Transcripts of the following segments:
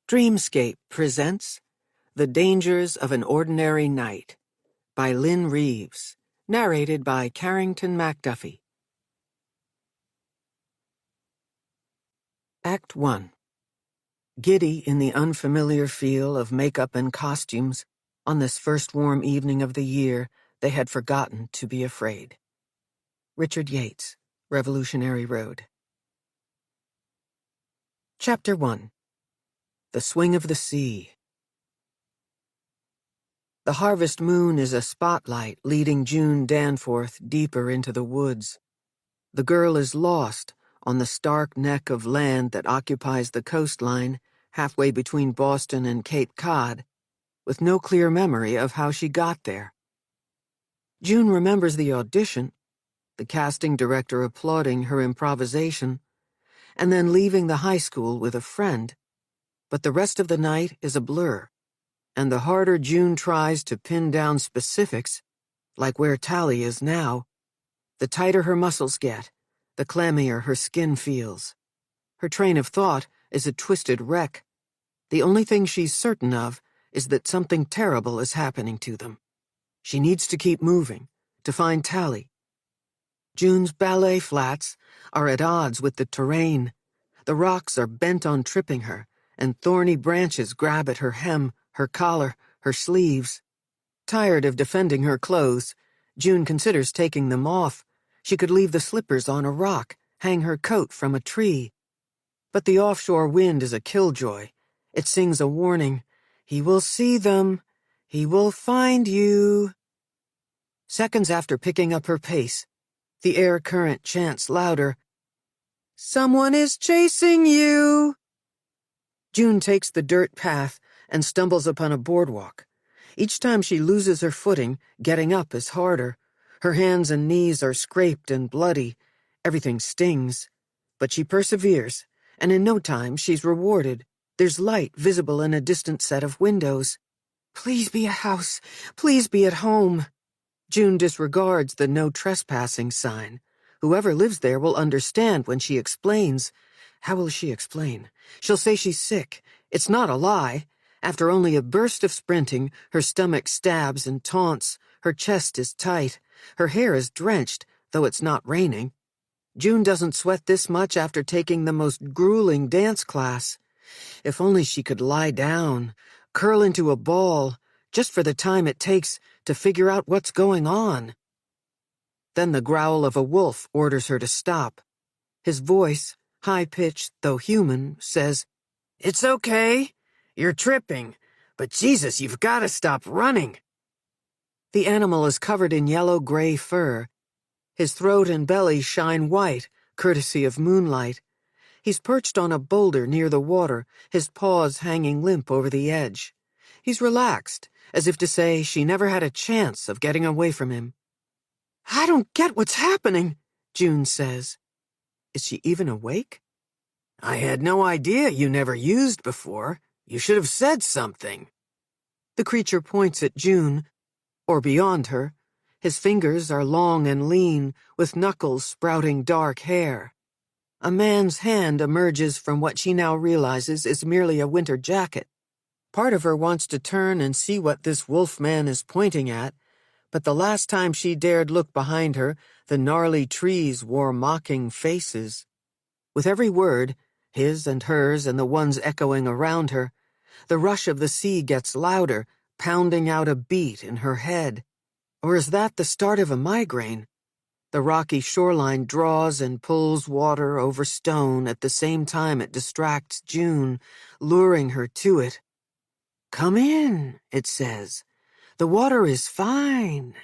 Dreamscape presents The Dangers of an Ordinary Night by Lynne Reeves, narrated by Carrington MacDuffie. Act 1. Giddy in the unfamiliar feel of makeup and costumes, on this first warm evening of the year, they had forgotten to be afraid. Richard Yates, Revolutionary Road. Chapter 1. The Swing of the Sea. The harvest moon is a spotlight leading June Danforth deeper into the woods. The girl is lost on the stark neck of land that occupies the coastline halfway between Boston and Cape Cod, with no clear memory of how she got there. June remembers the audition, the casting director applauding her improvisation, and then leaving the high school with a friend, but the rest of the night is a blur. And the harder June tries to pin down specifics, like where Tally is now, the tighter her muscles get, the clammier her skin feels. Her train of thought is a twisted wreck. The only thing she's certain of is that something terrible is happening to them. She needs to keep moving, to find Tally. June's ballet flats are at odds with the terrain. The rocks are bent on tripping her, and thorny branches grab at her hem, her collar, her sleeves. Tired of defending her clothes, June considers taking them off. She could leave the slippers on a rock, hang her coat from a tree. But the offshore wind is a killjoy. It sings a warning. He will see them. He will find you. Seconds after picking up her pace, the air current chants louder, "Someone is chasing you!" June takes the dirt path and stumbles upon a boardwalk. Each time she loses her footing, getting up is harder. Her hands and knees are scraped and bloody. Everything stings. But she perseveres, and in no time she's rewarded. There's light visible in a distant set of windows. Please be a house. Please be at home. June disregards the no trespassing sign. Whoever lives there will understand when she explains. How will she explain? She'll say she's sick. It's not a lie. After only a burst of sprinting, her stomach stabs and taunts. Her chest is tight. Her hair is drenched, though it's not raining. June doesn't sweat this much after taking the most grueling dance class. If only she could lie down, curl into a ball, just for the time it takes to figure out what's going on. Then the growl of a wolf orders her to stop. His voice, high-pitched though human, says, "It's okay. You're tripping, but Jesus, you've got to stop running." The animal is covered in yellow-gray fur. His throat and belly shine white, courtesy of moonlight. He's perched on a boulder near the water, his paws hanging limp over the edge. He's relaxed, as if to say she never had a chance of getting away from him. "I don't get what's happening," June says. Is she even awake? "I had no idea you never used before. You should have said something." The creature points at June, or beyond her. His fingers are long and lean, with knuckles sprouting dark hair. A man's hand emerges from what she now realizes is merely a winter jacket. Part of her wants to turn and see what this wolf man is pointing at, but the last time she dared look behind her, the gnarly trees wore mocking faces. With every word, his and hers and the ones echoing around her, the rush of the sea gets louder, pounding out a beat in her head. Or is that the start of a migraine? The rocky shoreline draws and pulls water over stone at the same time it distracts June, luring her to it. "Come in," it says. "The water is fine."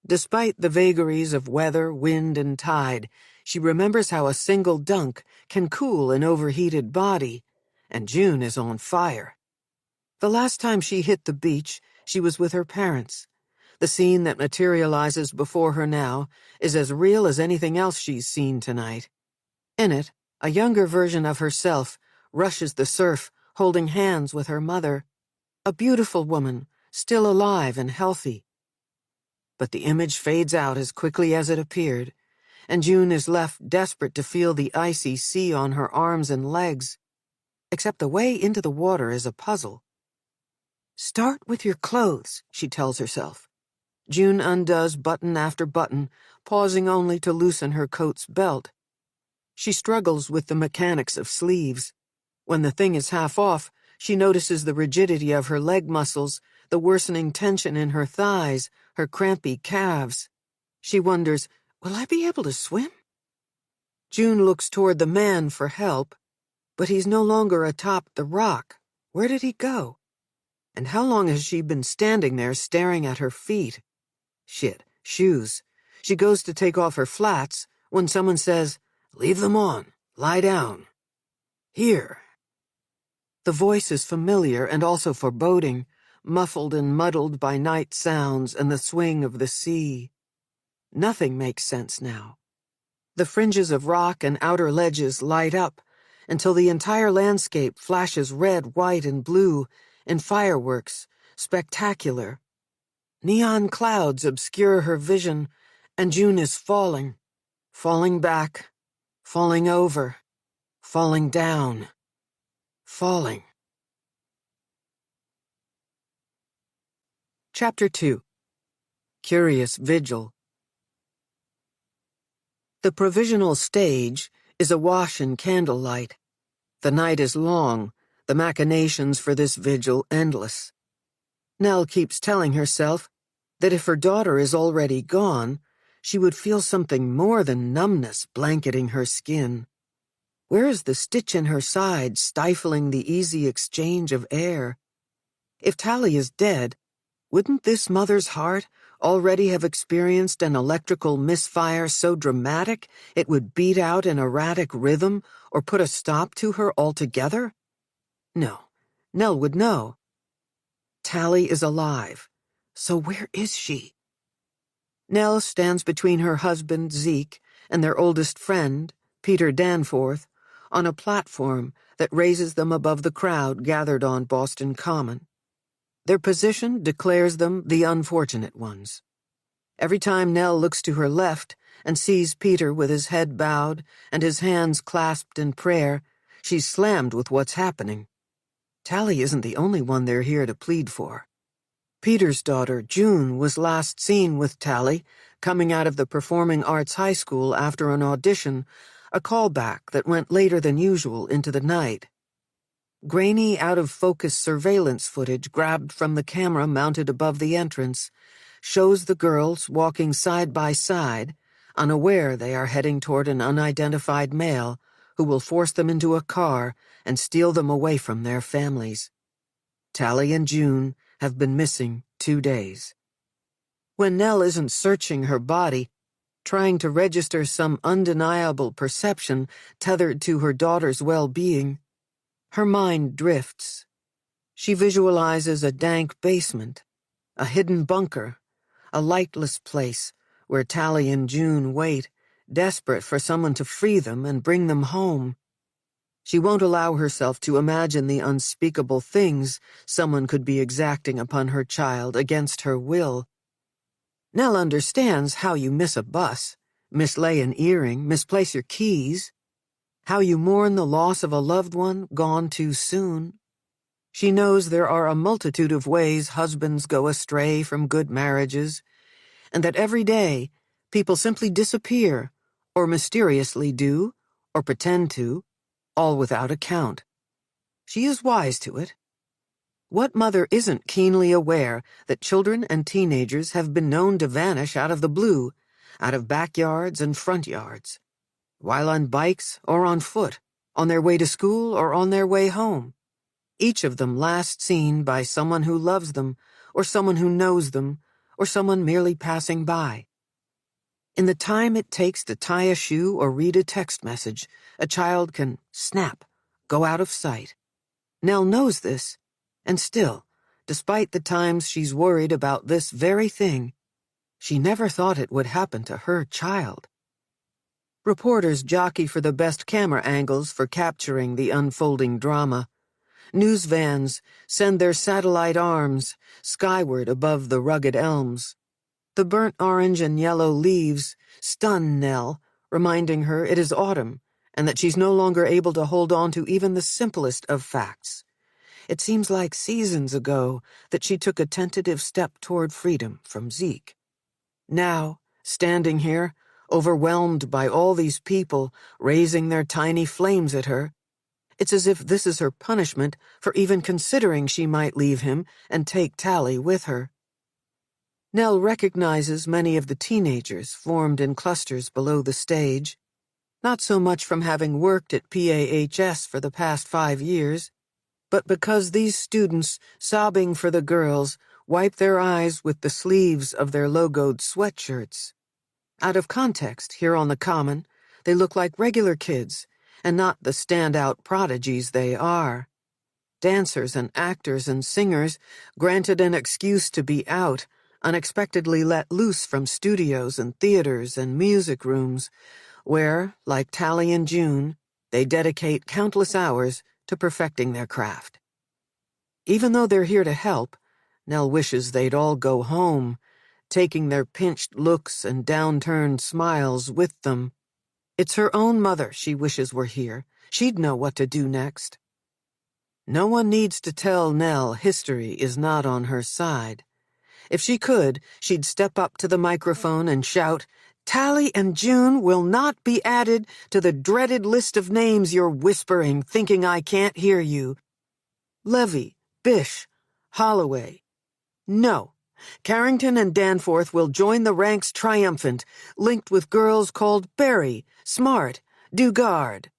Despite the vagaries of weather, wind, and tide, she remembers how a single dunk can cool an overheated body, and June is on fire. The last time she hit the beach, she was with her parents. The scene that materializes before her now is as real as anything else she's seen tonight. In it, a younger version of herself rushes the surf, holding hands with her mother. A beautiful woman, still alive and healthy. But the image fades out as quickly as it appeared, and June is left desperate to feel the icy sea on her arms and legs. except the way into the water is a puzzle. Start with your clothes, she tells herself. June undoes button after button, pausing only to loosen her coat's belt. She struggles with the mechanics of sleeves. When the thing is half off, she notices the rigidity of her leg muscles, the worsening tension in her thighs, her crampy calves. She wonders, will I be able to swim? June looks toward the man for help, but he's no longer atop the rock. Where did he go? And how long has she been standing there staring at her feet? Shit, shoes. She goes to take off her flats when someone says, "Leave them on. Lie down." Here. The voice is familiar and also foreboding, muffled and muddled by night sounds and the swing of the sea. Nothing makes sense now. The fringes of rock and outer ledges light up until the entire landscape flashes red, white, and blue in fireworks, spectacular. Neon clouds obscure her vision, and June is falling back, falling over, falling down, falling. Chapter 2. Curious Vigil. The provisional stage is awash in candlelight. The night is long, the machinations for this vigil endless. Nell keeps telling herself that if her daughter is already gone, she would feel something more than numbness blanketing her skin. Where is the stitch in her side stifling the easy exchange of air? If Tally is dead, wouldn't this mother's heart already have experienced an electrical misfire so dramatic it would beat out an erratic rhythm or put a stop to her altogether? No, Nell would know. Tally is alive. So where is she? Nell stands between her husband, Zeke, and their oldest friend, Peter Danforth, on a platform that raises them above the crowd gathered on Boston Common. Their position declares them the unfortunate ones. Every time Nell looks to her left and sees Peter with his head bowed and his hands clasped in prayer, she's slammed with what's happening. Tally isn't the only one they're here to plead for. Peter's daughter, June, was last seen with Tally, coming out of the Performing Arts High School after an audition, a callback that went later than usual into the night. Grainy, out-of-focus surveillance footage grabbed from the camera mounted above the entrance shows the girls walking side by side, unaware they are heading toward an unidentified male who will force them into a car and steal them away from their families. Tally and June have been missing 2 days. When Nell isn't searching her body, trying to register some undeniable perception tethered to her daughter's well-being, her mind drifts. She visualizes a dank basement, a hidden bunker, a lightless place where Tally and June wait, desperate for someone to free them and bring them home. She won't allow herself to imagine the unspeakable things someone could be exacting upon her child against her will. Nell understands how you miss a bus, mislay an earring, misplace your keys, how you mourn the loss of a loved one gone too soon. She knows there are a multitude of ways husbands go astray from good marriages, and that every day people simply disappear, or mysteriously do, or pretend to, all without account. She is wise to it. What mother isn't keenly aware that children and teenagers have been known to vanish out of the blue, out of backyards and front yards, while on bikes or on foot, on their way to school or on their way home, each of them last seen by someone who loves them, or someone who knows them, or someone merely passing by. In the time it takes to tie a shoe or read a text message, a child can snap, go out of sight. Nell knows this, and still, despite the times she's worried about this very thing, she never thought it would happen to her child. Reporters jockey for the best camera angles for capturing the unfolding drama. News vans send their satellite arms skyward above the rugged elms. The burnt orange and yellow leaves stun Nell, reminding her it is autumn and that she's no longer able to hold on to even the simplest of facts. It seems like seasons ago that she took a tentative step toward freedom from Zeke. Now, standing here, overwhelmed by all these people raising their tiny flames at her, it's as if this is her punishment for even considering she might leave him and take Tally with her. Nell recognizes many of the teenagers formed in clusters below the stage, not so much from having worked at PAHS for the past 5 years, but because these students, sobbing for the girls, wipe their eyes with the sleeves of their logoed sweatshirts. Out of context, here on the Common, they look like regular kids, and not the standout prodigies they are. Dancers and actors and singers, granted an excuse to be out, unexpectedly let loose from studios and theaters and music rooms, where, like Tally and June, they dedicate countless hours to perfecting their craft. Even though they're here to help, Nell wishes they'd all go home, taking their pinched looks and downturned smiles with them. It's her own mother she wishes were here. She'd know what to do next. No one needs to tell Nell history is not on her side. If she could, she'd step up to the microphone and shout, "Tally and June will not be added to the dreaded list of names you're whispering, thinking I can't hear you. Levy, Bish, Holloway. No. Carrington and Danforth will join the ranks triumphant, linked with girls called Berry, Smart, Dugard."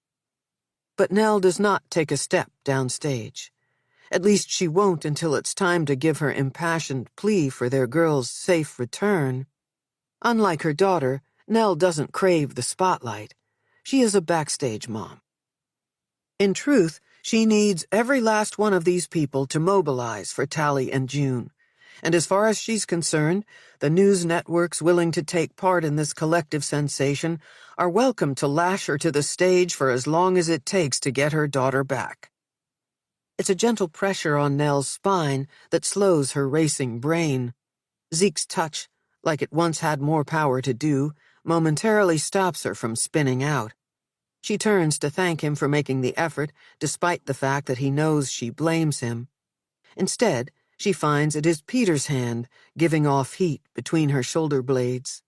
But Nell does not take a step downstage. At least she won't until it's time to give her impassioned plea for their girl's safe return. Unlike her daughter, Nell doesn't crave the spotlight. She is a backstage mom. In truth, she needs every last one of these people to mobilize for Tally and June. And as far as she's concerned, the news networks willing to take part in this collective sensation are welcome to lash her to the stage for as long as it takes to get her daughter back. It's a gentle pressure on Nell's spine that slows her racing brain. Zeke's touch, like it once had more power to do, momentarily stops her from spinning out. She turns to thank him for making the effort, despite the fact that he knows she blames him. Instead, she finds it is Peter's hand, giving off heat between her shoulder blades.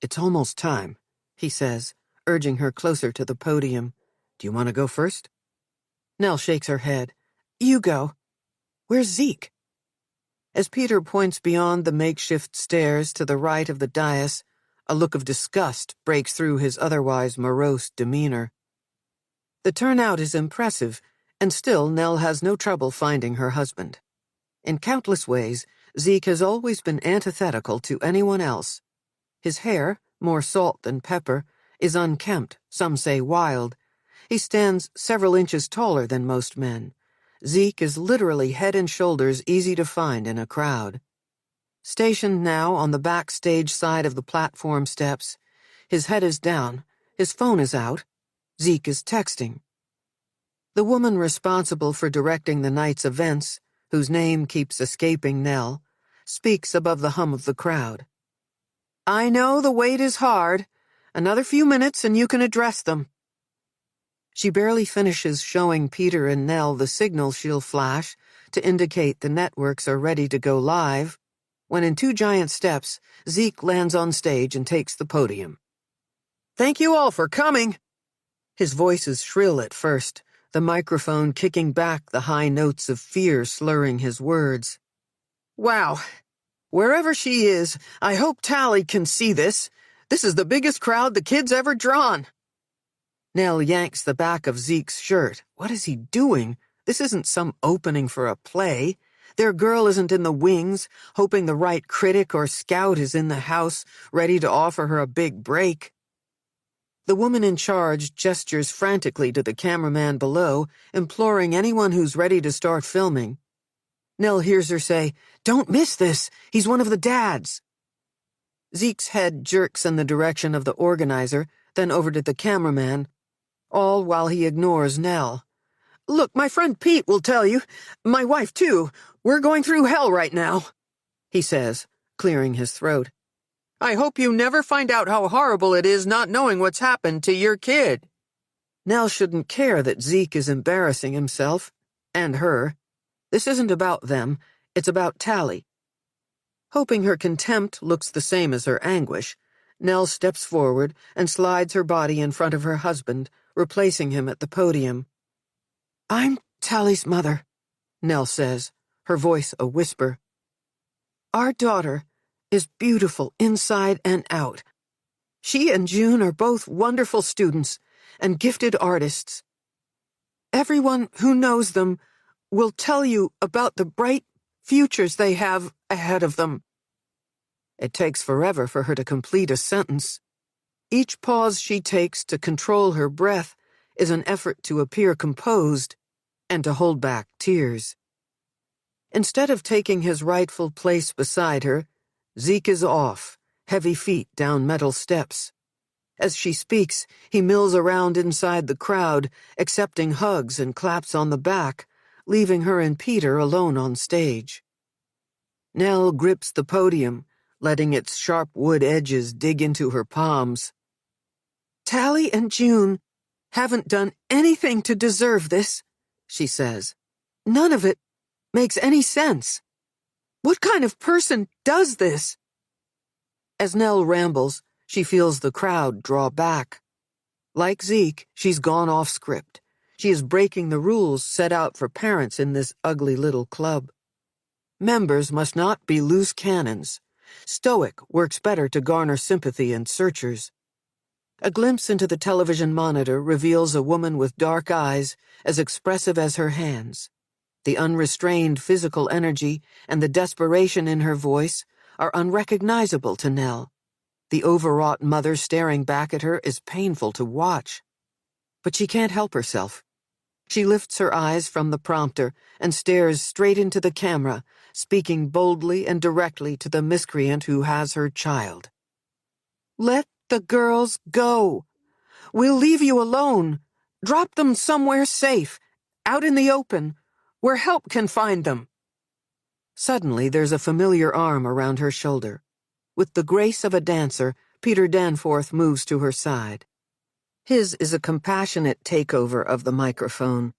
"It's almost time," he says, urging her closer to the podium. "Do you want to go first?" Nell shakes her head. "You go. Where's Zeke?" As Peter points beyond the makeshift stairs to the right of the dais, a look of disgust breaks through his otherwise morose demeanor. The turnout is impressive, and still Nell has no trouble finding her husband. In countless ways, Zeke has always been antithetical to anyone else. His hair, more salt than pepper, is unkempt, some say wild. He stands several inches taller than most men. Zeke is literally head and shoulders easy to find in a crowd. Stationed now on the backstage side of the platform steps, his head is down, his phone is out, Zeke is texting. The woman responsible for directing the night's events, whose name keeps escaping Nell, speaks above the hum of the crowd. "I know the wait is hard. Another few minutes and you can address them." She barely finishes showing Peter and Nell the signal she'll flash to indicate the networks are ready to go live, when in 2 giant steps, Zeke lands on stage and takes the podium. "Thank you all for coming." His voice is shrill at first, the microphone kicking back the high notes of fear slurring his words. "Wow. Wherever she is, I hope Tally can see this. This is the biggest crowd the kid's ever drawn." Nell yanks the back of Zeke's shirt. What is he doing? This isn't some opening for a play. Their girl isn't in the wings, hoping the right critic or scout is in the house, ready to offer her a big break. The woman in charge gestures frantically to the cameraman below, imploring anyone who's ready to start filming. Nell hears her say, "Don't miss this. He's one of the dads." Zeke's head jerks in the direction of the organizer, then over to the cameraman, all while he ignores Nell. "Look, my friend Pete will tell you. My wife, too. We're going through hell right now," he says, clearing his throat. "I hope you never find out how horrible it is not knowing what's happened to your kid." Nell shouldn't care that Zeke is embarrassing himself, and her. This isn't about them, it's about Tally. Hoping her contempt looks the same as her anguish, Nell steps forward and slides her body in front of her husband, replacing him at the podium. "I'm Tally's mother," Nell says, her voice a whisper. "Our daughter is beautiful inside and out. She and June are both wonderful students and gifted artists. Everyone who knows them will tell you about the bright futures they have ahead of them." It takes forever for her to complete a sentence. Each pause she takes to control her breath is an effort to appear composed and to hold back tears. Instead of taking his rightful place beside her, Zeke is off, heavy feet down metal steps. As she speaks, he mills around inside the crowd, accepting hugs and claps on the back, leaving her and Peter alone on stage. Nell grips the podium, letting its sharp wood edges dig into her palms. "Tally and June haven't done anything to deserve this," she says. "None of it makes any sense. What kind of person does this?" As Nell rambles, she feels the crowd draw back. Like Zeke, she's gone off script. She is breaking the rules set out for parents in this ugly little club. Members must not be loose cannons. Stoic works better to garner sympathy and searchers. A glimpse into the television monitor reveals a woman with dark eyes, as expressive as her hands. The unrestrained physical energy and the desperation in her voice are unrecognizable to Nell. The overwrought mother staring back at her is painful to watch. But she can't help herself. She lifts her eyes from the prompter and stares straight into the camera, speaking boldly and directly to the miscreant who has her child. "Let the girls go. We'll leave you alone. Drop them somewhere safe, out in the open, where help can find them." Suddenly there's a familiar arm around her shoulder. With the grace of a dancer, Peter Danforth moves to her side. His is a compassionate takeover of the microphone.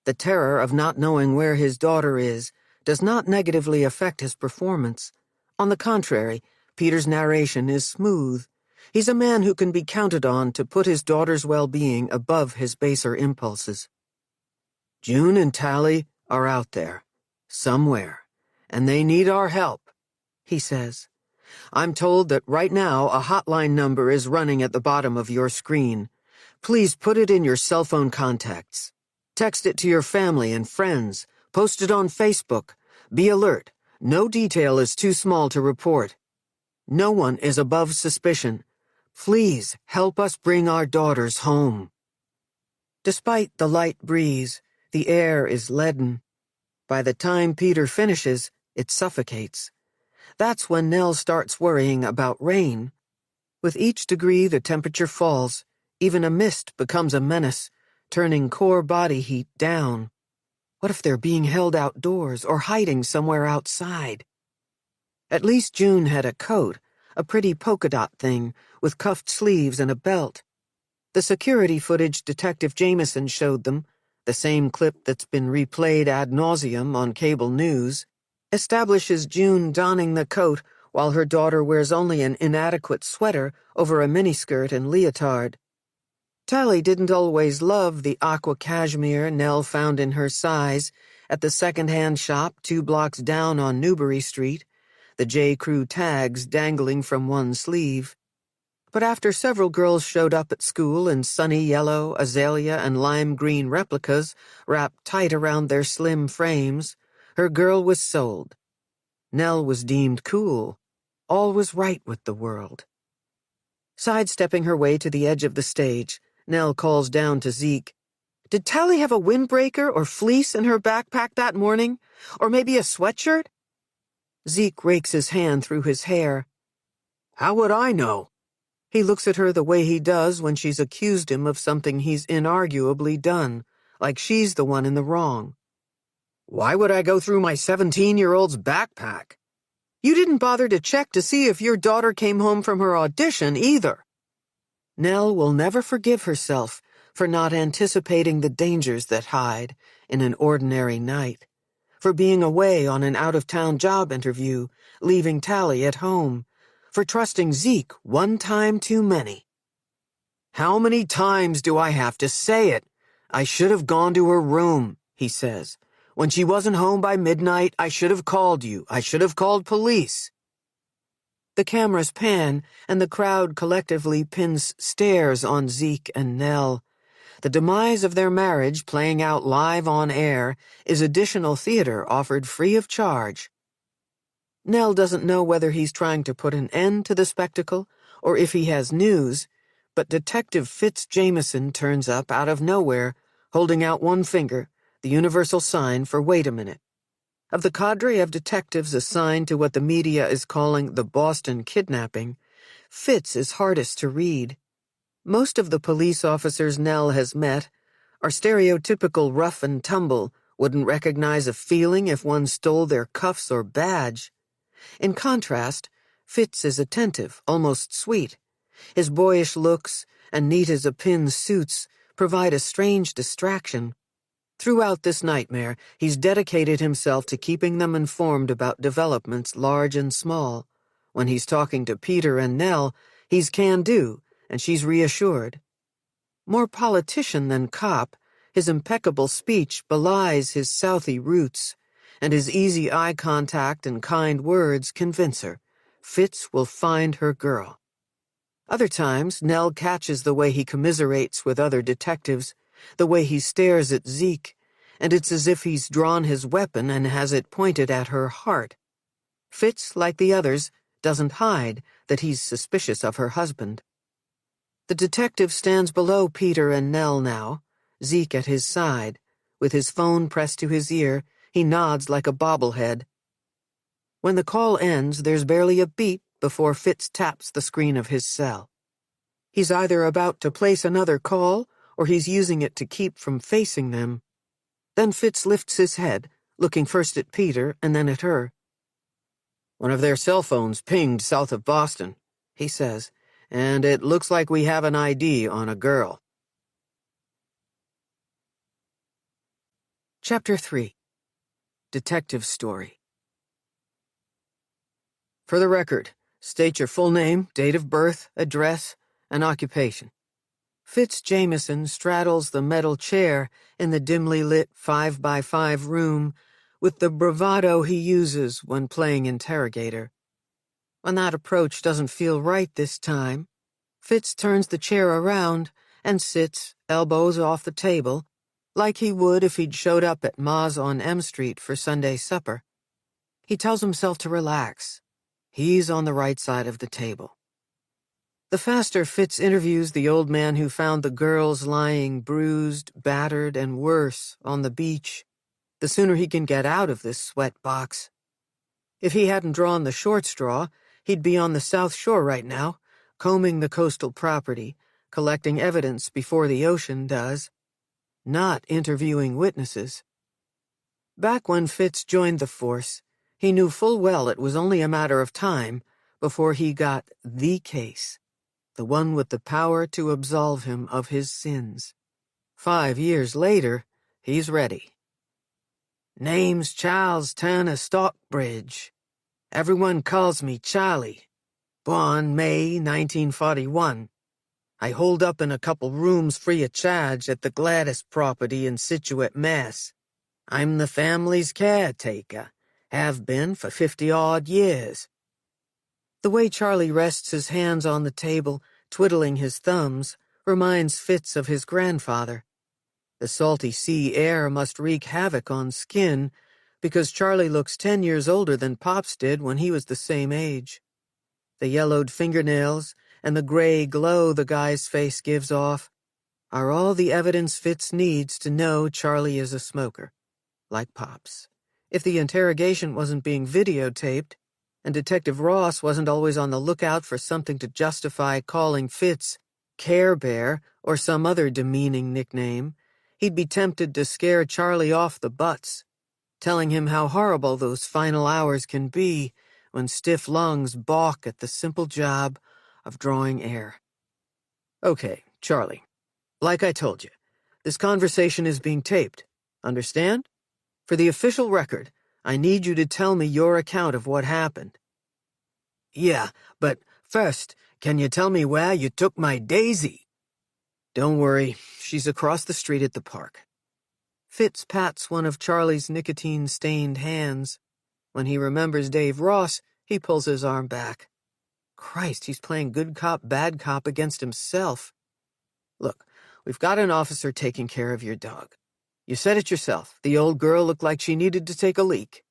The terror of not knowing where his daughter is does not negatively affect his performance. On the contrary, Peter's narration is smooth. He's a man who can be counted on to put his daughter's well-being above his baser impulses. "June and Tally are out there, somewhere, and they need our help," he says. "I'm told that right now a hotline number is running at the bottom of your screen. Please put it in your cell phone contacts. Text it to your family and friends. Post it on Facebook. Be alert. No detail is too small to report. No one is above suspicion. Please help us bring our daughters home." Despite the light breeze, the air is leaden. By the time Peter finishes, it suffocates. That's when Nell starts worrying about rain. With each degree the temperature falls. Even a mist becomes a menace, turning core body heat down. What if they're being held outdoors or hiding somewhere outside? At least June had a coat, a pretty polka dot thing, with cuffed sleeves and a belt. The security footage Detective Jameson showed them, the same clip that's been replayed ad nauseum on cable news, establishes June donning the coat while her daughter wears only an inadequate sweater over a miniskirt and leotard. Tally didn't always love the aqua cashmere Nell found in her size at the second-hand shop 2 blocks down on Newbury Street, the J. Crew tags dangling from one sleeve. But after several girls showed up at school in sunny yellow, azalea, and lime green replicas wrapped tight around their slim frames, her girl was sold. Nell was deemed cool. All was right with the world. Sidestepping her way to the edge of the stage, Nell calls down to Zeke. "Did Tally have a windbreaker or fleece in her backpack that morning? Or maybe a sweatshirt?" Zeke rakes his hand through his hair. "How would I know?" He looks at her the way he does when she's accused him of something he's inarguably done, like she's the one in the wrong. "Why would I go through my 17-year-old's backpack?" "You didn't bother to check to see if your daughter came home from her audition, either." Nell will never forgive herself for not anticipating the dangers that hide in an ordinary night, for being away on an out-of-town job interview, leaving Tally at home, for trusting Zeke one time too many. "How many times do I have to say it? I should have gone to her room," he says. "When she wasn't home by midnight, I should have called you. I should have called police." The cameras pan, and the crowd collectively pins stares on Zeke and Nell. The demise of their marriage playing out live on air is additional theater offered free of charge. Nell doesn't know whether he's trying to put an end to the spectacle or if he has news, but Detective Fitz Jameson turns up out of nowhere, holding out one finger, the universal sign for wait a minute. Of the cadre of detectives assigned to what the media is calling the Boston kidnapping, Fitz is hardest to read. Most of the police officers Nell has met are stereotypical rough and tumble, wouldn't recognize a feeling if one stole their cuffs or badge. In contrast, Fitz is attentive, almost sweet. His boyish looks and neat-as-a-pin suits provide a strange distraction. Throughout this nightmare, he's dedicated himself to keeping them informed about developments large and small. When he's talking to Peter and Nell, he's can-do, and she's reassured. More politician than cop, his impeccable speech belies his Southie roots, and his easy eye contact and kind words convince her. Fitz will find her girl. Other times, Nell catches the way he commiserates with other detectives, the way he stares at Zeke, and it's as if he's drawn his weapon and has it pointed at her heart. Fitz, like the others, doesn't hide that he's suspicious of her husband. The detective stands below Peter and Nell now, Zeke at his side. With his phone pressed to his ear, he nods like a bobblehead. When the call ends, there's barely a beep before Fitz taps the screen of his cell. He's either about to place another call, or he's using it to keep from facing them. Then Fitz lifts his head, looking first at Peter and then at her. "One of their cell phones pinged south of Boston," he says, "and it looks like we have an ID on a girl." Chapter 3. Detective Story. For the record, state your full name, date of birth, address, and occupation. Fitz Jameson straddles the metal chair in the dimly lit 5x5 room with the bravado he uses when playing interrogator. When that approach doesn't feel right this time, Fitz turns the chair around and sits, elbows off the table, like he would if he'd showed up at Ma's on M Street for Sunday supper. He tells himself to relax. He's on the right side of the table. The faster Fitz interviews the old man who found the girls lying bruised, battered, and worse on the beach, the sooner he can get out of this sweat box. If he hadn't drawn the short straw, he'd be on the South Shore right now, combing the coastal property, collecting evidence before the ocean does, not interviewing witnesses. Back when Fitz joined the force, he knew full well it was only a matter of time before he got the case, the one with the power to absolve him of his sins. 5 years later, he's ready. "Name's Charles Turner Stockbridge. Everyone calls me Charlie. Born May 1941. I hold up in a couple rooms free of charge at the Gladys property in Scituate, Mass. I'm the family's caretaker. Have been for 50-odd years." The way Charlie rests his hands on the table, twiddling his thumbs, reminds Fitz of his grandfather. The salty sea air must wreak havoc on skin, because Charlie looks 10 years older than Pops did when he was the same age. The yellowed fingernails and the gray glow the guy's face gives off are all the evidence Fitz needs to know Charlie is a smoker, like Pops. If the interrogation wasn't being videotaped, and Detective Ross wasn't always on the lookout for something to justify calling Fitz Care Bear or some other demeaning nickname, he'd be tempted to scare Charlie off the butts, telling him how horrible those final hours can be when stiff lungs balk at the simple job of drawing air. "Okay, Charlie, Like I told you, this conversation is being taped. Understand? For the official record, I need you to tell me your account of what happened. Yeah, but first, can you tell me where you took my Daisy? Don't worry, she's across the street at the park. Fitz pats one of Charlie's nicotine-stained hands. When he remembers Dave Ross, he pulls his arm back. Christ, he's playing good cop, bad cop against himself. Look, we've got an officer taking care of your dog. You said it yourself. The old girl looked like she needed to take a leak.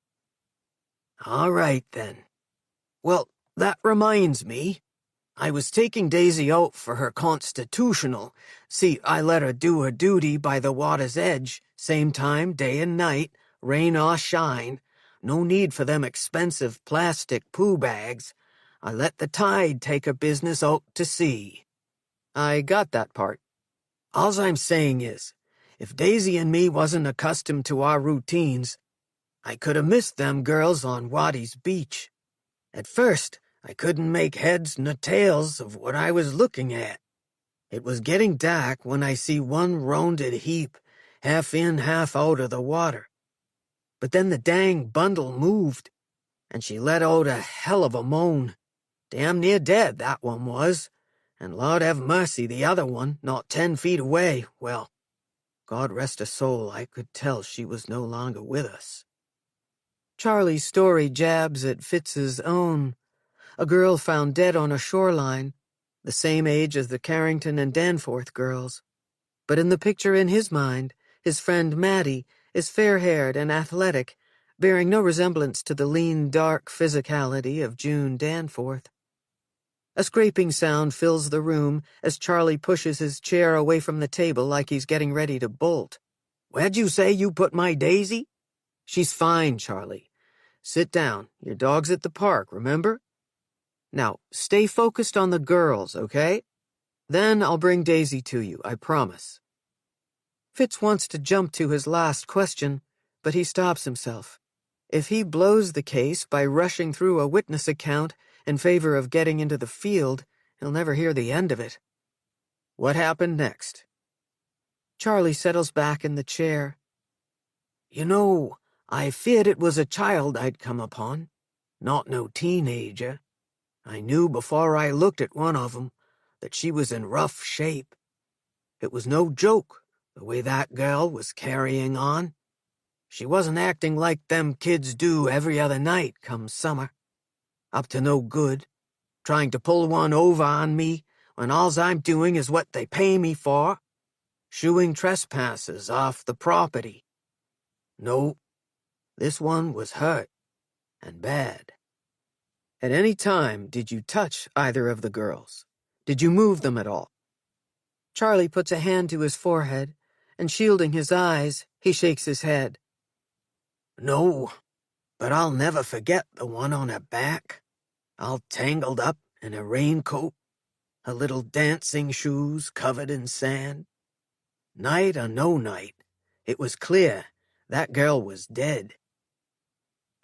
All right, then. Well, that reminds me. I was taking Daisy out for her constitutional. See, I let her do her duty by the water's edge, same time, day and night, rain or shine. No need for them expensive plastic poo bags. I let the tide take her business out to sea. I got that part. All I'm saying is, if Daisy and me wasn't accustomed to our routines, I could have missed them girls on Waddy's beach. At first, I couldn't make heads nor tails of what I was looking at. It was getting dark when I see one rounded heap, half in, half out of the water. But then the dang bundle moved, and she let out a hell of a moan. Damn near dead, that one was. And Lord have mercy, the other one, not 10 feet away, well, God rest her soul, I could tell she was no longer with us. Charlie's story jabs at Fitz's own. A girl found dead on a shoreline, the same age as the Carrington and Danforth girls. But in the picture in his mind, his friend Maddie is fair-haired and athletic, bearing no resemblance to the lean, dark physicality of June Danforth. A scraping sound fills the room as Charlie pushes his chair away from the table like he's getting ready to bolt. Where'd you say you put my Daisy? She's fine, Charlie. Sit down. Your dog's at the park, remember? Now, stay focused on the girls, okay? Then I'll bring Daisy to you, I promise. Fitz wants to jump to his last question, but he stops himself. If he blows the case by rushing through a witness account in favor of getting into the field, he'll never hear the end of it. What happened next? Charlie settles back in the chair. You know, I feared it was a child I'd come upon, not no teenager. I knew before I looked at one of 'em that she was in rough shape. It was no joke, the way that girl was carrying on. She wasn't acting like them kids do every other night come summer. Up to no good, trying to pull one over on me when all's I'm doing is what they pay me for, shooing trespassers off the property. No, this one was hurt, and bad. At any time, did you touch either of the girls? Did you move them at all? Charlie puts a hand to his forehead, and shielding his eyes, he shakes his head. No, but I'll never forget the one on her back, all tangled up in a raincoat, her little dancing shoes covered in sand. Night or no night, it was clear that girl was dead.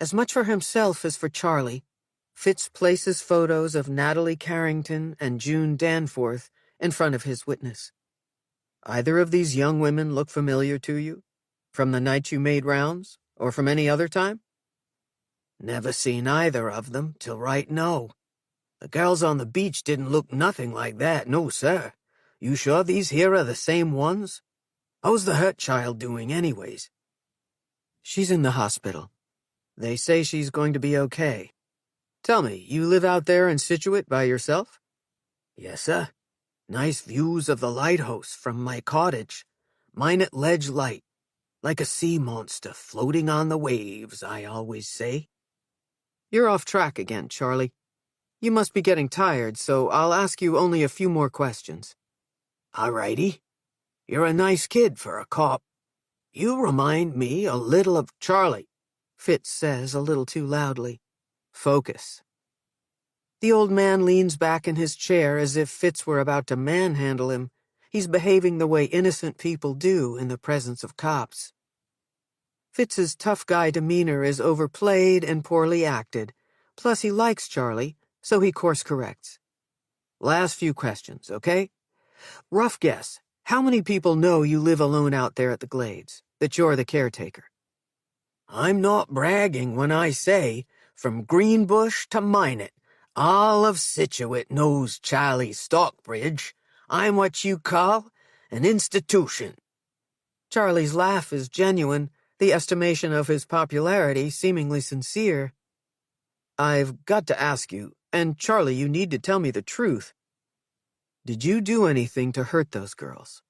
As much for himself as for Charlie, Fitz places photos of Natalie Carrington and June Danforth in front of his witness. Either of these young women look familiar to you? From the night you made rounds, or from any other time? Never seen either of them till right now. The girls on the beach didn't look nothing like that, no, sir. You sure these here are the same ones? How's the hurt child doing anyways? She's in the hospital. They say she's going to be okay. Tell me, you live out there in Scituate by yourself? Yes, sir. Nice views of the lighthouse from my cottage. Mine at ledge light. Like a sea monster floating on the waves, I always say. You're off track again, Charlie. You must be getting tired, so I'll ask you only a few more questions. All righty. You're a nice kid for a cop. You remind me a little of Charlie, Fitz says a little too loudly. Focus. The old man leans back in his chair as if Fitz were about to manhandle him. He's behaving the way innocent people do in the presence of cops. Fitz's tough guy demeanor is overplayed and poorly acted. Plus he likes Charlie, so he course corrects. Last few questions, okay? Rough guess, How many people know you live alone out there at the Glades, that you're the caretaker? I'm not bragging when I say, from Greenbush to Minot, all of Scituate knows Charlie Stockbridge. I'm what you call an institution. Charlie's laugh is genuine, the estimation of his popularity seemingly sincere. I've got to ask you, and Charlie, you need to tell me the truth. Did you do anything to hurt those girls?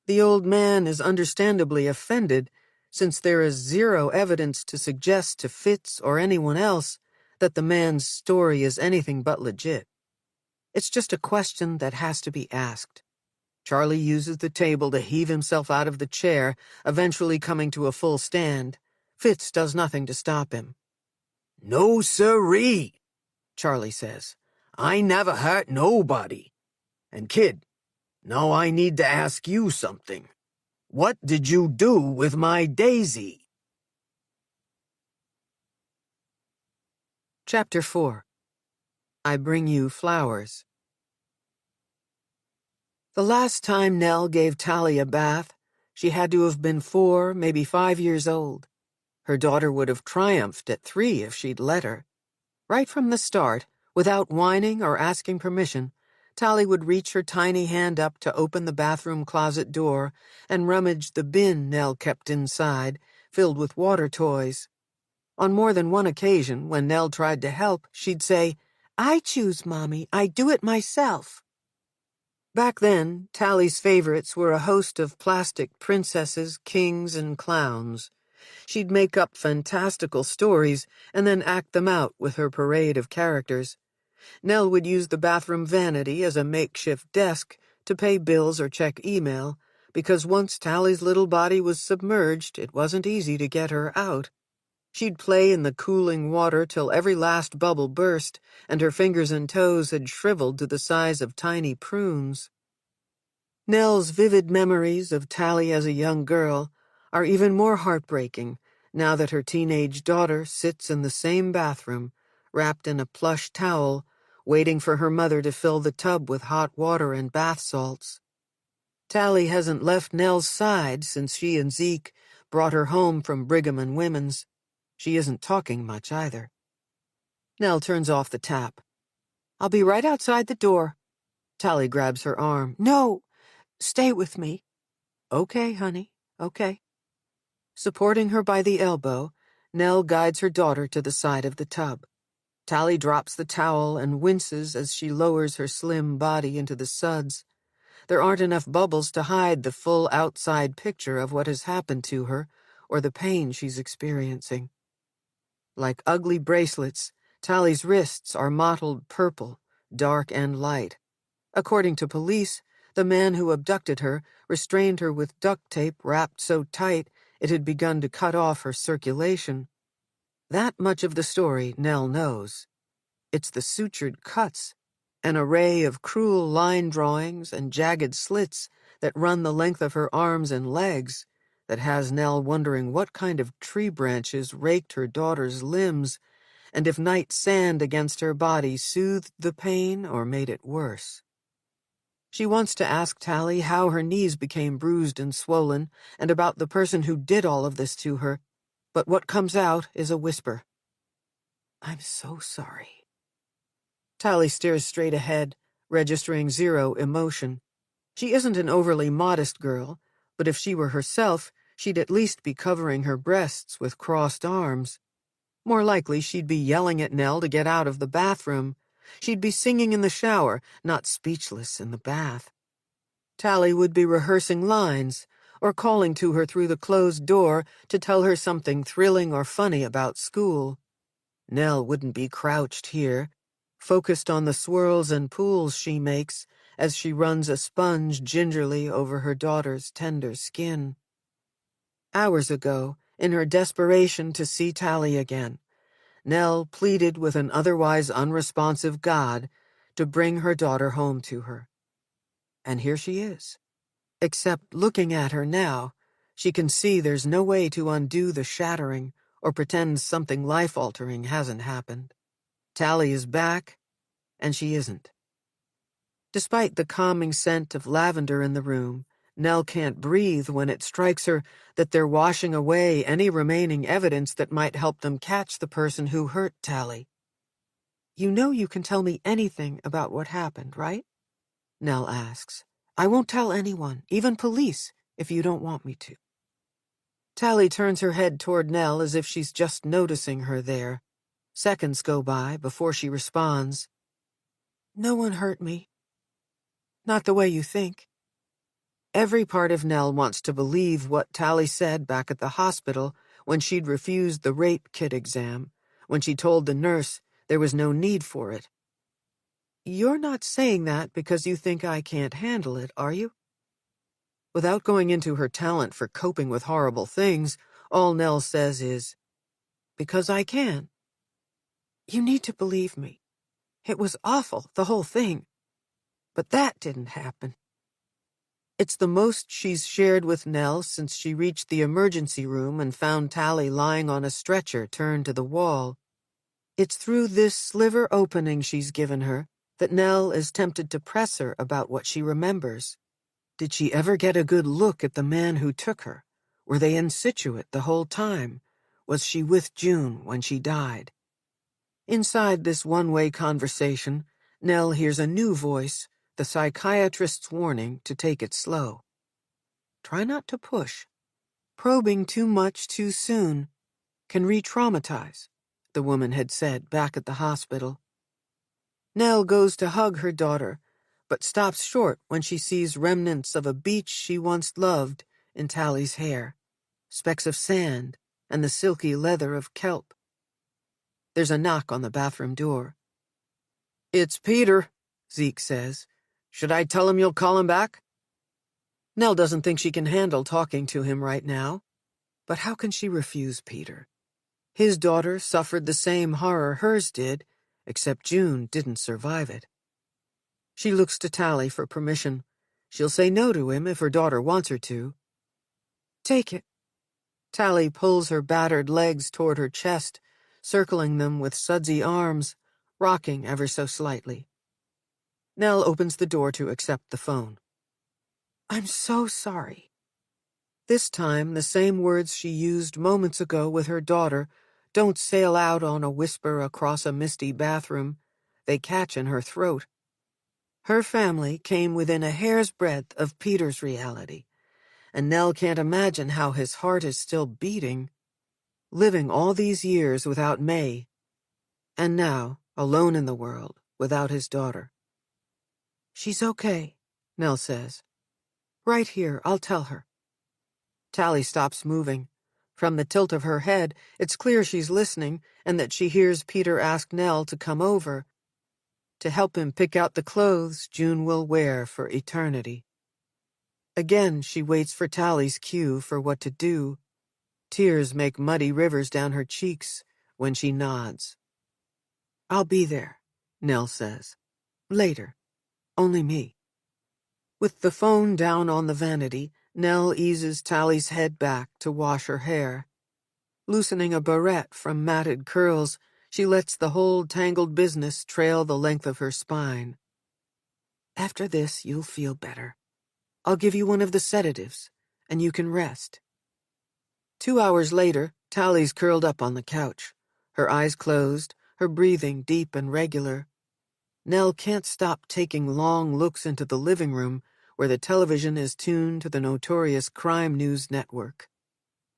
The old man is understandably offended, since there is zero evidence to suggest to Fitz or anyone else that the man's story is anything but legit. It's just a question that has to be asked. Charlie uses the table to heave himself out of the chair, eventually coming to a full stand. Fitz does nothing to stop him. No siree, Charlie says. I never hurt nobody. And kid, now I need to ask you something. What did you do with my Daisy? Chapter 4. I Bring You Flowers. The last time Nell gave Tally a bath, she had to have been 4, maybe 5 years old. Her daughter would have triumphed at 3 if she'd let her. Right from the start, without whining or asking permission, Tally would reach her tiny hand up to open the bathroom closet door and rummage the bin Nell kept inside, filled with water toys. On more than one occasion, when Nell tried to help, she'd say, "I choose, Mommy. I do it myself." Back then, Tally's favorites were a host of plastic princesses, kings, and clowns. She'd make up fantastical stories and then act them out with her parade of characters. Nell would use the bathroom vanity as a makeshift desk to pay bills or check email, because once Tally's little body was submerged, it wasn't easy to get her out. She'd play in the cooling water till every last bubble burst, and her fingers and toes had shriveled to the size of tiny prunes. Nell's vivid memories of Tally as a young girl are even more heartbreaking now that her teenage daughter sits in the same bathroom, wrapped in a plush towel, waiting for her mother to fill the tub with hot water and bath salts. Tally hasn't left Nell's side since she and Zeke brought her home from Brigham and Women's. She isn't talking much either. Nell turns off the tap. "I'll be right outside the door." Tally grabs her arm. "No, stay with me." "Okay, honey, okay." Supporting her by the elbow, Nell guides her daughter to the side of the tub. Tally drops the towel and winces as she lowers her slim body into the suds. There aren't enough bubbles to hide the full outside picture of what has happened to her or the pain she's experiencing. Like ugly bracelets, Tally's wrists are mottled purple, dark and light. According to police, the man who abducted her restrained her with duct tape wrapped so tight it had begun to cut off her circulation. That much of the story Nell knows. It's the sutured cuts, an array of cruel line drawings and jagged slits that run the length of her arms and legs, that has Nell wondering what kind of tree branches raked her daughter's limbs, and if night sand against her body soothed the pain or made it worse. She wants to ask Tally how her knees became bruised and swollen, and about the person who did all of this to her, but what comes out is a whisper. "I'm so sorry." Tally stares straight ahead, registering zero emotion. She isn't an overly modest girl, but if she were herself, she'd at least be covering her breasts with crossed arms. More likely, she'd be yelling at Nell to get out of the bathroom. She'd be singing in the shower, not speechless in the bath. Tally would be rehearsing lines, or calling to her through the closed door to tell her something thrilling or funny about school. Nell wouldn't be crouched here, focused on the swirls and pools she makes as she runs a sponge gingerly over her daughter's tender skin. Hours ago, in her desperation to see Tally again, Nell pleaded with an otherwise unresponsive God to bring her daughter home to her. And here she is. Except looking at her now, she can see there's no way to undo the shattering or pretend something life-altering hasn't happened. Tally is back, and she isn't. Despite the calming scent of lavender in the room, Nell can't breathe when it strikes her that they're washing away any remaining evidence that might help them catch the person who hurt Tally. "You know you can tell me anything about what happened, right?" Nell asks. "I won't tell anyone, even police, if you don't want me to." Tally turns her head toward Nell as if she's just noticing her there. Seconds go by before she responds. "No one hurt me. Not the way you think." Every part of Nell wants to believe what Tally said back at the hospital when she'd refused the rape kit exam, when she told the nurse there was no need for it. "You're not saying that because you think I can't handle it, are you?" Without going into her talent for coping with horrible things, all Nell says is, "Because I can." "You need to believe me. It was awful, the whole thing. But that didn't happen." It's the most she's shared with Nell since she reached the emergency room and found Tally lying on a stretcher turned to the wall. It's through this sliver opening she's given her that Nell is tempted to press her about what she remembers. Did she ever get a good look at the man who took her? Were they in situ the whole time? Was she with June when she died? Inside this one-way conversation, Nell hears a new voice, the psychiatrist's warning to take it slow. Try not to push. Probing too much too soon can re-traumatize, the woman had said back at the hospital. Nell goes to hug her daughter, but stops short when she sees remnants of a beach she once loved in Tally's hair, specks of sand, and the silky leather of kelp. There's a knock on the bathroom door. "It's Peter," Zeke says. "Should I tell him you'll call him back?" Nell doesn't think she can handle talking to him right now. But how can she refuse Peter? His daughter suffered the same horror hers did, except June didn't survive it. She looks to Tally for permission. She'll say no to him if her daughter wants her to. "Take it." Tally pulls her battered legs toward her chest, circling them with sudsy arms, rocking ever so slightly. Nell opens the door to accept the phone. "I'm so sorry." This time, the same words she used moments ago with her daughter don't sail out on a whisper across a misty bathroom. They catch in her throat. Her family came within a hair's breadth of Peter's reality, and Nell can't imagine how his heart is still beating, living all these years without May, and now alone in the world without his daughter. "She's okay," Nell says. "Right here, I'll tell her." Tally stops moving. From the tilt of her head, it's clear she's listening and that she hears Peter ask Nell to come over, to help him pick out the clothes June will wear for eternity. Again, she waits for Tally's cue for what to do. Tears make muddy rivers down her cheeks when she nods. "I'll be there," Nell says. "Later. Only me." With the phone down on the vanity, Nell eases Tally's head back to wash her hair. Loosening a barrette from matted curls, she lets the whole tangled business trail the length of her spine. "After this, you'll feel better. I'll give you one of the sedatives, and you can rest." 2 hours later, Tally's curled up on the couch, her eyes closed, her breathing deep and regular. Nell can't stop taking long looks into the living room, where the television is tuned to the notorious crime news network.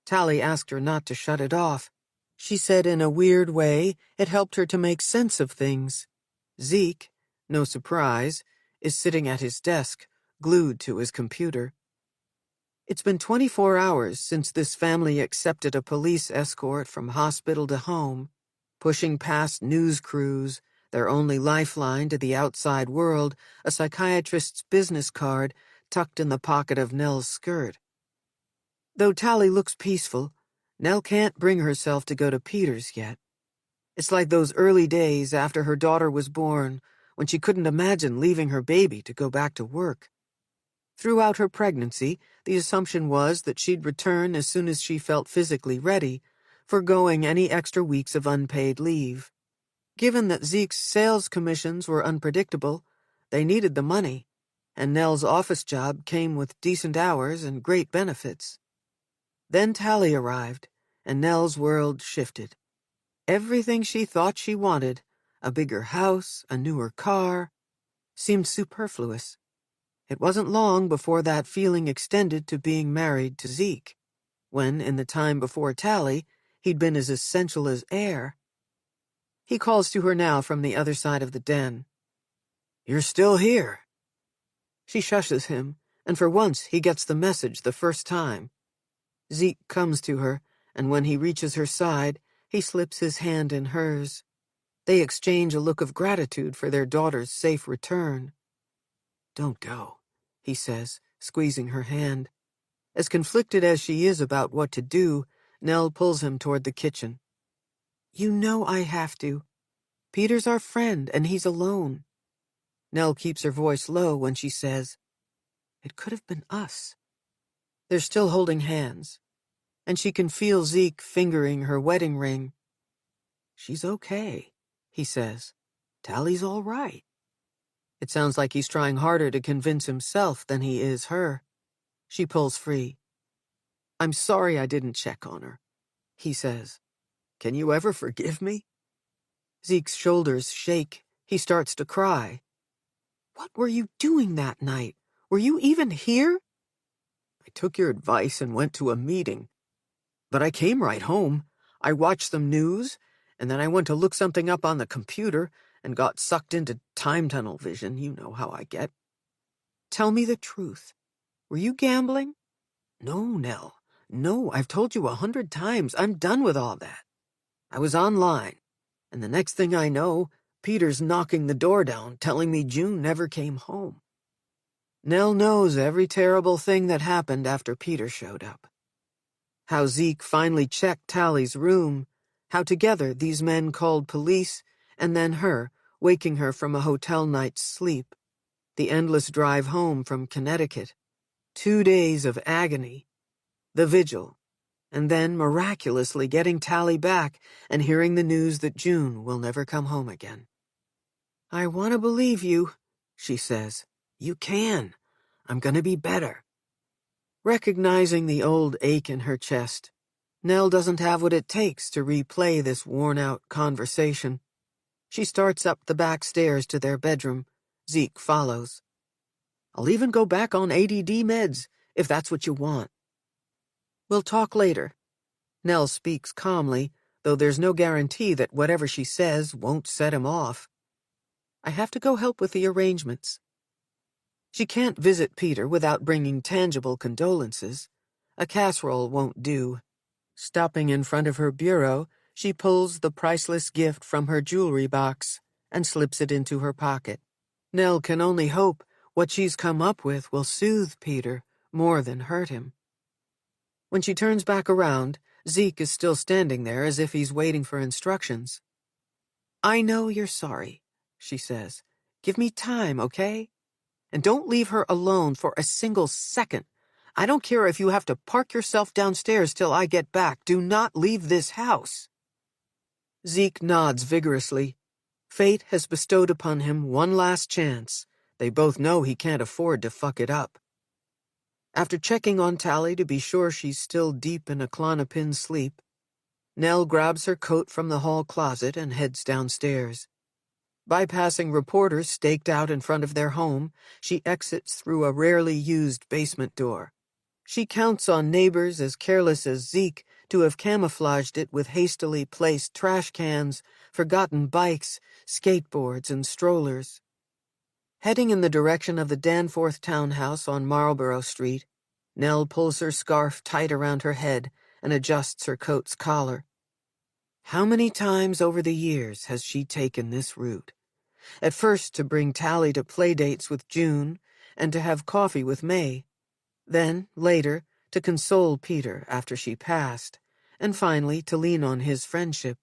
Tally asked her not to shut it off. She said in a weird way it helped her to make sense of things. Zeke, no surprise, is sitting at his desk, glued to his computer. It's been 24 hours since this family accepted a police escort from hospital to home, pushing past news crews, their only lifeline to the outside world, a psychiatrist's business card tucked in the pocket of Nell's skirt. Though Tally looks peaceful, Nell can't bring herself to go to Peter's yet. It's like those early days after her daughter was born, when she couldn't imagine leaving her baby to go back to work. Throughout her pregnancy, the assumption was that she'd return as soon as she felt physically ready, forgoing any extra weeks of unpaid leave. Given that Zeke's sales commissions were unpredictable, They needed the money, and Nell's office job came with decent hours and great benefits. Then Tally arrived, and Nell's world shifted. Everything she thought she wanted, a bigger house, a newer car, seemed superfluous. It wasn't long before that feeling extended to being married to Zeke, when, in the time before Tally, he'd been as essential as air. He calls to her now from the other side of the den. "You're still here." She shushes him, and for once he gets the message the first time. Zeke comes to her, and when he reaches her side, he slips his hand in hers. They exchange a look of gratitude for their daughter's safe return. "Don't go," he says, squeezing her hand. As conflicted as she is about what to do, Nell pulls him toward the kitchen. "You know I have to. Peter's our friend, and he's alone." Nell keeps her voice low when she says, "It could have been us." They're still holding hands, and she can feel Zeke fingering her wedding ring. "She's okay," he says. "Tally's all right." It sounds like he's trying harder to convince himself than he is her. She pulls free. "I'm sorry I didn't check on her," he says. "Can you ever forgive me?" Zeke's shoulders shake. He starts to cry. "What were you doing that night? Were you even here?" "I took your advice and went to a meeting. But I came right home. I watched some news, and then I went to look something up on the computer and got sucked into time tunnel vision. You know how I get." "Tell me the truth. Were you gambling?" "No, Nell. No, I've told you 100 times. I'm done with all that. I was online, and the next thing I know, Peter's knocking the door down, telling me June never came home." Nell knows every terrible thing that happened after Peter showed up. How Zeke finally checked Tally's room, how together these men called police, and then her, waking her from a hotel night's sleep. The endless drive home from Connecticut. 2 days of agony. The vigil. And then miraculously getting Tally back and hearing the news that June will never come home again. "I want to believe you," she says. "You can. I'm gonna be better." Recognizing the old ache in her chest, Nell doesn't have what it takes to replay this worn-out conversation. She starts up the back stairs to their bedroom. Zeke follows. "I'll even go back on ADD meds, if that's what you want." "We'll talk later." Nell speaks calmly, though there's no guarantee that whatever she says won't set him off. "I have to go help with the arrangements." She can't visit Peter without bringing tangible condolences. A casserole won't do. Stopping in front of her bureau, she pulls the priceless gift from her jewelry box and slips it into her pocket. Nell can only hope what she's come up with will soothe Peter more than hurt him. When she turns back around, Zeke is still standing there as if he's waiting for instructions. "I know you're sorry," she says. "Give me time, okay? And don't leave her alone for a single second. I don't care if you have to park yourself downstairs till I get back. Do not leave this house." Zeke nods vigorously. Fate has bestowed upon him one last chance. They both know he can't afford to fuck it up. After checking on Tally to be sure she's still deep in a Klonopin sleep, Nell grabs her coat from the hall closet and heads downstairs. Bypassing reporters staked out in front of their home, she exits through a rarely used basement door. She counts on neighbors as careless as Zeke to have camouflaged it with hastily placed trash cans, forgotten bikes, skateboards, and strollers. Heading in the direction of the Danforth townhouse on Marlborough Street, Nell pulls her scarf tight around her head and adjusts her coat's collar. How many times over the years has she taken this route? At first to bring Tally to playdates with June and to have coffee with May. Then, later, to console Peter after she passed, and finally to lean on his friendship.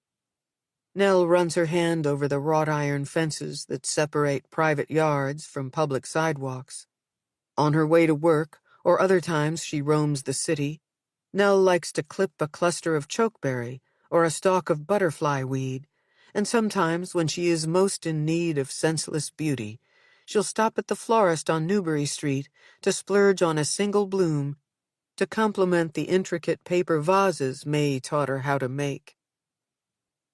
Nell runs her hand over the wrought iron fences that separate private yards from public sidewalks. On her way to work, or other times she roams the city, Nell likes to clip a cluster of chokeberry or a stalk of butterfly weed, and sometimes when she is most in need of senseless beauty, She'll stop at the florist on Newbury Street to splurge on a single bloom to complement the intricate paper vases May taught her how to make.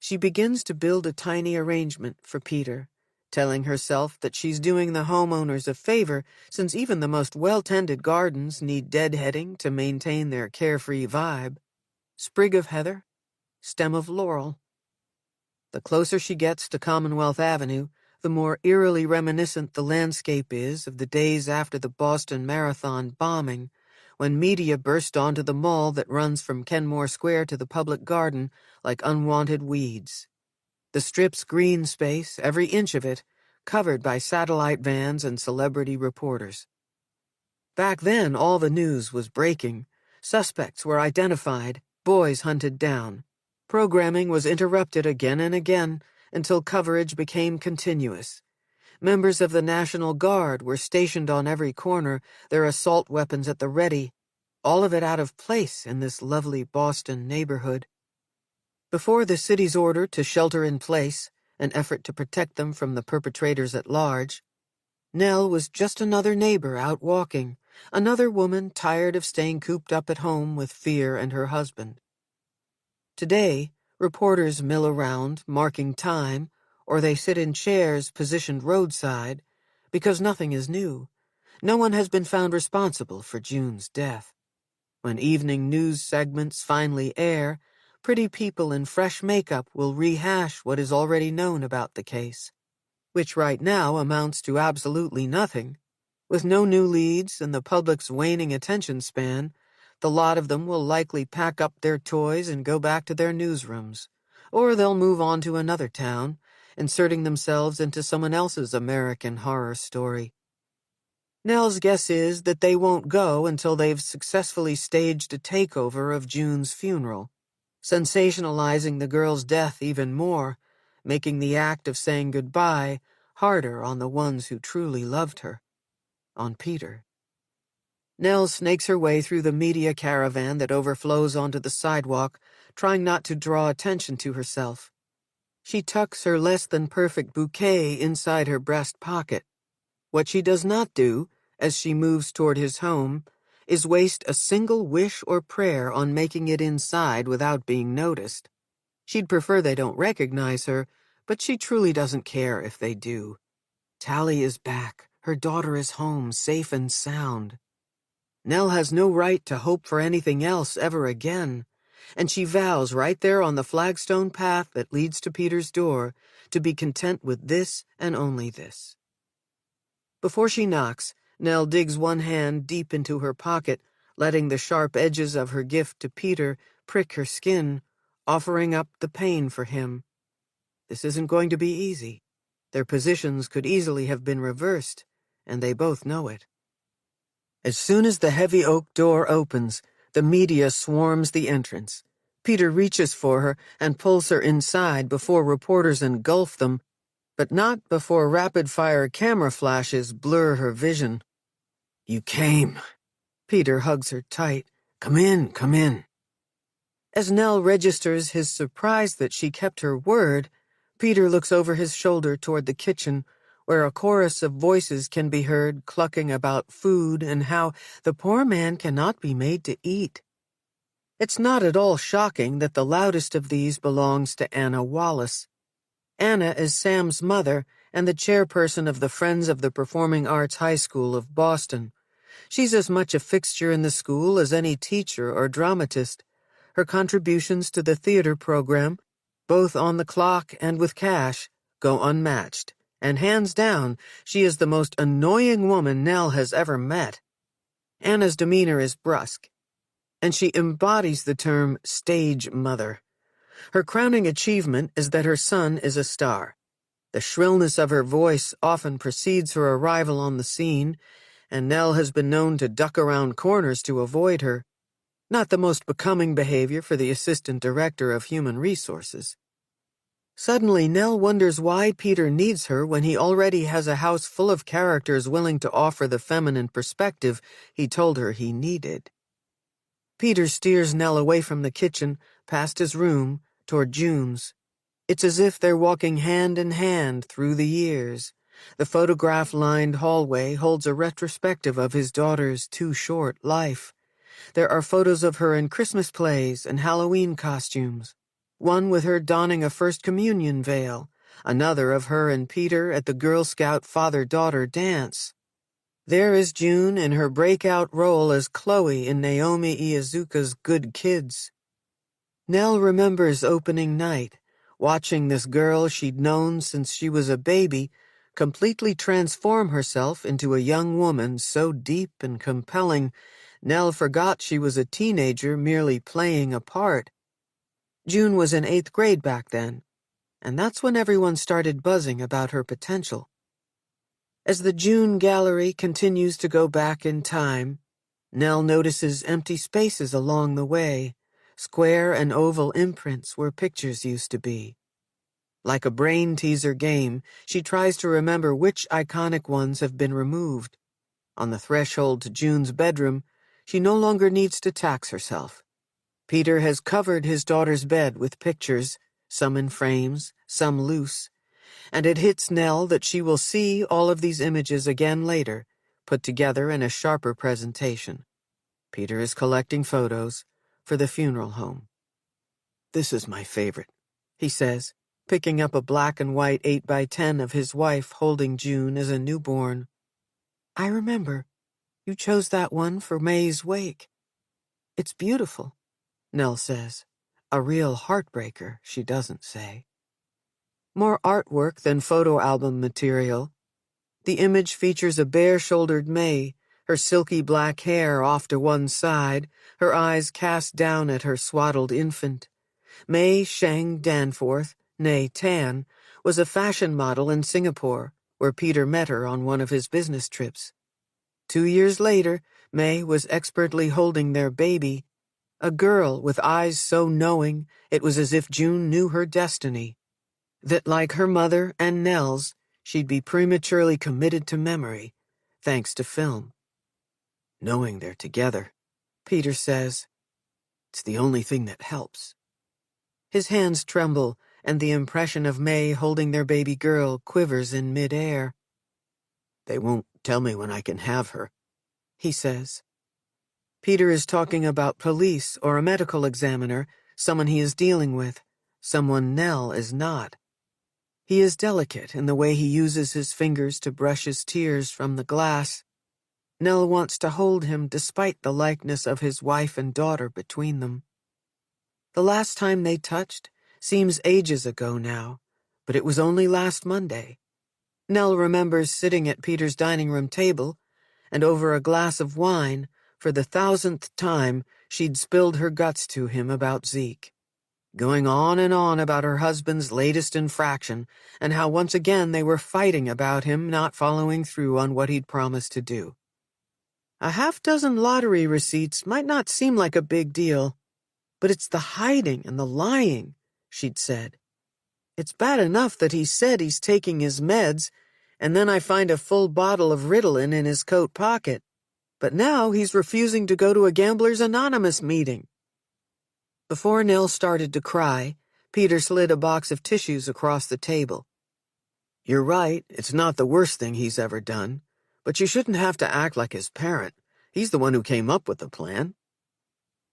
She begins to build a tiny arrangement for Peter, telling herself that she's doing the homeowners a favor since even the most well-tended gardens need deadheading to maintain their carefree vibe. Sprig of heather, stem of laurel. The closer she gets to Commonwealth Avenue, the more eerily reminiscent the landscape is of the days after the Boston Marathon bombing, when media burst onto the mall that runs from Kenmore Square to the public garden like unwanted weeds. The strip's green space, every inch of it, covered by satellite vans and celebrity reporters. Back then, all the news was breaking. Suspects were identified, boys hunted down. Programming was interrupted again and again until coverage became continuous. Members of the National Guard were stationed on every corner, their assault weapons at the ready, all of it out of place in this lovely Boston neighborhood. Before the city's order to shelter in place, an effort to protect them from the perpetrators at large, Nell was just another neighbor out walking, another woman tired of staying cooped up at home with fear and her husband. Today, reporters mill around, marking time, or they sit in chairs positioned roadside, because nothing is new. No one has been found responsible for June's death. When evening news segments finally air, pretty people in fresh makeup will rehash what is already known about the case, which right now amounts to absolutely nothing. With no new leads and the public's waning attention span, the lot of them will likely pack up their toys and go back to their newsrooms, or they'll move on to another town, inserting themselves into someone else's American horror story. Nell's guess is that they won't go until they've successfully staged a takeover of June's funeral, sensationalizing the girl's death even more, making the act of saying goodbye harder on the ones who truly loved her, on Peter. Nell snakes her way through the media caravan that overflows onto the sidewalk, trying not to draw attention to herself. She tucks her less-than-perfect bouquet inside her breast pocket. What she does not do, as she moves toward his home, is waste a single wish or prayer on making it inside without being noticed. She'd prefer they don't recognize her, but she truly doesn't care if they do. Tally is back. Her daughter is home, safe and sound. Nell has no right to hope for anything else ever again, and she vows right there on the flagstone path that leads to Peter's door to be content with this and only this. Before she knocks, Nell digs one hand deep into her pocket, letting the sharp edges of her gift to Peter prick her skin, offering up the pain for him. This isn't going to be easy. Their positions could easily have been reversed, and they both know it. As soon as the heavy oak door opens, the media swarms the entrance. Peter reaches for her and pulls her inside before reporters engulf them, but not before rapid-fire camera flashes blur her vision. "You came." Peter hugs her tight. "Come in, come in." As Nell registers his surprise that she kept her word, Peter looks over his shoulder toward the kitchen, where a chorus of voices can be heard clucking about food and how the poor man cannot be made to eat. It's not at all shocking that the loudest of these belongs to Anna Wallace. Anna is Sam's mother and the chairperson of the Friends of the Performing Arts High School of Boston. She's as much a fixture in the school as any teacher or dramatist. Her contributions to the theater program, both on the clock and with cash, go unmatched. And hands down, she is the most annoying woman Nell has ever met. Anna's demeanor is brusque, and she embodies the term stage mother. Her crowning achievement is that her son is a star. The shrillness of her voice often precedes her arrival on the scene, and Nell has been known to duck around corners to avoid her. Not the most becoming behavior for the assistant director of human resources. Suddenly, Nell wonders why Peter needs her when he already has a house full of characters willing to offer the feminine perspective he told her he needed. Peter steers Nell away from the kitchen, past his room, toward June's. It's as if they're walking hand in hand through the years, The photograph-lined hallway holds a retrospective of his daughter's too short life. There are photos of her in Christmas plays and Halloween costumes. One with her donning a First Communion veil, another of her and Peter at the Girl Scout father-daughter dance. There is June in her breakout role as Chloe in Naomi Iizuka's Good Kids. Nell remembers opening night, watching this girl she'd known since she was a baby completely transform herself into a young woman so deep and compelling, Nell forgot she was a teenager merely playing a part. June was in 8th grade back then, and that's when everyone started buzzing about her potential. As the June gallery continues to go back in time, Nell notices empty spaces along the way, square and oval imprints where pictures used to be. Like a brain teaser game, she tries to remember which iconic ones have been removed. On the threshold to June's bedroom, she no longer needs to tax herself. Peter has covered his daughter's bed with pictures, some in frames, some loose, and it hits Nell that she will see all of these images again later, put together in a sharper presentation. Peter is collecting photos for the funeral home. "This is my favorite," he says, picking up a black and white 8x10 of his wife holding June as a newborn. "I remember. You chose that one for May's wake." "It's beautiful," Nell says. A real heartbreaker, she doesn't say. More artwork than photo album material. The image features a bare-shouldered May, her silky black hair off to one side, her eyes cast down at her swaddled infant. May Sheng Danforth, née Tan, was a fashion model in Singapore, where Peter met her on one of his business trips. 2 years later, May was expertly holding their baby, a girl with eyes so knowing it was as if June knew her destiny, that like her mother and Nell's, she'd be prematurely committed to memory, thanks to film. "Knowing they're together," Peter says, "it's the only thing that helps." His hands tremble, and the impression of May holding their baby girl quivers in mid-air. "They won't tell me when I can have her," he says. Peter is talking about police or a medical examiner, someone he is dealing with, someone Nell is not. He is delicate in the way he uses his fingers to brush his tears from the glass. Nell wants to hold him despite the likeness of his wife and daughter between them. The last time they touched seems ages ago now, but it was only last Monday. Nell remembers sitting at Peter's dining room table, and over a glass of wine, for the 1000th time, she'd spilled her guts to him about Zeke, going on and on about her husband's latest infraction and how once again they were fighting about him not following through on what he'd promised to do. A half-dozen lottery receipts might not seem like a big deal, but it's the hiding and the lying, she'd said. It's bad enough that he said he's taking his meds, and then I find a full bottle of Ritalin in his coat pocket. But now he's refusing to go to a Gamblers Anonymous meeting. Before Nell started to cry, Peter slid a box of tissues across the table. "You're right, it's not the worst thing he's ever done, but you shouldn't have to act like his parent. He's the one who came up with the plan."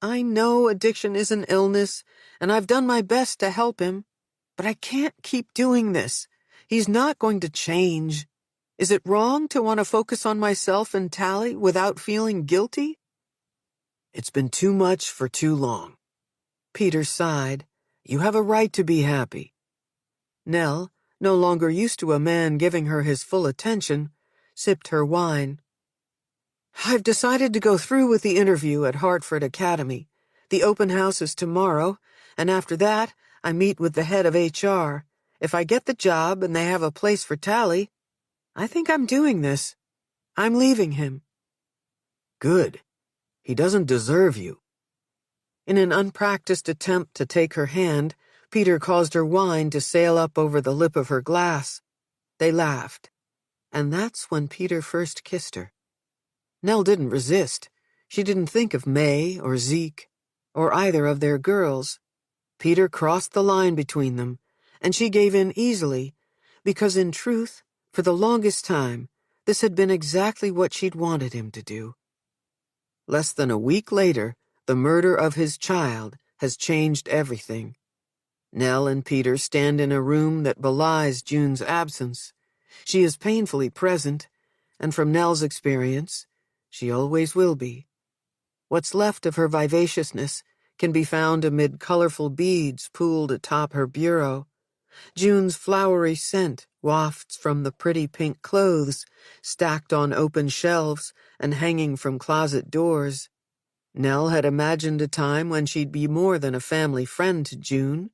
"I know addiction is an illness, and I've done my best to help him, but I can't keep doing this. He's not going to change. Is it wrong to want to focus on myself and Tally without feeling guilty?" "It's been too much for too long." Peter sighed. "You have a right to be happy." Nell, no longer used to a man giving her his full attention, sipped her wine. "I've decided to go through with the interview at Hartford Academy. The open house is tomorrow, and after that, I meet with the head of HR. If I get the job and they have a place for Tally, I think I'm doing this. I'm leaving him." "Good. He doesn't deserve you." In an unpracticed attempt to take her hand, Peter caused her wine to sail up over the lip of her glass. They laughed, and that's when Peter first kissed her. Nell didn't resist. She didn't think of May or Zeke, or either of their girls. Peter crossed the line between them, and she gave in easily, because in truth, For the longest time, this had been exactly what she'd wanted him to do. Less than a week later, the murder of his child has changed everything. Nell and Peter stand in a room that belies June's absence. She is painfully present, and from Nell's experience, she always will be. What's left of her vivaciousness can be found amid colorful beads pooled atop her bureau. June's flowery scent wafts from the pretty pink clothes stacked on open shelves and hanging from closet doors. Nell had imagined a time when she'd be more than a family friend to June,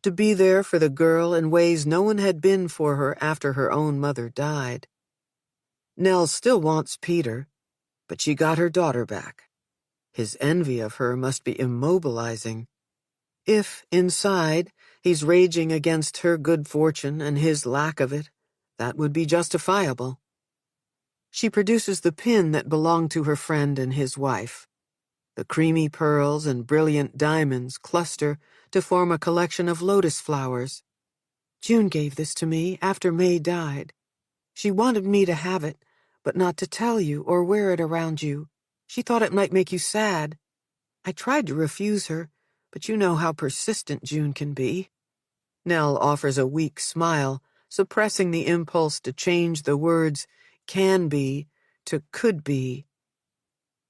to be there for the girl in ways no one had been for her after her own mother died. Nell still wants Peter, but she got her daughter back. His envy of her must be immobilizing. If, inside, he's raging against her good fortune and his lack of it, that would be justifiable. She produces the pin that belonged to her friend and his wife. The creamy pearls and brilliant diamonds cluster to form a collection of lotus flowers. June gave this to me after May died. She wanted me to have it, but not to tell you or wear it around you. She thought it might make you sad. I tried to refuse her, but you know how persistent June can be. Nell offers a weak smile, suppressing the impulse to change the words can be to could be.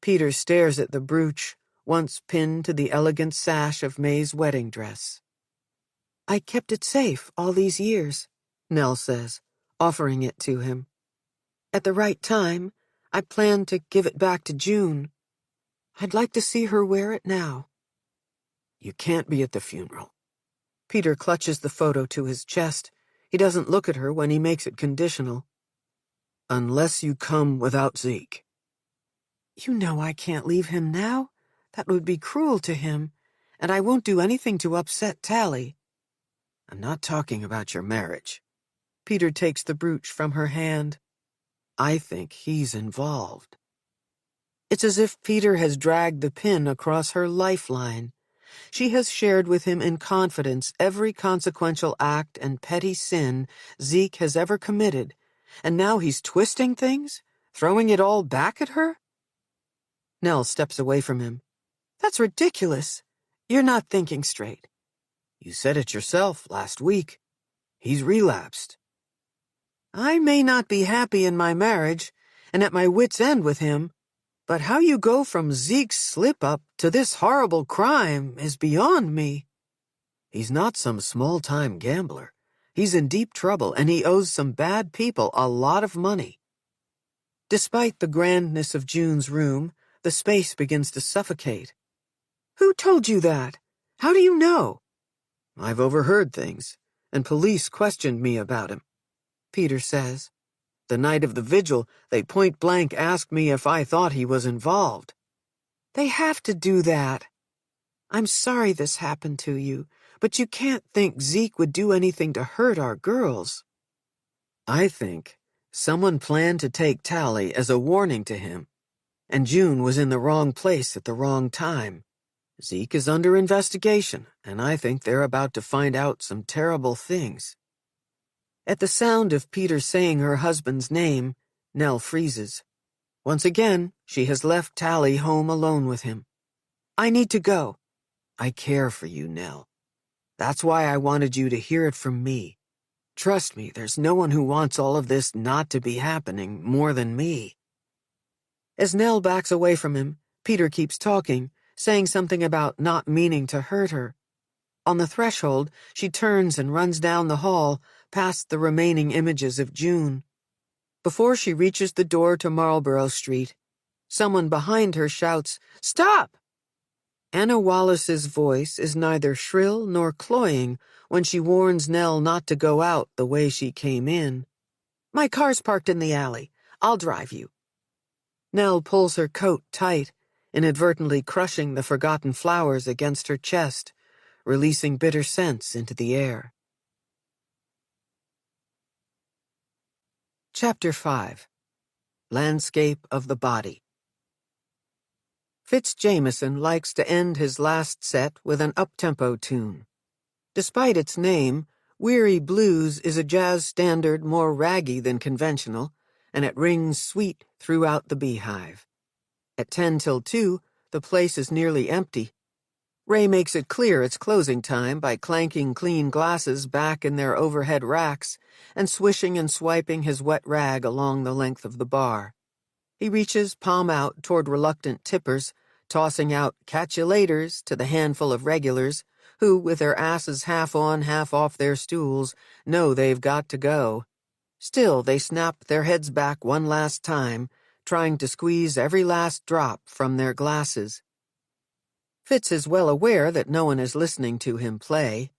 Peter stares at the brooch, once pinned to the elegant sash of May's wedding dress. I kept it safe all these years, Nell says, offering it to him. At the right time, I planned to give it back to June. I'd like to see her wear it now. You can't be at the funeral. Peter clutches the photo to his chest. He doesn't look at her when he makes it conditional. Unless you come without Zeke. You know I can't leave him now. That would be cruel to him, and I won't do anything to upset Tally. I'm not talking about your marriage. Peter takes the brooch from her hand. I think he's involved. It's as if Peter has dragged the pin across her lifeline. She has shared with him in confidence every consequential act and petty sin Zeke has ever committed, and now he's twisting things, throwing it all back at her? Nell steps away from him. That's ridiculous. You're not thinking straight. You said it yourself last week. He's relapsed. I may not be happy in my marriage and at my wit's end with him, but how you go from Zeke's slip-up to this horrible crime is beyond me. He's not some small-time gambler. He's in deep trouble, and he owes some bad people a lot of money. Despite the grandness of June's room, the space begins to suffocate. Who told you that? How do you know? I've overheard things, and police questioned me about him, Peter says. The night of the vigil, they point-blank asked me if I thought he was involved. They have to do that. I'm sorry this happened to you, but you can't think Zeke would do anything to hurt our girls. I think someone planned to take Tally as a warning to him, and June was in the wrong place at the wrong time. Zeke is under investigation, and I think they're about to find out some terrible things. At the sound of Peter saying her husband's name, Nell freezes. Once again, she has left Tally home alone with him. I need to go. I care for you, Nell. That's why I wanted you to hear it from me. Trust me, there's no one who wants all of this not to be happening more than me. As Nell backs away from him, Peter keeps talking, saying something about not meaning to hurt her. On the threshold, she turns and runs down the hall, past the remaining images of June. Before she reaches the door to Marlborough Street, someone behind her shouts, "Stop!" Anna Wallace's voice is neither shrill nor cloying when she warns Nell not to go out the way she came in. My car's parked in the alley. I'll drive you. Nell pulls her coat tight, inadvertently crushing the forgotten flowers against her chest, releasing bitter scents into the air. Chapter 5. Landscape of the Body. Fitz Jameson likes to end his last set with an up-tempo tune. Despite its name, Weary Blues is a jazz standard more raggy than conventional, and it rings sweet throughout the beehive. At 10 till 2, the place is nearly empty. Ray makes it clear it's closing time by clanking clean glasses back in their overhead racks and swishing and swiping his wet rag along the length of the bar. He reaches palm out toward reluctant tippers, tossing out catch-you-laters to the handful of regulars who, with their asses half on, half off their stools, know they've got to go. Still, they snap their heads back one last time, trying to squeeze every last drop from their glasses. Fitz is well aware that no one is listening to him play.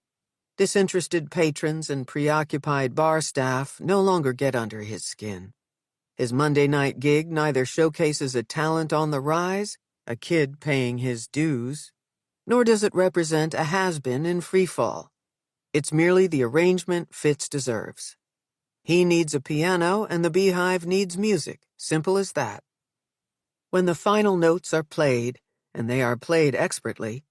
Disinterested patrons and preoccupied bar staff no longer get under his skin. His Monday night gig neither showcases a talent on the rise, a kid paying his dues, nor does it represent a has-been in freefall. It's merely the arrangement Fitz deserves. He needs a piano and the beehive needs music, simple as that. When the final notes are played, and they are played expertly,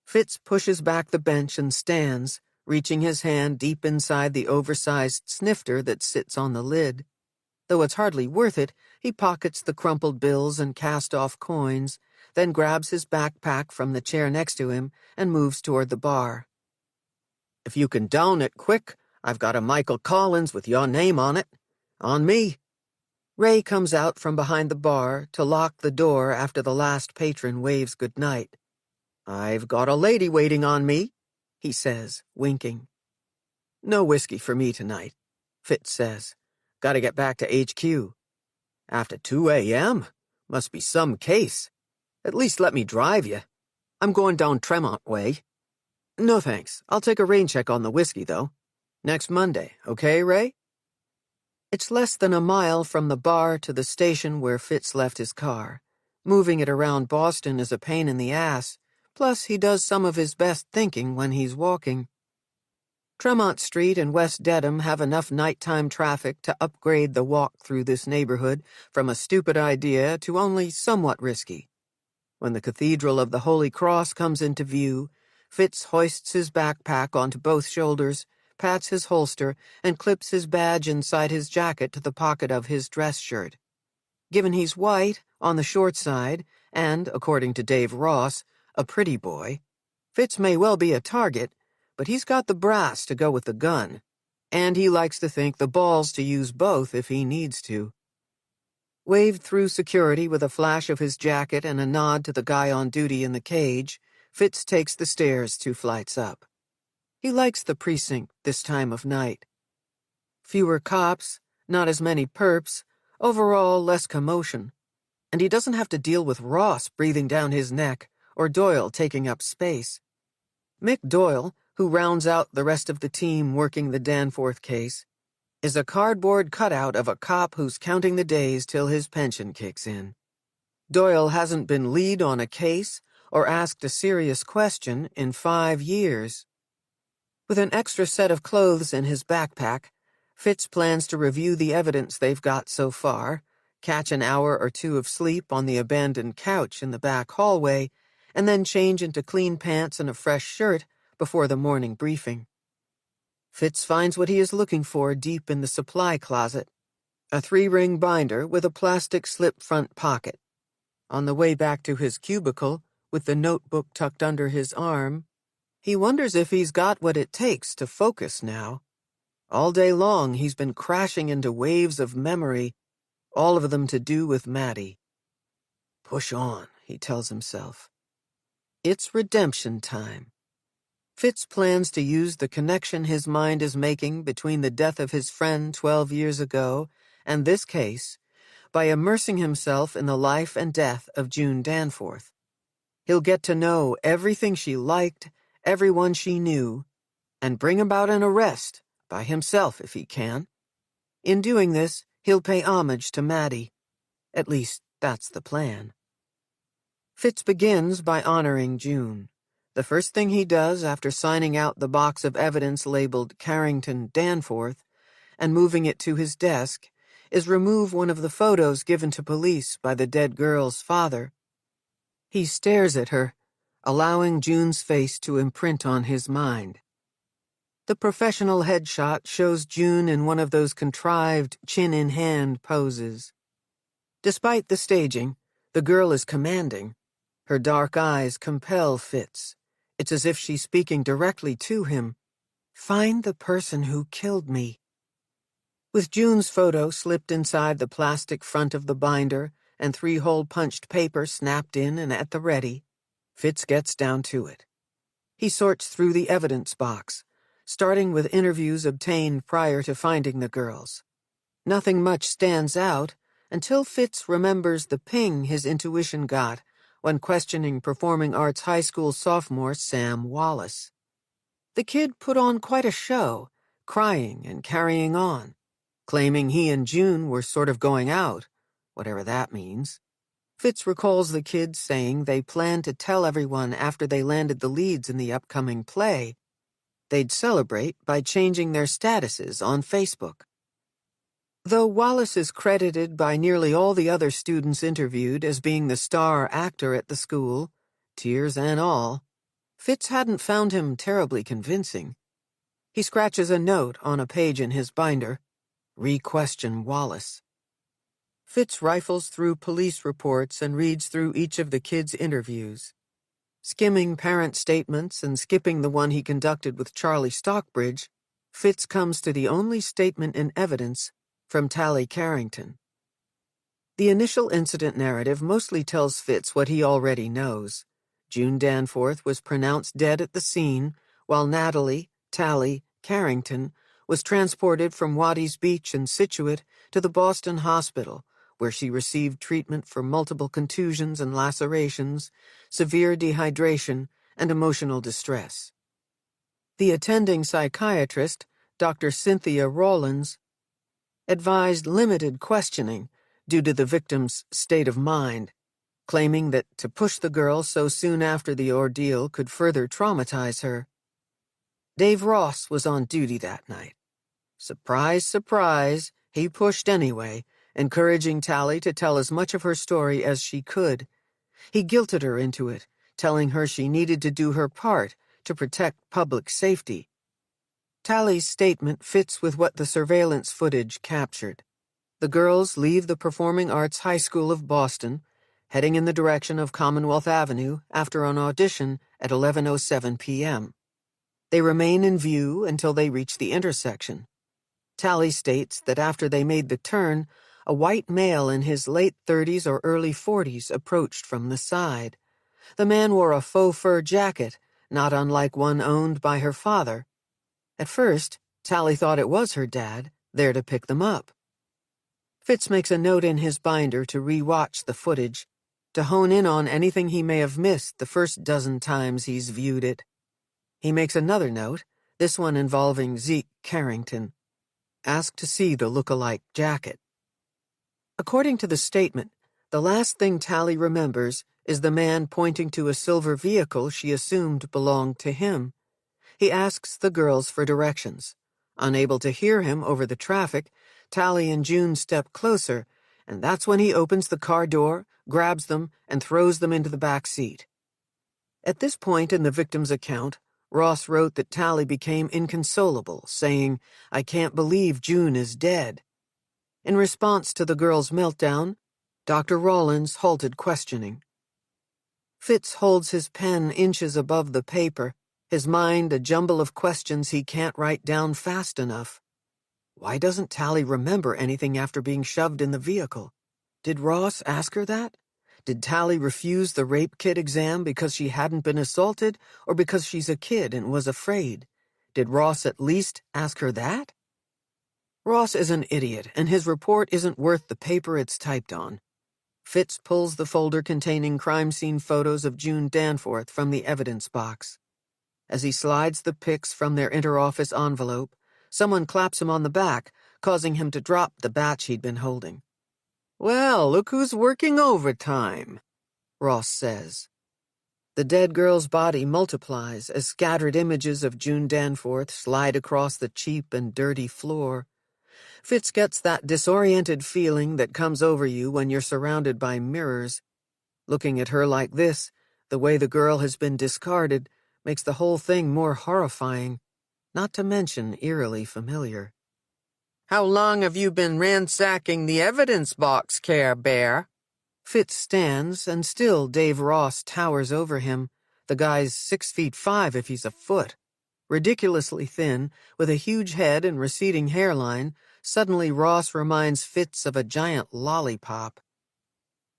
Fitz pushes back the bench and stands, reaching his hand deep inside the oversized snifter that sits on the lid. Though it's hardly worth it, he pockets the crumpled bills and cast-off coins, then grabs his backpack from the chair next to him and moves toward the bar. "If you can down it quick, I've got a Michael Collins with your name on it. On me." Ray comes out from behind the bar to lock the door after the last patron waves goodnight. "I've got a lady waiting on me," he says, winking. "No whiskey for me tonight," Fitz says. "Gotta get back to HQ. After 2 a.m.? Must be some case. At least let me drive you. I'm going down Tremont way." "No thanks. I'll take a rain check on the whiskey, though. Next Monday, okay, Ray?" It's less than a mile from the bar to the station where Fitz left his car. Moving it around Boston is a pain in the ass, plus he does some of his best thinking when he's walking. Tremont Street and West Dedham have enough nighttime traffic to upgrade the walk through this neighborhood from a stupid idea to only somewhat risky. When the Cathedral of the Holy Cross comes into view, Fitz hoists his backpack onto both shoulders, pats his holster, and clips his badge inside his jacket to the pocket of his dress shirt. Given he's white, on the short side, and, according to Dave Ross, a pretty boy, Fitz may well be a target, but he's got the brass to go with the gun, and he likes to think the balls to use both if he needs to. Waved through security with a flash of his jacket and a nod to the guy on duty in the cage, Fitz takes the stairs 2 flights up. He likes the precinct this time of night. Fewer cops, not as many perps, overall less commotion. And he doesn't have to deal with Ross breathing down his neck or Doyle taking up space. Mick Doyle, who rounds out the rest of the team working the Danforth case, is a cardboard cutout of a cop who's counting the days till his pension kicks in. Doyle hasn't been lead on a case or asked a serious question in 5 years. With an extra set of clothes in his backpack, Fitz plans to review the evidence they've got so far, catch an hour or 2 of sleep on the abandoned couch in the back hallway, and then change into clean pants and a fresh shirt before the morning briefing. Fitz finds what he is looking for deep in the supply closet, a 3-ring binder with a plastic slip front pocket. On the way back to his cubicle, with the notebook tucked under his arm, he wonders if he's got what it takes to focus now. All day long he's been crashing into waves of memory, all of them to do with Maddie. Push on, he tells himself. It's redemption time. Fitz plans to use the connection his mind is making between the death of his friend 12 years ago and this case by immersing himself in the life and death of June Danforth. He'll get to know everything she liked, everyone she knew, and bring about an arrest, by himself if he can. In doing this, he'll pay homage to Maddie. At least, that's the plan. Fitz begins by honoring June. The first thing he does after signing out the box of evidence labeled Carrington Danforth and moving it to his desk is remove one of the photos given to police by the dead girl's father. He stares at her, allowing June's face to imprint on his mind. The professional headshot shows June in one of those contrived chin-in-hand poses. Despite the staging, the girl is commanding. Her dark eyes compel Fitz. It's as if she's speaking directly to him. Find the person who killed me. With June's photo slipped inside the plastic front of the binder and 3-hole punched paper snapped in and at the ready, Fitz gets down to it. He sorts through the evidence box, starting with interviews obtained prior to finding the girls. Nothing much stands out until Fitz remembers the ping his intuition got when questioning Performing Arts High School sophomore Sam Wallace. The kid put on quite a show, crying and carrying on, claiming he and June were sort of going out, whatever that means. Fitz recalls the kids saying they planned to tell everyone after they landed the leads in the upcoming play. They'd celebrate by changing their statuses on Facebook. Though Wallace is credited by nearly all the other students interviewed as being the star actor at the school, tears and all, Fitz hadn't found him terribly convincing. He scratches a note on a page in his binder, "Re-question Wallace." Fitz rifles through police reports and reads through each of the kids' interviews. Skimming parent statements and skipping the one he conducted with Charlie Stockbridge, Fitz comes to the only statement in evidence from Tally Carrington. The initial incident narrative mostly tells Fitz what he already knows. June Danforth was pronounced dead at the scene, while Natalie, Tally, Carrington was transported from Waddy's Beach in Scituate to the Boston hospital, where she received treatment for multiple contusions and lacerations, severe dehydration, and emotional distress. The attending psychiatrist, Dr. Cynthia Rawlins, advised limited questioning due to the victim's state of mind, claiming that to push the girl so soon after the ordeal could further traumatize her. Dave Ross was on duty that night. Surprise, surprise, he pushed anyway, encouraging Tally to tell as much of her story as she could. He guilted her into it, telling her she needed to do her part to protect public safety. Tally's statement fits with what the surveillance footage captured. The girls leave the Performing Arts High School of Boston, heading in the direction of Commonwealth Avenue after an audition at 11:07 p.m. They remain in view until they reach the intersection. Tally states that after they made the turn, a white male in his late 30s or early 40s approached from the side. The man wore a faux fur jacket, not unlike one owned by her father. At first, Tally thought it was her dad, there to pick them up. Fitz makes a note in his binder to re-watch the footage, to hone in on anything he may have missed the first dozen times he's viewed it. He makes another note, this one involving Zeke Carrington. Asked to see the look-alike jacket. According to the statement, the last thing Tally remembers is the man pointing to a silver vehicle she assumed belonged to him. He asks the girls for directions. Unable to hear him over the traffic, Tally and June step closer, and that's when he opens the car door, grabs them, and throws them into the back seat. At this point in the victim's account, Ross wrote that Tally became inconsolable, saying, "I can't believe June is dead." In response to the girl's meltdown, Dr. Rawlins halted questioning. Fitz holds his pen inches above the paper, his mind a jumble of questions he can't write down fast enough. Why doesn't Tally remember anything after being shoved in the vehicle? Did Ross ask her that? Did Tally refuse the rape kit exam because she hadn't been assaulted or because she's a kid and was afraid? Did Ross at least ask her that? Ross is an idiot, and his report isn't worth the paper it's typed on. Fitz pulls the folder containing crime scene photos of June Danforth from the evidence box. As he slides the pics from their interoffice envelope, someone claps him on the back, causing him to drop the batch he'd been holding. "Well, look who's working overtime," Ross says. The dead girl's body multiplies as scattered images of June Danforth slide across the cheap and dirty floor. Fitz gets that disoriented feeling that comes over you when you're surrounded by mirrors. Looking at her like this, the way the girl has been discarded, makes the whole thing more horrifying. not to mention eerily familiar. "How long have you been ransacking the evidence box, Care Bear?" Fitz stands, and still Dave Ross towers over him. The guy's 6'5" if he's a foot. Ridiculously thin, with a huge head and receding hairline, suddenly Ross reminds Fitz of a giant lollipop.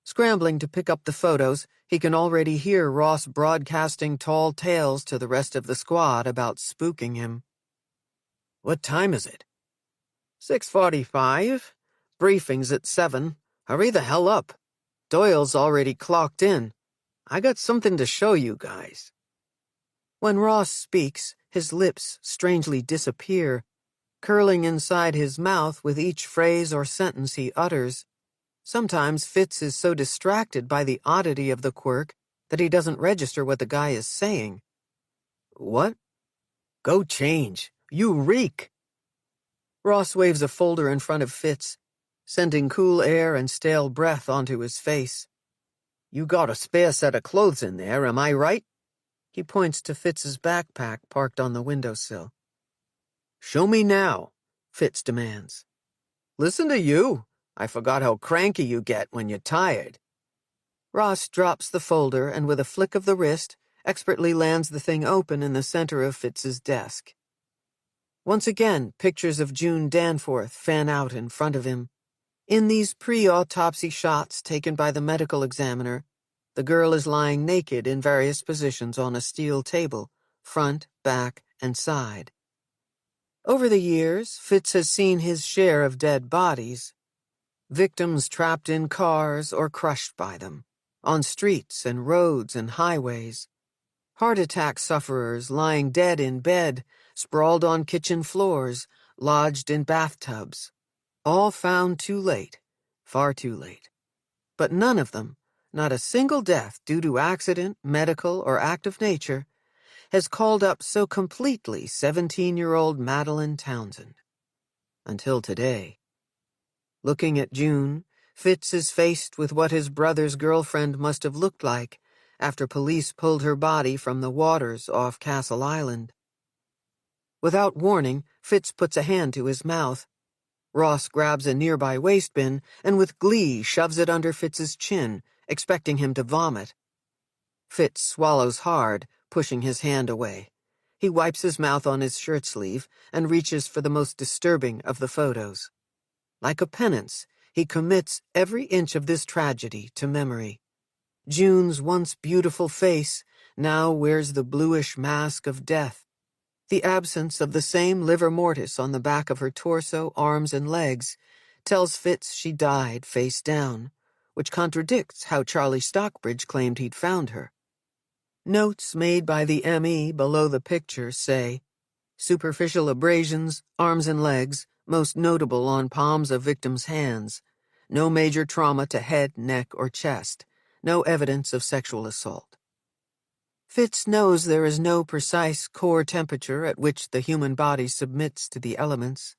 Scrambling to pick up the photos, he can already hear Ross broadcasting tall tales to the rest of the squad about spooking him. "What time is it?" 6:45. Briefing's at 7. Hurry the hell up. Doyle's already clocked in. I got something to show you guys. When Ross speaks, his lips strangely disappear, curling inside his mouth with each phrase or sentence he utters. Sometimes Fitz is so distracted by the oddity of the quirk that he doesn't register what the guy is saying. "What?" "Go change. You reek." Ross waves a folder in front of Fitz, sending cool air and stale breath onto his face. "You got a spare set of clothes in there, am I right?" He points to Fitz's backpack parked on the windowsill. "Show me now," Fitz demands. "Listen to you. I forgot how cranky you get when you're tired." Ross drops the folder and with a flick of the wrist, expertly lands the thing open in the center of Fitz's desk. Once again, pictures of June Danforth fan out in front of him. In these pre-autopsy shots taken by the medical examiner, the girl is lying naked in various positions on a steel table, front, back, and side. Over the years, Fitz has seen his share of dead bodies. Victims trapped in cars or crushed by them, on streets and roads and highways. Heart attack sufferers lying dead in bed, sprawled on kitchen floors, lodged in bathtubs. All found too late, far too late. But none of them, not a single death due to accident, medical, or act of nature, has called up so completely 17-year-old Madeline Townsend. Until today. Looking at June, Fitz is faced with what his brother's girlfriend must have looked like after police pulled her body from the waters off Castle Island. Without warning, Fitz puts a hand to his mouth. Ross grabs a nearby waste bin and with glee shoves it under Fitz's chin, expecting him to vomit. Fitz swallows hard, pushing his hand away. He wipes his mouth on his shirt sleeve and reaches for the most disturbing of the photos. Like a penance, he commits every inch of this tragedy to memory. June's once beautiful face now wears the bluish mask of death. The absence of the same livor mortis on the back of her torso, arms, and legs tells Fitz she died face down, which contradicts how Charlie Stockbridge claimed he'd found her. Notes made by the ME below the picture say, superficial abrasions, arms and legs, most notable on palms of victims' hands. No major trauma to head, neck, or chest. No evidence of sexual assault. Fitz knows there is no precise core temperature at which the human body submits to the elements.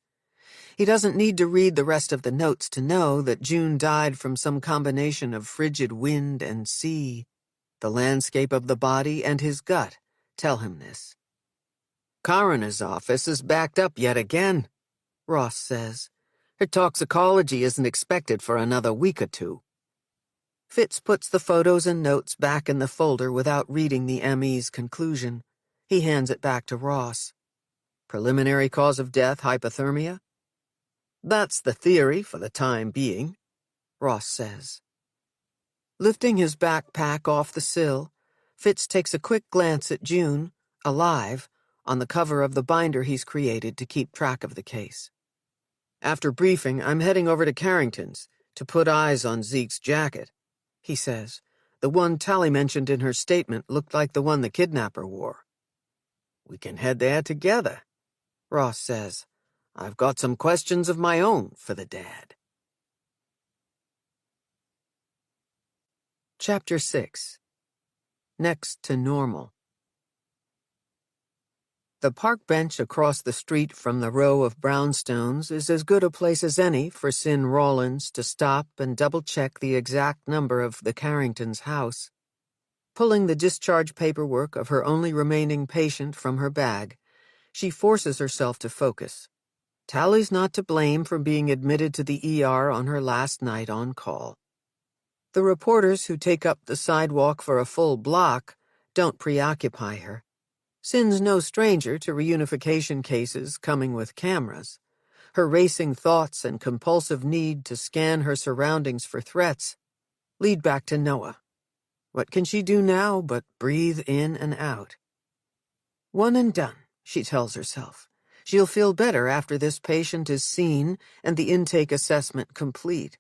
He doesn't need to read the rest of the notes to know that June died from some combination of frigid wind and sea. The landscape of the body and his gut tell him this. "Coroner's office is backed up yet again," Ross says. "Her toxicology isn't expected for another week or two." Fitz puts the photos and notes back in the folder without reading the ME's conclusion. He hands it back to Ross. "Preliminary cause of death, hypothermia?" "That's the theory for the time being," Ross says. Lifting his backpack off the sill, Fitz takes a quick glance at June, alive, on the cover of the binder he's created to keep track of the case. "After briefing, I'm heading over to Carrington's to put eyes on Zeke's jacket," he says. "The one Tally mentioned in her statement looked like the one the kidnapper wore." "We can head there together," Ross says. "I've got some questions of my own for the dad." Chapter 6. Next to Normal. The park bench across the street from the row of brownstones is as good a place as any for Sin Rawlins to stop and double-check the exact number of the Carringtons' house. Pulling the discharge paperwork of her only remaining patient from her bag, She forces herself to focus. Tally's not to blame for being admitted to the ER on her last night on call. The reporters who take up the sidewalk for a full block don't preoccupy her. Sin's no stranger to reunification cases coming with cameras. Her racing thoughts and compulsive need to scan her surroundings for threats lead back to Noah. What can she do now but breathe in and out? One and done, she tells herself. She'll feel better after this patient is seen and the intake assessment complete.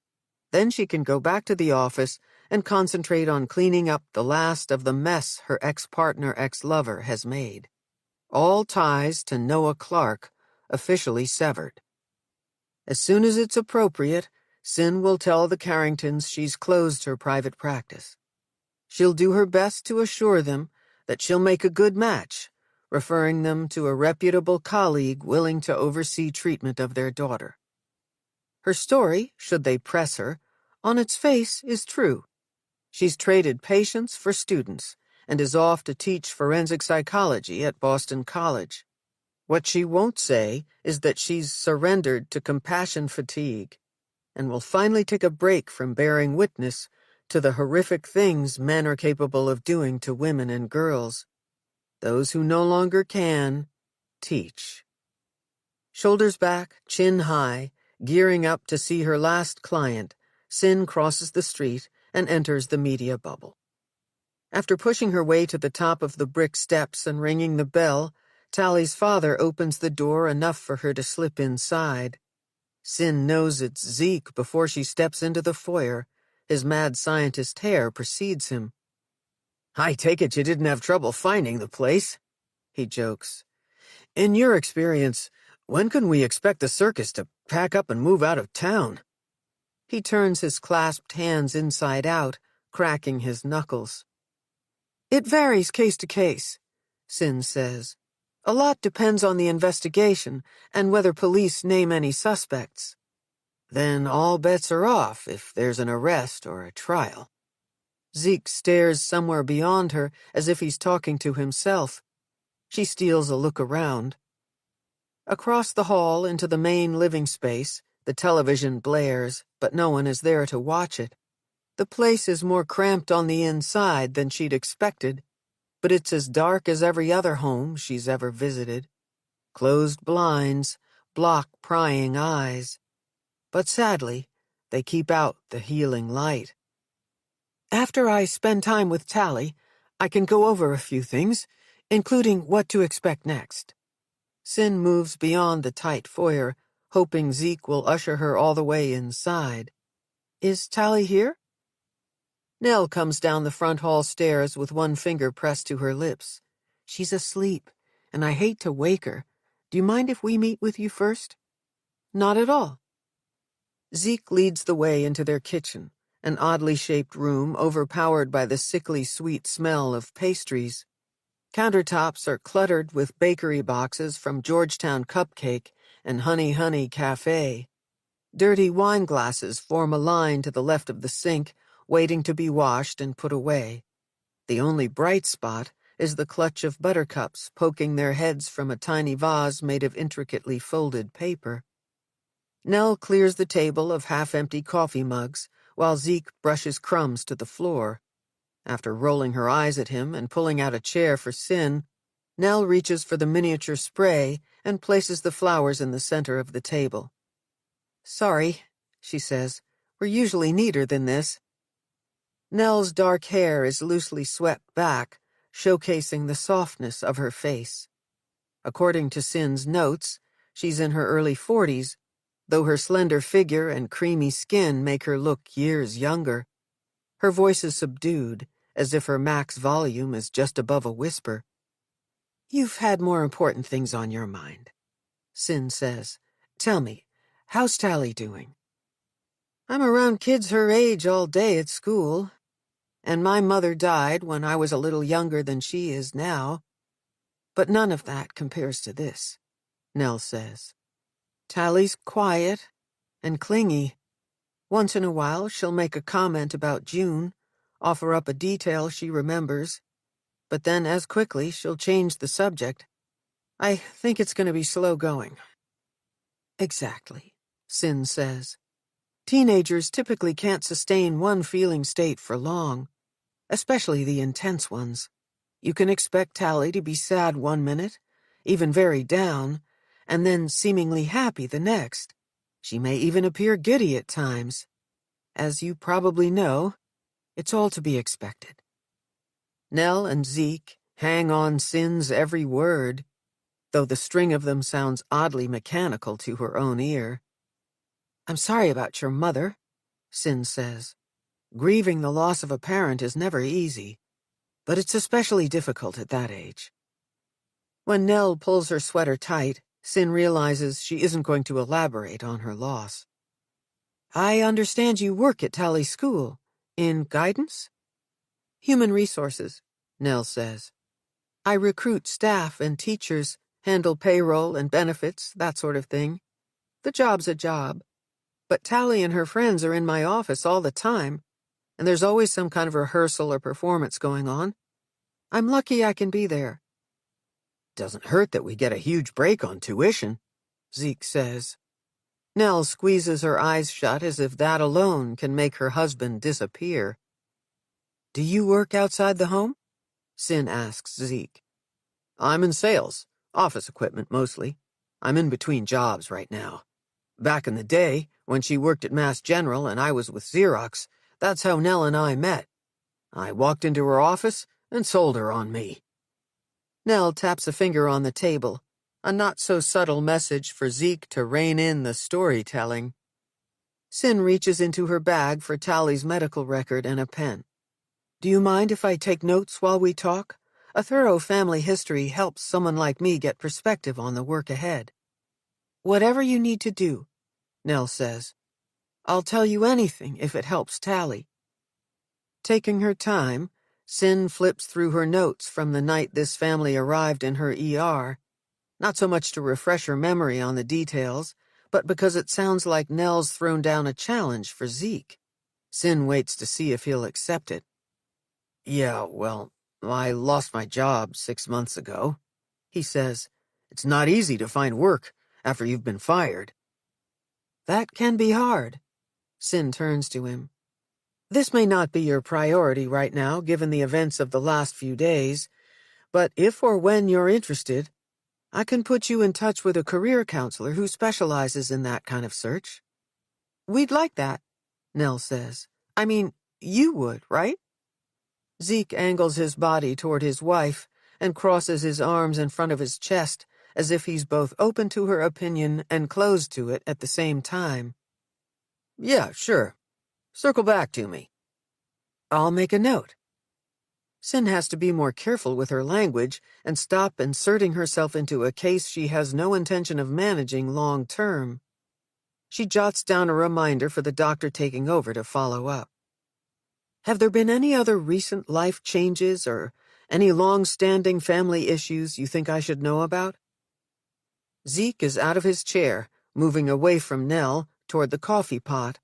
Then she can go back to the office and concentrate on cleaning up the last of the mess her ex-partner-ex-lover has made. All ties to Noah Clark officially severed. As soon as it's appropriate, Sin will tell the Carringtons she's closed her private practice. She'll do her best to assure them that she'll make a good match, referring them to a reputable colleague willing to oversee treatment of their daughter. Her story, should they press her, on its face is true. She's traded patients for students and is off to teach forensic psychology at Boston College. What she won't say is that she's surrendered to compassion fatigue and will finally take a break from bearing witness to the horrific things men are capable of doing to women and girls. Those who no longer can, teach. Shoulders back, chin high, gearing up to see her last client, Sin crosses the street and enters the media bubble. After pushing her way to the top of the brick steps and ringing the bell, Tally's father opens the door enough for her to slip inside. Sin knows it's Zeke before she steps into the foyer. His mad scientist hair precedes him. "I take it you didn't have trouble finding the place," he jokes. "In your experience, when can we expect the circus to pack up and move out of town?" He turns his clasped hands inside out, cracking his knuckles. "It varies case to case," Sin says. "A lot depends on the investigation and whether police name any suspects. Then all bets are off if there's an arrest or a trial." Zeke stares somewhere beyond her as if he's talking to himself. She steals a look around. Across the hall into the main living space, the television blares, but no one is there to watch it. The place is more cramped on the inside than she'd expected, but it's as dark as every other home she's ever visited. Closed blinds block prying eyes, but sadly, they keep out the healing light. "After I spend time with Tally, I can go over a few things, including what to expect next." Sin moves beyond the tight foyer, hoping Zeke will usher her all the way inside. "Is Tally here?" Nell comes down the front hall stairs with one finger pressed to her lips. "She's asleep, and I hate to wake her. Do you mind if we meet with you first?" "Not at all." Zeke leads the way into their kitchen, an oddly shaped room overpowered by the sickly sweet smell of pastries. Countertops are cluttered with bakery boxes from Georgetown Cupcake and Honey Honey Cafe. Dirty wine glasses form a line to the left of the sink, waiting to be washed and put away. The only bright spot is the clutch of buttercups poking their heads from a tiny vase made of intricately folded paper. Nell clears the table of half-empty coffee mugs, while Zeke brushes crumbs to the floor. After rolling her eyes at him and pulling out a chair for Sin, Nell reaches for the miniature spray and places the flowers in the center of the table. "Sorry," she says. "We're usually neater than this." Nell's dark hair is loosely swept back, showcasing the softness of her face. According to Sin's notes, she's in her early 40s, though her slender figure and creamy skin make her look years younger. Her voice is subdued, as if her max volume is just above a whisper. "You've had more important things on your mind," Sin says. "Tell me, how's Tally doing?" "I'm around kids her age all day at school, and my mother died when I was a little younger than she is now. But none of that compares to this," Nell says. "Tally's quiet and clingy. Once in a while she'll make a comment about June, offer up a detail she remembers, but then as quickly she'll change the subject. I think it's going to be slow going. Exactly, Sin says. Teenagers typically can't sustain one feeling state for long, especially the intense ones. You can expect Tally to be sad one minute, even very down, and then seemingly happy the next. She may even appear giddy at times. As you probably know, it's all to be expected. Nell and Zeke hang on Sin's every word, though the string of them sounds oddly mechanical to her own ear. I'm sorry about your mother, Sin says. Grieving the loss of a parent is never easy, but it's especially difficult at that age. When Nell pulls her sweater tight, Sin realizes she isn't going to elaborate on her loss. I understand you work at Tally's school. In guidance? Human resources, Nell says. I recruit staff and teachers, handle payroll and benefits, that sort of thing. The job's a job. But Tally and her friends are in my office all the time, and there's always some kind of rehearsal or performance going on. I'm lucky I can be there. Doesn't hurt that we get a huge break on tuition, Zeke says. Nell squeezes her eyes shut as if that alone can make her husband disappear. Do you work outside the home? Sin asks Zeke. I'm in sales, office equipment mostly. I'm in between jobs right now. Back in the day, when she worked at Mass General and I was with Xerox, that's how Nell and I met. I walked into her office and sold her on me. Nell taps a finger on the table, a not-so-subtle message for Zeke to rein in the storytelling. Sin reaches into her bag for Tally's medical record and a pen. Do you mind if I take notes while we talk? A thorough family history helps someone like me get perspective on the work ahead. Whatever you need to do, Nell says. I'll tell you anything if it helps Tally. Taking her time, Sin flips through her notes from the night this family arrived in her ER, not so much to refresh her memory on the details, but because it sounds like Nell's thrown down a challenge for Zeke. Sin waits to see if he'll accept it. Yeah, well, I lost my job 6 months ago, he says. It's not easy to find work after you've been fired. That can be hard. Sin turns to him. This may not be your priority right now, given the events of the last few days, but if or when you're interested, I can put you in touch with a career counselor who specializes in that kind of search. We'd like that, Nell says. I mean, you would, right? Zeke angles his body toward his wife and crosses his arms in front of his chest as if he's both open to her opinion and closed to it at the same time. Yeah, sure. Circle back to me. I'll make a note. Sin has to be more careful with her language and stop inserting herself into a case she has no intention of managing long term. She jots down a reminder for the doctor taking over to follow up. Have there been any other recent life changes or any long-standing family issues you think I should know about? Zeke is out of his chair, moving away from Nell toward the coffee pot.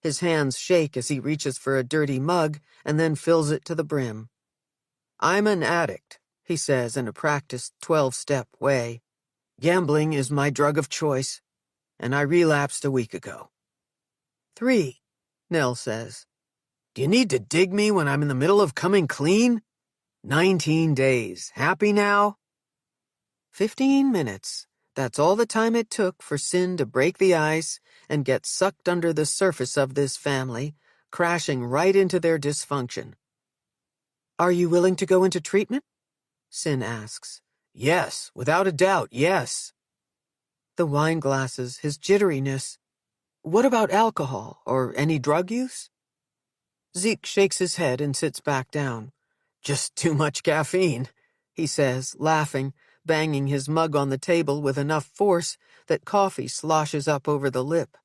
His hands shake as he reaches for a dirty mug and then fills it to the brim. I'm an addict, he says in a practiced 12-step way. Gambling is my drug of choice, and I relapsed a week ago. 3, Nell says. Do you need to dig me when I'm in the middle of coming clean? 19 days. Happy now? 15 minutes. That's all the time it took for Sin to break the ice and get sucked under the surface of this family, crashing right into their dysfunction. Are you willing to go into treatment? Sin asks. Yes, without a doubt, yes. The wine glasses, his jitteriness. What about alcohol or any drug use? Zeke shakes his head and sits back down. Just too much caffeine, he says, laughing, banging his mug on the table with enough force that coffee sloshes up over the lip.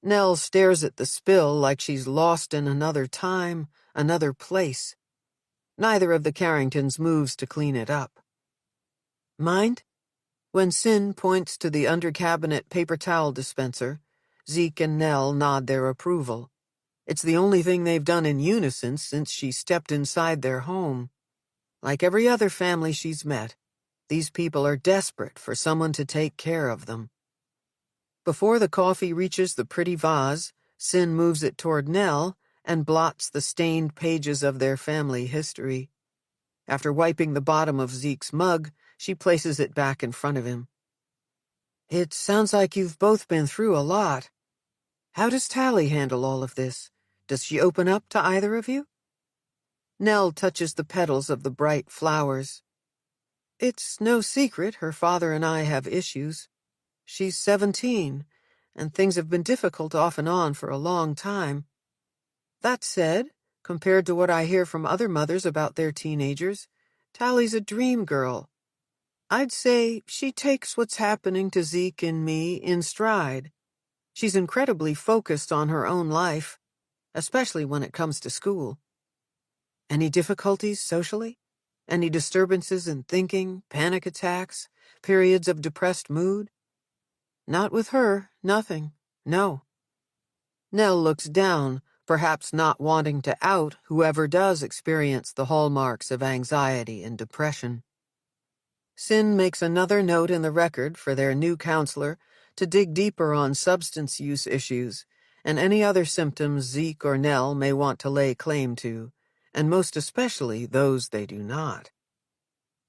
Nell stares at the spill like she's lost in another time, another place. Neither of the Carringtons moves to clean it up. Mind? When Sin points to the under-cabinet paper towel dispenser, Zeke and Nell nod their approval. It's the only thing they've done in unison since she stepped inside their home. Like every other family she's met, These people are desperate for someone to take care of them. Before the coffee reaches the pretty vase, Sin moves it toward Nell and blots the stained pages of their family history. After wiping the bottom of Zeke's mug, she places it back in front of him. It sounds like you've both been through a lot. How does Tally handle all of this? Does she open up to either of you? Nell touches the petals of the bright flowers. It's no secret her father and I have issues. She's 17, and things have been difficult off and on for a long time. That said, compared to what I hear from other mothers about their teenagers, Tally's a dream girl. I'd say she takes what's happening to Zeke and me in stride. She's incredibly focused on her own life, especially when it comes to school. Any difficulties socially? Any disturbances in thinking, panic attacks, periods of depressed mood? Not with her, nothing, no. Nell looks down, perhaps not wanting to out whoever does experience the hallmarks of anxiety and depression. Sin makes another note in the record for their new counselor to dig deeper on substance use issues and any other symptoms Zeke or Nell may want to lay claim to, and most especially those they do not.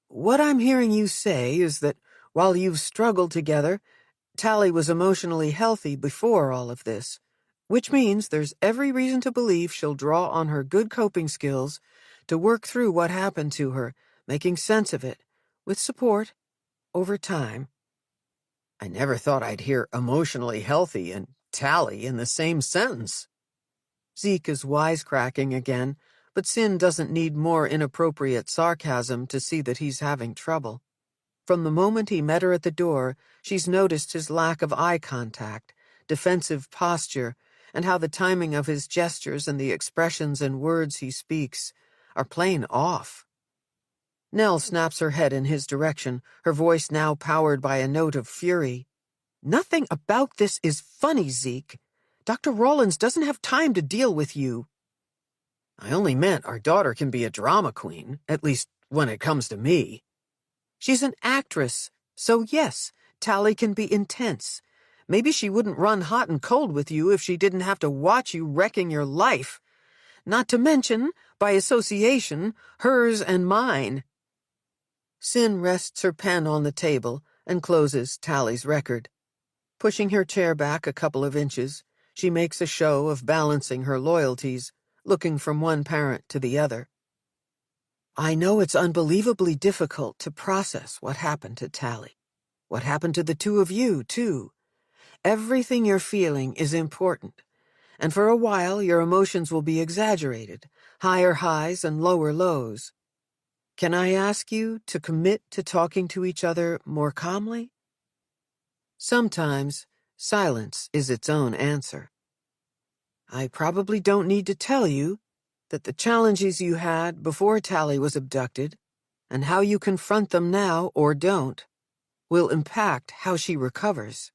What I'm hearing you say is that while you've struggled together, Tally was emotionally healthy before all of this, which means there's every reason to believe she'll draw on her good coping skills to work through what happened to her, making sense of it, with support, over time. I never thought I'd hear emotionally healthy and Tally in the same sentence. Zeke is wisecracking again, but Sin doesn't need more inappropriate sarcasm to see that he's having trouble. From the moment he met her at the door, she's noticed his lack of eye contact, defensive posture, and how the timing of his gestures and the expressions and words he speaks are plain off. Nell snaps her head in his direction, her voice now powered by a note of fury. Nothing about this is funny, Zeke. Dr. Rollins doesn't have time to deal with you. I only meant our daughter can be a drama queen, at least when it comes to me. She's an actress, so yes, Tally can be intense. Maybe she wouldn't run hot and cold with you if she didn't have to watch you wrecking your life. Not to mention, by association, hers and mine. Sin rests her pen on the table and closes Tally's record. Pushing her chair back a couple of inches, she makes a show of balancing her loyalties, looking from one parent to the other. I know it's unbelievably difficult to process what happened to Tally. What happened to the two of you, too. Everything you're feeling is important, and for a while your emotions will be exaggerated, higher highs and lower lows. Can I ask you to commit to talking to each other more calmly? Sometimes silence is its own answer. I probably don't need to tell you that the challenges you had before Tally was abducted, and how you confront them now or don't, will impact how she recovers.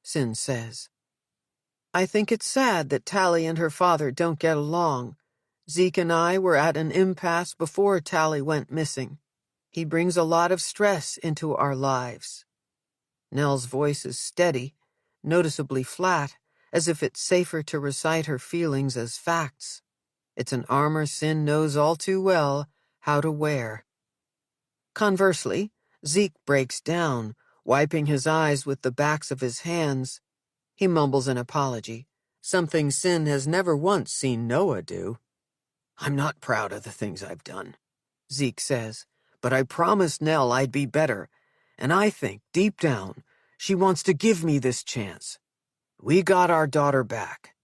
Sin says. I think it's sad that Tally and her father don't get along. Zeke and I were at an impasse before Tally went missing. He brings a lot of stress into our lives. Nell's voice is steady, noticeably flat, as if it's safer to recite her feelings as facts. It's an armor Sin knows all too well how to wear. Conversely, Zeke breaks down, wiping his eyes with the backs of his hands. He mumbles an apology, something Sin has never once seen Noah do. I'm not proud of the things I've done, Zeke says, but I promised Nell I'd be better, and I think, deep down, she wants to give me this chance. We got our daughter back,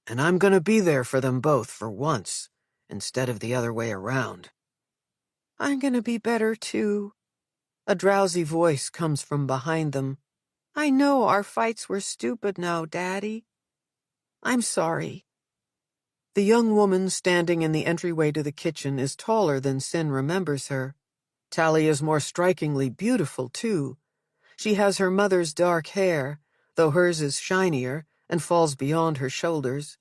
and I'm gonna be there for them both for once, instead of the other way around. I'm gonna be better, too. A drowsy voice comes from behind them. I know our fights were stupid now, Daddy. I'm sorry. The young woman standing in the entryway to the kitchen is taller than Sin remembers her. Tally is more strikingly beautiful, too. She has her mother's dark hair, though hers is shinier and falls beyond her shoulders,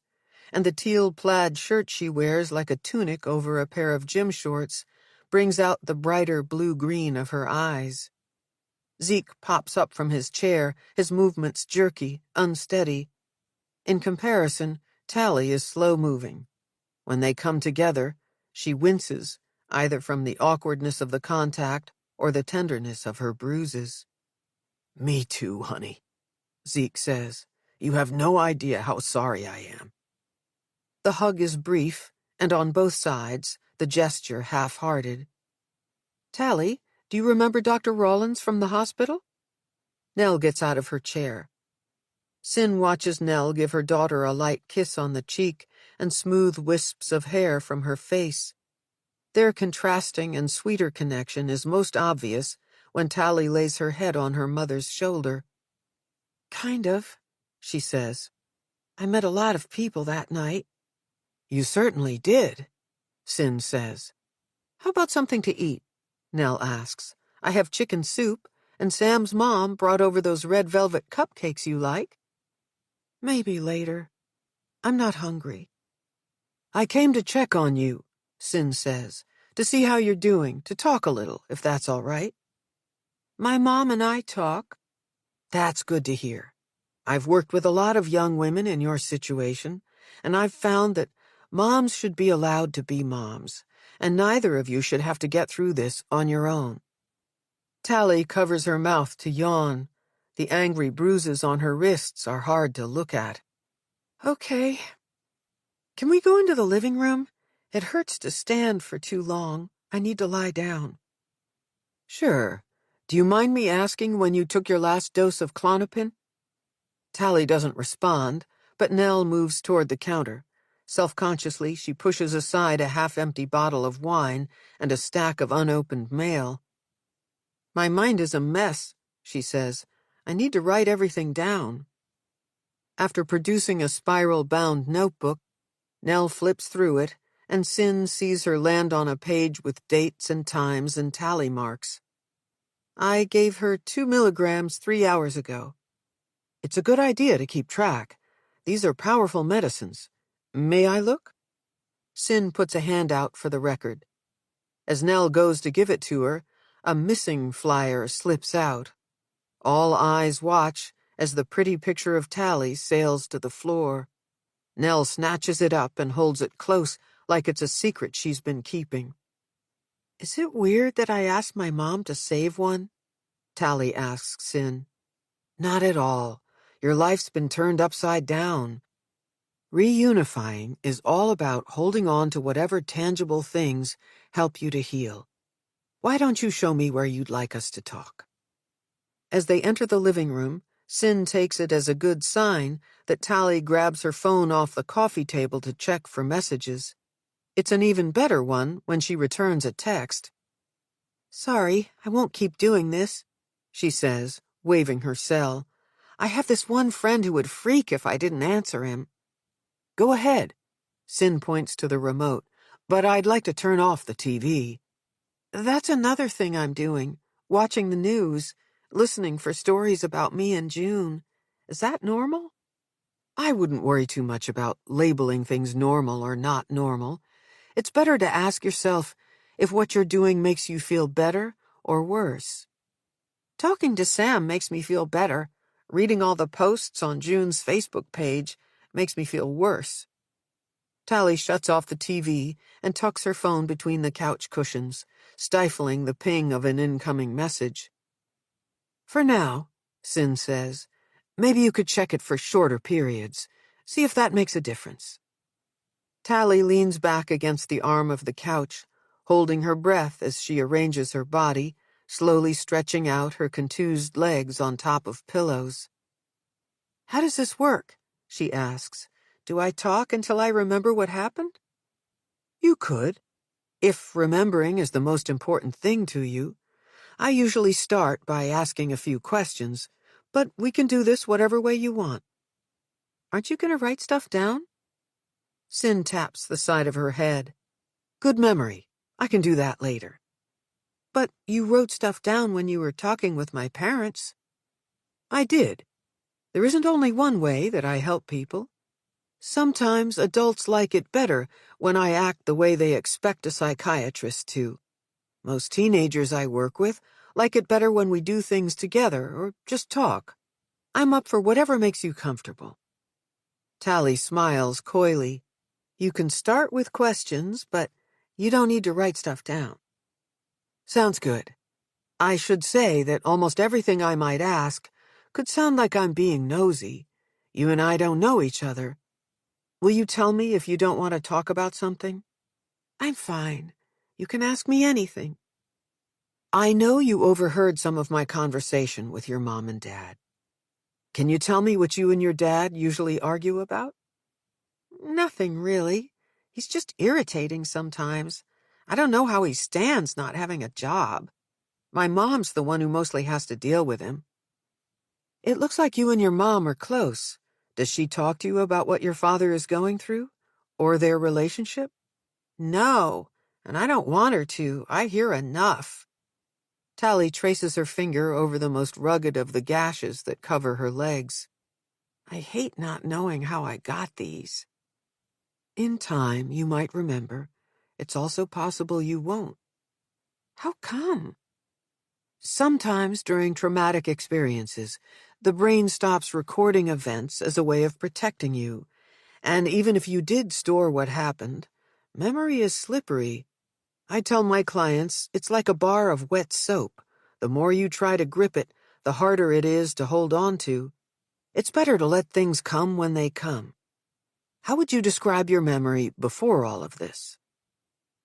and the teal plaid shirt she wears like a tunic over a pair of gym shorts brings out the brighter blue-green of her eyes. Zeke pops up from his chair, his movements jerky, unsteady. In comparison, Tally is slow-moving. When they come together, she winces, either from the awkwardness of the contact or the tenderness of her bruises. "Me too, honey," Zeke says. "You have no idea how sorry I am." The hug is brief, and on both sides, the gesture half-hearted. "Tally, do you remember Dr. Rawlins from the hospital?" Nell gets out of her chair. Sin watches Nell give her daughter a light kiss on the cheek and smooth wisps of hair from her face. Their contrasting and sweeter connection is most obvious when Tally lays her head on her mother's shoulder. "Kind of," she says. "I met a lot of people that night." "You certainly did," Sin says. "How about something to eat?" Nell asks. "I have chicken soup, and Sam's mom brought over those red velvet cupcakes you like." "Maybe later. I'm not hungry." "I came to check on you," Sin says, "to see how you're doing, to talk a little, if that's all right." "My mom and I talk." "That's good to hear. I've worked with a lot of young women in your situation, and I've found that moms should be allowed to be moms, and neither of you should have to get through this on your own." Tally covers her mouth to yawn. The angry bruises on her wrists are hard to look at. "Okay. Can we go into the living room? It hurts to stand for too long. I need to lie down." "Sure. Do you mind me asking when you took your last dose of Klonopin?" Tally doesn't respond, but Nell moves toward the counter. Self-consciously, she pushes aside a half-empty bottle of wine and a stack of unopened mail. "My mind is a mess," she says. "I need to write everything down." After producing a spiral-bound notebook, Nell flips through it, and Sin sees her land on a page with dates and times and tally marks. "I gave her 2 milligrams 3 hours ago. It's a good idea to keep track. These are powerful medicines. May I look?" Sin puts a hand out for the record. As Nell goes to give it to her, a missing flyer slips out. All eyes watch as the pretty picture of Tally sails to the floor. Nell snatches it up and holds it close like it's a secret she's been keeping. "Is it weird that I asked my mom to save one?" Tally asks Sin. "Not at all. Your life's been turned upside down. Reunifying is all about holding on to whatever tangible things help you to heal. Why don't you show me where you'd like us to talk?" As they enter the living room, Sin takes it as a good sign that Tally grabs her phone off the coffee table to check for messages. It's an even better one when she returns a text. "Sorry, I won't keep doing this," she says, waving her cell. "I have this one friend who would freak if I didn't answer him." "Go ahead." Sin points to the remote. "But I'd like to turn off the TV." "That's another thing I'm doing, watching the news, listening for stories about me and June. Is that normal?" "I wouldn't worry too much about labeling things normal or not normal. It's better to ask yourself if what you're doing makes you feel better or worse." "Talking to Sam makes me feel better. Reading all the posts on June's Facebook page makes me feel worse." Tally shuts off the TV and tucks her phone between the couch cushions, stifling the ping of an incoming message. "For now," Sin says, "maybe you could check it for shorter periods. See if that makes a difference." Tally leans back against the arm of the couch, holding her breath as she arranges her body, slowly stretching out her contused legs on top of pillows. "How does this work?" she asks. "Do I talk until I remember what happened?" "You could, if remembering is the most important thing to you. I usually start by asking a few questions, but we can do this whatever way you want." "Aren't you going to write stuff down?" Sin taps the side of her head. "Good memory. I can do that later." "But you wrote stuff down when you were talking with my parents." "I did. There isn't only one way that I help people. Sometimes adults like it better when I act the way they expect a psychiatrist to." Most teenagers I work with like it better when we do things together or just talk. I'm up for whatever makes you comfortable. Tally smiles coyly. You can start with questions, but you don't need to write stuff down. Sounds good. I should say that almost everything I might ask could sound like I'm being nosy. You and I don't know each other. Will you tell me if you don't want to talk about something? I'm fine. You can ask me anything. I know you overheard some of my conversation with your mom and dad. Can you tell me what you and your dad usually argue about? Nothing, really. He's just irritating sometimes. I don't know how he stands not having a job. My mom's the one who mostly has to deal with him. It looks like you and your mom are close. Does she talk to you about what your father is going through? Or their relationship? No, and I don't want her to. I hear enough. Tally traces her finger over the most rugged of the gashes that cover her legs. I hate not knowing how I got these. In time, you might remember. It's also possible you won't. How come? Sometimes during traumatic experiences, the brain stops recording events as a way of protecting you. And even if you did store what happened, memory is slippery. I tell my clients it's like a bar of wet soap. The more you try to grip it, the harder it is to hold on to. It's better to let things come when they come. How would you describe your memory before all of this?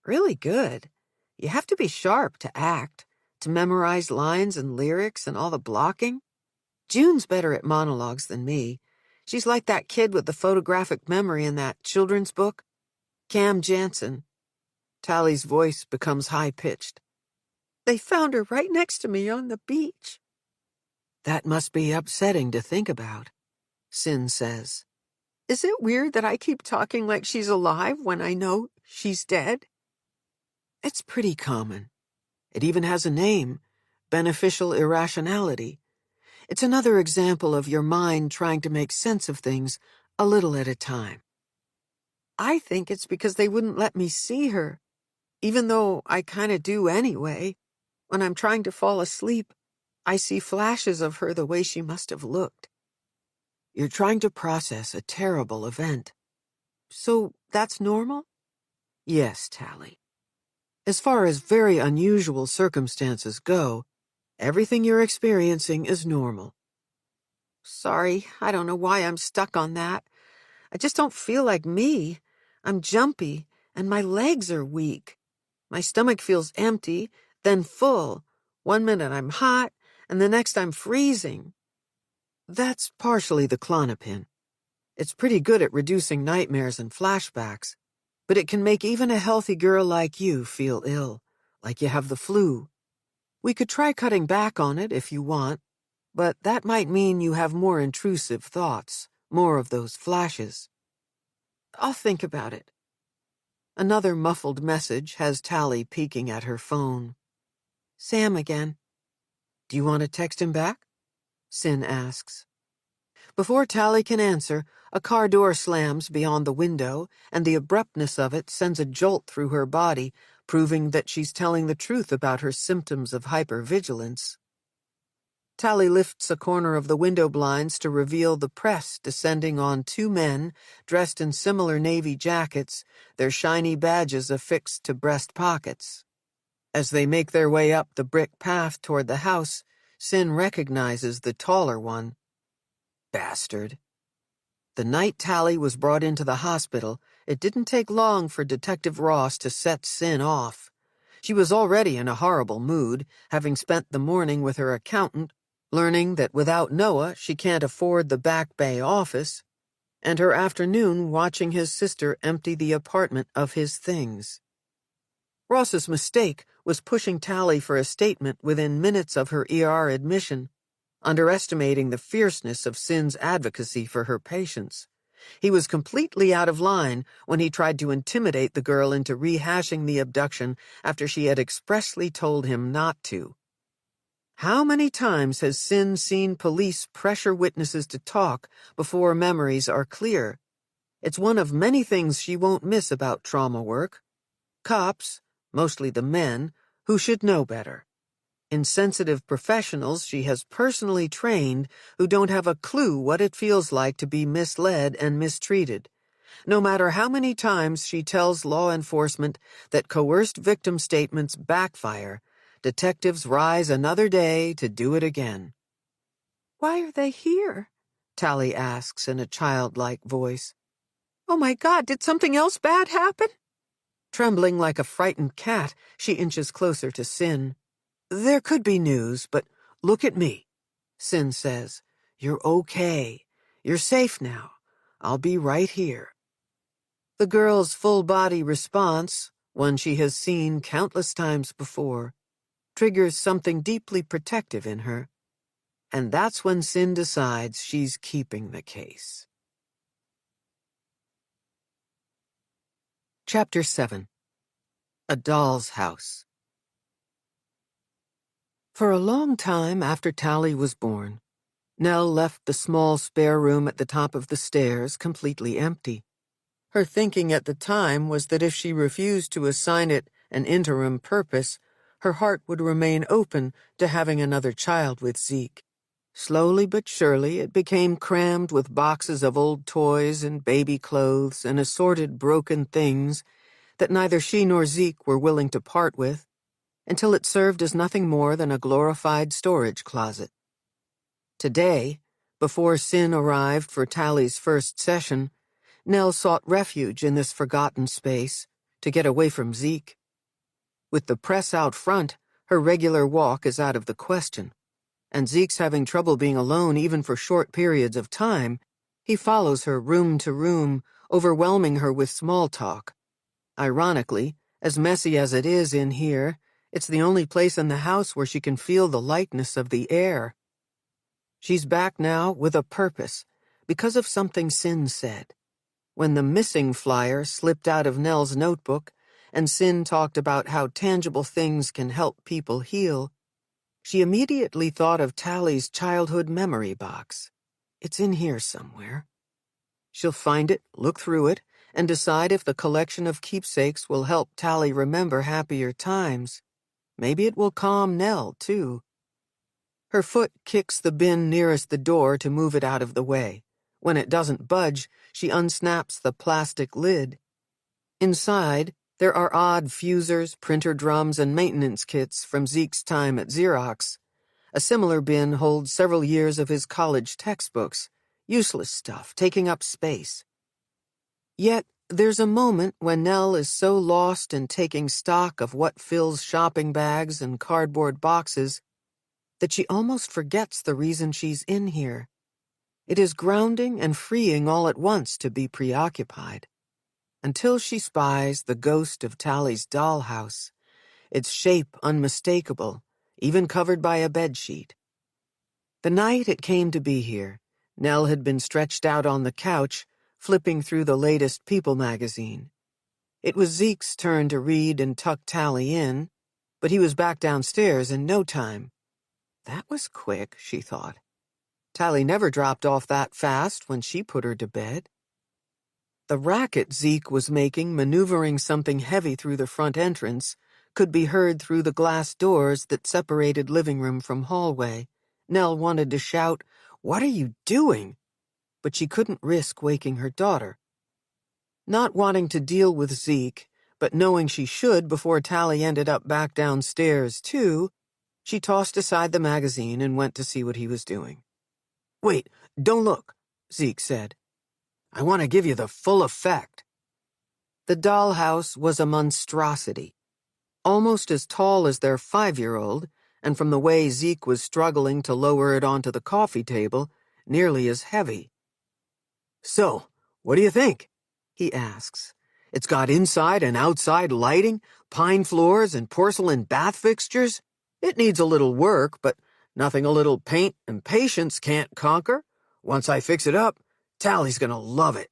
Really good. You have to be sharp to act, to memorize lines and lyrics and all the blocking. June's better at monologues than me. She's like that kid with the photographic memory in that children's book. Cam Jansen. Tally's voice becomes high-pitched. They found her right next to me on the beach. That must be upsetting to think about, Sin says. Is it weird that I keep talking like she's alive when I know she's dead? It's pretty common. It even has a name, beneficial irrationality. It's another example of your mind trying to make sense of things a little at a time. I think it's because they wouldn't let me see her, even though I kind of do anyway. When I'm trying to fall asleep, I see flashes of her the way she must have looked. You're trying to process a terrible event. So that's normal? Yes, Tally. As far as very unusual circumstances go, everything you're experiencing is normal. Sorry, I don't know why I'm stuck on that. I just don't feel like me. I'm jumpy, and my legs are weak. My stomach feels empty, then full. 1 minute I'm hot, and the next I'm freezing. That's partially the Klonopin. It's pretty good at reducing nightmares and flashbacks, but it can make even a healthy girl like you feel ill, like you have the flu. We could try cutting back on it if you want, but that might mean you have more intrusive thoughts, more of those flashes. I'll think about it. Another muffled message has Tally peeking at her phone. Sam again. Do you want to text him back? Sin asks. Before Tally can answer, a car door slams beyond the window, and the abruptness of it sends a jolt through her body, proving that she's telling the truth about her symptoms of hypervigilance. Tally lifts a corner of the window blinds to reveal the press descending on 2 men dressed in similar navy jackets, their shiny badges affixed to breast pockets. As they make their way up the brick path toward the house, Sin recognizes the taller one. Bastard. The night Tally was brought into the hospital, it didn't take long for Detective Ross to set Sin off. She was already in a horrible mood, having spent the morning with her accountant, learning that without Noah she can't afford the Back Bay office, and her afternoon watching his sister empty the apartment of his things. Ross's mistake was pushing Tally for a statement within minutes of her ER admission, underestimating the fierceness of Sin's advocacy for her patients. He was completely out of line when he tried to intimidate the girl into rehashing the abduction after she had expressly told him not to. How many times has Sin seen police pressure witnesses to talk before memories are clear? It's one of many things she won't miss about trauma work. Cops, mostly the men, who should know better. Insensitive professionals she has personally trained who don't have a clue what it feels like to be misled and mistreated. No matter how many times she tells law enforcement that coerced victim statements backfire, detectives rise another day to do it again. "Why are they here?" Tally asks in a childlike voice. "Oh my God, did something else bad happen?" Trembling like a frightened cat, she inches closer to Sin. "There could be news, but look at me," Sin says. "You're okay. You're safe now. I'll be right here." The girl's full-body response, one she has seen countless times before, triggers something deeply protective in her. And that's when Sin decides she's keeping the case. Chapter 7. A Doll's House. For a long time after Tally was born, Nell left the small spare room at the top of the stairs completely empty. Her thinking at the time was that if she refused to assign it an interim purpose, her heart would remain open to having another child with Zeke. Slowly but surely, it became crammed with boxes of old toys and baby clothes and assorted broken things that neither she nor Zeke were willing to part with, until it served as nothing more than a glorified storage closet. Today, before Sin arrived for Tally's first session, Nell sought refuge in this forgotten space to get away from Zeke. With the press out front, her regular walk is out of the question, and Zeke's having trouble being alone even for short periods of time. He follows her room to room, overwhelming her with small talk. Ironically, as messy as it is in here, it's the only place in the house where she can feel the lightness of the air. She's back now with a purpose, because of something Sin said. When the missing flyer slipped out of Nell's notebook, and Sin talked about how tangible things can help people heal, she immediately thought of Tally's childhood memory box. It's in here somewhere. She'll find it, look through it, and decide if the collection of keepsakes will help Tally remember happier times. Maybe it will calm Nell, too. Her foot kicks the bin nearest the door to move it out of the way. When it doesn't budge, she unsnaps the plastic lid. Inside, there are odd fusers, printer drums, and maintenance kits from Zeke's time at Xerox. A similar bin holds several years of his college textbooks, useless stuff, taking up space. Yet, there's a moment when Nell is so lost in taking stock of what fills shopping bags and cardboard boxes that she almost forgets the reason she's in here. It is grounding and freeing all at once to be preoccupied, until she spies the ghost of Tally's dollhouse, its shape unmistakable, even covered by a bedsheet. The night it came to be here, Nell had been stretched out on the couch, flipping through the latest People magazine. It was Zeke's turn to read and tuck Tally in, but he was back downstairs in no time. That was quick, she thought. Tally never dropped off that fast when she put her to bed. The racket Zeke was making, maneuvering something heavy through the front entrance, could be heard through the glass doors that separated living room from hallway. Nell wanted to shout, "What are you doing?" But she couldn't risk waking her daughter. Not wanting to deal with Zeke, but knowing she should before Tally ended up back downstairs, too, she tossed aside the magazine and went to see what he was doing. "Wait, don't look," Zeke said. "I want to give you the full effect." The dollhouse was a monstrosity, almost as tall as their 5-year-old, and from the way Zeke was struggling to lower it onto the coffee table, nearly as heavy. "So, what do you think?" he asks. "It's got inside and outside lighting, pine floors, and porcelain bath fixtures. It needs a little work, but nothing a little paint and patience can't conquer. Once I fix it up, Tally's gonna love it."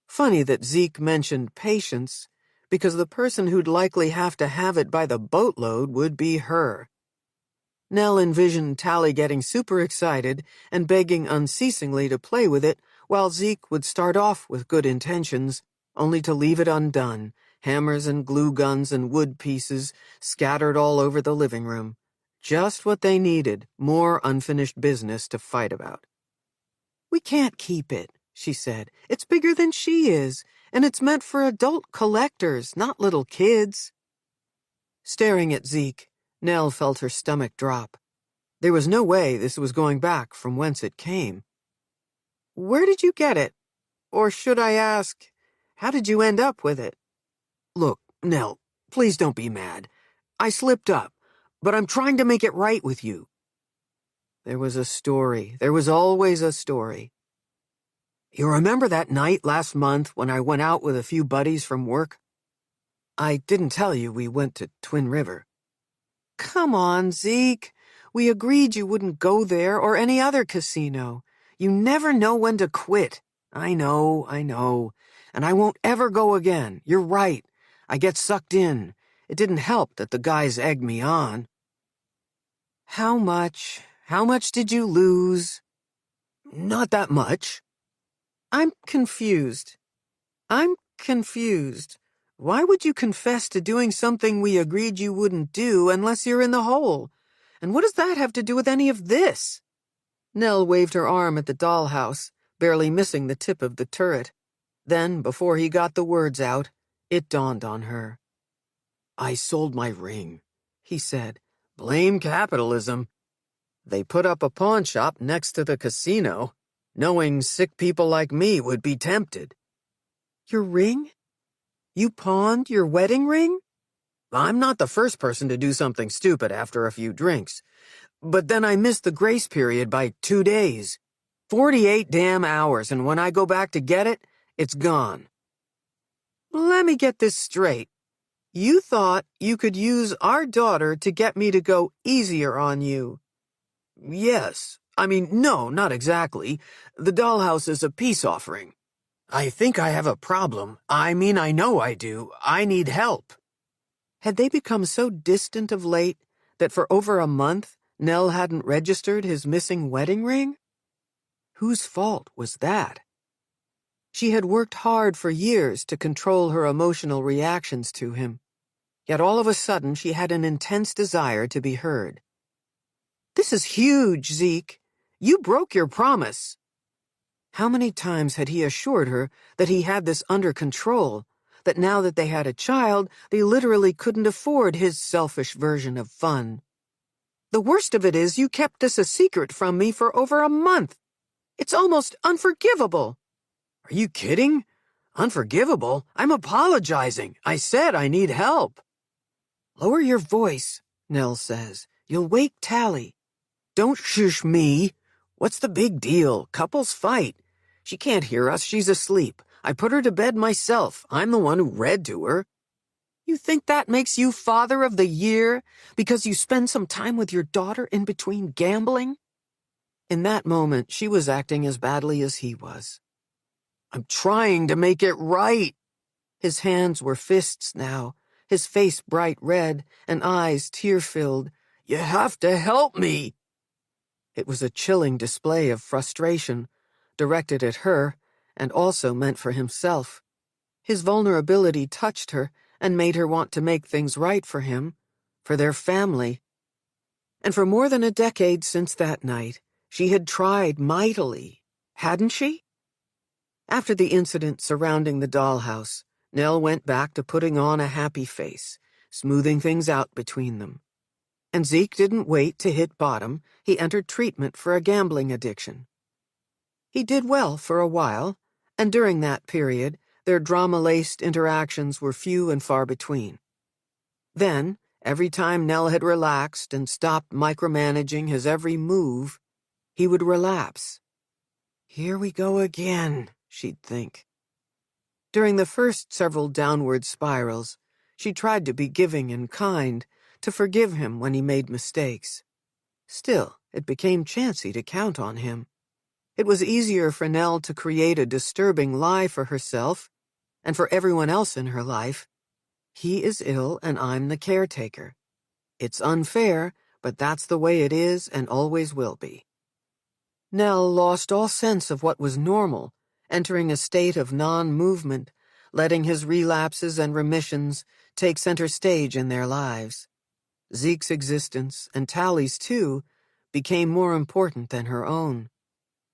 Funny that Zeke mentioned patience, because the person who'd likely have to have it by the boatload would be her. Nell envisioned Tally getting super excited and begging unceasingly to play with it, while Zeke would start off with good intentions, only to leave it undone, hammers and glue guns and wood pieces scattered all over the living room. Just what they needed, more unfinished business to fight about. "We can't keep it," she said. "It's bigger than she is, and it's meant for adult collectors, not little kids." Staring at Zeke, Nell felt her stomach drop. There was no way this was going back from whence it came. "Where did you get it? Or should I ask, how did you end up with it?" "Look, Nell, please don't be mad. I slipped up, but I'm trying to make it right with you." There was a story. There was always a story. "You remember that night last month when I went out with a few buddies from work? I didn't tell you we went to Twin River." "Come on, Zeke. We agreed you wouldn't go there or any other casino. You never know when to quit." I know. And I won't ever go again. You're right. I get sucked in. It didn't help that the guys egged me on." "How much? How much did you lose?" "Not that much." I'm confused. Why would you confess to doing something we agreed you wouldn't do unless you're in the hole? And what does that have to do with any of this?" Nell waved her arm at the dollhouse, barely missing the tip of the turret. Then, before he got the words out, it dawned on her. "I sold my ring," he said. "Blame capitalism. They put up a pawn shop next to the casino, knowing sick people like me would be tempted." "Your ring? You pawned your wedding ring?" "I'm not the first person to do something stupid after a few drinks. But then I missed the grace period by 2 days. 48 damn hours, and when I go back to get it, it's gone." "Let me get this straight. You thought you could use our daughter to get me to go easier on you?" "Yes. I mean, no, not exactly. The dollhouse is a peace offering. I think I have a problem. I know I do. I need help." Had they become so distant of late that for over a month Nell hadn't registered his missing wedding ring? Whose fault was that? She had worked hard for years to control her emotional reactions to him, yet all of a sudden she had an intense desire to be heard. "This is huge, Zeke. You broke your promise." How many times had he assured her that he had this under control, that now that they had a child, they literally couldn't afford his selfish version of fun? "The worst of it is you kept this a secret from me for over a month. It's almost unforgivable." "Are you kidding? Unforgivable? I'm apologizing. I said I need help." "Lower your voice," Nell says. "You'll wake Tally." "Don't shush me. What's the big deal? Couples fight. She can't hear us. She's asleep. I put her to bed myself. I'm the one who read to her." "You think that makes you Father of the Year because you spend some time with your daughter in between gambling?" In that moment, she was acting as badly as he was. "I'm trying to make it right." His hands were fists now, his face bright red and eyes tear-filled. "You have to help me." It was a chilling display of frustration, directed at her, and also meant for himself. His vulnerability touched her and made her want to make things right for him, for their family. And for more than a decade since that night, she had tried mightily, hadn't she? After the incident surrounding the dollhouse, Nell went back to putting on a happy face, smoothing things out between them. And Zeke didn't wait to hit bottom. He entered treatment for a gambling addiction. He did well for a while, and during that period, their drama-laced interactions were few and far between. Then, every time Nell had relaxed and stopped micromanaging his every move, he would relapse. "Here we go again," she'd think. During the first several downward spirals, she tried to be giving and kind, to forgive him when he made mistakes. Still, it became chancy to count on him. It was easier for Nell to create a disturbing lie for herself, and for everyone else in her life. He is ill and I'm the caretaker. It's unfair, but that's the way it is and always will be. Nell lost all sense of what was normal, entering a state of non-movement, letting his relapses and remissions take center stage in their lives. Zeke's existence, and Tally's too, became more important than her own.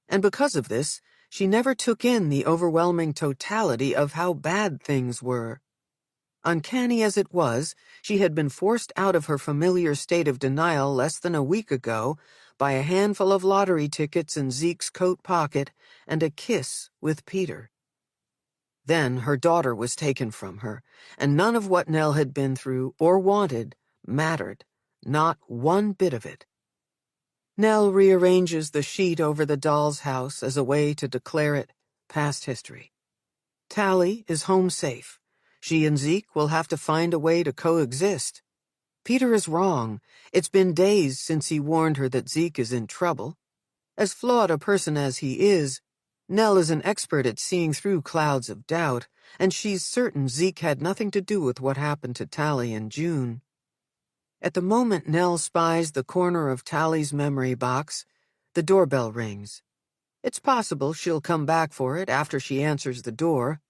And because of this, she never took in the overwhelming totality of how bad things were. Uncanny as it was, she had been forced out of her familiar state of denial less than a week ago by a handful of lottery tickets in Zeke's coat pocket and a kiss with Peter. Then her daughter was taken from her, and none of what Nell had been through or wanted mattered, not one bit of it. Nell rearranges the sheet over the doll's house as a way to declare it past history. Tally is home safe. She and Zeke will have to find a way to coexist. Peter is wrong. It's been days since he warned her that Zeke is in trouble. As flawed a person as he is, Nell is an expert at seeing through clouds of doubt, and she's certain Zeke had nothing to do with what happened to Tally in June. At the moment Nell spies the corner of Tally's memory box, the doorbell rings. It's possible she'll come back for it after she answers the door.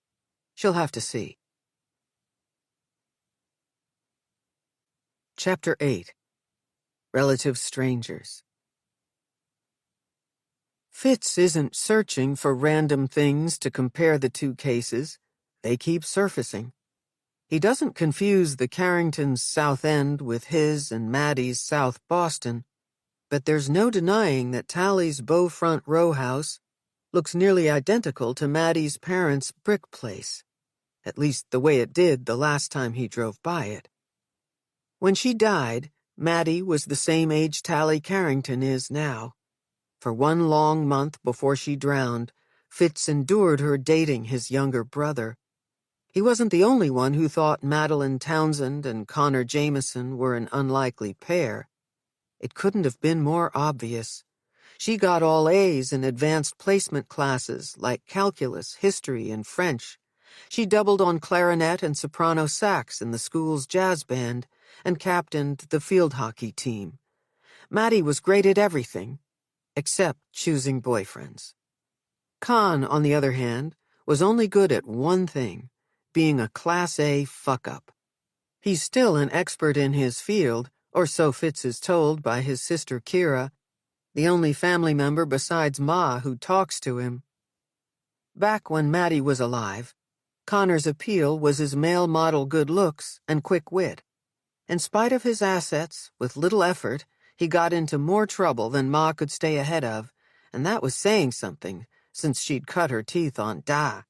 She'll have to see. Chapter 8. Relative Strangers. Fitz isn't searching for random things to compare the two cases. They keep surfacing. He doesn't confuse the Carringtons' South End with his and Maddie's South Boston, but there's no denying that Tally's Beaufront row house looks nearly identical to Maddie's parents' brick place, at least the way it did the last time he drove by it. When she died, Maddie was the same age Tally Carrington is now. For one long month before she drowned, Fitz endured her dating his younger brother. He wasn't the only one who thought Madeline Townsend and Connor Jameson were an unlikely pair. It couldn't have been more obvious. She got all A's in advanced placement classes like calculus, history, and French. She doubled on clarinet and soprano sax in the school's jazz band and captained the field hockey team. Maddie was great at everything, except choosing boyfriends. Con, on the other hand, was only good at one thing, being a Class A fuck-up. He's still an expert in his field, or so Fitz is told by his sister Kira, the only family member besides Ma who talks to him. Back when Maddie was alive, Connor's appeal was his male model good looks and quick wit. In spite of his assets, with little effort, he got into more trouble than Ma could stay ahead of, and that was saying something, since she'd cut her teeth on Da.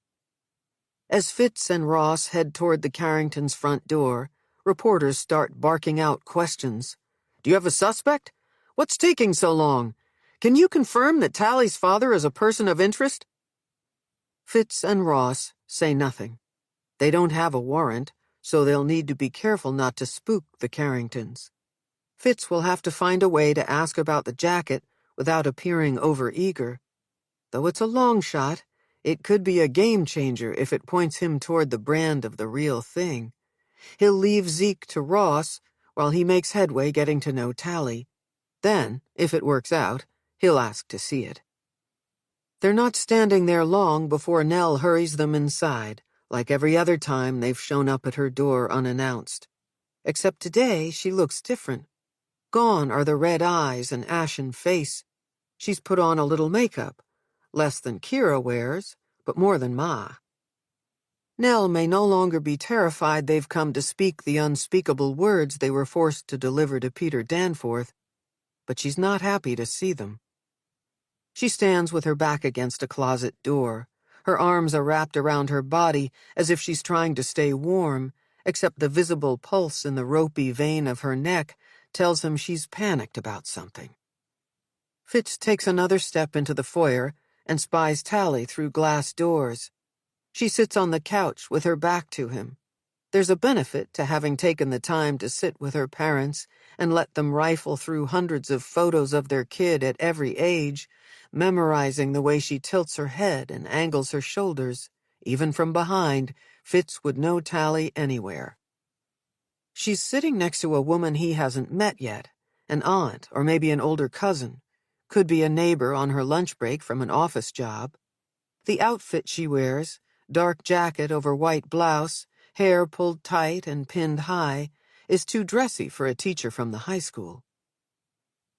As Fitz and Ross head toward the Carringtons' front door, reporters start barking out questions. "Do you have a suspect? What's taking so long? Can you confirm that Tally's father is a person of interest?" Fitz and Ross say nothing. They don't have a warrant, so they'll need to be careful not to spook the Carringtons. Fitz will have to find a way to ask about the jacket without appearing overeager. Though it's a long shot, it could be a game-changer if it points him toward the brand of the real thing. He'll leave Zeke to Ross while he makes headway getting to know Tally. Then, if it works out, he'll ask to see it. They're not standing there long before Nell hurries them inside, like every other time they've shown up at her door unannounced. Except today she looks different. Gone are the red eyes and ashen face. She's put on a little makeup, less than Kira wears, but more than Ma. Nell may no longer be terrified they've come to speak the unspeakable words they were forced to deliver to Peter Danforth, but she's not happy to see them. She stands with her back against a closet door. Her arms are wrapped around her body as if she's trying to stay warm, except the visible pulse in the ropey vein of her neck tells him she's panicked about something. Fitz takes another step into the foyer and spies Tally through glass doors. She sits on the couch with her back to him. There's a benefit to having taken the time to sit with her parents and let them rifle through hundreds of photos of their kid at every age, memorizing the way she tilts her head and angles her shoulders. Even from behind, Fitz would know Tally anywhere. She's sitting next to a woman he hasn't met yet, an aunt or maybe an older cousin. Could be a neighbor on her lunch break from an office job. The outfit she wears, dark jacket over white blouse, hair pulled tight and pinned high, is too dressy for a teacher from the high school.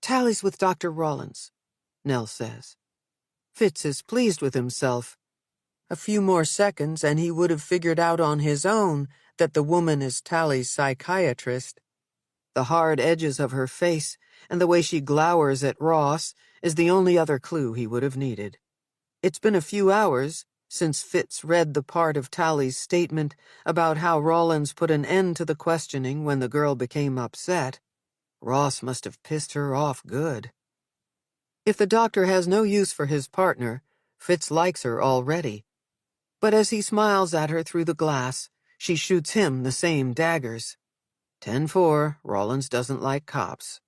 "Tally's with Dr. Rollins," Nell says. Fitz is pleased with himself. A few more seconds and he would have figured out on his own that the woman is Tally's psychiatrist. The hard edges of her face and the way she glowers at Ross is the only other clue he would have needed. It's been a few hours since Fitz read the part of Tally's statement about how Rollins put an end to the questioning when the girl became upset. Ross must have pissed her off good. If the doctor has no use for his partner, Fitz likes her already. But as he smiles at her through the glass, she shoots him the same daggers. 10-4, Rollins doesn't like cops.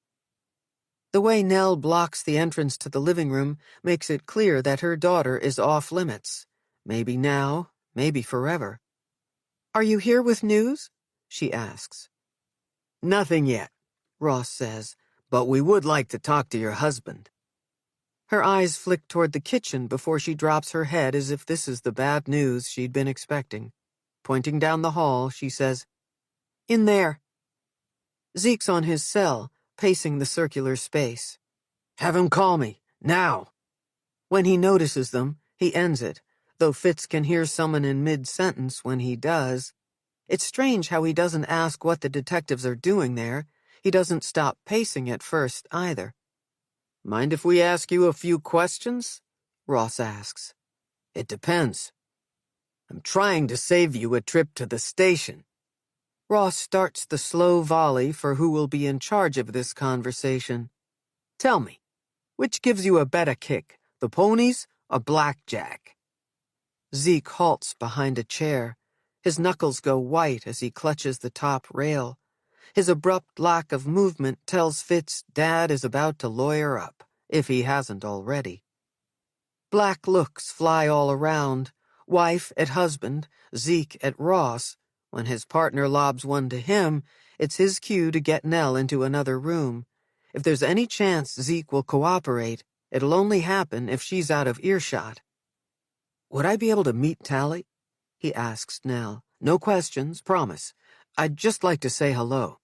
The way Nell blocks the entrance to the living room makes it clear that her daughter is off limits. Maybe now, maybe forever. "Are you here with news?" she asks. "Nothing yet," Ross says, "but we would like to talk to your husband." Her eyes flick toward the kitchen before she drops her head as if this is the bad news she'd been expecting. Pointing down the hall, she says, "In there." Zeke's on his cell, pacing the circular space. "Have him call me, now." When he notices them, he ends it, though Fitz can hear someone in mid-sentence when he does. It's strange how he doesn't ask what the detectives are doing there. He doesn't stop pacing at first, either. "Mind if we ask you a few questions?" Ross asks. "It depends. I'm trying to save you a trip to the station." Ross starts the slow volley for who will be in charge of this conversation. "Tell me, which gives you a better kick, the ponies or blackjack?" Zeke halts behind a chair. His knuckles go white as he clutches the top rail. His abrupt lack of movement tells Fitz Dad is about to lawyer up, if he hasn't already. Black looks fly all around, wife at husband, Zeke at Ross. When his partner lobs one to him, it's his cue to get Nell into another room. If there's any chance Zeke will cooperate, it'll only happen if she's out of earshot. "Would I be able to meet Tally?" he asks Nell. "No questions, promise. I'd just like to say hello."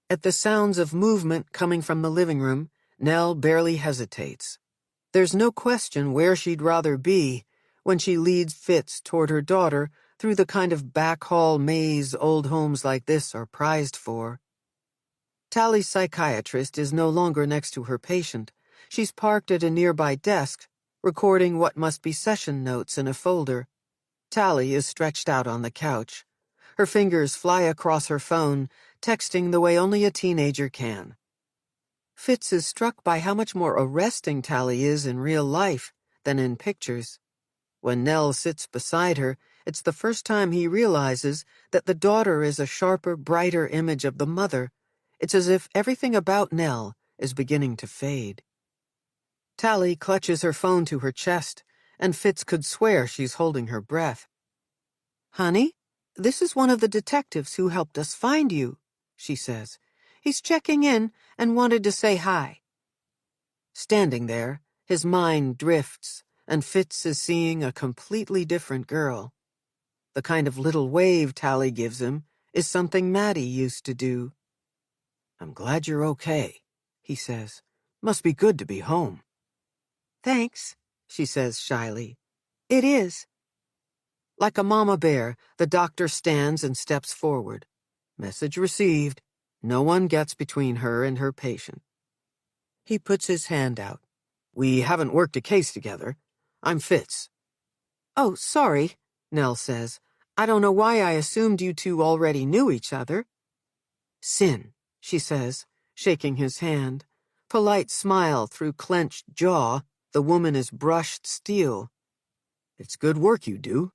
At the sounds of movement coming from the living room, Nell barely hesitates. There's no question where she'd rather be when she leads Fitz toward her daughter through the kind of back hall maze old homes like this are prized for. Tally's psychiatrist is no longer next to her patient. She's parked at a nearby desk, recording what must be session notes in a folder. Tally is stretched out on the couch. Her fingers fly across her phone, texting the way only a teenager can. Fitz is struck by how much more arresting Tally is in real life than in pictures. When Nell sits beside her, it's the first time he realizes that the daughter is a sharper, brighter image of the mother. It's as if everything about Nell is beginning to fade. Tally clutches her phone to her chest, and Fitz could swear she's holding her breath. "Honey, this is one of the detectives who helped us find you," she says. "He's checking in and wanted to say hi." Standing there, his mind drifts, and Fitz is seeing a completely different girl. The kind of little wave Tally gives him is something Maddie used to do. "I'm glad you're okay," he says. "Must be good to be home." "Thanks," she says shyly. "It is." Like a mama bear, the doctor stands and steps forward. Message received. No one gets between her and her patient. He puts his hand out. "We haven't worked a case together. I'm Fitz." "Oh, sorry," Nell says. "I don't know why I assumed you two already knew each other." "Sin," she says, shaking his hand. Polite smile through clenched jaw. The woman is brushed steel. "It's good work you do.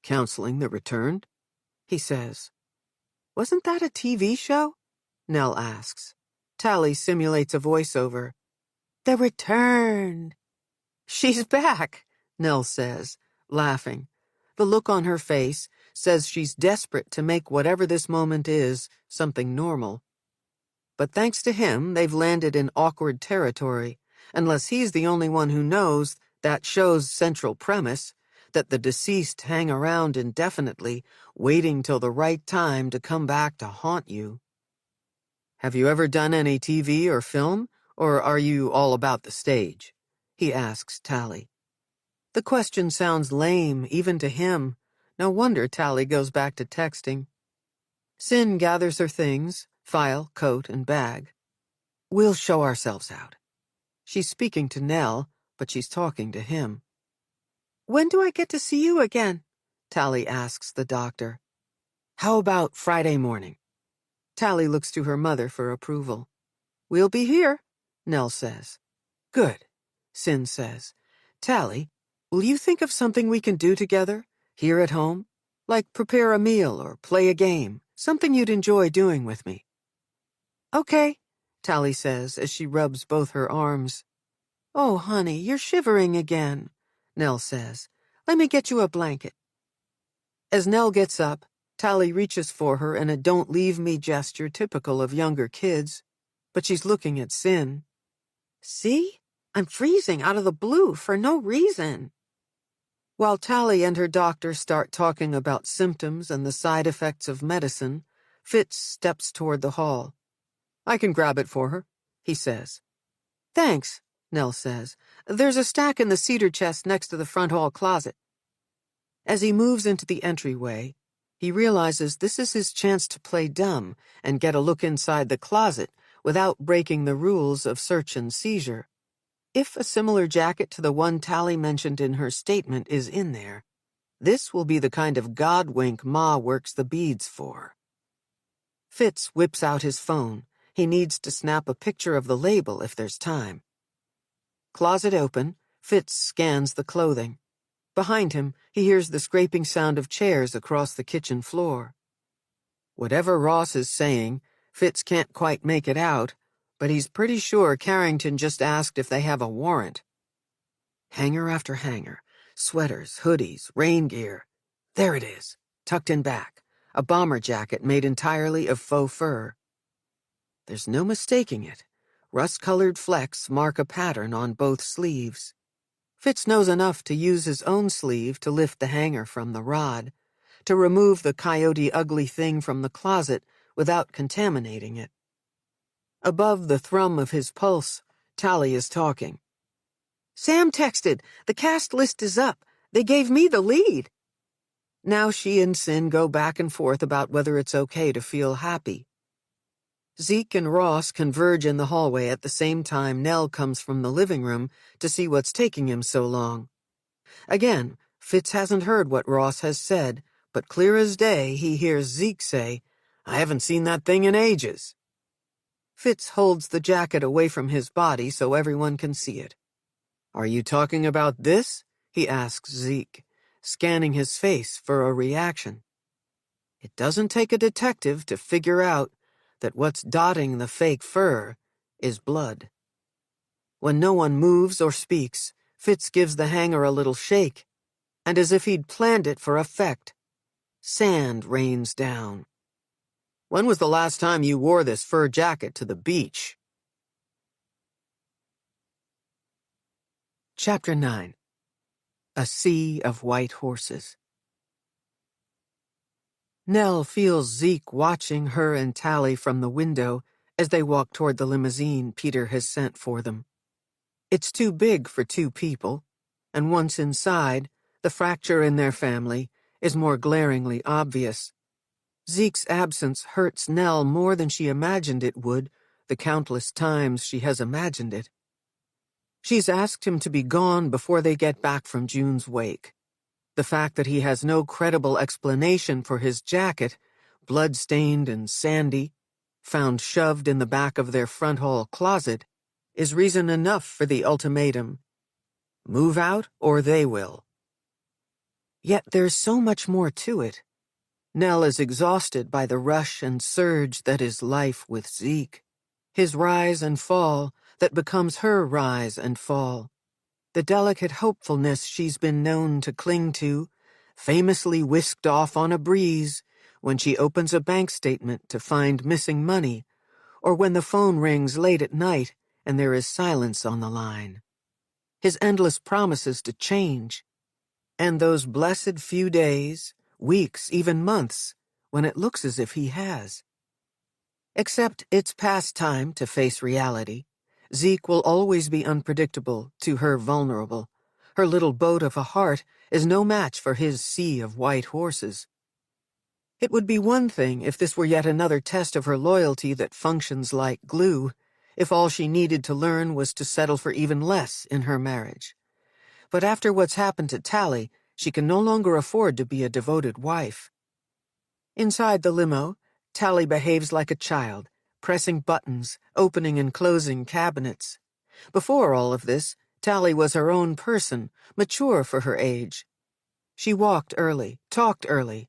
Counseling the returned," he says. "Wasn't that a TV show?" Nell asks. Tally simulates a voiceover. "The Returned." "She's back," Nell says, laughing. The look on her face says she's desperate to make whatever this moment is something normal. But thanks to him, they've landed in awkward territory. Unless he's the only one who knows that show's central premise, that the deceased hang around indefinitely, waiting till the right time to come back to haunt you. Have you ever done any TV or film, or are you all about the stage? He asks Tally. The question sounds lame, even to him. No wonder Tally goes back to texting. Sin gathers her things, file, coat, and bag. We'll show ourselves out. She's speaking to Nell, but she's talking to him. When do I get to see you again? Tally asks the doctor. How about Friday morning? Tally looks to her mother for approval. We'll be here, Nell says. Good, Sin says. Tally, will you think of something we can do together, here at home? Like prepare a meal or play a game, something you'd enjoy doing with me. Okay, Tally says as she rubs both her arms. Oh, honey, you're shivering again, Nell says. Let me get you a blanket. As Nell gets up, Tally reaches for her in a don't leave me gesture typical of younger kids, but she's looking at Sin. See? I'm freezing out of the blue for no reason. While Tally and her doctor start talking about symptoms and the side effects of medicine, Fitz steps toward the hall. I can grab it for her, he says. Thanks, Nell says. There's a stack in the cedar chest next to the front hall closet. As he moves into the entryway, he realizes this is his chance to play dumb and get a look inside the closet without breaking the rules of search and seizure. If a similar jacket to the one Tally mentioned in her statement is in there, this will be the kind of godwink Ma works the beads for. Fitz whips out his phone. He needs to snap a picture of the label if there's time. Closet open, Fitz scans the clothing. Behind him, he hears the scraping sound of chairs across the kitchen floor. Whatever Ross is saying, Fitz can't quite make it out, but he's pretty sure Carrington just asked if they have a warrant. Hanger after hanger, sweaters, hoodies, rain gear. There it is, tucked in back, a bomber jacket made entirely of faux fur. There's no mistaking it. Rust-colored flecks mark a pattern on both sleeves. Fitz knows enough to use his own sleeve to lift the hanger from the rod, to remove the coyote ugly thing from the closet without contaminating it. Above the thrum of his pulse, Tally is talking. Sam texted. The cast list is up. They gave me the lead. Now she and Sin go back and forth about whether it's okay to feel happy. Zeke and Ross converge in the hallway at the same time Nell comes from the living room to see what's taking him so long. Again, Fitz hasn't heard what Ross has said, but clear as day he hears Zeke say, I haven't seen that thing in ages. Fitz holds the jacket away from his body so everyone can see it. Are you talking about this? He asks Zeke, scanning his face for a reaction. It doesn't take a detective to figure out that what's dotting the fake fur is blood. When no one moves or speaks, Fitz gives the hanger a little shake, and as if he'd planned it for effect, sand rains down. When was the last time you wore this fur jacket to the beach? Chapter 9. A Sea of White Horses. Nell feels Zeke watching her and Tally from the window as they walk toward the limousine Peter has sent for them. It's too big for two people, and once inside, the fracture in their family is more glaringly obvious. Zeke's absence hurts Nell more than she imagined it would the countless times she has imagined it. She's asked him to be gone before they get back from June's wake. The fact that he has no credible explanation for his jacket, blood-stained and sandy, found shoved in the back of their front hall closet, is reason enough for the ultimatum. Move out or they will. Yet there's so much more to it. Nell is exhausted by the rush and surge that is life with Zeke, his rise and fall that becomes her rise and fall. The delicate hopefulness she's been known to cling to, famously whisked off on a breeze when she opens a bank statement to find missing money, or when the phone rings late at night and there is silence on the line. His endless promises to change. And those blessed few days, weeks, even months, when it looks as if he has. Except it's past time to face reality. Zeke will always be unpredictable, to her vulnerable. Her little boat of a heart is no match for his sea of white horses. It would be one thing if this were yet another test of her loyalty that functions like glue, if all she needed to learn was to settle for even less in her marriage. But after what's happened to Tally, she can no longer afford to be a devoted wife. Inside the limo, Tally behaves like a child, pressing buttons, opening and closing cabinets. Before all of this, Tally was her own person, mature for her age. She walked early, talked early.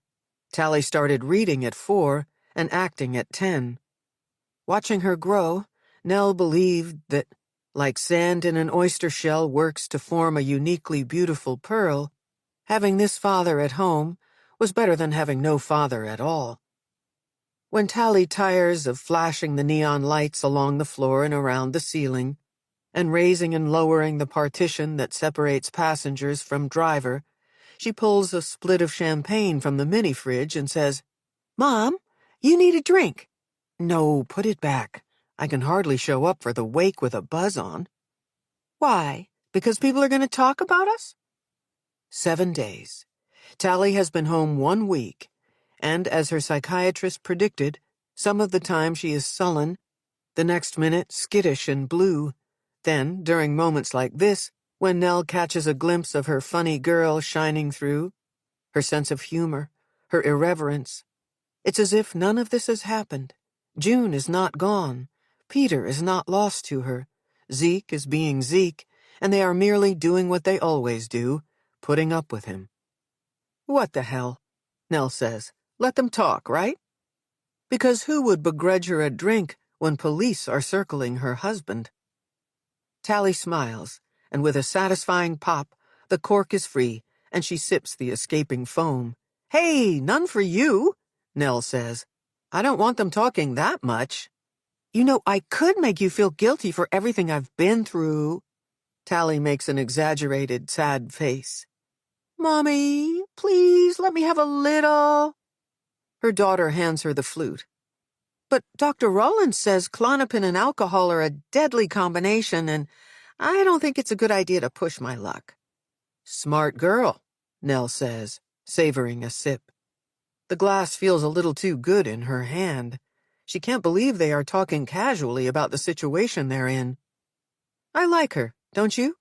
Tally started reading at 4 and acting at 10. Watching her grow, Nell believed that, like sand in an oyster shell works to form a uniquely beautiful pearl, having this father at home was better than having no father at all. When Tally tires of flashing the neon lights along the floor and around the ceiling, and raising and lowering the partition that separates passengers from driver, she pulls a split of champagne from the mini-fridge and says, "Mom, you need a drink." "No, put it back. I can hardly show up for the wake with a buzz on." "Why? Because people are going to talk about us?" 7 days. Tally has been home 1 week, and as her psychiatrist predicted, some of the time she is sullen, the next minute skittish and blue. Then, during moments like this, when Nell catches a glimpse of her funny girl shining through, her sense of humor, her irreverence, it's as if none of this has happened. June is not gone. Peter is not lost to her. Zeke is being Zeke, and they are merely doing what they always do, putting up with him. "What the hell?" Nell says. "Let them talk, right?" Because who would begrudge her a drink when police are circling her husband? Tally smiles, and with a satisfying pop, the cork is free, and she sips the escaping foam. "Hey, none for you," Nell says. "I don't want them talking that much." "You know, I could make you feel guilty for everything I've been through." Tally makes an exaggerated, sad face. "Mommy, please let me have a little." Her daughter hands her the flute. "But Dr. Rollins says Klonopin and alcohol are a deadly combination, and I don't think it's a good idea to push my luck." "Smart girl," Nell says, savoring a sip. The glass feels a little too good in her hand. She can't believe they are talking casually about the situation they're in. "I like her, don't you?"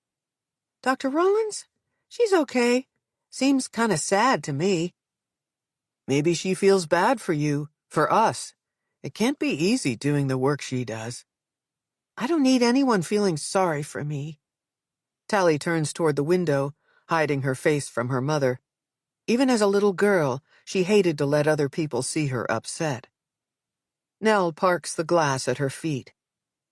"Dr. Rollins? She's okay. Seems kinda sad to me." "Maybe she feels bad for you, for us. It can't be easy doing the work she does." "I don't need anyone feeling sorry for me." Tally turns toward the window, hiding her face from her mother. Even as a little girl, she hated to let other people see her upset. Nell parks the glass at her feet.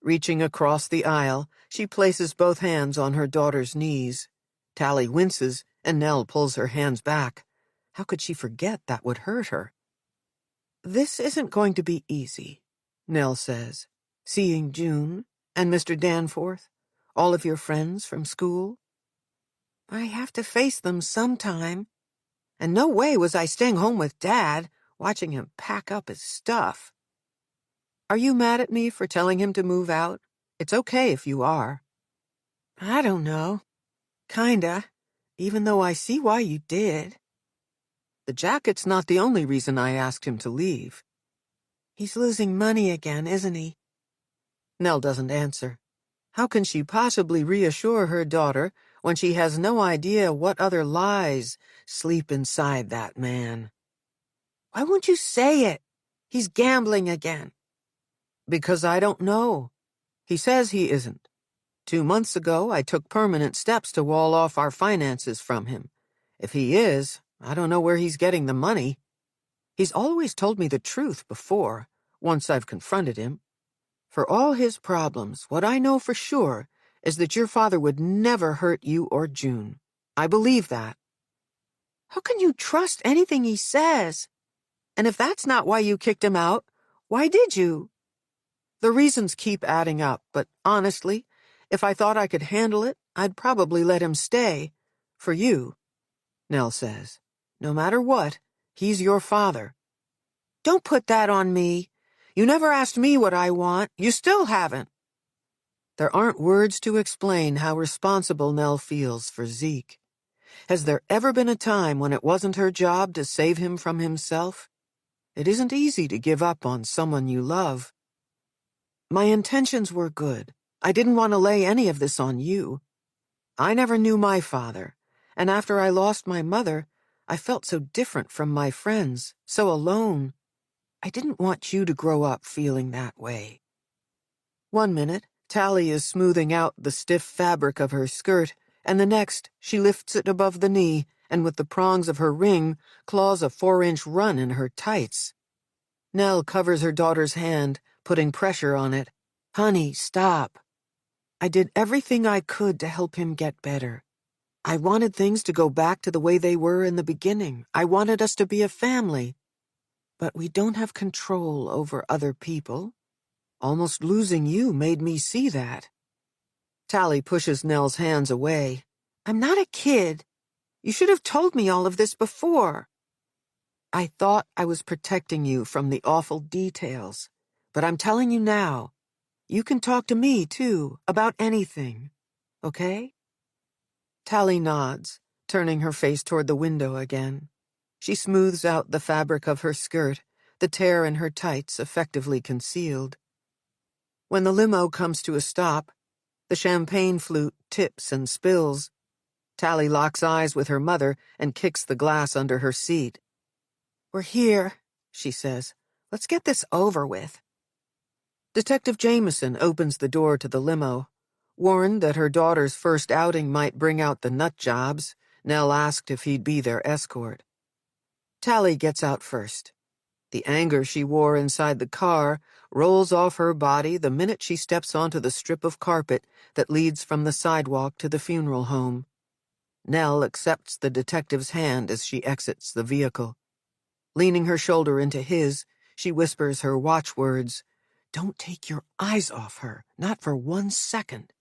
Reaching across the aisle, she places both hands on her daughter's knees. Tally winces, and Nell pulls her hands back. How could she forget that would hurt her? "This isn't going to be easy," Nell says. "Seeing June, and Mr. Danforth, all of your friends from school. I have to face them sometime. And no way was I staying home with Dad, watching him pack up his stuff." "Are you mad at me for telling him to move out? It's okay if you are." "I don't know. Kinda. Even though I see why you did." "The jacket's not the only reason I asked him to leave." "He's losing money again, isn't he?" Nell doesn't answer. How can she possibly reassure her daughter when she has no idea what other lies sleep inside that man? "Why won't you say it? He's gambling again." "Because I don't know. He says he isn't. 2 months ago, I took permanent steps to wall off our finances from him. If he is, I don't know where he's getting the money. He's always told me the truth before, once I've confronted him. For all his problems, what I know for sure is that your father would never hurt you or June. I believe that." "How can you trust anything he says? And if that's not why you kicked him out, why did you?" "The reasons keep adding up, but honestly, if I thought I could handle it, I'd probably let him stay. For you." Nell says. No matter what, he's your father. Don't put that on me. You never asked me what I want. You still haven't. There aren't words to explain how responsible Nell feels for Zeke. Has there ever been a time when it wasn't her job to save him from himself? It isn't easy to give up on someone you love. My intentions were good. I didn't want to lay any of this on you. I never knew my father, and after I lost my mother, I felt so different from my friends, so alone. I didn't want you to grow up feeling that way. 1 minute, Tally is smoothing out the stiff fabric of her skirt, and the next, she lifts it above the knee, and with the prongs of her ring, claws a 4-inch run in her tights. Nell covers her daughter's hand, putting pressure on it. Honey, stop. I did everything I could to help him get better. I wanted things to go back to the way they were in the beginning. I wanted us to be a family. But we don't have control over other people. Almost losing you made me see that. Tally pushes Nell's hands away. I'm not a kid. You should have told me all of this before. I thought I was protecting you from the awful details. But I'm telling you now, you can talk to me, too, about anything. Okay? Tally nods, turning her face toward the window again. She smooths out the fabric of her skirt, the tear in her tights effectively concealed. When the limo comes to a stop, the champagne flute tips and spills. Tally locks eyes with her mother and kicks the glass under her seat. We're here, she says. Let's get this over with. Detective Jameson opens the door to the limo. Warned that her daughter's first outing might bring out the nut jobs, Nell asked if he'd be their escort. Tally gets out first. The anger she wore inside the car rolls off her body the minute she steps onto the strip of carpet that leads from the sidewalk to the funeral home. Nell accepts the detective's hand as she exits the vehicle. Leaning her shoulder into his, she whispers her watchwords, Don't take your eyes off her, not for 1 second.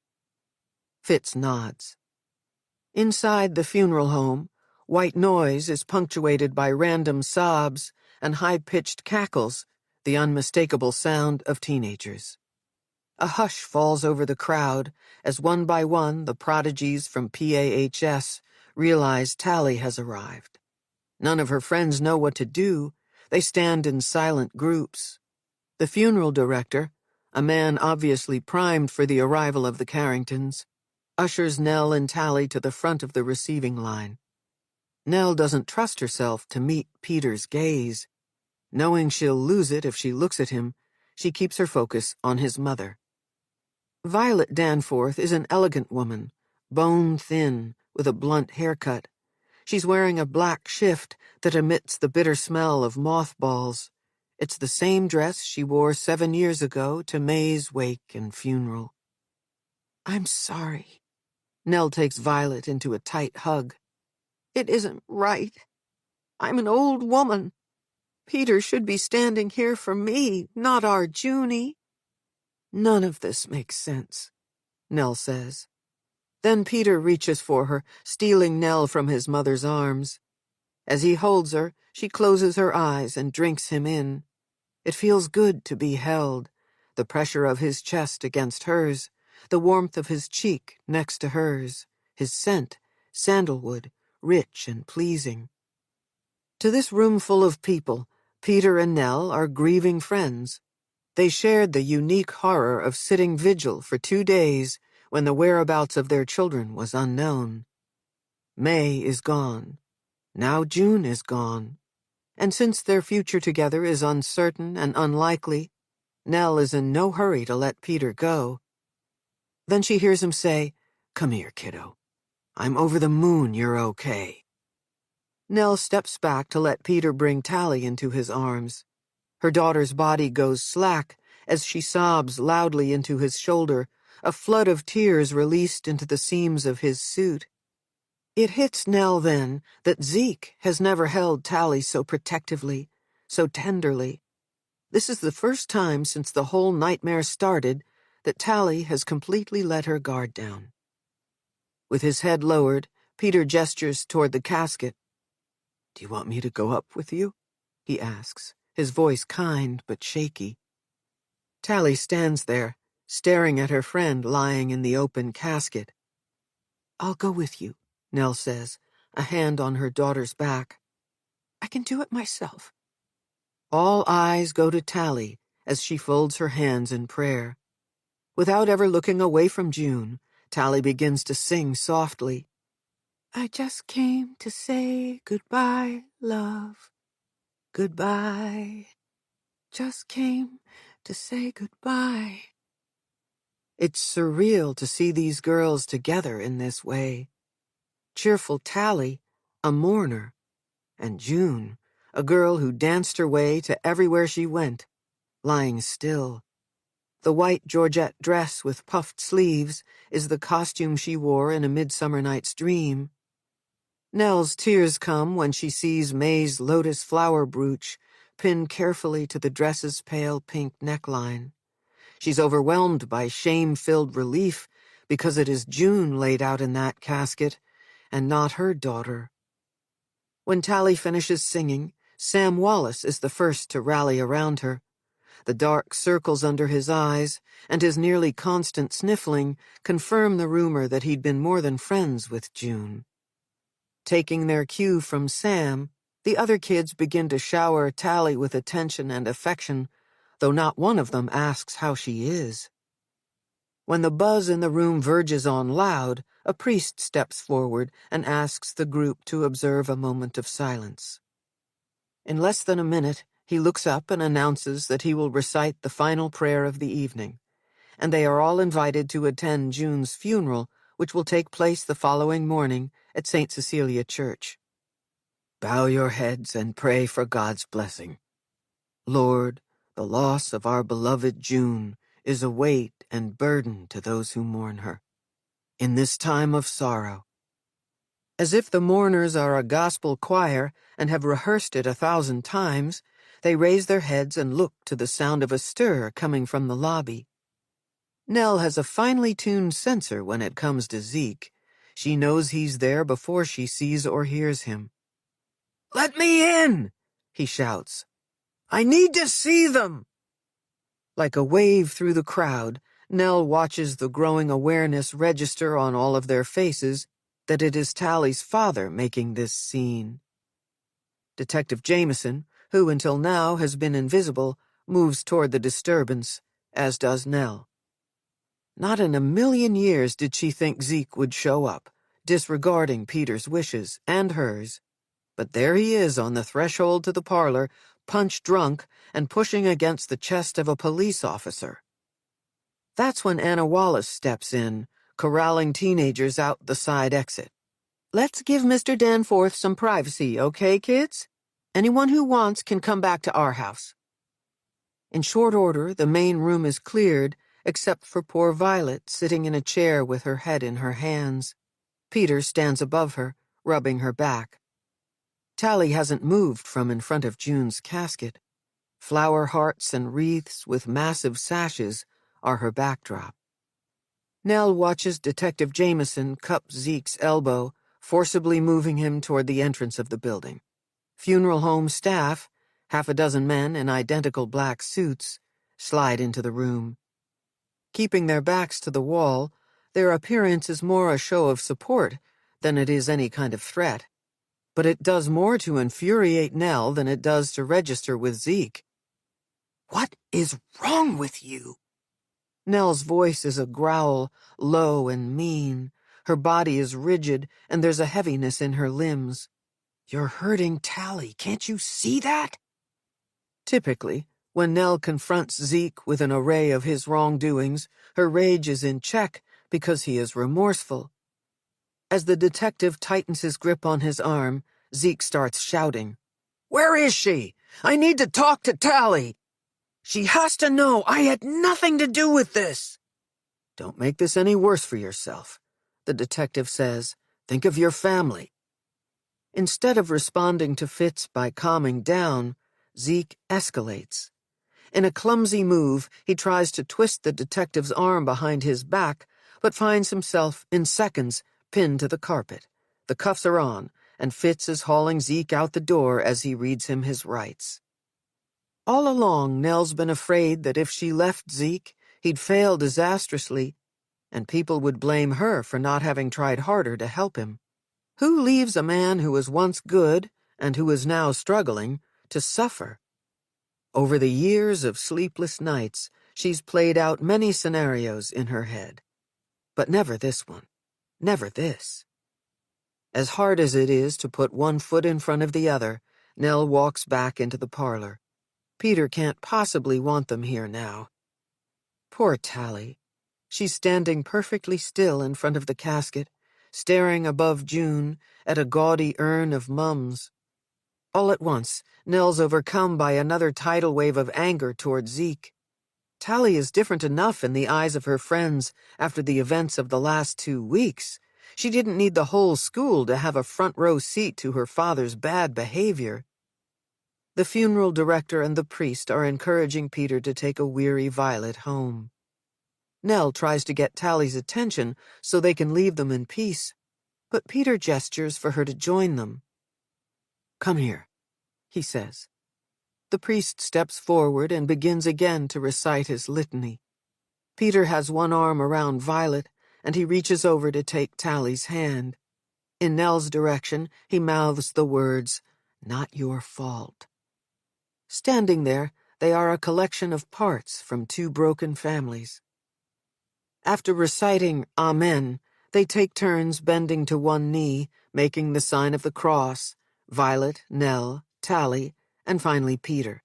Fitz nods. Inside the funeral home, white noise is punctuated by random sobs and high-pitched cackles, the unmistakable sound of teenagers. A hush falls over the crowd as one by one the prodigies from PAHS realize Tally has arrived. None of her friends know what to do. They stand in silent groups. The funeral director, a man obviously primed for the arrival of the Carringtons, ushers Nell and Tally to the front of the receiving line. Nell doesn't trust herself to meet Peter's gaze. Knowing she'll lose it if she looks at him, she keeps her focus on his mother. Violet Danforth is an elegant woman, bone-thin, with a blunt haircut. She's wearing a black shift that emits the bitter smell of mothballs. It's the same dress she wore 7 years ago to May's wake and funeral. I'm sorry. Nell takes Violet into a tight hug. It isn't right. I'm an old woman. Peter should be standing here for me, not our Junie. None of this makes sense, Nell says. Then Peter reaches for her, stealing Nell from his mother's arms. As he holds her, she closes her eyes and drinks him in. It feels good to be held, the pressure of his chest against hers, the warmth of his cheek next to hers, his scent, sandalwood, rich and pleasing. To this room full of people, Peter and Nell are grieving friends. They shared the unique horror of sitting vigil for 2 days when the whereabouts of their children was unknown. May is gone. Now June is gone. And since their future together is uncertain and unlikely, Nell is in no hurry to let Peter go. Then she hears him say, Come here, kiddo. I'm over the moon you're okay. Nell steps back to let Peter bring Tally into his arms. Her daughter's body goes slack as she sobs loudly into his shoulder, a flood of tears released into the seams of his suit. It hits Nell then that Zeke has never held Tally so protectively, so tenderly. This is the first time since the whole nightmare started that Tally has completely let her guard down. With his head lowered, Peter gestures toward the casket. "Do you want me to go up with you?" he asks, his voice kind but shaky. Tally stands there, staring at her friend lying in the open casket. "I'll go with you," Nell says, a hand on her daughter's back. "I can do it myself." All eyes go to Tally as she folds her hands in prayer. Without ever looking away from June, Tally begins to sing softly. "I just came to say goodbye, love. Goodbye. Just came to say goodbye." It's surreal to see these girls together in this way. Cheerful Tally, a mourner, and June, a girl who danced her way to everywhere she went, lying still. The white georgette dress with puffed sleeves is the costume she wore in A Midsummer Night's Dream. Nell's tears come when she sees May's lotus flower brooch pinned carefully to the dress's pale pink neckline. She's overwhelmed by shame-filled relief because it is June laid out in that casket, and not her daughter. When Tally finishes singing, Sam Wallace is the first to rally around her. The dark circles under his eyes and his nearly constant sniffling confirm the rumor that he'd been more than friends with June. Taking their cue from Sam, the other kids begin to shower Tally with attention and affection, though not one of them asks how she is. When the buzz in the room verges on loud, a priest steps forward and asks the group to observe a moment of silence. In less than a minute, he looks up and announces that he will recite the final prayer of the evening, and they are all invited to attend June's funeral, which will take place the following morning at St. Cecilia Church. "Bow your heads and pray for God's blessing. Lord, the loss of our beloved June is a weight and burden to those who mourn her. In this time of sorrow." As if the mourners are a gospel choir and have rehearsed it 1,000 times, they raise their heads and look to the sound of a stir coming from the lobby. Nell has a finely tuned sensor when it comes to Zeke. She knows he's there before she sees or hears him. "Let me in!" he shouts. "I need to see them!" Like a wave through the crowd, Nell watches the growing awareness register on all of their faces that it is Tally's father making this scene. Detective Jameson, who until now has been invisible, moves toward the disturbance, as does Nell. Not in a million years did she think Zeke would show up, disregarding Peter's wishes and hers. But there he is on the threshold to the parlor, punch-drunk and pushing against the chest of a police officer. That's when Anna Wallace steps in, corralling teenagers out the side exit. "Let's give Mr. Danforth some privacy, okay, kids? Anyone who wants can come back to our house." In short order, the main room is cleared, except for poor Violet sitting in a chair with her head in her hands. Peter stands above her, rubbing her back. Tally hasn't moved from in front of June's casket. Flower hearts and wreaths with massive sashes are her backdrop. Nell watches Detective Jameson cup Zeke's elbow, forcibly moving him toward the entrance of the building. Funeral home staff, 6 men in identical black suits, slide into the room. Keeping their backs to the wall, their appearance is more a show of support than it is any kind of threat. But it does more to infuriate Nell than it does to register with Zeke. "What is wrong with you?" Nell's voice is a growl, low and mean. Her body is rigid, and there's a heaviness in her limbs. "You're hurting Tally, can't you see that?" Typically, when Nell confronts Zeke with an array of his wrongdoings, her rage is in check because he is remorseful. As the detective tightens his grip on his arm, Zeke starts shouting, "Where is she? I need to talk to Tally! She has to know I had nothing to do with this!" "Don't make this any worse for yourself," the detective says. "Think of your family." Instead of responding to fits by calming down, Zeke escalates. In a clumsy move, he tries to twist the detective's arm behind his back, but finds himself, in seconds, pinned to the carpet. The cuffs are on, and Fitz is hauling Zeke out the door as he reads him his rights. All along, Nell's been afraid that if she left Zeke, he'd fail disastrously, and people would blame her for not having tried harder to help him. Who leaves a man who was once good, and who is now struggling, to suffer? Over the years of sleepless nights, she's played out many scenarios in her head. But never this one. Never this. As hard as it is to put one foot in front of the other, Nell walks back into the parlor. Peter can't possibly want them here now. Poor Tally. She's standing perfectly still in front of the casket, staring above June at a gaudy urn of mums. All at once, Nell's overcome by another tidal wave of anger toward Zeke. Tally is different enough in the eyes of her friends after the events of the last 2 weeks. She didn't need the whole school to have a front-row seat to her father's bad behavior. The funeral director and the priest are encouraging Peter to take a weary Violet home. Nell tries to get Tally's attention so they can leave them in peace, but Peter gestures for her to join them. "Come here," he says. The priest steps forward and begins again to recite his litany. Peter has one arm around Violet, and he reaches over to take Tally's hand. In Nell's direction, he mouths the words, "Not your fault." Standing there, they are a collection of parts from 2 broken families. After reciting Amen, they take turns bending to one knee, making the sign of the cross, Violet, Nell, Tally, and finally Peter.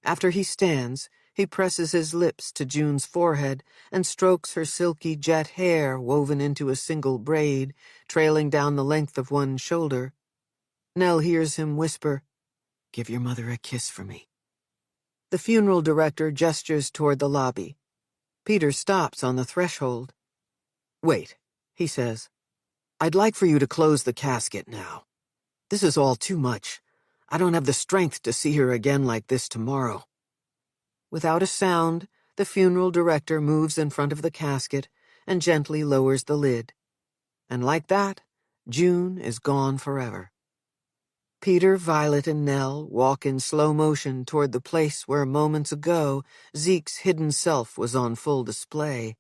After he stands, he presses his lips to June's forehead and strokes her silky jet hair woven into a single braid, trailing down the length of one shoulder. Nell hears him whisper, "Give your mother a kiss for me." The funeral director gestures toward the lobby. Peter stops on the threshold. "Wait," he says. "I'd like for you to close the casket now. This is all too much. I don't have the strength to see her again like this tomorrow." Without a sound, the funeral director moves in front of the casket and gently lowers the lid. And like that, June is gone forever. Peter, Violet, and Nell walk in slow motion toward the place where moments ago Zeke's hidden self was on full display.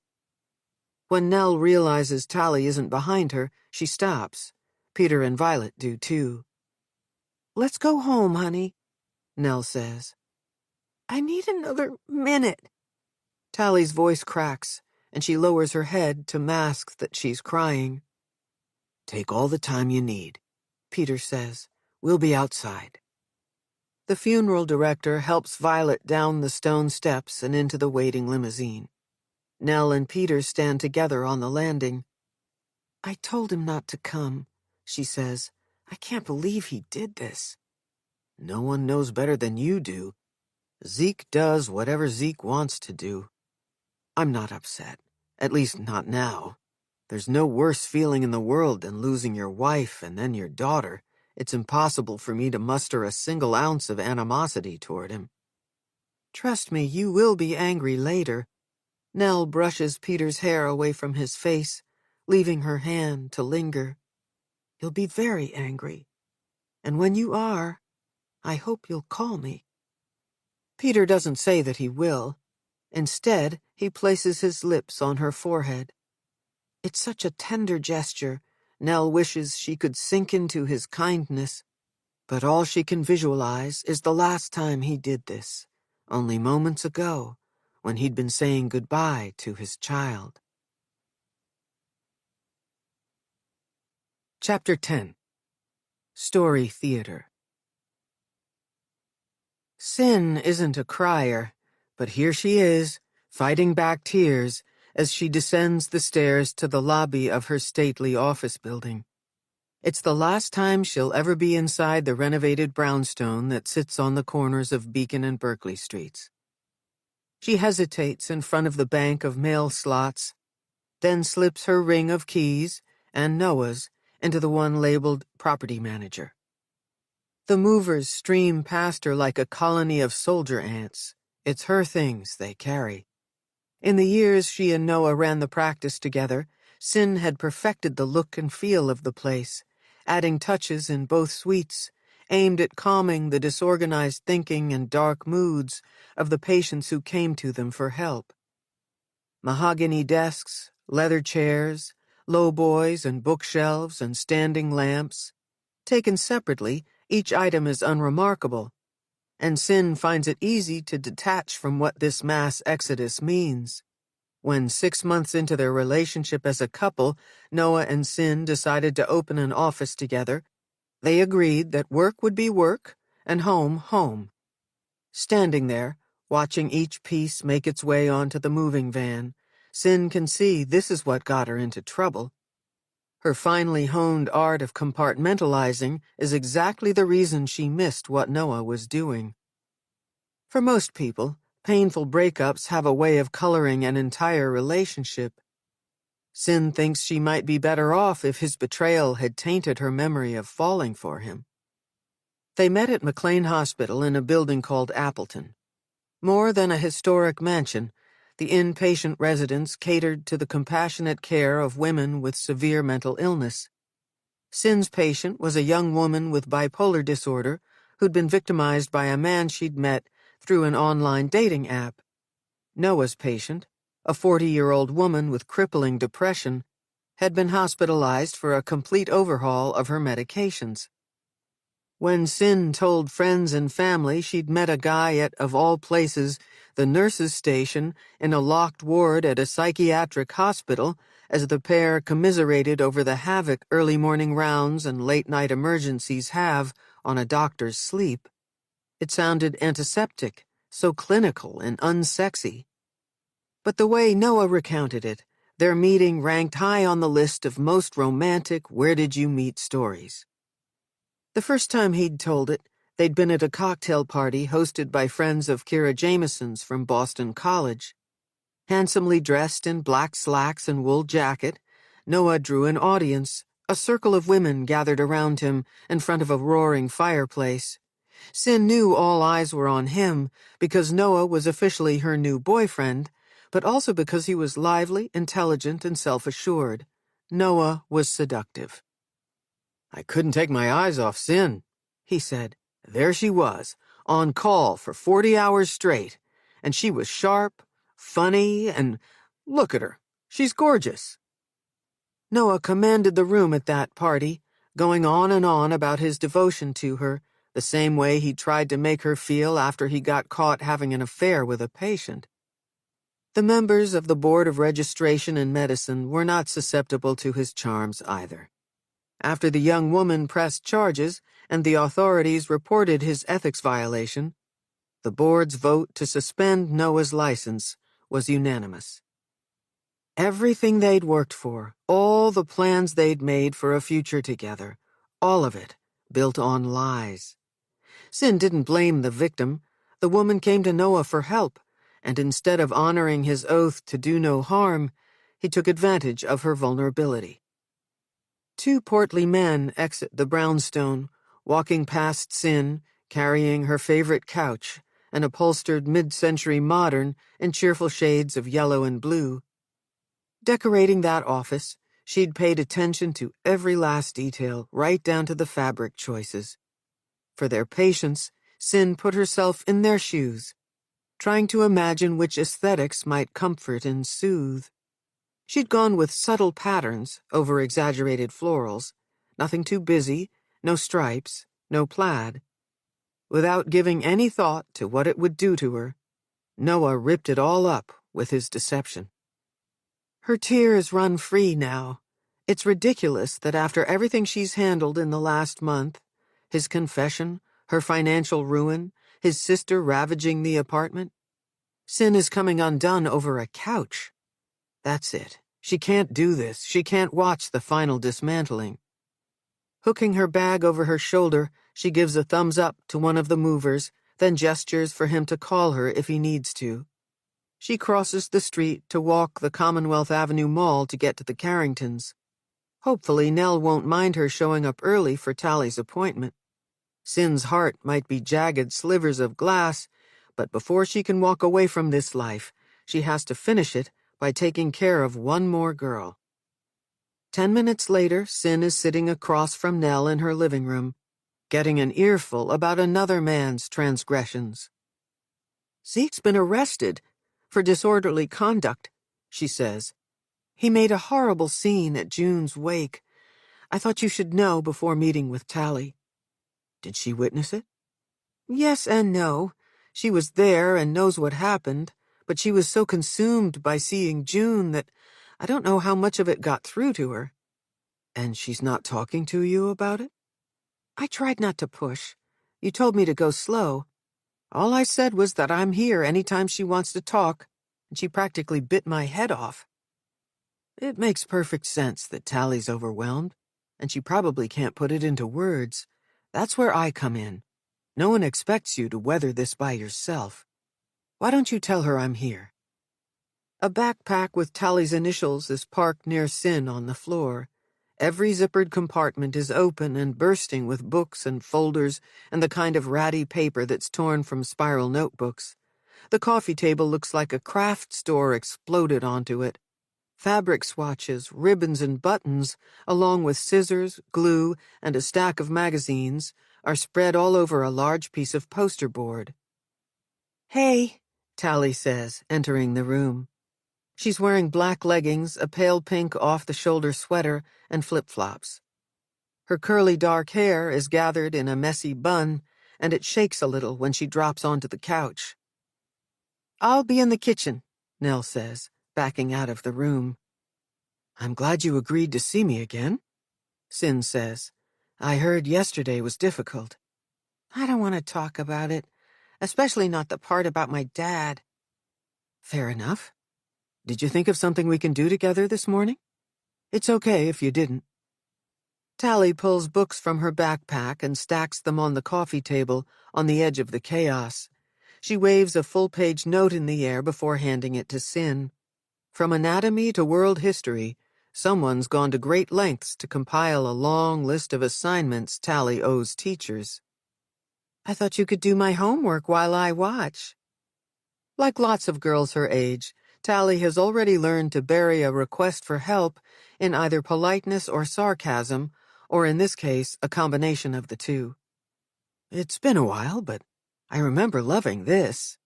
When Nell realizes Tally isn't behind her, she stops. Peter and Violet do too. "Let's go home, honey," Nell says. "I need another minute." Tally's voice cracks, and she lowers her head to mask that she's crying. "Take all the time you need," Peter says. "We'll be outside." The funeral director helps Violet down the stone steps and into the waiting limousine. Nell and Peter stand together on the landing. "I told him not to come," she says. "I can't believe he did this." "No one knows better than you do. Zeke does whatever Zeke wants to do. I'm not upset, at least not now. There's no worse feeling in the world than losing your wife and then your daughter. It's impossible for me to muster a single ounce of animosity toward him." "Trust me, you will be angry later." Nell brushes Peter's hair away from his face, leaving her hand to linger. "You'll be very angry. And when you are, I hope you'll call me." Peter doesn't say that he will. Instead, he places his lips on her forehead. It's such a tender gesture. Nell wishes she could sink into his kindness, but all she can visualize is the last time he did this, only moments ago, when he'd been saying goodbye to his child. Chapter 10. Story Theater. Sin isn't a crier, but here she is, fighting back tears as she descends the stairs to the lobby of her stately office building. It's the last time she'll ever be inside the renovated brownstone that sits on the corners of Beacon and Berkeley Streets. She hesitates in front of the bank of mail slots, then slips her ring of keys and Noah's into the one labeled property manager. The movers stream past her like a colony of soldier ants. It's her things they carry. In the years she and Noah ran the practice together, Sin had perfected the look and feel of the place, adding touches in both suites, aimed at calming the disorganized thinking and dark moods of the patients who came to them for help. Mahogany desks, leather chairs, lowboys and bookshelves and standing lamps. Taken separately, each item is unremarkable, and Sin finds it easy to detach from what this mass exodus means. When 6 months into their relationship as a couple, Noah and Sin decided to open an office together, they agreed that work would be work and home, home. Standing there, watching each piece make its way onto the moving van, Sin can see this is what got her into trouble. Her finely honed art of compartmentalizing is exactly the reason she missed what Noah was doing. For most people, painful breakups have a way of coloring an entire relationship. Sin thinks she might be better off if his betrayal had tainted her memory of falling for him. They met at McLean Hospital in a building called Appleton. More than a historic mansion, the inpatient residence catered to the compassionate care of women with severe mental illness. Sin's patient was a young woman with bipolar disorder who'd been victimized by a man she'd met through an online dating app. Noah's patient, a 40-year-old woman with crippling depression, had been hospitalized for a complete overhaul of her medications. When Sin told friends and family she'd met a guy at, of all places, the nurses' station in a locked ward at a psychiatric hospital, as the pair commiserated over the havoc early morning rounds and late-night emergencies have on a doctor's sleep, it sounded antiseptic, so clinical and unsexy. But the way Noah recounted it, their meeting ranked high on the list of most romantic where-did-you-meet stories. The first time he'd told it, they'd been at a cocktail party hosted by friends of Kira Jameson's from Boston College. Handsomely dressed in black slacks and wool jacket, Noah drew an audience, a circle of women gathered around him in front of a roaring fireplace. Sin knew all eyes were on him because Noah was officially her new boyfriend, but also because he was lively, intelligent, and self-assured. Noah was seductive. "I couldn't take my eyes off Sin," he said. "There she was, on call for 40 hours straight, and she was sharp, funny, and look at her. She's gorgeous." Noah commanded the room at that party, going on and on about his devotion to her, the same way he tried to make her feel after he got caught having an affair with a patient. The members of the Board of Registration and Medicine were not susceptible to his charms either. After the young woman pressed charges and the authorities reported his ethics violation, the board's vote to suspend Noah's license was unanimous. Everything they'd worked for, all the plans they'd made for a future together, all of it built on lies. Sin didn't blame the victim. The woman came to Noah for help, and instead of honoring his oath to do no harm, he took advantage of her vulnerability. Two portly men exit the brownstone, walking past Sin, carrying her favorite couch, an upholstered mid-century modern in cheerful shades of yellow and blue. Decorating that office, she'd paid attention to every last detail, right down to the fabric choices. For their patients, Sin put herself in their shoes, trying to imagine which aesthetics might comfort and soothe. She'd gone with subtle patterns over exaggerated florals, nothing too busy, no stripes, no plaid. Without giving any thought to what it would do to her, Noah ripped it all up with his deception. Her tears run free now. It's ridiculous that after everything she's handled in the last month, his confession, her financial ruin, his sister ravaging the apartment, Sin is coming undone over a couch. That's it. She can't do this. She can't watch the final dismantling. Hooking her bag over her shoulder, she gives a thumbs up to one of the movers, then gestures for him to call her if he needs to. She crosses the street to walk the Commonwealth Avenue Mall to get to the Carringtons. Hopefully Nell won't mind her showing up early for Tally's appointment. Sin's heart might be jagged slivers of glass, but before she can walk away from this life, she has to finish it by taking care of one more girl. 10 minutes later, Sin is sitting across from Nell in her living room, getting an earful about another man's transgressions. "Zeke's been arrested for disorderly conduct," she says. "He made a horrible scene at June's wake. I thought you should know before meeting with Tally." "Did she witness it?" "Yes and no. She was there and knows what happened, but she was so consumed by seeing June that I don't know how much of it got through to her." "And she's not talking to you about it?" "I tried not to push. You told me to go slow. All I said was that I'm here anytime she wants to talk, and she practically bit my head off." "It makes perfect sense that Tally's overwhelmed, and she probably can't put it into words. That's where I come in. No one expects you to weather this by yourself. Why don't you tell her I'm here?" A backpack with Tally's initials is parked near Sin on the floor. Every zippered compartment is open and bursting with books and folders and the kind of ratty paper that's torn from spiral notebooks. The coffee table looks like a craft store exploded onto it. Fabric swatches, ribbons, and buttons, along with scissors, glue, and a stack of magazines, are spread all over a large piece of poster board. "Hey," Tally says, entering the room. She's wearing black leggings, a pale pink off-the-shoulder sweater, and flip-flops. Her curly dark hair is gathered in a messy bun, and it shakes a little when she drops onto the couch. "I'll be in the kitchen," Nell says, backing out of the room. "I'm glad you agreed to see me again," Sin says. "I heard yesterday was difficult." "I don't want to talk about it, especially not the part about my dad." "Fair enough. Did you think of something we can do together this morning? It's okay if you didn't." Tally pulls books from her backpack and stacks them on the coffee table on the edge of the chaos. She waves a full-page note in the air before handing it to Sin. From anatomy to world history, someone's gone to great lengths to compile a long list of assignments Tally owes teachers. "I thought you could do my homework while I watch." Like lots of girls her age, Tally has already learned to bury a request for help in either politeness or sarcasm, or in this case, a combination of the two. "It's been a while, but I remember loving this."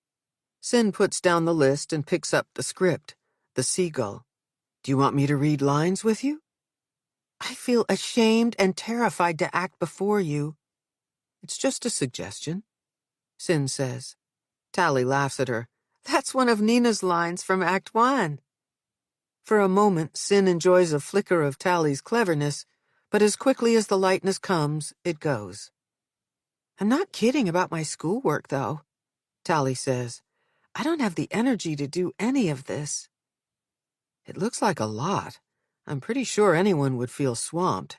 Sin puts down the list and picks up the script, The Seagull. "Do you want me to read lines with you?" "I feel ashamed and terrified to act before you." "It's just a suggestion," Sin says. Tally laughs at her. "That's one of Nina's lines from Act 1. For a moment, Sin enjoys a flicker of Tally's cleverness, but as quickly as the lightness comes, it goes. "I'm not kidding about my schoolwork, though," Tally says. "I don't have the energy to do any of this." "It looks like a lot. I'm pretty sure anyone would feel swamped.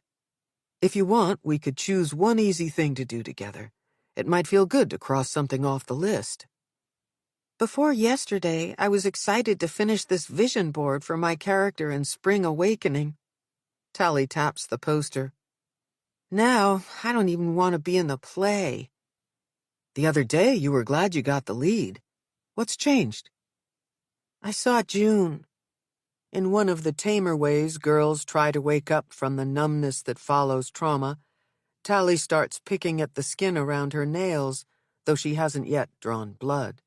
If you want, we could choose one easy thing to do together. It might feel good to cross something off the list." "Before yesterday, I was excited to finish this vision board for my character in Spring Awakening." Tally taps the poster. "Now, I don't even want to be in the play." "The other day, you were glad you got the lead. What's changed?" "I saw June." In one of the tamer ways girls try to wake up from the numbness that follows trauma, Tally starts picking at the skin around her nails, though she hasn't yet drawn blood.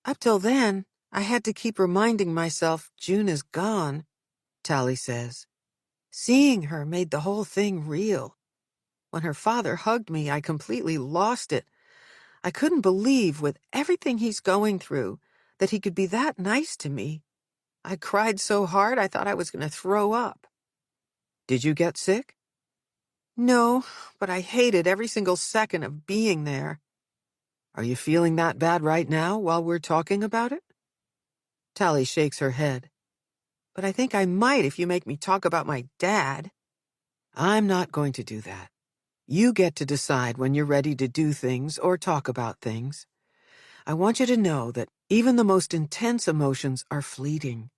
"Up till then, I had to keep reminding myself June is gone," Tally says. "Seeing her made the whole thing real. When her father hugged me, I completely lost it. I couldn't believe, with everything he's going through, that he could be that nice to me. I cried so hard I thought I was going to throw up." "Did you get sick?" "No, but I hated every single second of being there." "Are you feeling that bad right now while we're talking about it?" Tally shakes her head. "But I think I might if you make me talk about my dad." "I'm not going to do that. You get to decide when you're ready to do things or talk about things. I want you to know that even the most intense emotions are fleeting.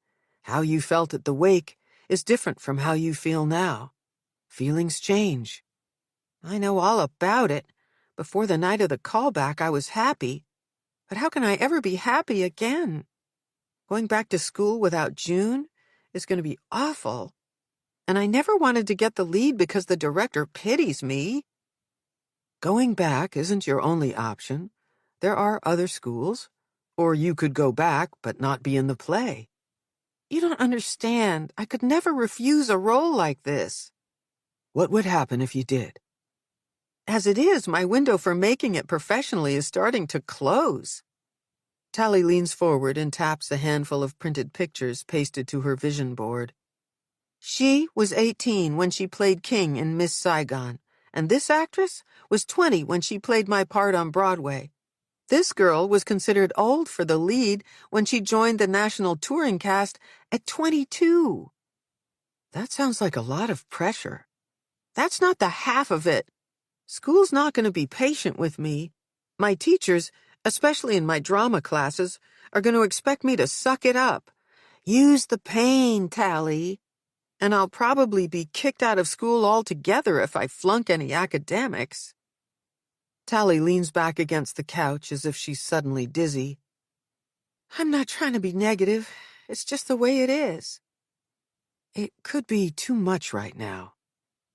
How you felt at the wake is different from how you feel now. Feelings change." "I know all about it. Before the night of the callback, I was happy. But how can I ever be happy again? Going back to school without June is going to be awful." And I never wanted to get the lead because the director pities me. Going back isn't your only option. There are other schools. Or you could go back but not be in the play. You don't understand. I could never refuse a role like this. What would happen if you did? As it is, my window for making it professionally is starting to close. Tally leans forward and taps a handful of printed pictures pasted to her vision board. She was 18 when she played King in Miss Saigon, and this actress was 20 when she played my part on Broadway. This girl was considered old for the lead when she joined the national touring cast at 22. That sounds like a lot of pressure. That's not the half of it. School's not going to be patient with me. My teachers, especially in my drama classes, are going to expect me to suck it up. Use the pain, Tally. And I'll probably be kicked out of school altogether if I flunk any academics. Tally leans back against the couch as if she's suddenly dizzy. I'm not trying to be negative. It's just the way it is. It could be too much right now.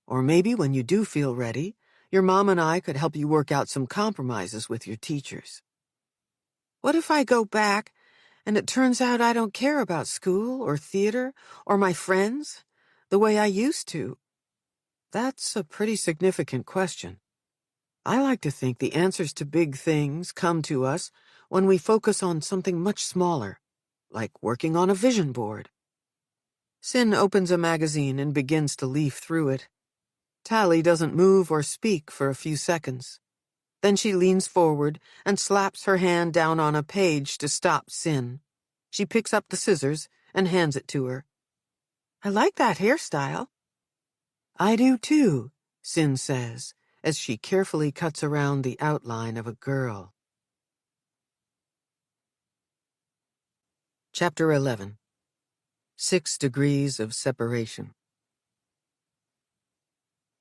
Or maybe when you do feel ready, your mom and I could help you work out some compromises with your teachers. What if I go back and it turns out I don't care about school or theater or my friends the way I used to? That's a pretty significant question. I like to think the answers to big things come to us when we focus on something much smaller, like working on a vision board. Sin opens a magazine and begins to leaf through it. Tally doesn't move or speak for a few seconds. Then she leans forward and slaps her hand down on a page to stop Sin. She picks up the scissors and hands it to her. I like that hairstyle. I do too, Sin says, as she carefully cuts around the outline of a girl. Chapter 11. 6 Degrees of Separation.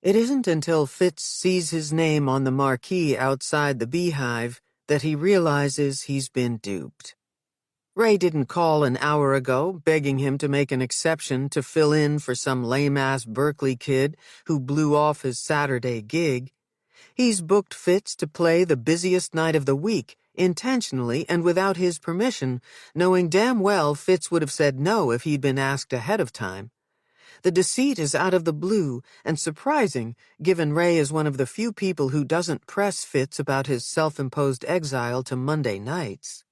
It isn't until Fitz sees his name on the marquee outside the beehive that he realizes he's been duped. Ray didn't call an hour ago begging him to make an exception to fill in for some lame-ass Berkeley kid who blew off his Saturday gig. He's booked Fitz to play the busiest night of the week, intentionally and without his permission, knowing damn well Fitz would have said no if he'd been asked ahead of time. The deceit is out of the blue and surprising, given Ray is one of the few people who doesn't press Fitz about his self-imposed exile to Monday nights.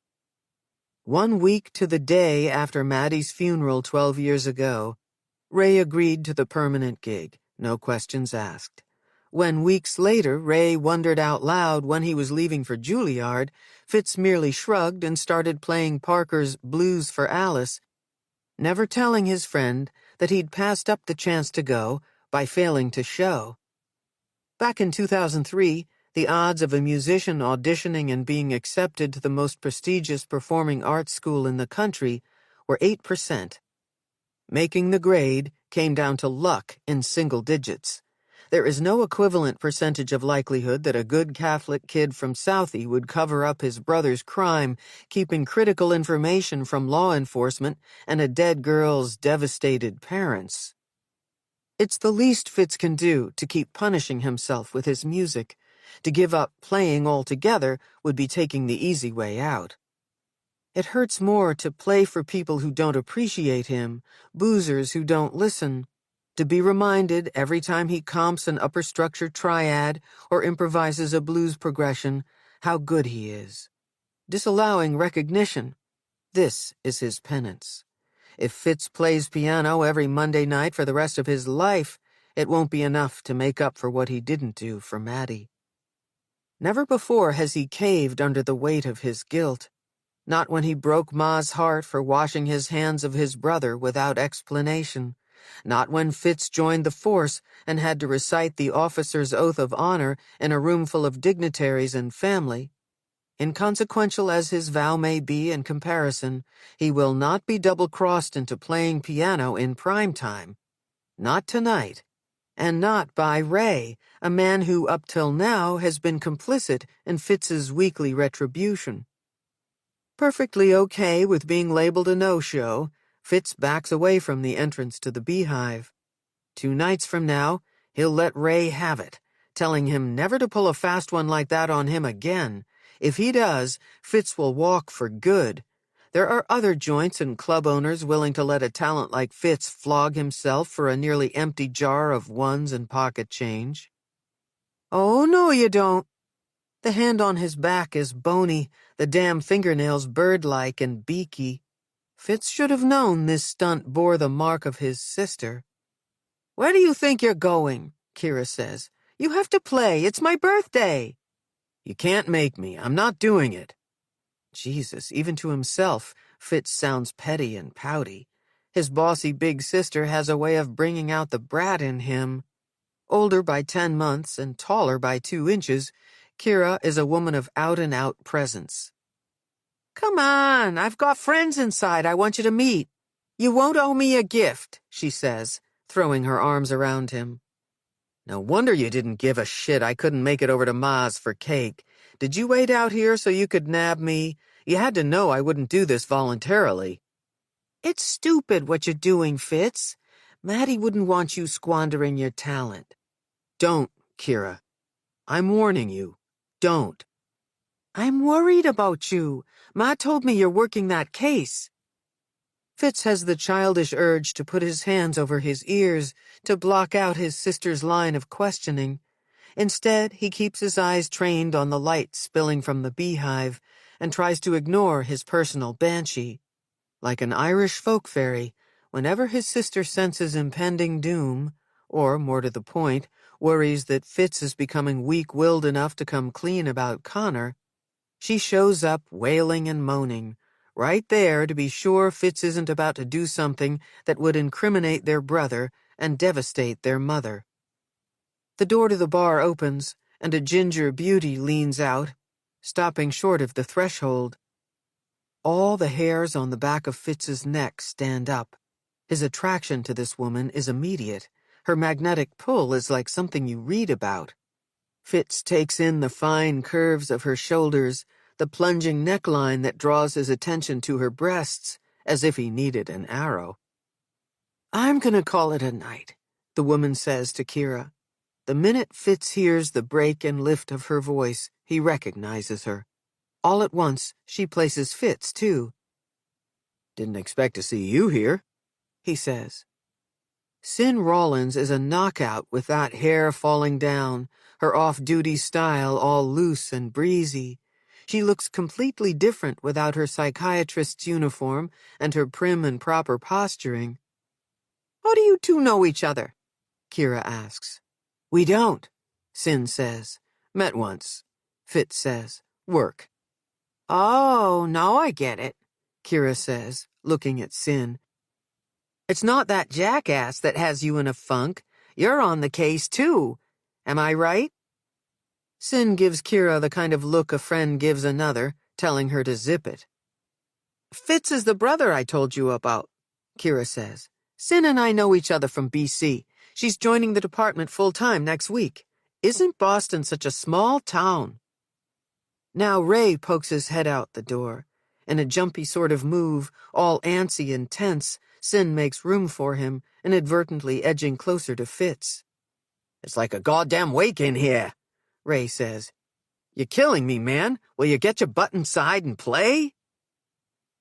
1 week to the day after Maddie's funeral 12 years ago, Ray agreed to the permanent gig, no questions asked. When weeks later Ray wondered out loud when he was leaving for Juilliard, Fitz merely shrugged and started playing Parker's Blues for Alice, never telling his friend that he'd passed up the chance to go by failing to show. Back in 2003, the odds of a musician auditioning and being accepted to the most prestigious performing arts school in the country were 8%. Making the grade came down to luck in single digits. There is no equivalent percentage of likelihood that a good Catholic kid from Southie would cover up his brother's crime, keeping critical information from law enforcement and a dead girl's devastated parents. It's the least Fitz can do to keep punishing himself with his music. To give up playing altogether would be taking the easy way out. It hurts more to play for people who don't appreciate him, boozers who don't listen, to be reminded every time he comps an upper structure triad or improvises a blues progression how good he is. Disallowing recognition, this is his penance. If Fitz plays piano every Monday night for the rest of his life, it won't be enough to make up for what he didn't do for Maddie. Never before has he caved under the weight of his guilt. Not when he broke Ma's heart for washing his hands of his brother without explanation. Not when Fitz joined the force and had to recite the officer's oath of honor in a room full of dignitaries and family. Inconsequential as his vow may be in comparison, he will not be double-crossed into playing piano in prime time. Not tonight. And not by Ray, a man who up till now has been complicit in Fitz's weekly retribution. Perfectly okay with being labeled a no-show, Fitz backs away from the entrance to the beehive. 2 nights from now, he'll let Ray have it, telling him never to pull a fast one like that on him again. If he does, Fitz will walk for good. There are other joints and club owners willing to let a talent like Fitz flog himself for a nearly empty jar of ones and pocket change. Oh, no, you don't. The hand on his back is bony, the damn fingernails bird-like and beaky. Fitz should have known this stunt bore the mark of his sister. Where do you think you're going? Kira says. You have to play. It's my birthday. You can't make me. I'm not doing it. Jesus, even to himself, Fitz sounds petty and pouty. His bossy big sister has a way of bringing out the brat in him. Older by 10 months and taller by 2 inches, Kira is a woman of out-and-out presence. Come on, I've got friends inside I want you to meet. You won't owe me a gift, she says, throwing her arms around him. No wonder you didn't give a shit I couldn't make it over to Ma's for cake. Did you wait out here so you could nab me? You had to know I wouldn't do this voluntarily. It's stupid what you're doing, Fitz. Maddie wouldn't want you squandering your talent. Don't, Kira. I'm warning you. Don't. I'm worried about you. Ma told me you're working that case. Fitz has the childish urge to put his hands over his ears to block out his sister's line of questioning. Instead, he keeps his eyes trained on the light spilling from the beehive and tries to ignore his personal banshee. Like an Irish folk fairy, whenever his sister senses impending doom, or, more to the point, worries that Fitz is becoming weak-willed enough to come clean about Connor, she shows up wailing and moaning, right there to be sure Fitz isn't about to do something that would incriminate their brother and devastate their mother. The door to the bar opens, and a ginger beauty leans out, stopping short of the threshold. All the hairs on the back of Fitz's neck stand up. His attraction to this woman is immediate. Her magnetic pull is like something you read about. Fitz takes in the fine curves of her shoulders, the plunging neckline that draws his attention to her breasts, as if he needed an arrow. I'm gonna call it a night, the woman says to Kira. The minute Fitz hears the break and lift of her voice, he recognizes her. All at once, she places Fitz, too. Didn't expect to see you here, he says. Sin Rollins is a knockout with that hair falling down, her off-duty style all loose and breezy. She looks completely different without her psychiatrist's uniform and her prim and proper posturing. How do you two know each other? Kira asks. We don't, Sin says. Met once. Fitz says. Work. Oh, now I get it, Kira says, looking at Sin. It's not that jackass that has you in a funk. You're on the case, too. Am I right? Sin gives Kira the kind of look a friend gives another, telling her to zip it. Fitz is the brother I told you about, Kira says. Sin and I know each other from BC. She's joining the department full-time next week. Isn't Boston such a small town? Now Ray pokes his head out the door. In a jumpy sort of move, all antsy and tense, Sin makes room for him, inadvertently edging closer to Fitz. It's like a goddamn wake in here, Ray says. You're killing me, man. Will you get your butt inside and play?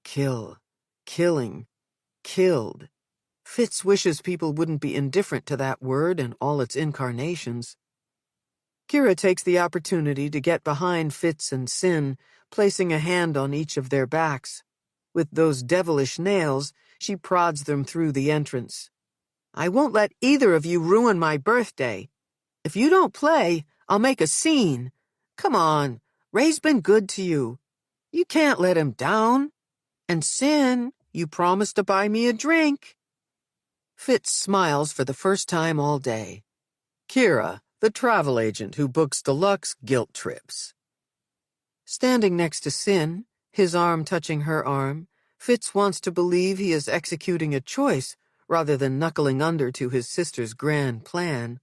Kill. Killing. Killed. Fitz wishes people wouldn't be indifferent to that word and all its incarnations. Kira takes the opportunity to get behind Fitz and Sin, placing a hand on each of their backs. With those devilish nails, she prods them through the entrance. I won't let either of you ruin my birthday. If you don't play, I'll make a scene. Come on, Ray's been good to you. You can't let him down. And Sin, you promised to buy me a drink. Fitz smiles for the first time all day. Kira, the travel agent who books deluxe guilt trips. Standing next to Sin, his arm touching her arm, Fitz wants to believe he is executing a choice rather than knuckling under to his sister's grand plan.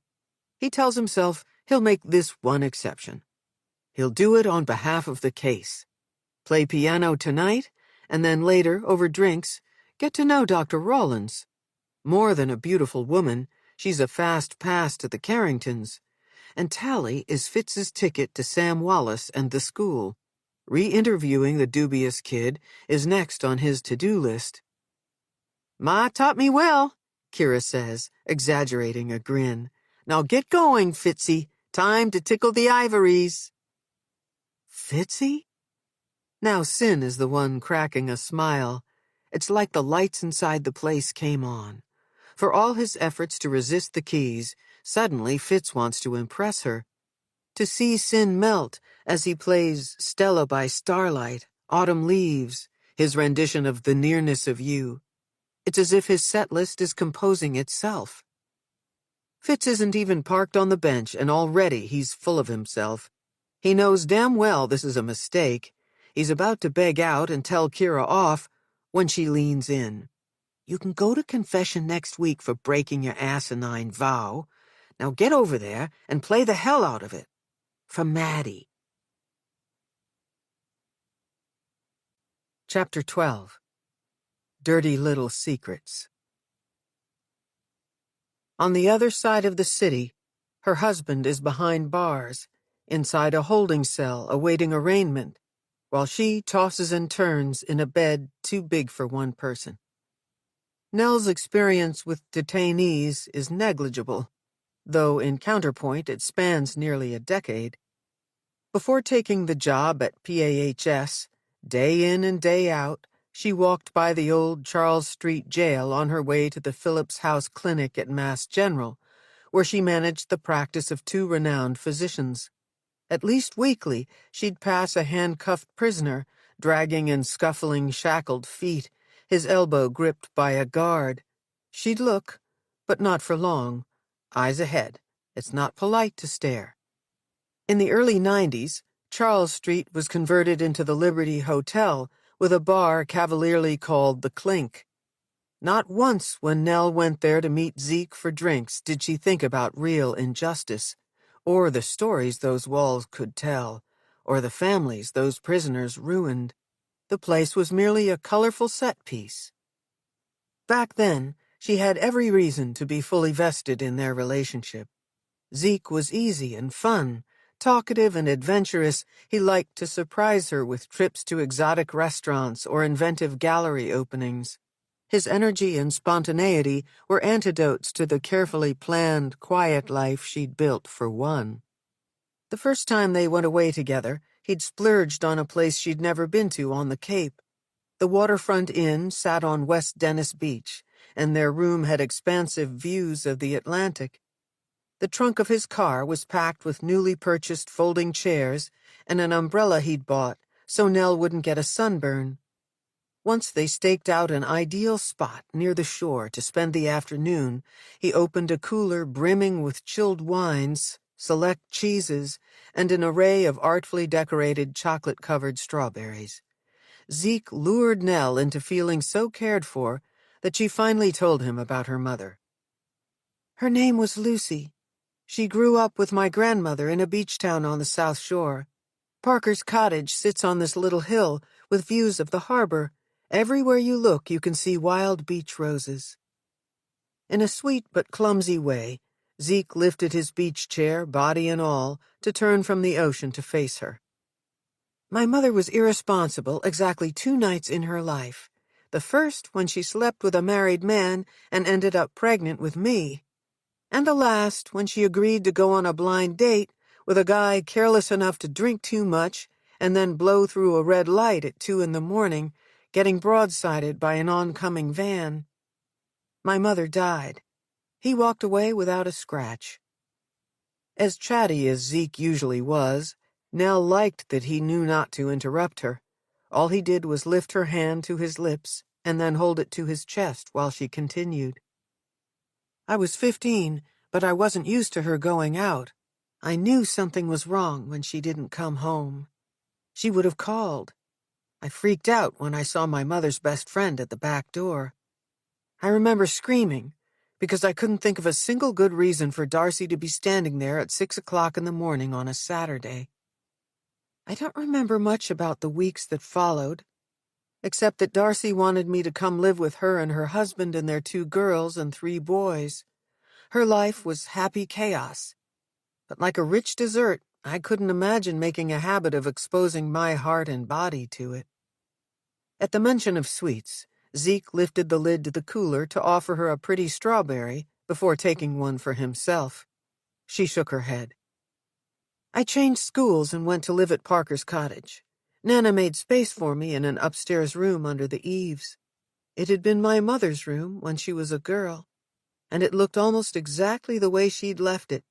He tells himself he'll make this one exception. He'll do it on behalf of the case. Play piano tonight, and then later, over drinks, get to know Dr. Rollins. More than a beautiful woman, She's a fast pass to the Carringtons, and Tally is Fitz's ticket to Sam Wallace and the school. Re-interviewing the dubious kid is next on his to-do list. "Ma taught me well," Kira says, exaggerating a grin. "Now get going, Fitzy. Time to tickle the ivories." Fitzy? Now Sin is the one cracking a smile. It's like the lights inside the place came on. For all his efforts to resist the keys, suddenly Fitz wants to impress her. To see Sin melt as he plays Stella by Starlight, Autumn Leaves, his rendition of The Nearness of You. It's as if his set list is composing itself. Fitz isn't even parked on the bench, and already he's full of himself. He knows damn well this is a mistake. He's about to beg out and tell Kira off when she leans in. "You can go to confession next week for breaking your asinine vow. Now get over there and play the hell out of it. For Maddie." Chapter 12. Dirty Little Secrets. On the other side of the city, her husband is behind bars, inside a holding cell awaiting arraignment, while she tosses and turns in a bed too big for one person. Nell's experience with detainees is negligible, though in counterpoint it spans nearly a decade. Before taking the job at PAHS, day in and day out, she walked by the old Charles Street jail on her way to the Phillips House Clinic at Mass General, where she managed the practice of two renowned physicians. At least weekly, she'd pass a handcuffed prisoner, dragging and scuffling shackled feet, his elbow gripped by a guard. She'd look, but not for long. Eyes ahead. It's not polite to stare. In the early 90s, Charles Street was converted into the Liberty Hotel, with a bar cavalierly called the Clink. Not once when Nell went there to meet Zeke for drinks did she think about real injustice, or the stories those walls could tell, or the families those prisoners ruined. The place was merely a colorful set piece. Back then, she had every reason to be fully vested in their relationship. Zeke was easy and fun. Talkative and adventurous, he liked to surprise her with trips to exotic restaurants or inventive gallery openings. His energy and spontaneity were antidotes to the carefully planned, quiet life she'd built for one. The first time they went away together, he'd splurged on a place she'd never been to on the Cape. The waterfront inn sat on West Dennis Beach, and their room had expansive views of the Atlantic. The trunk of his car was packed with newly purchased folding chairs and an umbrella he'd bought so Nell wouldn't get a sunburn. Once they staked out an ideal spot near the shore to spend the afternoon, he opened a cooler brimming with chilled wines, select cheeses, and an array of artfully decorated chocolate-covered strawberries. Zeke lured Nell into feeling so cared for that she finally told him about her mother. "Her name was Lucy. She grew up with my grandmother in a beach town on the South Shore. Parker's cottage sits on this little hill with views of the harbor. Everywhere you look, you can see wild beach roses." In a sweet but clumsy way, Zeke lifted his beach chair, body and all, to turn from the ocean to face her. "My mother was irresponsible exactly 2 nights in her life. The first when she slept with a married man and ended up pregnant with me. And the last when she agreed to go on a blind date with a guy careless enough to drink too much and then blow through a red light at 2 a.m, getting broadsided by an oncoming van. My mother died. He walked away without a scratch." As chatty as Zeke usually was, Nell liked that he knew not to interrupt her. All he did was lift her hand to his lips and then hold it to his chest while she continued. "I was 15, but I wasn't used to her going out. I knew something was wrong when she didn't come home. She would have called. I freaked out when I saw my mother's best friend at the back door. I remember screaming, because I couldn't think of a single good reason for Darcy to be standing there at 6 o'clock in the morning on a Saturday. I don't remember much about the weeks that followed, except that Darcy wanted me to come live with her and her husband and their 2 girls and 3 boys. Her life was happy chaos. But like a rich dessert, I couldn't imagine making a habit of exposing my heart and body to it. At the mention of sweets, Zeke lifted the lid to the cooler to offer her a pretty strawberry before taking one for himself. She shook her head. I changed schools and went to live at Parker's cottage. Nana made space for me in an upstairs room under the eaves. It had been my mother's room when she was a girl, and it looked almost exactly the way she'd left it,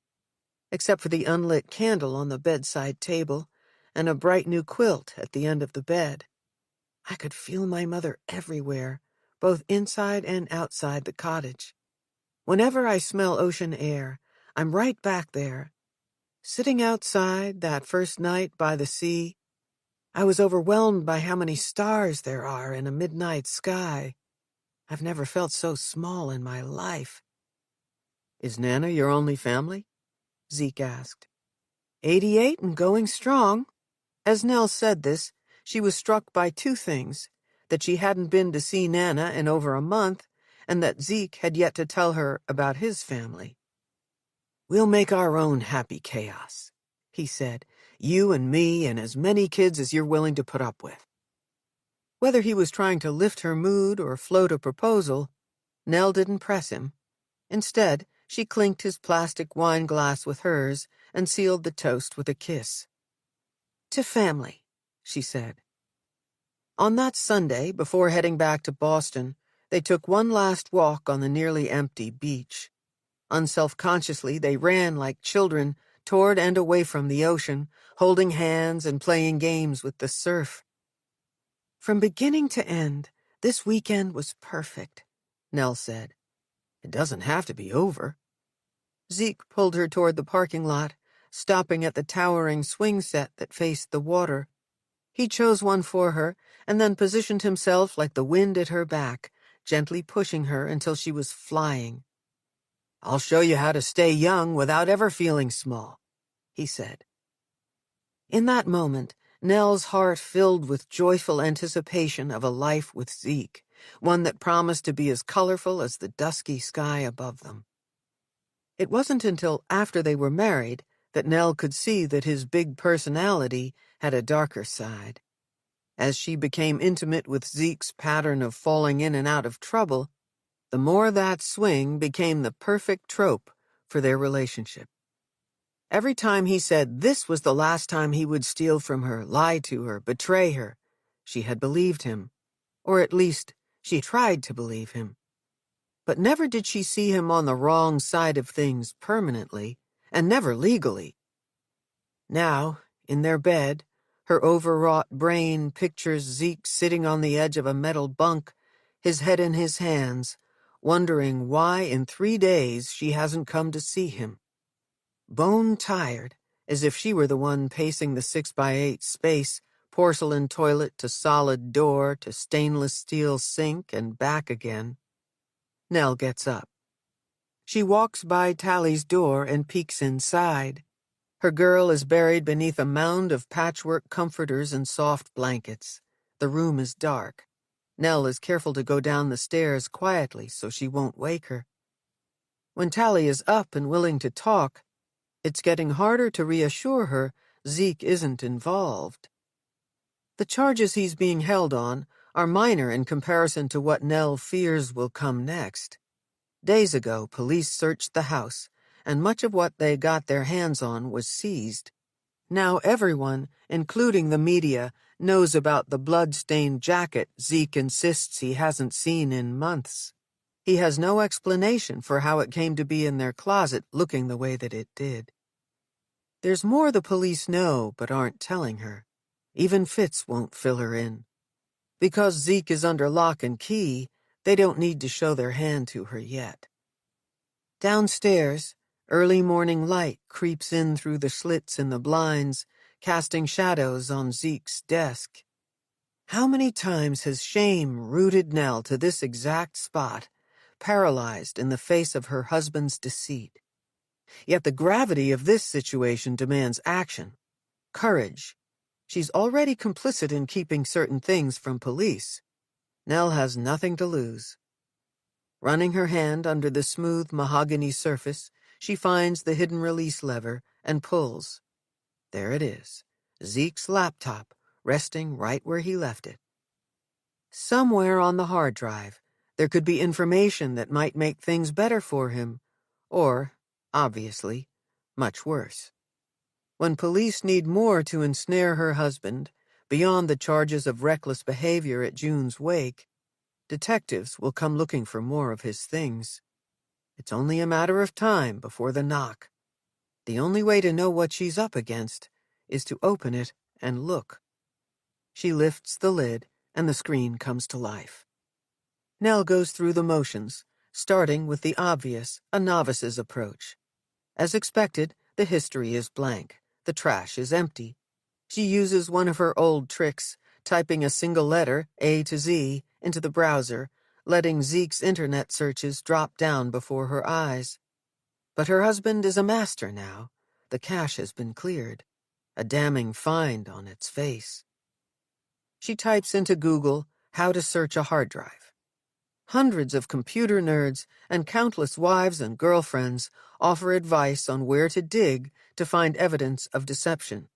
except for the unlit candle on the bedside table and a bright new quilt at the end of the bed. I could feel my mother everywhere, both inside and outside the cottage. Whenever I smell ocean air, I'm right back there. Sitting outside that first night by the sea, I was overwhelmed by how many stars there are in a midnight sky. I've never felt so small in my life. Is Nana your only family? Zeke asked. 88 and going strong. As Nell said this, she was struck by two things: that she hadn't been to see Nana in over a month, and that Zeke had yet to tell her about his family. We'll make our own happy chaos, he said. You and me and as many kids as you're willing to put up with. Whether he was trying to lift her mood or float a proposal, Nell didn't press him. Instead, she clinked his plastic wine glass with hers and sealed the toast with a kiss. To family, she said. On that Sunday, before heading back to Boston, they took one last walk on the nearly empty beach. Unselfconsciously, they ran like children toward and away from the ocean, holding hands and playing games with the surf. From beginning to end, this weekend was perfect, Nell said. It doesn't have to be over. Zeke pulled her toward the parking lot, stopping at the towering swing set that faced the water. He chose one for her and then positioned himself like the wind at her back, gently pushing her until she was flying. I'll show you how to stay young without ever feeling small, he said. In that moment, Nell's heart filled with joyful anticipation of a life with Zeke, one that promised to be as colorful as the dusky sky above them. It wasn't until after they were married that Nell could see that his big personality had a darker side. As she became intimate with Zeke's pattern of falling in and out of trouble, the more that swing became the perfect trope for their relationship. Every time he said this was the last time he would steal from her, lie to her, betray her, she had believed him, or at least she tried to believe him. But never did she see him on the wrong side of things permanently, and never legally. Now, in their bed, her overwrought brain pictures Zeke sitting on the edge of a metal bunk, his head in his hands, wondering why in 3 days she hasn't come to see him. Bone-tired, as if she were the one pacing the 6x8 space, porcelain toilet to solid door to stainless steel sink and back again. Nell gets up. She walks by Tally's door and peeks inside. Her girl is buried beneath a mound of patchwork comforters and soft blankets. The room is dark. Nell is careful to go down the stairs quietly so she won't wake her. When Tally is up and willing to talk, it's getting harder to reassure her Zeke isn't involved. The charges he's being held on are minor in comparison to what Nell fears will come next. Days ago, police searched the house, and much of what they got their hands on was seized. Now everyone, including the media, knows about the blood-stained jacket Zeke insists he hasn't seen in months. He has no explanation for how it came to be in their closet looking the way that it did. There's more the police know but aren't telling her. Even Fitz won't fill her in. Because Zeke is under lock and key, they don't need to show their hand to her yet. Downstairs, early morning light creeps in through the slits in the blinds, casting shadows on Zeke's desk. How many times has shame rooted Nell to this exact spot, paralyzed in the face of her husband's deceit? Yet the gravity of this situation demands action, courage. She's already complicit in keeping certain things from police. Nell has nothing to lose. Running her hand under the smooth mahogany surface, she finds the hidden release lever and pulls. There it is, Zeke's laptop, resting right where he left it. Somewhere on the hard drive, there could be information that might make things better for him, or, obviously, much worse. When police need more to ensnare her husband, beyond the charges of reckless behavior at June's wake, detectives will come looking for more of his things. It's only a matter of time before the knock. The only way to know what she's up against is to open it and look. She lifts the lid, and the screen comes to life. Nell goes through the motions, starting with the obvious, a novice's approach. As expected, the history is blank. The trash is empty. She uses one of her old tricks, typing a single letter, A to Z, into the browser, letting Zeke's internet searches drop down before her eyes. But her husband is a master now. The cache has been cleared. A damning find on its face. She types into Google, how to search a hard drive. Hundreds of computer nerds and countless wives and girlfriends offer advice on where to dig to find evidence of deception.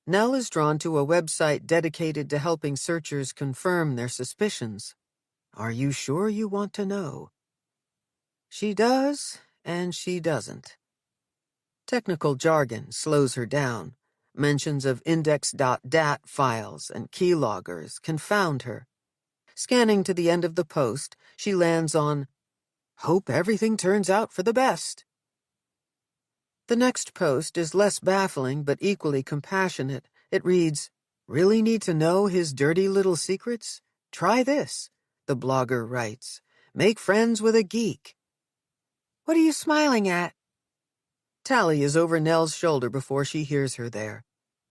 Nell is drawn to a website dedicated to helping searchers confirm their suspicions. Are you sure you want to know? She does, and she doesn't. Technical jargon slows her down. Mentions of index.dat files and keyloggers confound her. Scanning to the end of the post, she lands on, "Hope everything turns out for the best." The next post is less baffling but equally compassionate. It reads, "Really need to know his dirty little secrets? Try this," the blogger writes. "Make friends with a geek." "What are you smiling at?" Tally is over Nell's shoulder before she hears her there.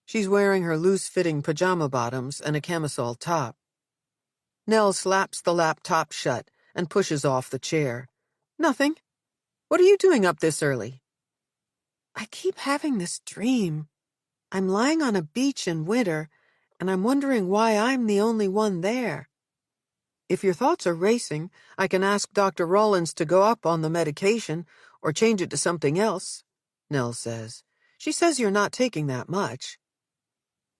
She's wearing her loose-fitting pajama bottoms and a camisole top. Nell slaps the laptop shut and pushes off the chair. "Nothing. What are you doing up this early?" "I keep having this dream. I'm lying on a beach in winter, and I'm wondering why I'm the only one there." "If your thoughts are racing, I can ask Dr. Rollins to go up on the medication or change it to something else," Nell says. "She says you're not taking that much."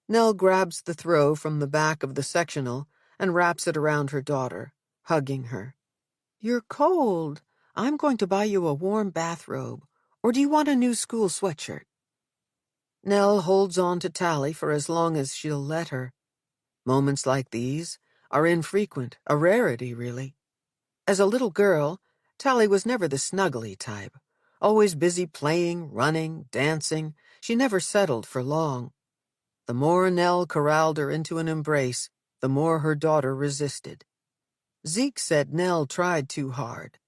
Nell grabs the throw from the back of the sectional and wraps it around her daughter, hugging her. "You're cold. I'm going to buy you a warm bathrobe. Or do you want a new school sweatshirt?" Nell holds on to Tally for as long as she'll let her. Moments like these are infrequent, a rarity, really. As a little girl, Tally was never the snuggly type. Always busy playing, running, dancing, she never settled for long. The more Nell corralled her into an embrace, the more her daughter resisted. Zeke said Nell tried too hard.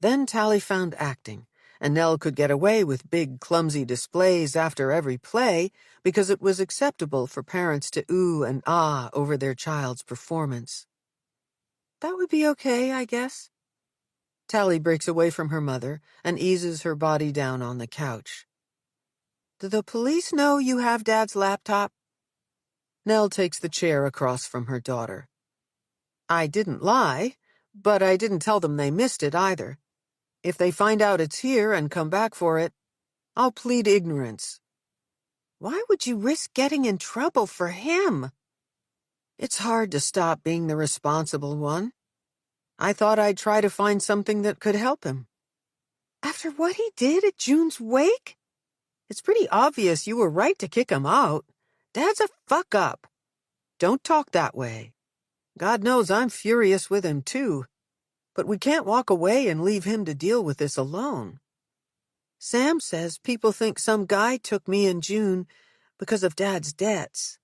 Then Tally found acting, and Nell could get away with big, clumsy displays after every play because it was acceptable for parents to ooh and ah over their child's performance. "That would be okay, I guess." Tally breaks away from her mother and eases her body down on the couch. "Do the police know you have Dad's laptop?" Nell takes the chair across from her daughter. "I didn't lie, but I didn't tell them they missed it either. If they find out it's here and come back for it, I'll plead ignorance." "Why would you risk getting in trouble for him?" "It's hard to stop being the responsible one. I thought I'd try to find something that could help him." "After what he did at June's wake? It's pretty obvious you were right to kick him out. Dad's a fuck-up." "Don't talk that way. God knows I'm furious with him, too. But we can't walk away and leave him to deal with this alone. Sam says people think some guy took me and June because of Dad's debts."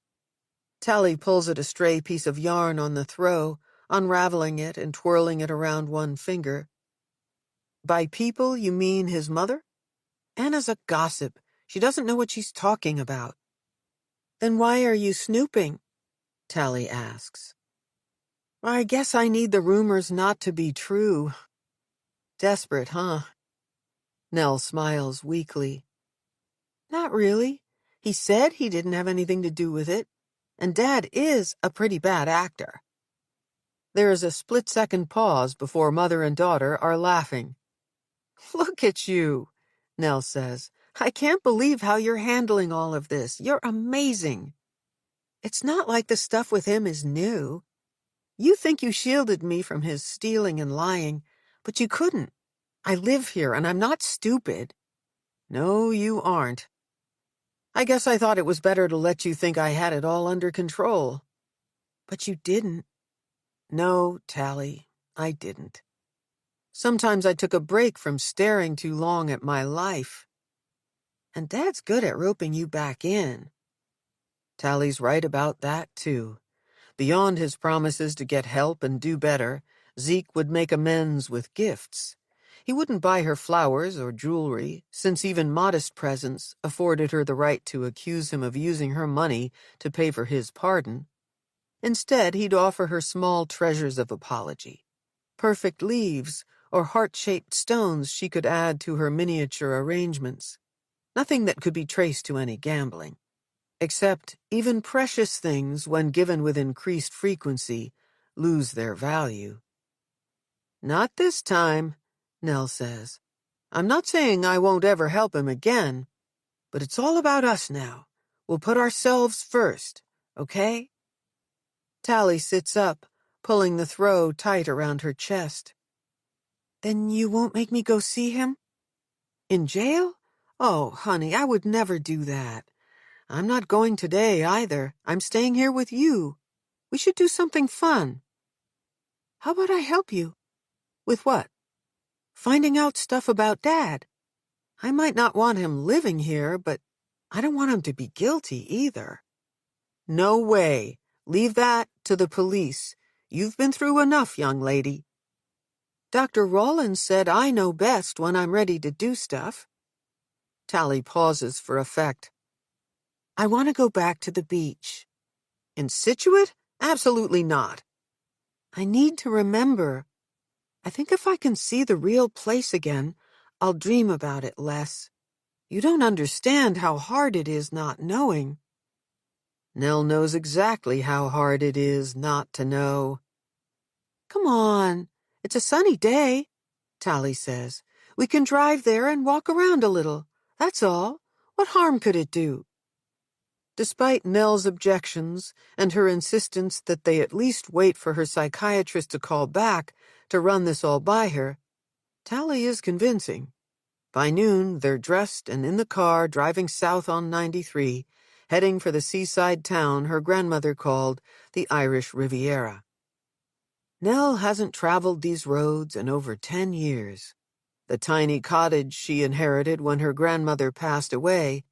Tally pulls at a stray piece of yarn on the throw, unraveling it and twirling it around one finger. "By people, you mean his mother? Anna's a gossip. She doesn't know what she's talking about." "Then why are you snooping?" Tally asks. "I guess I need the rumors not to be true." "Desperate, huh?" Nell smiles weakly. "Not really. He said he didn't have anything to do with it. And Dad is a pretty bad actor." There is a split-second pause before mother and daughter are laughing. "Look at you," Nell says. "I can't believe how you're handling all of this. You're amazing. It's not like the stuff with him is new. You think you shielded me from his stealing and lying, but you couldn't. I live here, and I'm not stupid." "No, you aren't. I guess I thought it was better to let you think I had it all under control." "But you didn't." "No, Tally, I didn't. Sometimes I took a break from staring too long at my life. And Dad's good at roping you back in." Tally's right about that, too. Beyond his promises to get help and do better, Zeke would make amends with gifts. He wouldn't buy her flowers or jewelry, since even modest presents afforded her the right to accuse him of using her money to pay for his pardon. Instead, he'd offer her small treasures of apology. Perfect leaves or heart-shaped stones she could add to her miniature arrangements. Nothing that could be traced to any gambling. Except even precious things, when given with increased frequency, lose their value. "Not this time," Nell says. "I'm not saying I won't ever help him again, but it's all about us now. We'll put ourselves first, okay?" Tally sits up, pulling the throw tight around her chest. "Then you won't make me go see him? In jail? Oh, honey, I would never do that. I'm not going today, either. I'm staying here with you. We should do something fun." "How about I help you?" "With what?" "Finding out stuff about Dad. I might not want him living here, but I don't want him to be guilty, either." "No way. Leave that to the police. You've been through enough, young lady." "Dr. Rollins said I know best when I'm ready to do stuff." Tally pauses for effect. "I want to go back to the beach." "In Scituate? Absolutely not." "I need to remember. I think if I can see the real place again, I'll dream about it less. You don't understand how hard it is not knowing." Nell knows exactly how hard it is not to know. "Come on. It's a sunny day," Tally says. "We can drive there and walk around a little. That's all. What harm could it do?" Despite Nell's objections and her insistence that they at least wait for her psychiatrist to call back to run this all by her, Tally is convincing. By noon, they're dressed and in the car driving south on 93, heading for the seaside town her grandmother called the Irish Riviera. Nell hasn't traveled these roads in over 10 years. The tiny cottage she inherited when her grandmother passed away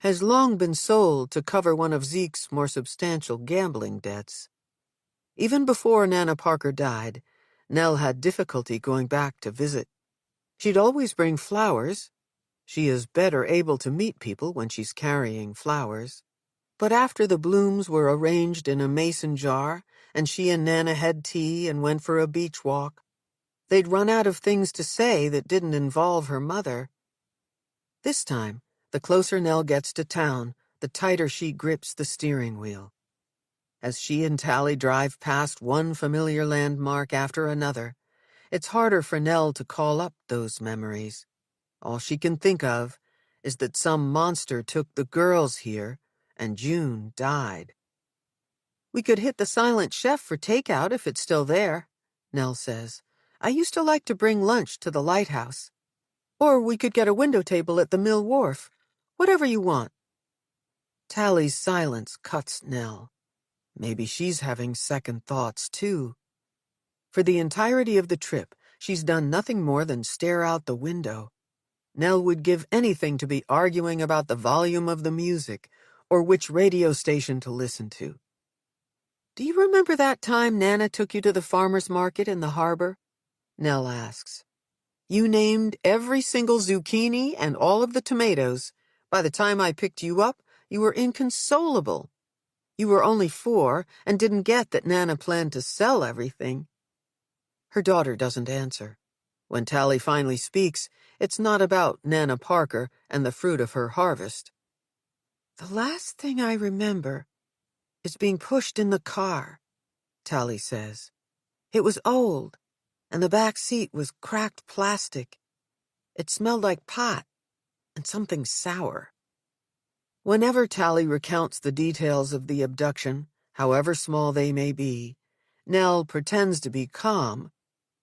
has long been sold to cover one of Zeke's more substantial gambling debts. Even before Nana Parker died, Nell had difficulty going back to visit. She'd always bring flowers. She is better able to meet people when she's carrying flowers. But after the blooms were arranged in a mason jar and she and Nana had tea and went for a beach walk, they'd run out of things to say that didn't involve her mother. This time, the closer Nell gets to town, the tighter she grips the steering wheel. As she and Tally drive past one familiar landmark after another, it's harder for Nell to call up those memories. All she can think of is that some monster took the girls here, and June died. "We could hit the Silent Chef for takeout if it's still there," Nell says. "I used to like to bring lunch to the lighthouse. Or we could get a window table at the Mill Wharf. Whatever you want." Tally's silence cuts Nell. Maybe she's having second thoughts, too. For the entirety of the trip, she's done nothing more than stare out the window. Nell would give anything to be arguing about the volume of the music or which radio station to listen to. "Do you remember that time Nana took you to the farmer's market in the harbor?" Nell asks. "You named every single zucchini and all of the tomatoes. By the time I picked you up, you were inconsolable. You were only 4 and didn't get that Nana planned to sell everything." Her daughter doesn't answer. When Tally finally speaks, it's not about Nana Parker and the fruit of her harvest. "The last thing I remember is being pushed in the car," Tally says. It was old, and the back seat was cracked plastic. It smelled like pot and something sour. Whenever Tally recounts the details of the abduction, however small they may be, Nell pretends to be calm,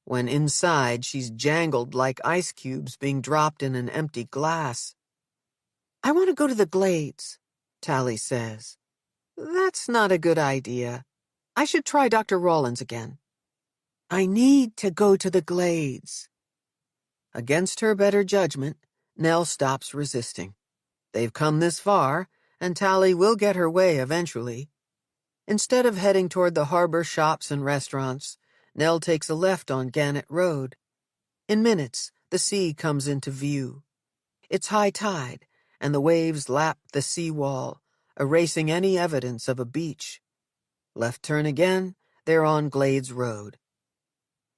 when inside she's jangled like ice cubes being dropped in an empty glass. "I want to go to the Glades," Tally says. "That's not a good idea. I should try Dr. Rawlins again." "I need to go to the Glades." Against her better judgment, Nell stops resisting. They've come this far, and Tally will get her way eventually. Instead of heading toward the harbor shops and restaurants, Nell takes a left on Gannett Road. In minutes, the sea comes into view. It's high tide, and the waves lap the seawall, erasing any evidence of a beach. Left turn again, they're on Glades Road.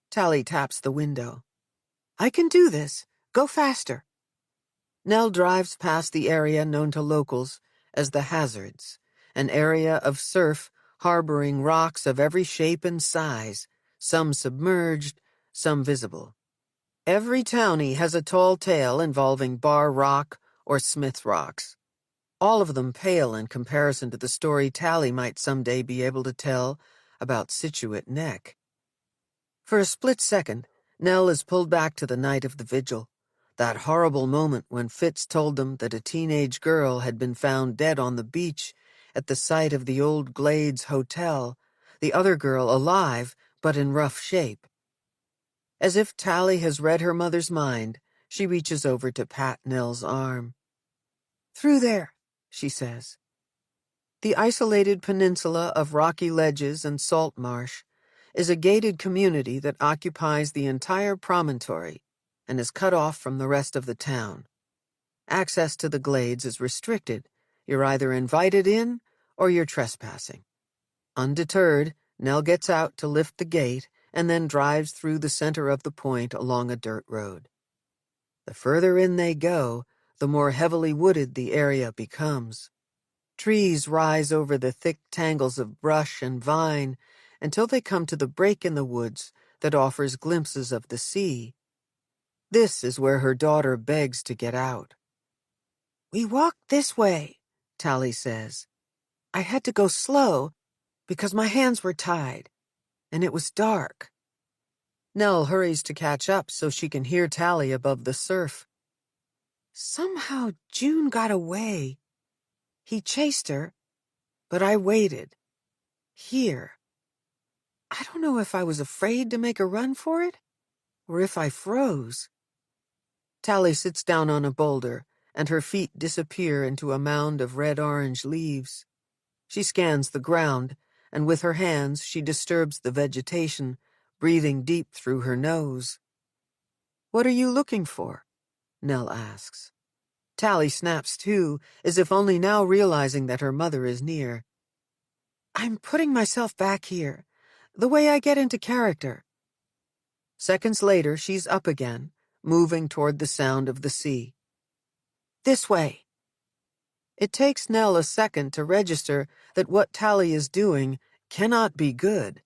Tally taps the window. "I can do this. Go faster." Nell drives past the area known to locals as the Hazards, an area of surf harboring rocks of every shape and size, some submerged, some visible. Every townie has a tall tale involving Bar Rock or Smith Rocks. All of them pale in comparison to the story Tally might someday be able to tell about Scituate Neck. For a split second, Nell is pulled back to the night of the vigil, that horrible moment when Fitz told them that a teenage girl had been found dead on the beach at the site of the old Glades Hotel, the other girl alive but in rough shape. As if Tally has read her mother's mind, she reaches over to pat Nell's arm. "Through there," she says. The isolated peninsula of rocky ledges and salt marsh is a gated community that occupies the entire promontory and is cut off from the rest of the town. Access to the Glades is restricted. You're either invited in or you're trespassing. Undeterred, Nell gets out to lift the gate and then drives through the center of the point along a dirt road. The further in they go, the more heavily wooded the area becomes. Trees rise over the thick tangles of brush and vine until they come to the break in the woods that offers glimpses of the sea. This is where her daughter begs to get out. "We walked this way," Tally says. "I had to go slow because my hands were tied, and it was dark." Nell hurries to catch up so she can hear Tally above the surf. "Somehow June got away. He chased her, but I waited. Here. I don't know if I was afraid to make a run for it, or if I froze." Tally sits down on a boulder, and her feet disappear into a mound of red-orange leaves. She scans the ground, and with her hands she disturbs the vegetation, breathing deep through her nose. "What are you looking for?" Nell asks. Tally snaps too, as if only now realizing that her mother is near. "I'm putting myself back here, the way I get into character." Seconds later, she's up again, moving toward the sound of the sea. "This way." It takes Nell a second to register that what Tally is doing cannot be good.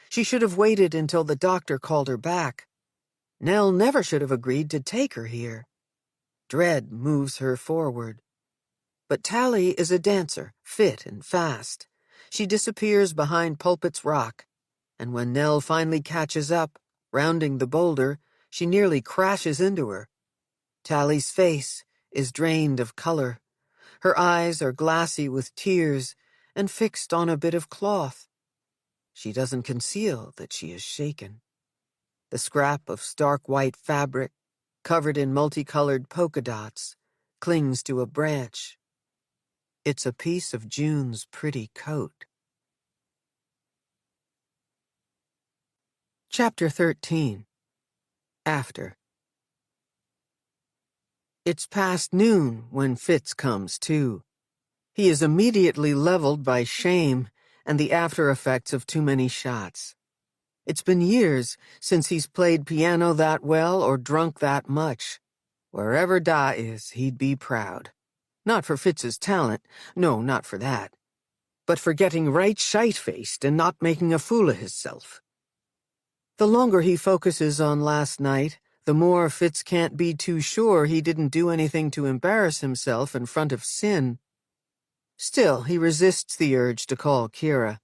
She should have waited until the doctor called her back. Nell never should have agreed to take her here. Dread moves her forward. But Tally is a dancer, fit and fast. She disappears behind Pulpit's Rock, and when Nell finally catches up, rounding the boulder, she nearly crashes into her. Tally's face is drained of color. Her eyes are glassy with tears and fixed on a bit of cloth. She doesn't conceal that she is shaken. The scrap of stark white fabric, covered in multicolored polka dots, clings to a branch. It's a piece of June's pretty coat. Chapter 13. After. It's past noon when Fitz comes to. He is immediately leveled by shame and the after-effects of too many shots. It's been years since he's played piano that well or drunk that much. Wherever Da is, he'd be proud. Not for Fitz's talent, no, not for that, but for getting right shite-faced and not making a fool of hisself. The longer he focuses on last night, the more Fitz can't be too sure he didn't do anything to embarrass himself in front of Sin. Still, he resists the urge to call Kira.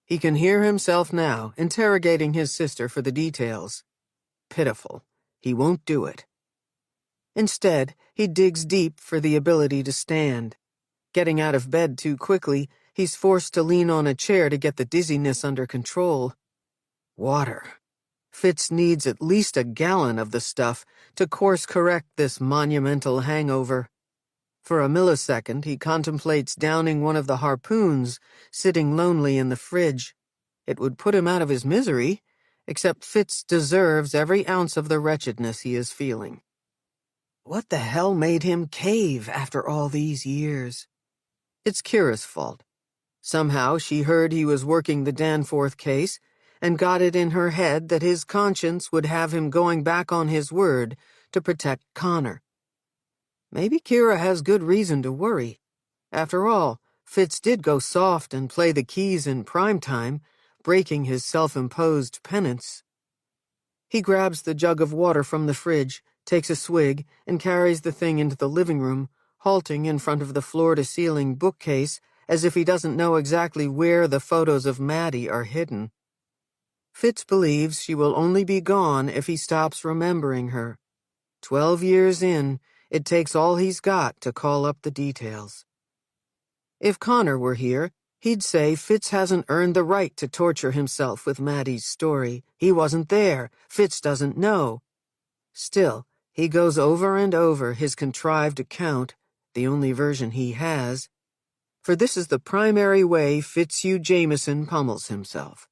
He can hear himself now, interrogating his sister for the details. Pitiful. He won't do it. Instead, he digs deep for the ability to stand. Getting out of bed too quickly, he's forced to lean on a chair to get the dizziness under control. Water. Fitz needs at least a gallon of the stuff to course-correct this monumental hangover. For a millisecond, he contemplates downing one of the harpoons, sitting lonely in the fridge. It would put him out of his misery, except Fitz deserves every ounce of the wretchedness he is feeling. What the hell made him cave after all these years? It's Kira's fault. Somehow she heard he was working the Danforth case and got it in her head that his conscience would have him going back on his word to protect Connor. Maybe Kira has good reason to worry. After all, Fitz did go soft and play the keys in prime time, breaking his self-imposed penance. He grabs the jug of water from the fridge, takes a swig, and carries the thing into the living room, halting in front of the floor-to-ceiling bookcase as if he doesn't know exactly where the photos of Maddie are hidden. Fitz believes she will only be gone if he stops remembering her. 12 years in, it takes all he's got to call up the details. If Connor were here, he'd say Fitz hasn't earned the right to torture himself with Maddie's story. He wasn't there. Fitz doesn't know. Still, he goes over and over his contrived account, the only version he has, for this is the primary way Fitzhugh Jameson pummels himself.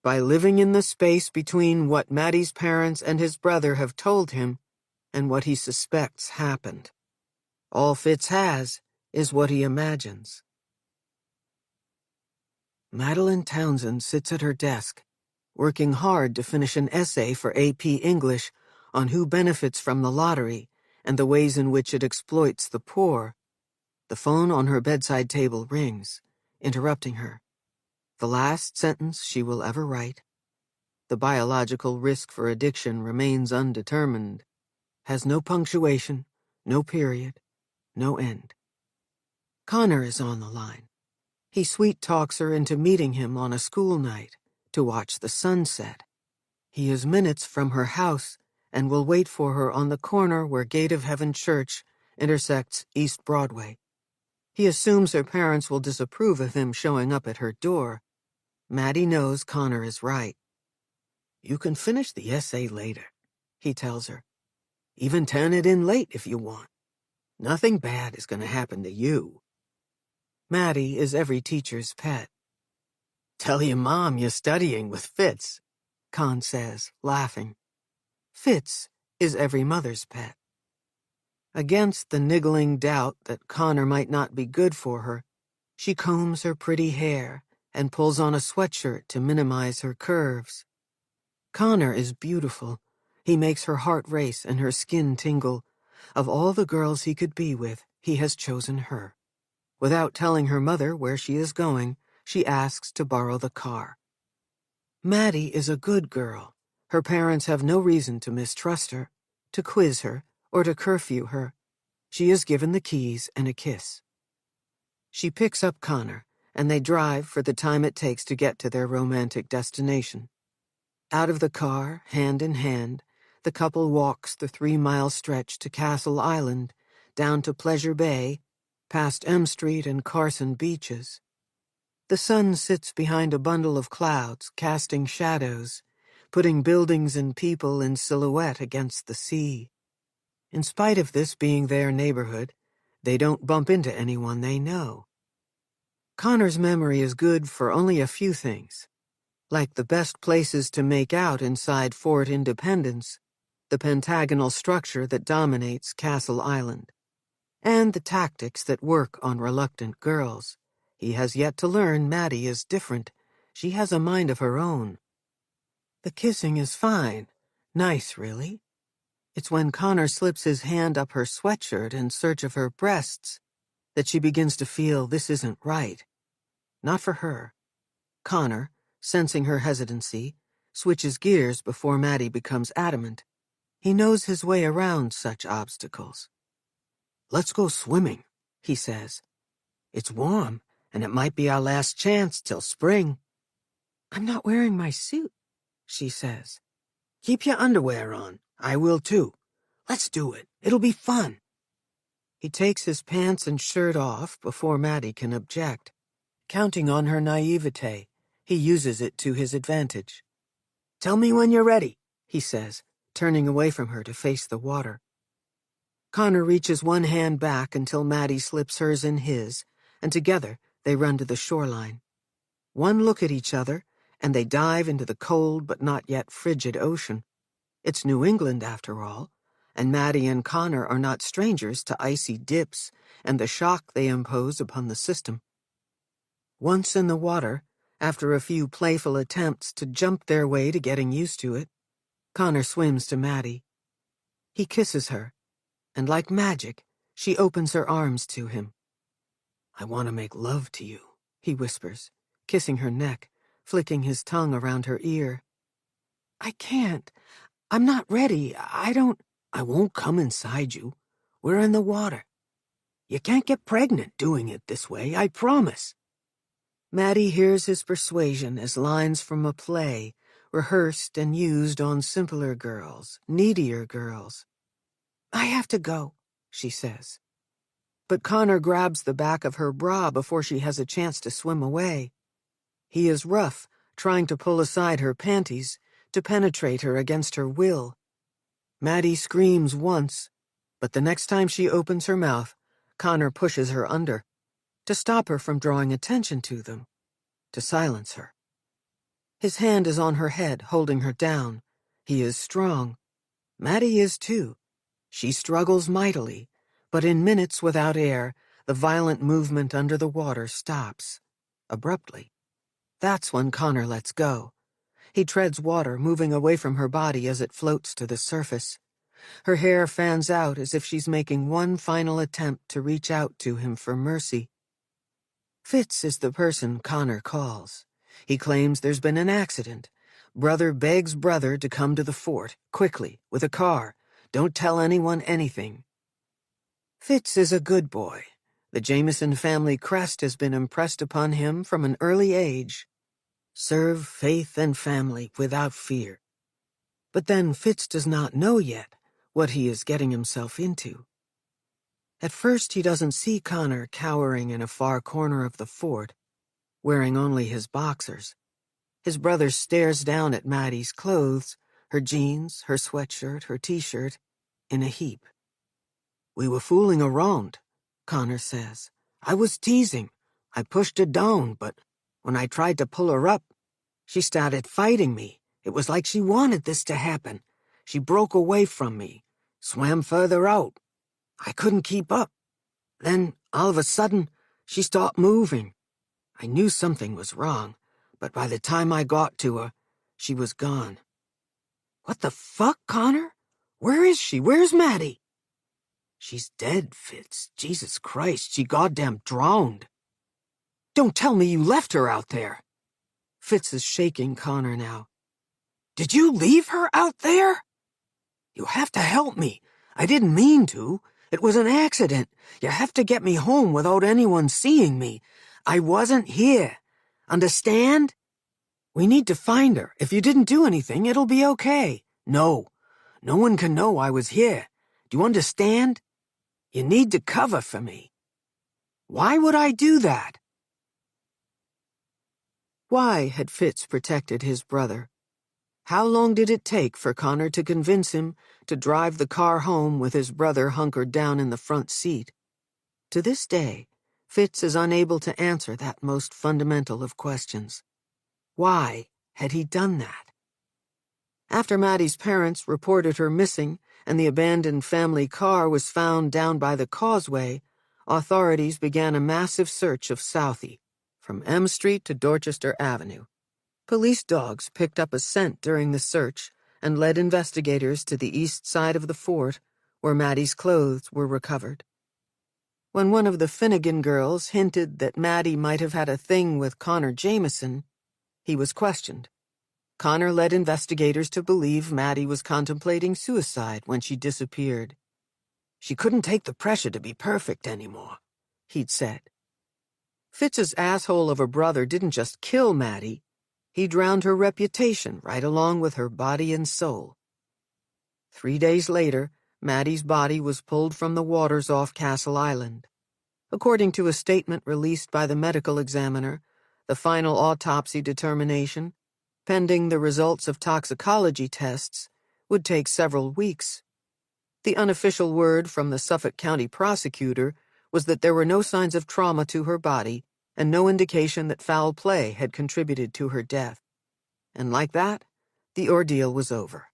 By living in the space between what Maddie's parents and his brother have told him and what he suspects happened. All Fitz has is what he imagines. Madeline Townsend sits at her desk, working hard to finish an essay for AP English on who benefits from the lottery and the ways in which it exploits the poor. The phone on her bedside table rings, interrupting her. The last sentence she will ever write. The biological risk for addiction remains undetermined. Has no punctuation, no period, no end. Connor is on the line. He sweet-talks her into meeting him on a school night to watch the sunset. He is minutes from her house and will wait for her on the corner where Gate of Heaven Church intersects East Broadway. He assumes her parents will disapprove of him showing up at her door. Maddie knows Connor is right. You can finish the essay later, he tells her. Even turn it in late if you want. Nothing bad is going to happen to you. Maddie is every teacher's pet. Tell your mom you're studying with Fitz, Con says, laughing. Fitz is every mother's pet. Against the niggling doubt that Connor might not be good for her, she combs her pretty hair and pulls on a sweatshirt to minimize her curves. Connor is beautiful. He makes her heart race and her skin tingle. Of all the girls he could be with, he has chosen her. Without telling her mother where she is going, she asks to borrow the car. Maddie is a good girl. Her parents have no reason to mistrust her, to quiz her, or to curfew her. She is given the keys and a kiss. She picks up Connor, and they drive for the time it takes to get to their romantic destination. Out of the car, hand in hand, the couple walks the 3-mile stretch to Castle Island, down to Pleasure Bay, past M Street and Carson beaches. The sun sits behind a bundle of clouds, casting shadows, putting buildings and people in silhouette against the sea. In spite of this being their neighborhood, they don't bump into anyone they know. Connor's memory is good for only a few things, like the best places to make out inside Fort Independence, the pentagonal structure that dominates Castle Island, and the tactics that work on reluctant girls. He has yet to learn Maddie is different. She has a mind of her own. The kissing is fine. Nice, really. It's when Connor slips his hand up her sweatshirt in search of her breasts that she begins to feel this isn't right. Not for her. Connor, sensing her hesitancy, switches gears before Maddie becomes adamant. He knows his way around such obstacles. "Let's go swimming," he says. "It's warm, and it might be our last chance till spring." "I'm not wearing my suit," she says. "Keep your underwear on. I will too. Let's do it. It'll be fun." He takes his pants and shirt off before Maddie can object. Counting on her naivete, he uses it to his advantage. "Tell me when you're ready," he says, turning away from her to face the water. Connor reaches one hand back until Maddie slips hers in his, and together they run to the shoreline. One look at each other, and they dive into the cold but not yet frigid ocean. It's New England, after all, and Maddie and Connor are not strangers to icy dips and the shock they impose upon the system. Once in the water, after a few playful attempts to jump their way to getting used to it, Connor swims to Maddie. He kisses her, and like magic, she opens her arms to him. "I want to make love to you," he whispers, kissing her neck, flicking his tongue around her ear. "I can't. I'm not ready. I won't come inside you. We're in the water. You can't get pregnant doing it this way, I promise." Maddie hears his persuasion as lines from a play, rehearsed and used on simpler girls, needier girls. "I have to go," she says. But Connor grabs the back of her bra before she has a chance to swim away. He is rough, trying to pull aside her panties, to penetrate her against her will. Maddie screams once, but the next time she opens her mouth, Connor pushes her under, to stop her from drawing attention to them, to silence her. His hand is on her head, holding her down. He is strong. Maddie is too. She struggles mightily, but in minutes without air, the violent movement under the water stops, abruptly. That's when Connor lets go. He treads water, moving away from her body as it floats to the surface. Her hair fans out as if she's making one final attempt to reach out to him for mercy. Fitz is the person Connor calls. He claims there's been an accident. Brother begs brother to come to the fort, quickly, with a car. Don't tell anyone anything. Fitz is a good boy. The Jameson family crest has been impressed upon him from an early age. Serve faith and family without fear. But then Fitz does not know yet what he is getting himself into. At first he doesn't see Connor cowering in a far corner of the fort, wearing only his boxers. His brother stares down at Maddie's clothes, her jeans, her sweatshirt, her t-shirt, in a heap. "We were fooling around," Connor says. "I was teasing. I pushed her down, but when I tried to pull her up, she started fighting me. It was like she wanted this to happen. She broke away from me, swam further out. I couldn't keep up. Then, all of a sudden, she stopped moving. I knew something was wrong, but by the time I got to her, she was gone." "What the fuck, Connor? Where is she? Where's Maddie?" "She's dead, Fitz. Jesus Christ, she goddamn drowned." "Don't tell me you left her out there." Fitz is shaking Connor now. "Did you leave her out there?" "You have to help me. I didn't mean to. It was an accident. You have to get me home without anyone seeing me. I wasn't here. Understand? We need to find her. If you didn't do anything, it'll be okay." "No. No one can know I was here. Do you understand? You need to cover for me." "Why would I do that?" Why had Fitz protected his brother? How long did it take for Connor to convince him to drive the car home with his brother hunkered down in the front seat? To this day, Fitz is unable to answer that most fundamental of questions. Why had he done that? After Maddie's parents reported her missing and the abandoned family car was found down by the causeway, authorities began a massive search of Southie, from M Street to Dorchester Avenue. Police dogs picked up a scent during the search and led investigators to the east side of the fort, where Maddie's clothes were recovered. When one of the Finnegan girls hinted that Maddie might have had a thing with Connor Jameson, he was questioned. Connor led investigators to believe Maddie was contemplating suicide when she disappeared. She couldn't take the pressure to be perfect anymore, he'd said. Fitz's asshole of a brother didn't just kill Maddie, he drowned her reputation right along with her body and soul. 3 days later, Maddie's body was pulled from the waters off Castle Island. According to a statement released by the medical examiner, the final autopsy determination, pending the results of toxicology tests, would take several weeks. The unofficial word from the Suffolk County prosecutor was that there were no signs of trauma to her body and no indication that foul play had contributed to her death. And like that, the ordeal was over.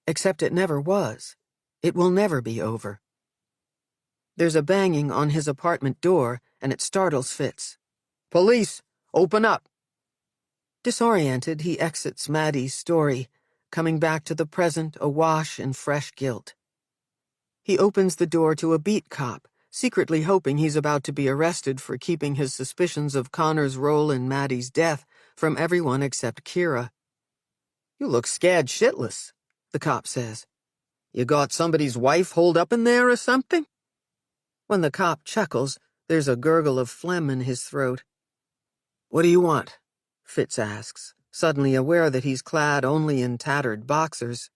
Except it never was. It will never be over. There's a banging on his apartment door, and it startles Fitz. "Police! Open up!" Disoriented, he exits Maddie's story, coming back to the present awash in fresh guilt. He opens the door to a beat cop, secretly hoping he's about to be arrested for keeping his suspicions of Connor's role in Maddie's death from everyone except Kira. "You look scared shitless," the cop says. "You got somebody's wife holed up in there or something?" When the cop chuckles, there's a gurgle of phlegm in his throat. "What do you want?" Fitz asks, suddenly aware that he's clad only in tattered boxers.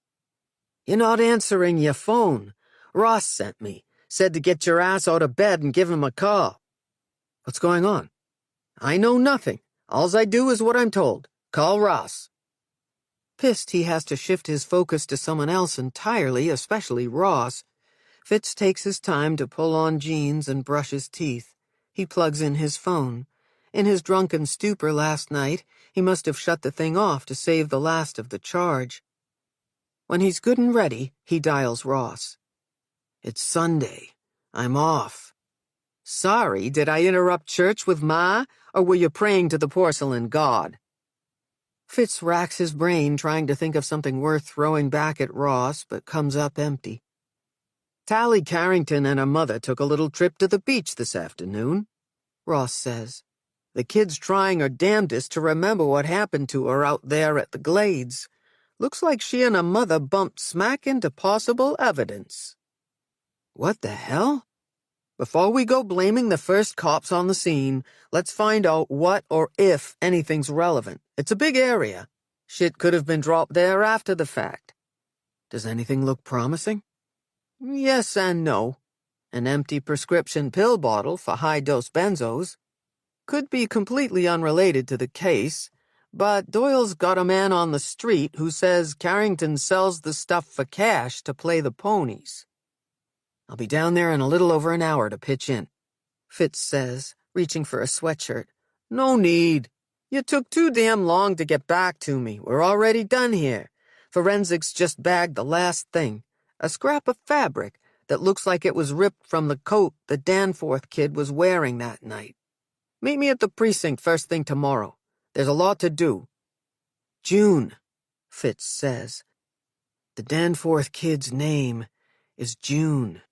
"You're not answering your phone. Ross sent me. Said to get your ass out of bed and give him a call." "What's going on?" "I know nothing. Alls I do is what I'm told. Call Ross." Pissed he has to shift his focus to someone else entirely, especially Ross, Fitz takes his time to pull on jeans and brush his teeth. He plugs in his phone. In his drunken stupor last night, he must have shut the thing off to save the last of the charge. When he's good and ready, he dials Ross. "It's Sunday. I'm off." "Sorry, did I interrupt church with Ma, or were you praying to the porcelain god?" Fitz racks his brain trying to think of something worth throwing back at Ross, but comes up empty. "Tally Carrington and her mother took a little trip to the beach this afternoon," Ross says. "The kid's trying her damnedest to remember what happened to her out there at the Glades. Looks like she and her mother bumped smack into possible evidence." "What the hell?" "Before we go blaming the first cops on the scene, let's find out what or if anything's relevant. It's a big area. Shit could have been dropped there after the fact." "Does anything look promising?" "Yes and no. An empty prescription pill bottle for high-dose benzos. Could be completely unrelated to the case, but Doyle's got a man on the street who says Carrington sells the stuff for cash to play the ponies." "I'll be down there in a little over an hour to pitch in," Fitz says, reaching for a sweatshirt. "No need. You took too damn long to get back to me. We're already done here. Forensics just bagged the last thing. A scrap of fabric that looks like it was ripped from the coat the Danforth kid was wearing that night. Meet me at the precinct first thing tomorrow. There's a lot to do." "June," Fitz says. "The Danforth kid's name is June."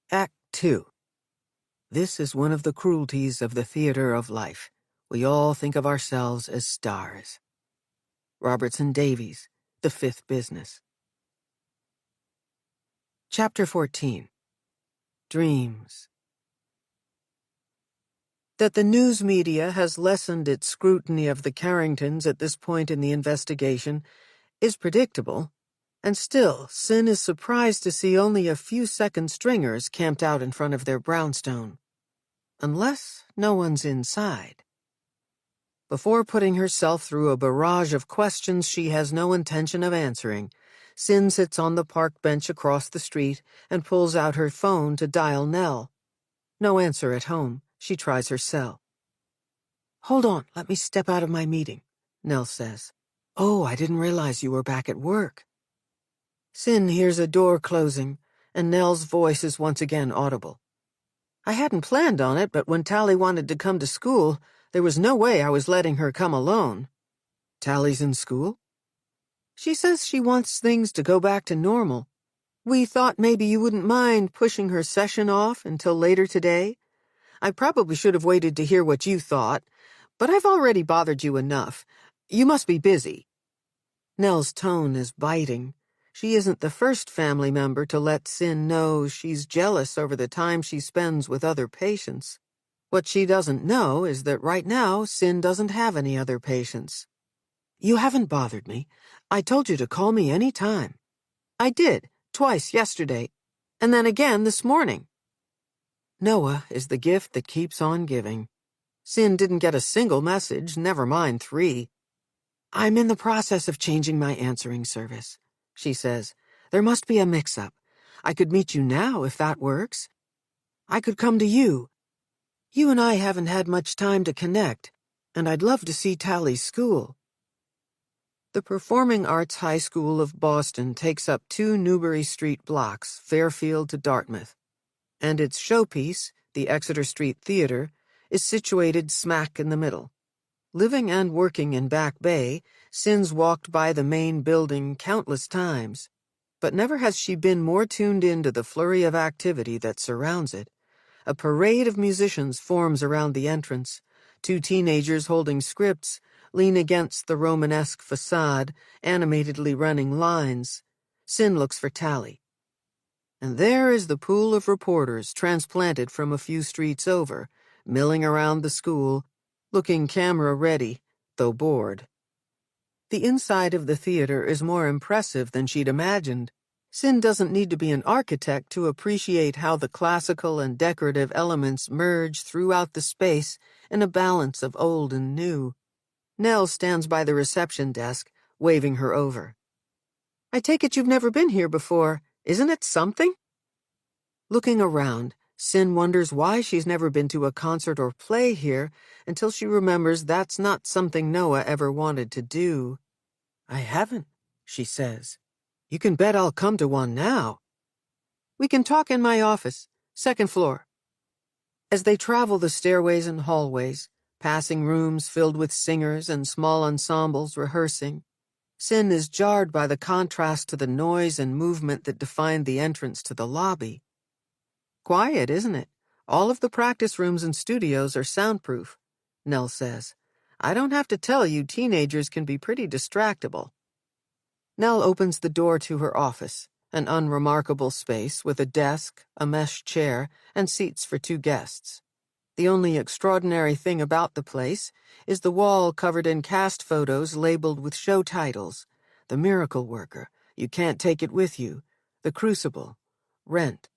Act 2. This is one of the cruelties of the theater of life. We all think of ourselves as stars. Robertson Davies, The Fifth Business. Chapter 14. Dreams. That the news media has lessened its scrutiny of the Carringtons at this point in the investigation is predictable, and still, Sin is surprised to see only a few second stringers camped out in front of their brownstone. Unless no one's inside. Before putting herself through a barrage of questions she has no intention of answering, Sin sits on the park bench across the street and pulls out her phone to dial Nell. No answer at home. She tries her cell. "Hold on, let me step out of my meeting," Nell says. "Oh, I didn't realize you were back at work." Sin hears a door closing, and Nell's voice is once again audible. "I hadn't planned on it, but when Tally wanted to come to school, there was no way I was letting her come alone." "Tally's in school?" "She says she wants things to go back to normal. We thought maybe you wouldn't mind pushing her session off until later today. I probably should have waited to hear what you thought, but I've already bothered you enough. You must be busy." Nell's tone is biting. She isn't the first family member to let Sin know she's jealous over the time she spends with other patients. What she doesn't know is that right now Sin doesn't have any other patients. "You haven't bothered me. I told you to call me any time." "I did, twice yesterday, and then again this morning." Noah is the gift that keeps on giving. Sin didn't get a single message, never mind 3. "I'm in the process of changing my answering service," she says. "There must be a mix-up. I could meet you now if that works. I could come to you. You and I haven't had much time to connect, and I'd love to see Tally's school." The Performing Arts High School of Boston takes up 2 Newbury Street blocks, Fairfield to Dartmouth, and its showpiece, the Exeter Street Theater, is situated smack in the middle. Living and working in Back Bay, Sin's walked by the main building countless times, but never has she been more tuned into the flurry of activity that surrounds it. A parade of musicians forms around the entrance. 2 teenagers holding scripts lean against the Romanesque facade, animatedly running lines. Sin looks for Tally. And there is the pool of reporters transplanted from a few streets over, milling around the school, looking camera-ready, though bored. The inside of the theater is more impressive than she'd imagined. Sin doesn't need to be an architect to appreciate how the classical and decorative elements merge throughout the space in a balance of old and new. Nell stands by the reception desk, waving her over. "I take it you've never been here before. Isn't it something?" Looking around, Sin wonders why she's never been to a concert or play here until she remembers that's not something Noah ever wanted to do. "I haven't," she says. "You can bet I'll come to one now." "We can talk in my office, 2nd floor." As they travel the stairways and hallways, passing rooms filled with singers and small ensembles rehearsing, Sin is jarred by the contrast to the noise and movement that defined the entrance to the lobby. "Quiet, isn't it? All of the practice rooms and studios are soundproof," Nell says. "I don't have to tell you teenagers can be pretty distractible." Nell opens the door to her office, an unremarkable space with a desk, a mesh chair, and seats for 2 guests. The only extraordinary thing about the place is the wall covered in cast photos labeled with show titles: The Miracle Worker, You Can't Take It With You, The Crucible, Rent.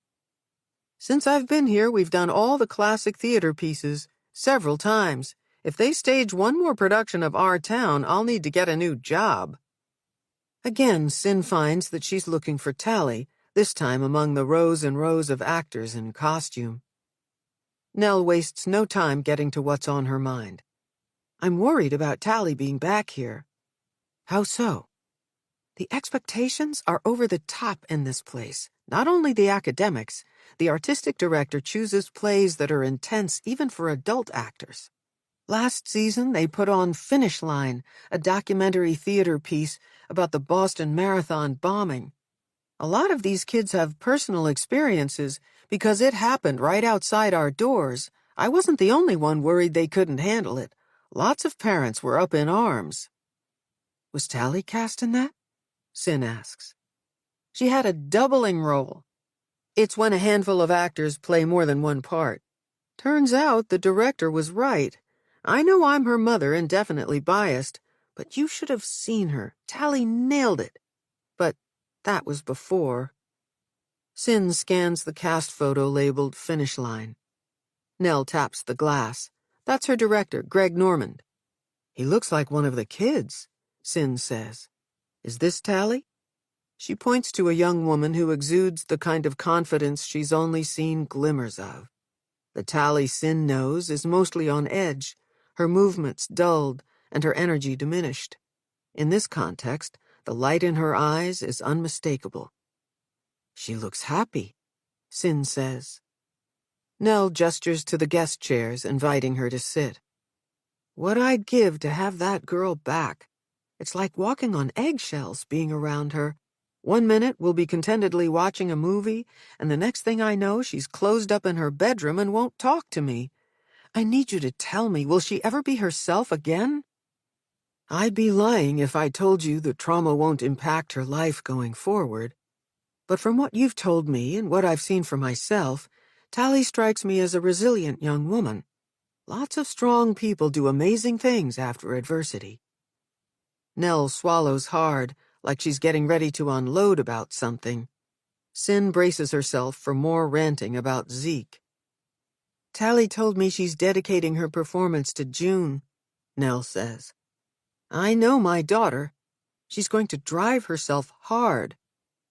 "Since I've been here, we've done all the classic theater pieces, several times. If they stage one more production of Our Town, I'll need to get a new job." Again, Sin finds that she's looking for Tally, this time among the rows and rows of actors in costume. Nell wastes no time getting to what's on her mind. "I'm worried about Tally being back here." "How so?" "The expectations are over the top in this place. Not only the academics, the artistic director chooses plays that are intense even for adult actors. Last season, they put on Finish Line, a documentary theater piece about the Boston Marathon bombing. A lot of these kids have personal experiences because it happened right outside our doors. I wasn't the only one worried they couldn't handle it. Lots of parents were up in arms." "Was Tally cast in that?" Sin asks. "She had a doubling role. It's when a handful of actors play more than one part. Turns out the director was right. I know I'm her mother and definitely biased, but you should have seen her. Tally nailed it. But that was before." Sin scans the cast photo labeled Finish Line. Nell taps the glass. That's her director, Greg Normand. "He looks like one of the kids," Sin says. "Is this Tally?" She points to a young woman who exudes the kind of confidence she's only seen glimmers of. The Tally Sin knows is mostly on edge, her movements dulled and her energy diminished. In this context, the light in her eyes is unmistakable. "She looks happy," Sin says. Nell gestures to the guest chairs, inviting her to sit. "What I'd give to have that girl back. It's like walking on eggshells being around her. One minute we'll be contentedly watching a movie, and the next thing I know she's closed up in her bedroom and won't talk to me. I need you to tell me, will she ever be herself again? I'd be lying if I told you the trauma won't impact her life going forward. But from what you've told me and what I've seen for myself, Tally strikes me as a resilient young woman. Lots of strong people do amazing things after adversity. Nell swallows hard, like she's getting ready to unload about something. Sin braces herself for more ranting about Zeke. Tally told me she's dedicating her performance to June, Nell says. I know my daughter. She's going to drive herself hard.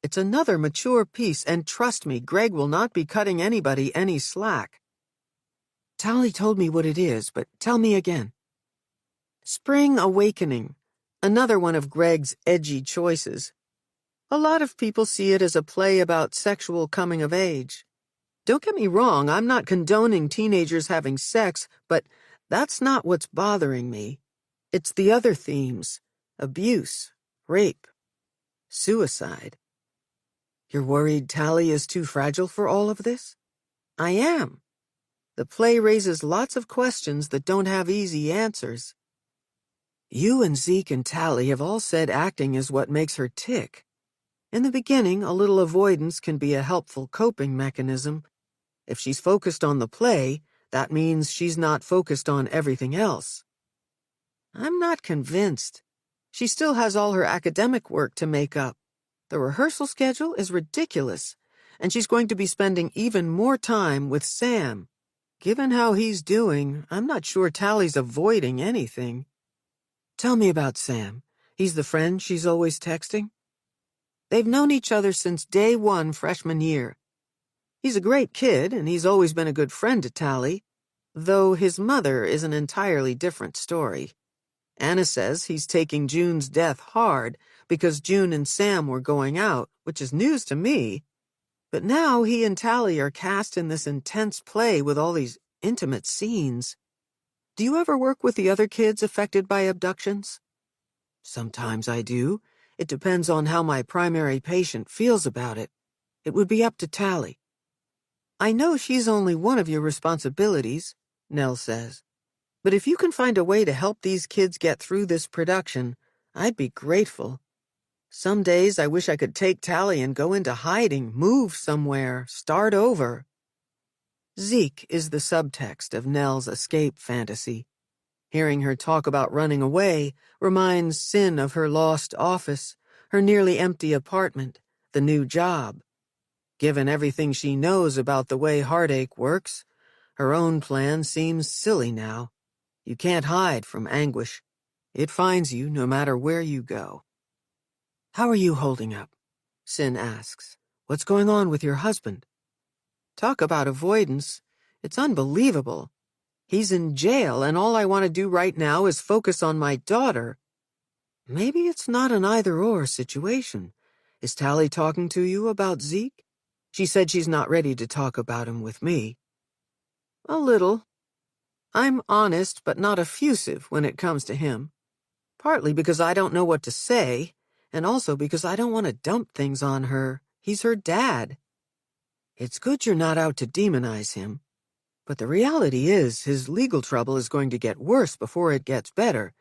It's another mature piece, and trust me, Greg will not be cutting anybody any slack. Tally told me what it is, but tell me again. Spring Awakening, another one of Greg's edgy choices. A lot of people see it as a play about sexual coming of age. Don't get me wrong, I'm not condoning teenagers having sex, but that's not what's bothering me. It's the other themes: abuse, rape, suicide. You're worried Tally is too fragile for all of this? I am. The play raises lots of questions that don't have easy answers. You and Zeke and Tally have all said acting is what makes her tick. In the beginning, a little avoidance can be a helpful coping mechanism. If she's focused on the play, that means she's not focused on everything else. I'm not convinced. She still has all her academic work to make up. The rehearsal schedule is ridiculous, and she's going to be spending even more time with Sam. Given how he's doing, I'm not sure Tally's avoiding anything. Tell me about Sam. He's the friend she's always texting? They've known each other since day one freshman year. He's a great kid, and he's always been a good friend to Tally, though his mother is an entirely different story. Anna says he's taking June's death hard because June and Sam were going out, which is news to me. But now he and Tally are cast in this intense play with all these intimate scenes. Do you ever work with the other kids affected by abductions? Sometimes I do. It depends on how my primary patient feels about it. It would be up to Tally. I know she's only one of your responsibilities, Nell says. But if you can find a way to help these kids get through this production, I'd be grateful. Some days I wish I could take Tally and go into hiding, move somewhere, start over. Zeke is the subtext of Nell's escape fantasy. Hearing her talk about running away reminds Sin of her lost office, her nearly empty apartment, the new job. Given everything she knows about the way heartache works, her own plan seems silly now. You can't hide from anguish. It finds you no matter where you go. How are you holding up? Sin asks. What's going on with your husband? Talk about avoidance. It's unbelievable. He's in jail, and all I want to do right now is focus on my daughter. Maybe it's not an either-or situation. Is Tally talking to you about Zeke? She said she's not ready to talk about him with me. A little. I'm honest but not effusive when it comes to him. Partly because I don't know what to say, and also because I don't want to dump things on her. He's her dad. It's good you're not out to demonize him. But the reality is his legal trouble is going to get worse before it gets better,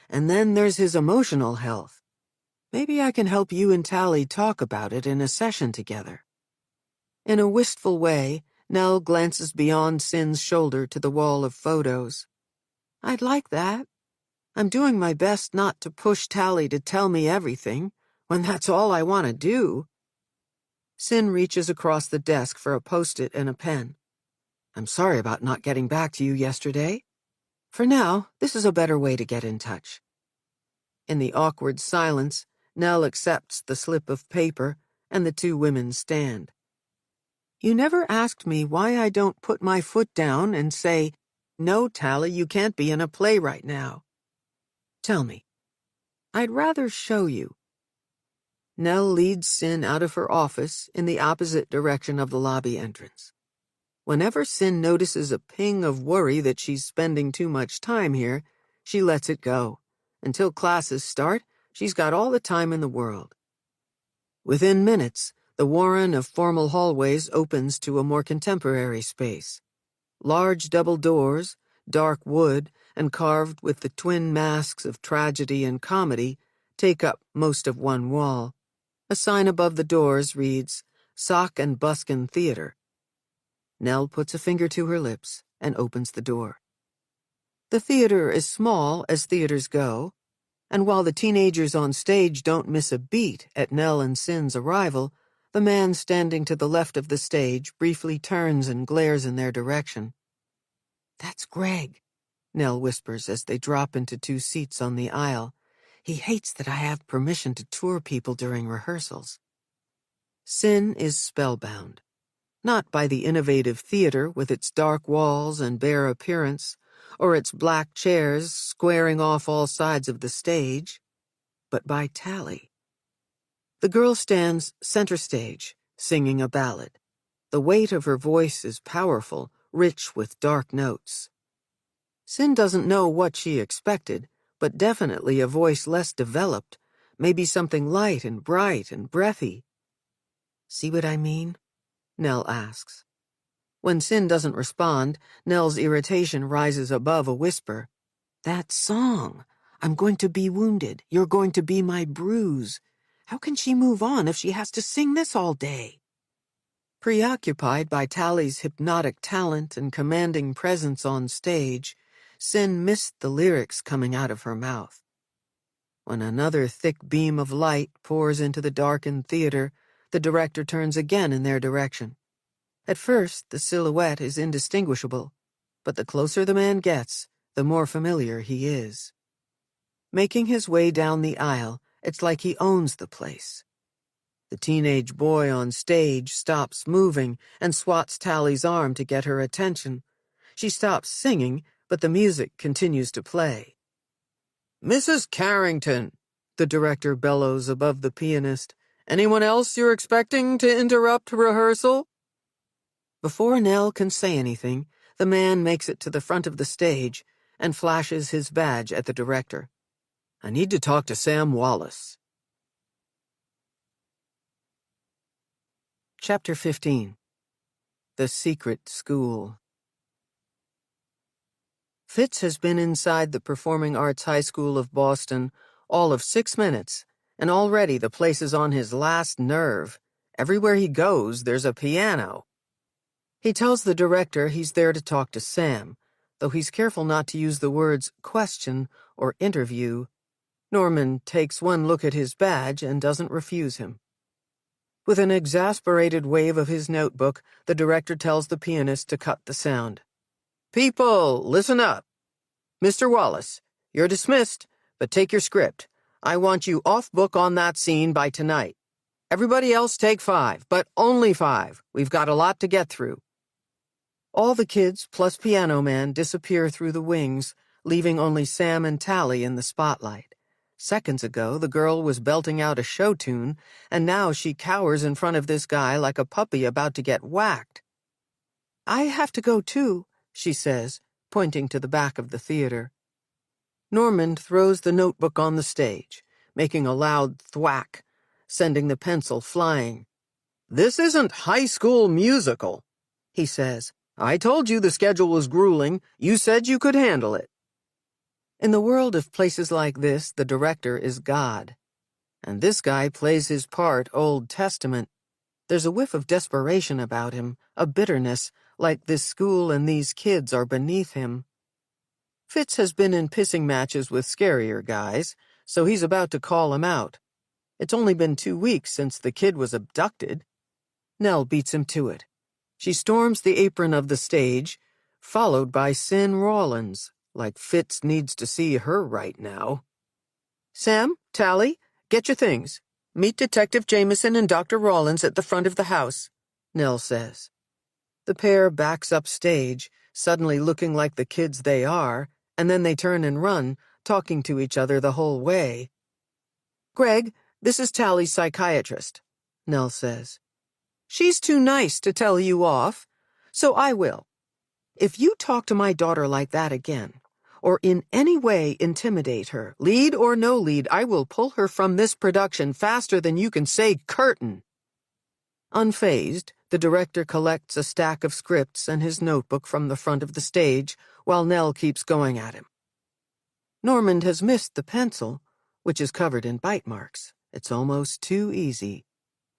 and then there's his emotional health. Maybe I can help you and Tally talk about it in a session together. In a wistful way, Nell glances beyond Sin's shoulder to the wall of photos. I'd like that. I'm doing my best not to push Tally to tell me everything, when that's all I want to do. Sin reaches across the desk for a post-it and a pen. I'm sorry about not getting back to you yesterday. For now, this is a better way to get in touch. In the awkward silence, Nell accepts the slip of paper, and the two women stand. You never asked me why I don't put my foot down and say, no, Tally, you can't be in a play right now. Tell me. I'd rather show you. Nell leads Sin out of her office in the opposite direction of the lobby entrance. Whenever Sin notices a ping of worry that she's spending too much time here, she lets it go. Until classes start, she's got all the time in the world. Within minutes, the warren of formal hallways opens to a more contemporary space. Large double doors, dark wood and carved with the twin masks of tragedy and comedy, take up most of one wall. A sign above the doors reads, Sock and Buskin Theater. Nell puts a finger to her lips and opens the door. The theater is small as theaters go, and while the teenagers on stage don't miss a beat at Nell and Sin's arrival, the man standing to the left of the stage briefly turns and glares in their direction. "That's Greg," Nell whispers as they drop into two seats on the aisle. "He hates that I have permission to tour people during rehearsals." Sin is spellbound, not by the innovative theater with its dark walls and bare appearance, or its black chairs squaring off all sides of the stage, but by Tally. The girl stands center stage, singing a ballad. The weight of her voice is powerful, rich with dark notes. Sin doesn't know what she expected, but definitely a voice less developed, maybe something light and bright and breathy. "See what I mean?" Nell asks. When Sin doesn't respond, Nell's irritation rises above a whisper. "That song! I'm going to be wounded. You're going to be my bruise. How can she move on if she has to sing this all day?" Preoccupied by Tally's hypnotic talent and commanding presence on stage, Sin missed the lyrics coming out of her mouth. When another thick beam of light pours into the darkened theater, the director turns again in their direction. At first, the silhouette is indistinguishable, but the closer the man gets, the more familiar he is. Making his way down the aisle, it's like he owns the place. The teenage boy on stage stops moving and swats Tally's arm to get her attention. She stops singing, but the music continues to play. "Mrs. Carrington," the director bellows above the pianist. "Anyone else you're expecting to interrupt rehearsal?" Before Nell can say anything, the man makes it to the front of the stage and flashes his badge at the director. "I need to talk to Sam Wallace." Chapter 15. The Secret School. Fitz has been inside the Performing Arts High School of Boston all of 6 minutes, and already the place is on his last nerve. Everywhere he goes, there's a piano. He tells the director he's there to talk to Sam, though he's careful not to use the words question or interview. Norman takes one look at his badge and doesn't refuse him. With an exasperated wave of his notebook, the director tells the pianist to cut the sound. "People, listen up. Mr. Wallace, you're dismissed, but take your script. I want you off book on that scene by tonight. Everybody else take 5, but only 5. We've got a lot to get through." All the kids, plus Piano Man, disappear through the wings, leaving only Sam and Tally in the spotlight. Seconds ago, the girl was belting out a show tune, and now she cowers in front of this guy like a puppy about to get whacked. "I have to go too," she says, pointing to the back of the theater. Norman throws the notebook on the stage, making a loud thwack, sending the pencil flying. "This isn't High School Musical," he says. "I told you the schedule was grueling. You said you could handle it." In the world of places like this, the director is God. And this guy plays his part Old Testament. There's a whiff of desperation about him, a bitterness, like this school and these kids are beneath him. Fitz has been in pissing matches with scarier guys, so he's about to call him out. It's only been 2 weeks since the kid was abducted. Nell beats him to it. She storms the apron of the stage, followed by Sin Rawlins, like Fitz needs to see her right now. "Sam, Tally, get your things. Meet Detective Jameson and Dr. Rawlins at the front of the house," Nell says. The pair backs up stage, suddenly looking like the kids they are, and then they turn and run, talking to each other the whole way. "Greg, this is Tally's psychiatrist," Nell says. "She's too nice to tell you off, so I will. If you talk to my daughter like that again, or in any way intimidate her, lead or no lead, I will pull her from this production faster than you can say curtain." Unfazed, The director collects a stack of scripts and his notebook from the front of the stage while Nell keeps going at him. Normand has missed the pencil, which is covered in bite marks. It's almost too easy.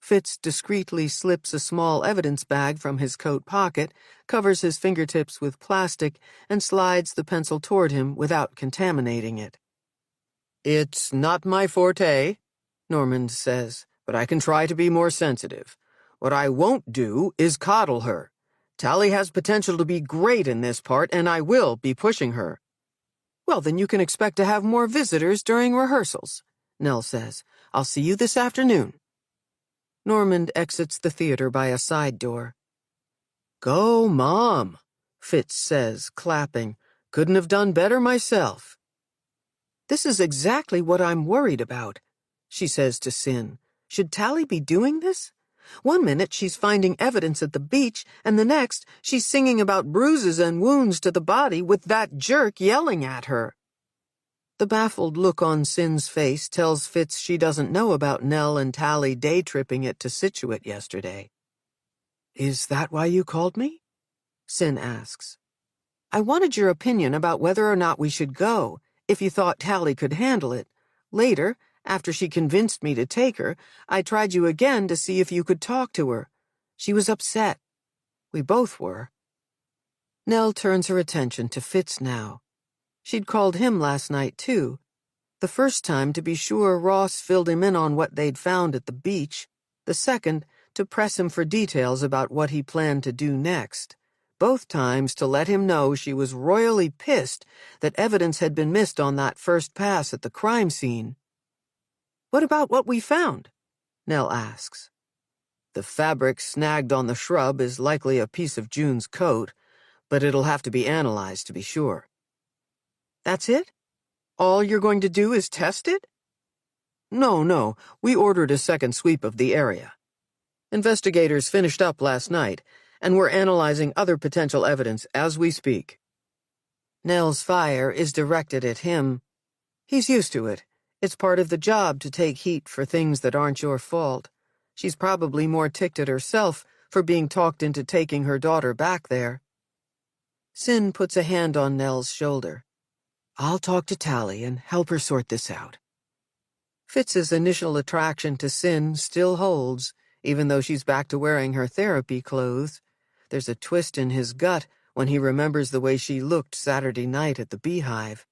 Fitz discreetly slips a small evidence bag from his coat pocket, covers his fingertips with plastic, and slides the pencil toward him without contaminating it. "It's not my forte," Normand says, "but I can try to be more sensitive. What I won't do is coddle her. Tally has potential to be great in this part, and I will be pushing her." "Well, then you can expect to have more visitors during rehearsals," Nell says. "I'll see you this afternoon." Normand exits the theater by a side door. "Go, Mom," Fitz says, clapping. "Couldn't have done better myself." "This is exactly what I'm worried about," she says to Sin. "Should Tally be doing this? One minute she's finding evidence at the beach, and the next she's singing about bruises and wounds to the body with that jerk yelling at her." The baffled look on Sin's face tells Fitz she doesn't know about Nell and Tally day-tripping it to Scituate yesterday. "Is that why you called me?" Sin asks. "I wanted your opinion about whether or not we should go, if you thought Tally could handle it. Later, after she convinced me to take her, I tried you again to see if you could talk to her. She was upset. We both were." Nell turns her attention to Fitz now. She'd called him last night, too. The first time to be sure Ross filled him in on what they'd found at the beach. The second, to press him for details about what he planned to do next. Both times to let him know she was royally pissed that evidence had been missed on that first pass at the crime scene. "What about what we found?" Nell asks. "The fabric snagged on the shrub is likely a piece of June's coat, but it'll have to be analyzed to be sure." "That's it? All you're going to do is test it?" No, we ordered a second sweep of the area. Investigators finished up last night, and we're analyzing other potential evidence as we speak." Nell's fire is directed at him. He's used to it. It's part of the job to take heat for things that aren't your fault. She's probably more ticked at herself for being talked into taking her daughter back there. Sin puts a hand on Nell's shoulder. "I'll talk to Tally and help her sort this out." Fitz's initial attraction to Sin still holds, even though she's back to wearing her therapy clothes. There's a twist in his gut when he remembers the way she looked Saturday night at the Beehive.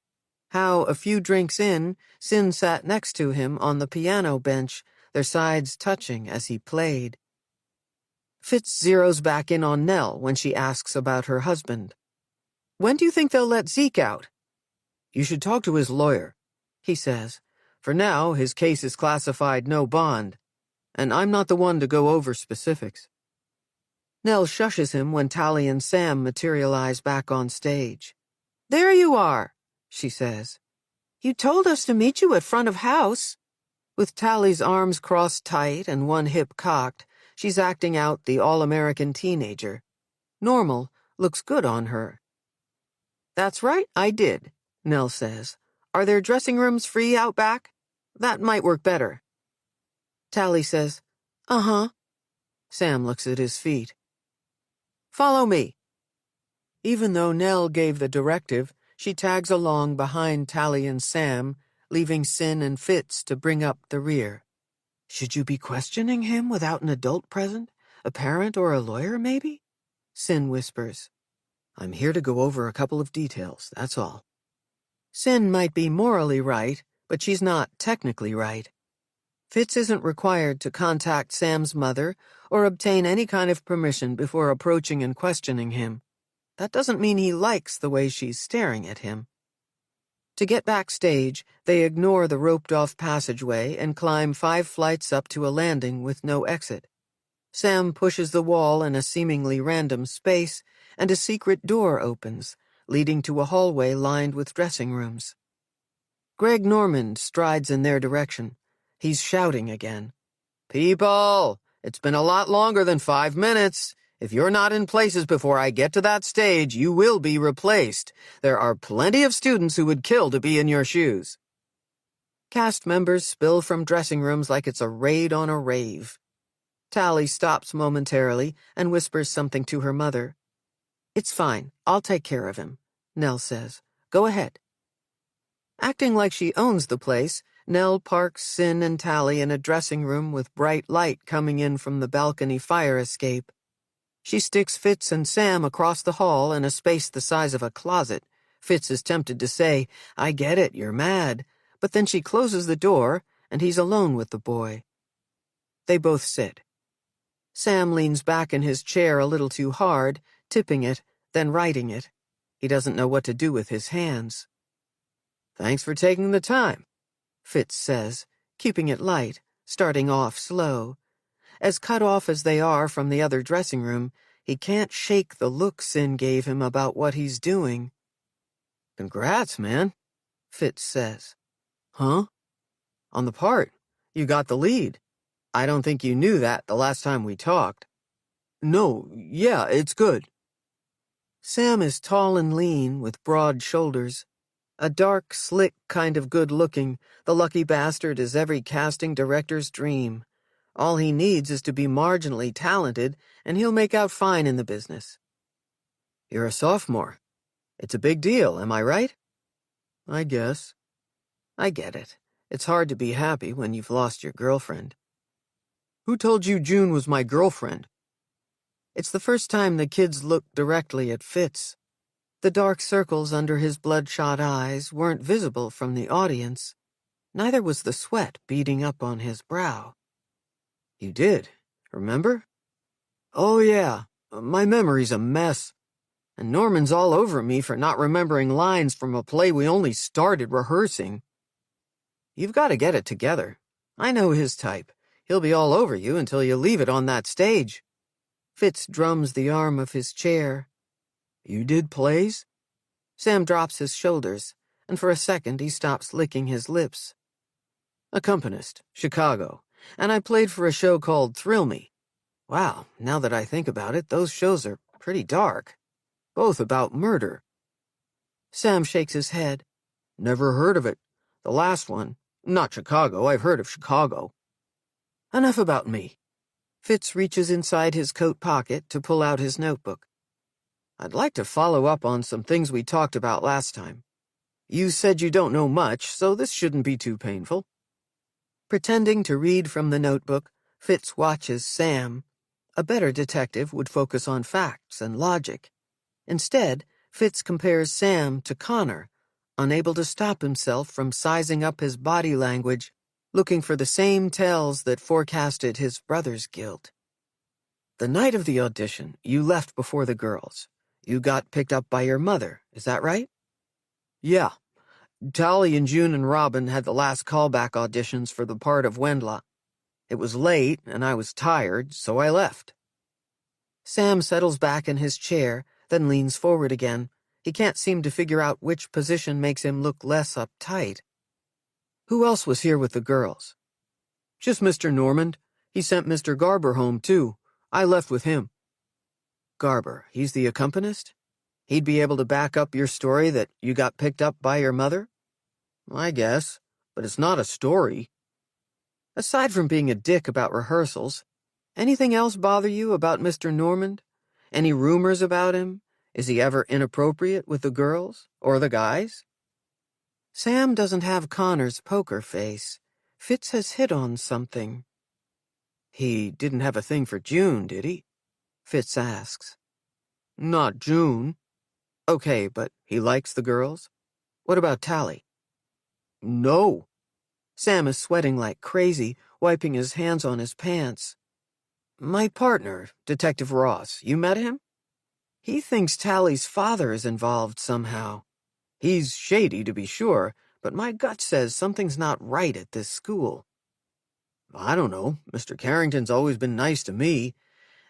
How, a few drinks in, Sin sat next to him on the piano bench, their sides touching as he played. Fitz zeroes back in on Nell when she asks about her husband. "When do you think they'll let Zeke out?" "You should talk to his lawyer," he says. "For now, his case is classified no bond, and I'm not the one to go over specifics." Nell shushes him when Tally and Sam materialize back on stage. "There you are," she says. "You told us to meet you at front of house." With Tally's arms crossed tight and one hip cocked, she's acting out the all-American teenager. Normal looks good on her. "That's right, I did," Nell says. "Are there dressing rooms free out back? That might work better." Tally says, "Uh-huh." Sam looks at his feet. "Follow me." Even though Nell gave the directive, she tags along behind Tally and Sam, leaving Sin and Fitz to bring up the rear. "Should you be questioning him without an adult present? A parent or a lawyer, maybe?" Sin whispers. "I'm here to go over a couple of details, that's all." Sin might be morally right, but she's not technically right. Fitz isn't required to contact Sam's mother or obtain any kind of permission before approaching and questioning him. That doesn't mean he likes the way she's staring at him. To get backstage, they ignore the roped-off passageway and climb 5 flights up to a landing with no exit. Sam pushes the wall in a seemingly random space, and a secret door opens, leading to a hallway lined with dressing rooms. Greg Normand strides in their direction. He's shouting again. "People, it's been a lot longer than 5 minutes. If you're not in places before I get to that stage, you will be replaced. There are plenty of students who would kill to be in your shoes." Cast members spill from dressing rooms like it's a raid on a rave. Tally stops momentarily and whispers something to her mother. "It's fine. I'll take care of him," Nell says. "Go ahead." Acting like she owns the place, Nell parks Sin and Tally in a dressing room with bright light coming in from the balcony fire escape. She sticks Fitz and Sam across the hall in a space the size of a closet. Fitz is tempted to say, "I get it, you're mad," but then she closes the door, and he's alone with the boy. They both sit. Sam leans back in his chair a little too hard, tipping it, then writing it. He doesn't know what to do with his hands. "Thanks for taking the time," Fitz says, keeping it light, starting off slow. As cut off as they are from the other dressing room, he can't shake the look Sin gave him about what he's doing. "Congrats, man," Fitz says. "Huh?" "On the part. You got the lead. I don't think you knew that the last time we talked." "No, yeah, it's good." Sam is tall and lean, with broad shoulders. A dark, slick kind of good-looking, the lucky bastard is every casting director's dream. All he needs is to be marginally talented, and he'll make out fine in the business. "You're a sophomore. It's a big deal, am I right?" "I guess." "I get it. It's hard to be happy when you've lost your girlfriend." "Who told you June was my girlfriend?" It's the first time the kids looked directly at Fitz. The dark circles under his bloodshot eyes weren't visible from the audience. Neither was the sweat beading up on his brow. "You did, remember?" "Oh, yeah. My memory's a mess. And Norman's all over me for not remembering lines from a play we only started rehearsing." "You've got to get it together. I know his type. He'll be all over you until you leave it on that stage." Fitz drums the arm of his chair. "You did plays?" Sam drops his shoulders, and for a second he stops licking his lips. "Accompanist, Chicago, and I played for a show called Thrill Me. Wow, now that I think about it, those shows are pretty dark. Both about murder." Sam shakes his head. "Never heard of it. The last one. Not Chicago, I've heard of Chicago." Enough about me. Fitz reaches inside his coat pocket to pull out his notebook. "I'd like to follow up on some things we talked about last time. You said you don't know much, so this shouldn't be too painful." Pretending to read from the notebook, Fitz watches Sam. A better detective would focus on facts and logic. Instead, Fitz compares Sam to Connor, unable to stop himself from sizing up his body language, looking for the same tells that forecasted his brother's guilt. "The night of the audition, you left before the girls. You got picked up by your mother, is that right?" "Yeah. Tally and June and Robin had the last callback auditions for the part of Wendla. It was late, and I was tired, so I left." Sam settles back in his chair, then leans forward again. He can't seem to figure out which position makes him look less uptight. "Who else was here with the girls?" "Just Mr. Normand. He sent Mr. Garber home, too. I left with him." "Garber, he's the accompanist? He'd be able to back up your story that you got picked up by your mother?" "I guess, but it's not a story." "Aside from being a dick about rehearsals, anything else bother you about Mr. Normand? Any rumors about him? Is he ever inappropriate with the girls? Or the guys?" Sam doesn't have Connor's poker face. Fitz has hit on something. "He didn't have a thing for June, did he?" Fitz asks. "Not June." "Okay, but he likes the girls? What about Tally?" "No." Sam is sweating like crazy, wiping his hands on his pants. "My partner, Detective Ross, you met him? He thinks Tally's father is involved somehow. He's shady, to be sure, but my gut says something's not right at this school." "I don't know. Mr. Carrington's always been nice to me,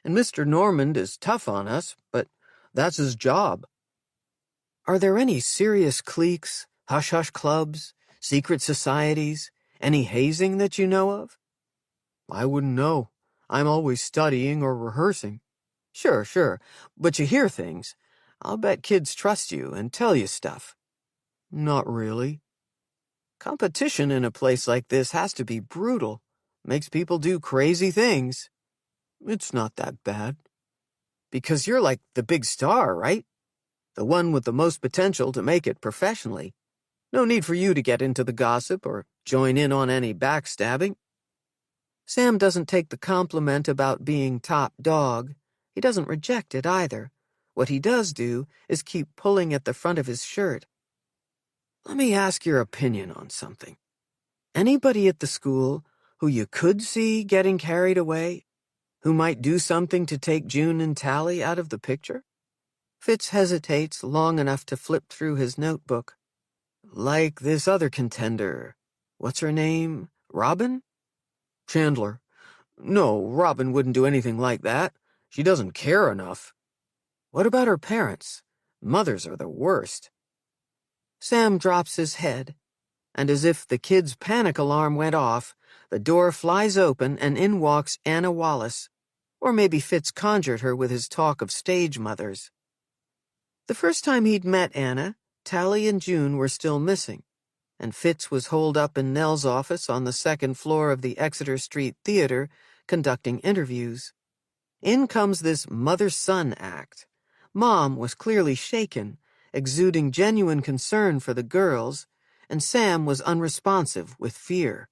and Mr. Normand is tough on us, but that's his job." "Are there any serious cliques, hush-hush clubs, secret societies, any hazing that you know of?" "I wouldn't know. I'm always studying or rehearsing." Sure, but you hear things. I'll bet kids trust you and tell you stuff." "Not really." "Competition in a place like this has to be brutal. Makes people do crazy things." It's not that bad. Because you're like the big star, right? The one with the most potential to make it professionally. No need for you to get into the gossip or join in on any backstabbing. Sam doesn't take the compliment about being top dog. He doesn't reject it either. What he does do is keep pulling at the front of his shirt. Let me ask your opinion on something. Anybody at the school who you could see getting carried away? Who might do something to take June and Tally out of the picture? Fitz hesitates long enough to flip through his notebook. Like this other contender. What's her name? Robin? Chandler. No, Robin wouldn't do anything like that. She doesn't care enough. What about her parents? Mothers are the worst. Sam drops his head, and as if the kid's panic alarm went off, the door flies open and in walks Anna Wallace. Or maybe Fitz conjured her with his talk of stage mothers. The first time he'd met Anna, Tally and June were still missing, and Fitz was holed up in Nell's office on the second floor of the Exeter Street Theater, conducting interviews. In comes this mother-son act. Mom was clearly shaken, exuding genuine concern for the girls, and Sam was unresponsive with fear.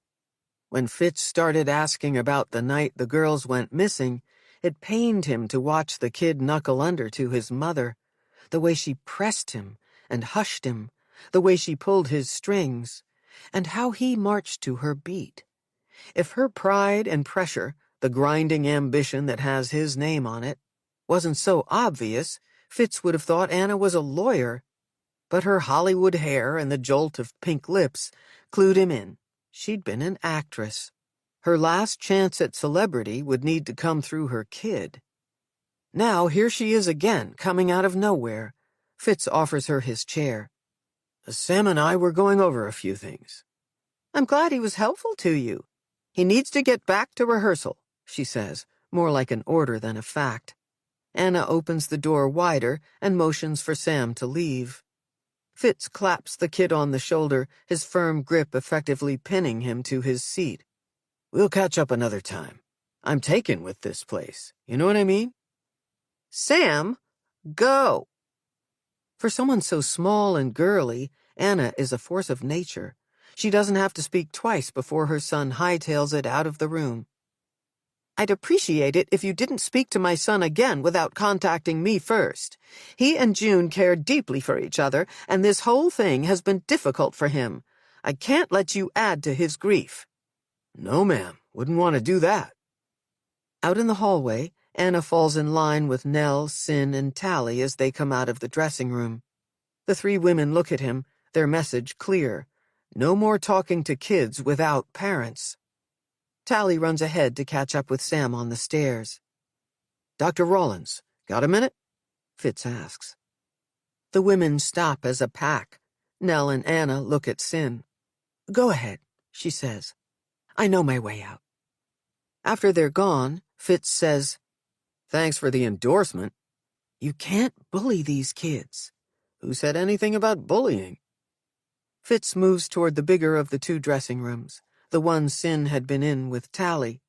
When Fitz started asking about the night the girls went missing, it pained him to watch the kid knuckle under to his mother, the way she pressed him and hushed him, the way she pulled his strings, and how he marched to her beat. If her pride and pressure, the grinding ambition that has his name on it, wasn't so obvious, Fitz would have thought Anna was a lawyer. But her Hollywood hair and the jolt of pink lips clued him in. She'd been an actress. Her last chance at celebrity would need to come through her kid. Now here she is again, coming out of nowhere. Fitz offers her his chair. Sam and I were going over a few things. I'm glad he was helpful to you. He needs to get back to rehearsal, she says, more like an order than a fact. Anna opens the door wider and motions for Sam to leave. Fitz claps the kid on the shoulder, his firm grip effectively pinning him to his seat. We'll catch up another time. I'm taken with this place. You know what I mean? Sam, go! For someone so small and girly, Anna is a force of nature. She doesn't have to speak twice before her son hightails it out of the room. I'd appreciate it if you didn't speak to my son again without contacting me first. He and June care deeply for each other, and this whole thing has been difficult for him. I can't let you add to his grief. No, ma'am. Wouldn't want to do that. Out in the hallway, Anna falls in line with Nell, Sin, and Tally as they come out of the dressing room. The three women look at him, their message clear. No more talking to kids without parents. Tally runs ahead to catch up with Sam on the stairs. Dr. Rollins, got a minute? Fitz asks. The women stop as a pack. Nell and Anna look at Sin. Go ahead, she says. I know my way out. After they're gone, Fitz says, Thanks for the endorsement. You can't bully these kids. Who said anything about bullying? Fitz moves toward the bigger of the two dressing rooms, the one Sin had been in with Tally.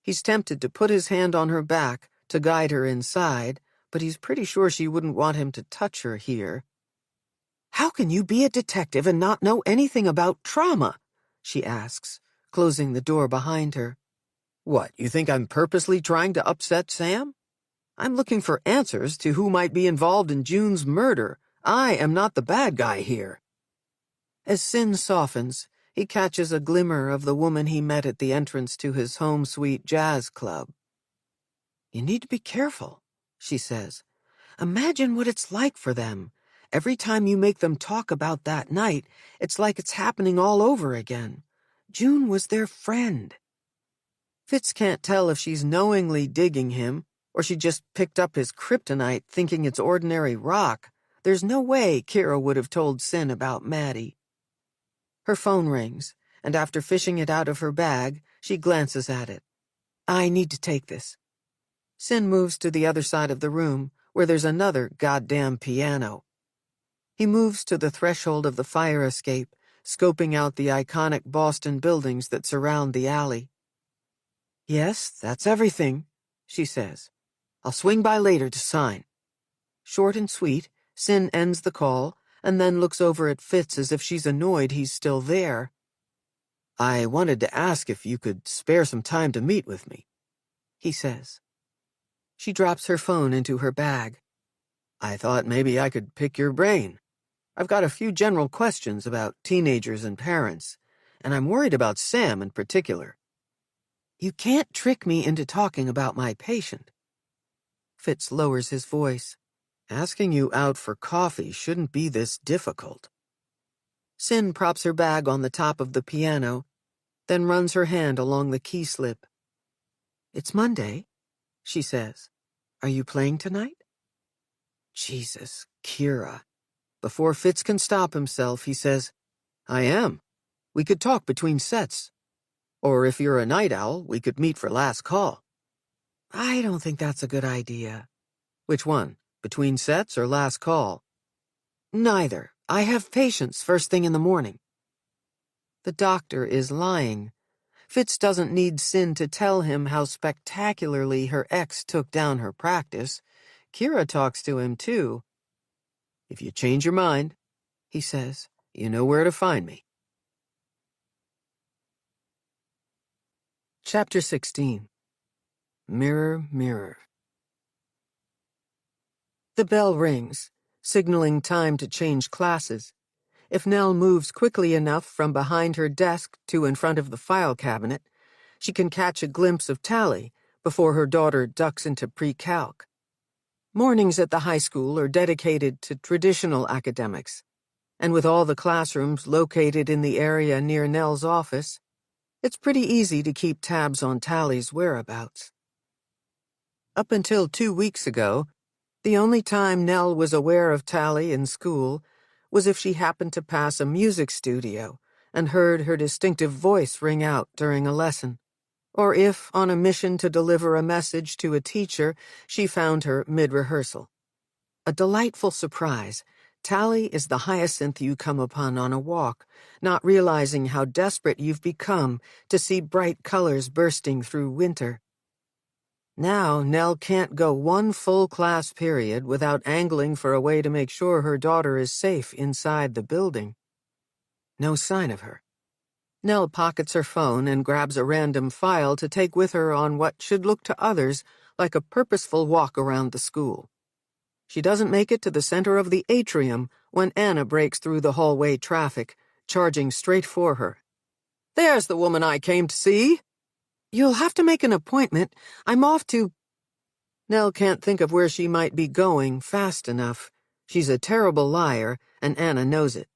He's tempted to put his hand on her back to guide her inside, but he's pretty sure she wouldn't want him to touch her here. How can you be a detective and not know anything about trauma? She asks, closing the door behind her. What, you think I'm purposely trying to upset Sam? I'm looking for answers to who might be involved in June's murder. I am not the bad guy here. As Sin softens, he catches a glimmer of the woman he met at the entrance to his home sweet jazz club. You need to be careful, she says. Imagine what it's like for them. Every time you make them talk about that night, it's like it's happening all over again. June was their friend. Fitz can't tell if she's knowingly digging him, or she just picked up his kryptonite thinking it's ordinary rock. There's no way Kira would have told Sin about Maddie. Her phone rings, and after fishing it out of her bag, she glances at it. I need to take this. Sin moves to the other side of the room, where there's another goddamn piano. He moves to the threshold of the fire escape, scoping out the iconic Boston buildings that surround the alley. Yes, that's everything, she says. "I'll swing by later to sign." Short and sweet, Sin ends the call and then looks over at Fitz as if she's annoyed he's still there. "I wanted to ask if you could spare some time to meet with me," he says. She drops her phone into her bag. "I thought maybe I could pick your brain. I've got a few general questions about teenagers and parents, and I'm worried about Sam in particular." "You can't trick me into talking about my patient." Fitz lowers his voice. "Asking you out for coffee shouldn't be this difficult." Sin props her bag on the top of the piano, then runs her hand along the key slip. "It's Monday," she says. "Are you playing tonight?" Jesus, Kira. Before Fitz can stop himself, he says, "I am. We could talk between sets. Or if you're a night owl, we could meet for last call." "I don't think that's a good idea." "Which one? Between sets or last call?" "Neither. I have patients first thing in the morning." The doctor is lying. Fitz doesn't need Sin to tell him how spectacularly her ex took down her practice. Kira talks to him, too. "If you change your mind," he says, "you know where to find me." Chapter 16. Mirror, Mirror. The bell rings, signaling time to change classes. If Nell moves quickly enough from behind her desk to in front of the file cabinet, she can catch a glimpse of Tally before her daughter ducks into pre-calc. Mornings at the high school are dedicated to traditional academics, and with all the classrooms located in the area near Nell's office, it's pretty easy to keep tabs on Tally's whereabouts. Up until 2 weeks ago, the only time Nell was aware of Tally in school was if she happened to pass a music studio and heard her distinctive voice ring out during a lesson, or if, on a mission to deliver a message to a teacher, she found her mid-rehearsal. A delightful surprise, Tally is the hyacinth you come upon on a walk, not realizing how desperate you've become to see bright colors bursting through winter. Now Nell can't go one full class period without angling for a way to make sure her daughter is safe inside the building. No sign of her. Nell pockets her phone and grabs a random file to take with her on what should look to others like a purposeful walk around the school. She doesn't make it to the center of the atrium when Anna breaks through the hallway traffic, charging straight for her. "There's the woman I came to see." "You'll have to make an appointment. I'm off to—" Nell can't think of where she might be going fast enough. She's a terrible liar, and Anna knows it.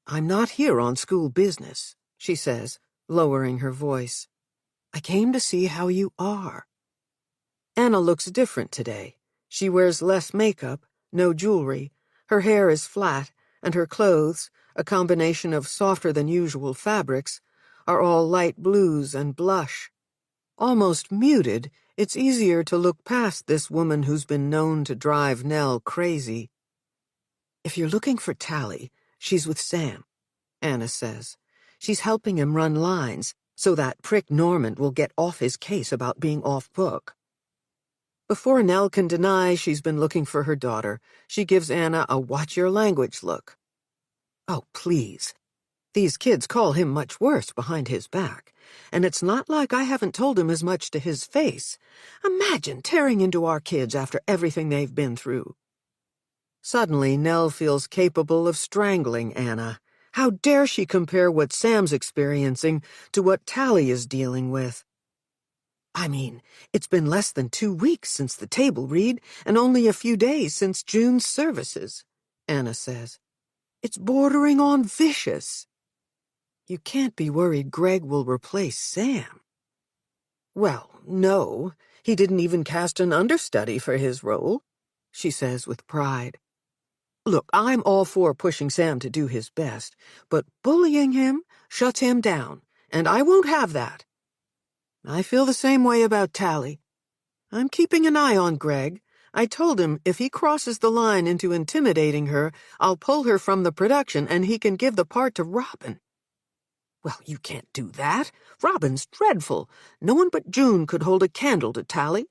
"I'm not here on school business," she says, lowering her voice. "I came to see how you are." Anna looks different today. She wears less makeup, no jewelry. Her hair is flat, and her clothes, a combination of softer-than-usual fabrics, are all light blues and blush. Almost muted, it's easier to look past this woman who's been known to drive Nell crazy. "If you're looking for Tally, she's with Sam," Anna says. "She's helping him run lines, so that prick Norman will get off his case about being off-book." Before Nell can deny she's been looking for her daughter, she gives Anna a watch-your-language look. "Oh, please. These kids call him much worse behind his back, and it's not like I haven't told him as much to his face. Imagine tearing into our kids after everything they've been through." Suddenly, Nell feels capable of strangling Anna. How dare she compare what Sam's experiencing to what Tally is dealing with? "I mean, it's been less than 2 weeks since the table read, and only a few days since June's services," Anna says. "It's bordering on vicious." "You can't be worried Greg will replace Sam." "Well, no. He didn't even cast an understudy for his role," she says with pride. "Look, I'm all for pushing Sam to do his best, but bullying him shuts him down, and I won't have that. I feel the same way about Tally. I'm keeping an eye on Greg. I told him if he crosses the line into intimidating her, I'll pull her from the production and he can give the part to Robin." Well, you can't do that. Robin's dreadful. No one but June could hold a candle to Tally.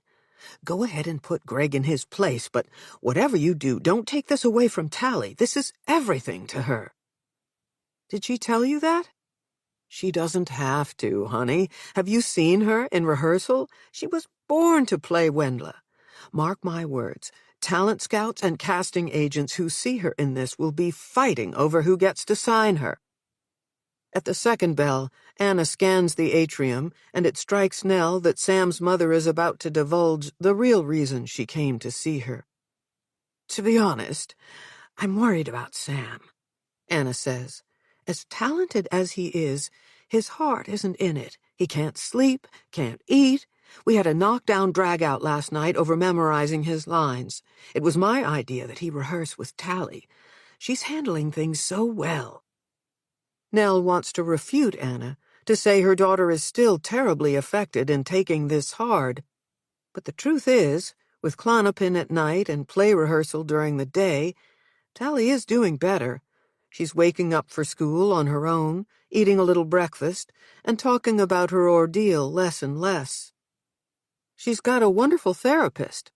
Go ahead and put Greg in his place, but whatever you do, don't take this away from Tally. This is everything to her. Did she tell you that? She doesn't have to, honey. Have you seen her in rehearsal? She was born to play Wendla. Mark my words, talent scouts and casting agents who see her in this will be fighting over who gets to sign her. At the second bell, Anna scans the atrium, and it strikes Nell that Sam's mother is about to divulge the real reason she came to see her. To be honest, I'm worried about Sam, Anna says. As talented as he is, his heart isn't in it. He can't sleep, can't eat. We had a knockdown drag-out last night over memorizing his lines. It was my idea that he rehearse with Tally. She's handling things so well. Nell wants to refute Anna, to say her daughter is still terribly affected and taking this hard. But the truth is, with Clonopin at night and play rehearsal during the day, Tally is doing better. She's waking up for school on her own, eating a little breakfast, and talking about her ordeal less and less. She's got a wonderful therapist.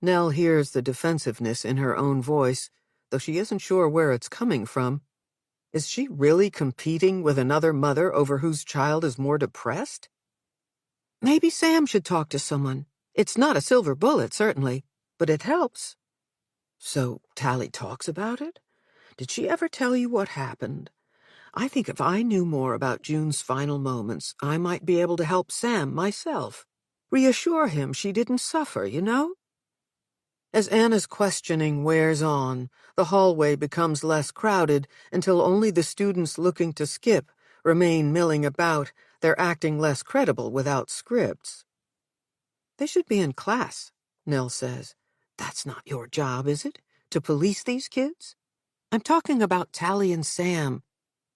Nell hears the defensiveness in her own voice, though she isn't sure where it's coming from. Is she really competing with another mother over whose child is more depressed? Maybe Sam should talk to someone. It's not a silver bullet, certainly, but it helps. So Tally talks about it? Did she ever tell you what happened? I think if I knew more about June's final moments, I might be able to help Sam myself. Reassure him she didn't suffer, you know? As Anna's questioning wears on, the hallway becomes less crowded until only the students looking to skip remain milling about, their acting less credible without scripts. They should be in class, Nell says. That's not your job, is it? To police these kids? I'm talking about Tally and Sam.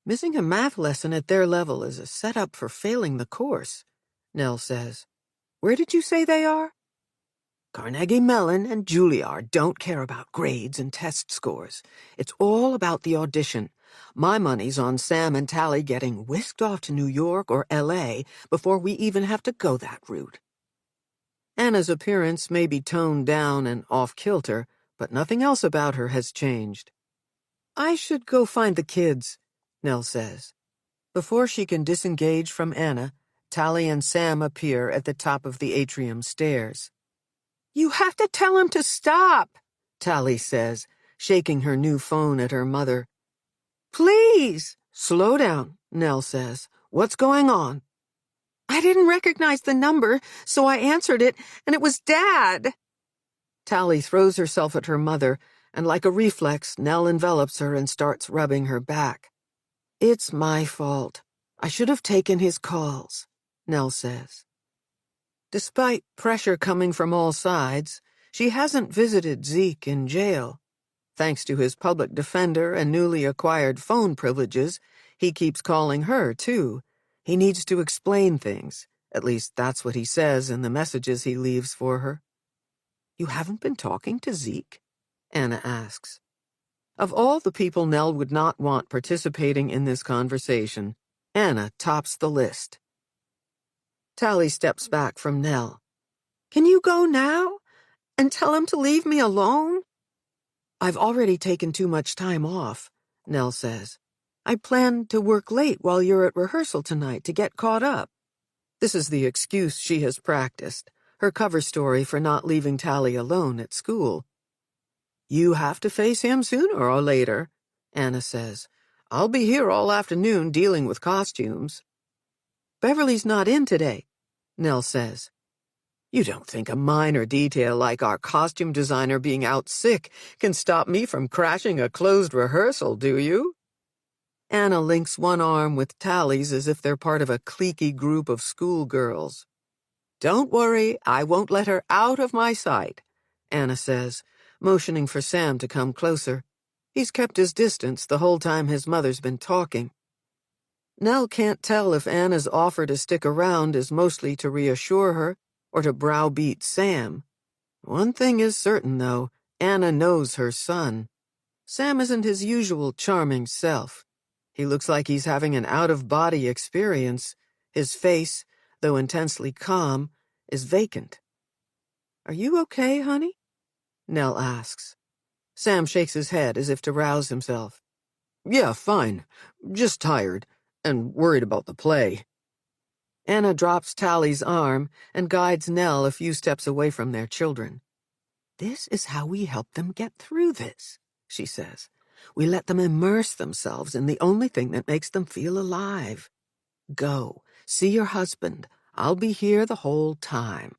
Missing a math lesson at their level is a setup for failing the course, Nell says. Where did you say they are? Carnegie Mellon and Juilliard don't care about grades and test scores. It's all about the audition. My money's on Sam and Tally getting whisked off to New York or L.A. before we even have to go that route. Anna's appearance may be toned down and off-kilter, but nothing else about her has changed. I should go find the kids, Nell says. Before she can disengage from Anna, Tally and Sam appear at the top of the atrium stairs. You have to tell him to stop, Tally says, shaking her new phone at her mother. Please! Slow down, Nell says. What's going on? I didn't recognize the number, so I answered it, and it was Dad. Tally throws herself at her mother, and like a reflex, Nell envelops her and starts rubbing her back. It's my fault. I should have taken his calls, Nell says. Despite pressure coming from all sides, she hasn't visited Zeke in jail. Thanks to his public defender and newly acquired phone privileges, he keeps calling her, too. He needs to explain things. At least that's what he says in the messages he leaves for her. You haven't been talking to Zeke? Anna asks. Of all the people Nell would not want participating in this conversation, Anna tops the list. Tally steps back from Nell. Can you go now? And tell him to leave me alone? I've already taken too much time off, Nell says. I plan to work late while you're at rehearsal tonight to get caught up. This is the excuse she has practiced, her cover story for not leaving Tally alone at school. You have to face him sooner or later, Anna says. I'll be here all afternoon dealing with costumes. Beverly's not in today, Nell says. You don't think a minor detail like our costume designer being out sick can stop me from crashing a closed rehearsal, do you? Anna links one arm with Tally's as if they're part of a cliquey group of schoolgirls. Don't worry, I won't let her out of my sight, Anna says, motioning for Sam to come closer. He's kept his distance the whole time his mother's been talking. Nell can't tell if Anna's offer to stick around is mostly to reassure her or to browbeat Sam. One thing is certain, though, Anna knows her son. Sam isn't his usual charming self. He looks like he's having an out-of-body experience. His face, though intensely calm, is vacant. "Are you okay, honey?" Nell asks. Sam shakes his head as if to rouse himself. "Yeah, fine. Just tired. And worried about the play." Anna drops Tally's arm and guides Nell a few steps away from their children. "This is how we help them get through this," she says. "We let them immerse themselves in the only thing that makes them feel alive. Go, see your husband. I'll be here the whole time."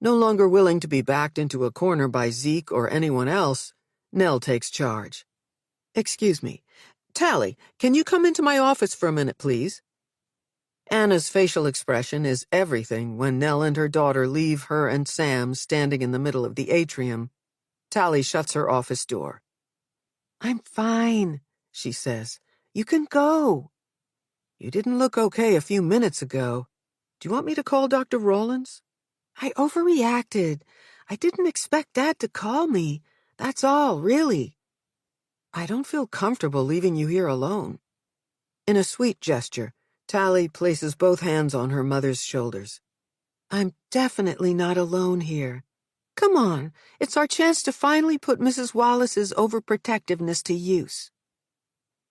No longer willing to be backed into a corner by Zeke or anyone else, Nell takes charge. "Excuse me. Tally, can you come into my office for a minute, please?" Anna's facial expression is everything when Nell and her daughter leave her and Sam standing in the middle of the atrium. Tally shuts her office door. "I'm fine," she says. "You can go." "You didn't look okay a few minutes ago. Do you want me to call Dr. Rollins?" "I overreacted. I didn't expect Dad to call me. That's all, really." "I don't feel comfortable leaving you here alone." In a sweet gesture, Tally places both hands on her mother's shoulders. "I'm definitely not alone here. Come on, it's our chance to finally put Mrs. Wallace's overprotectiveness to use."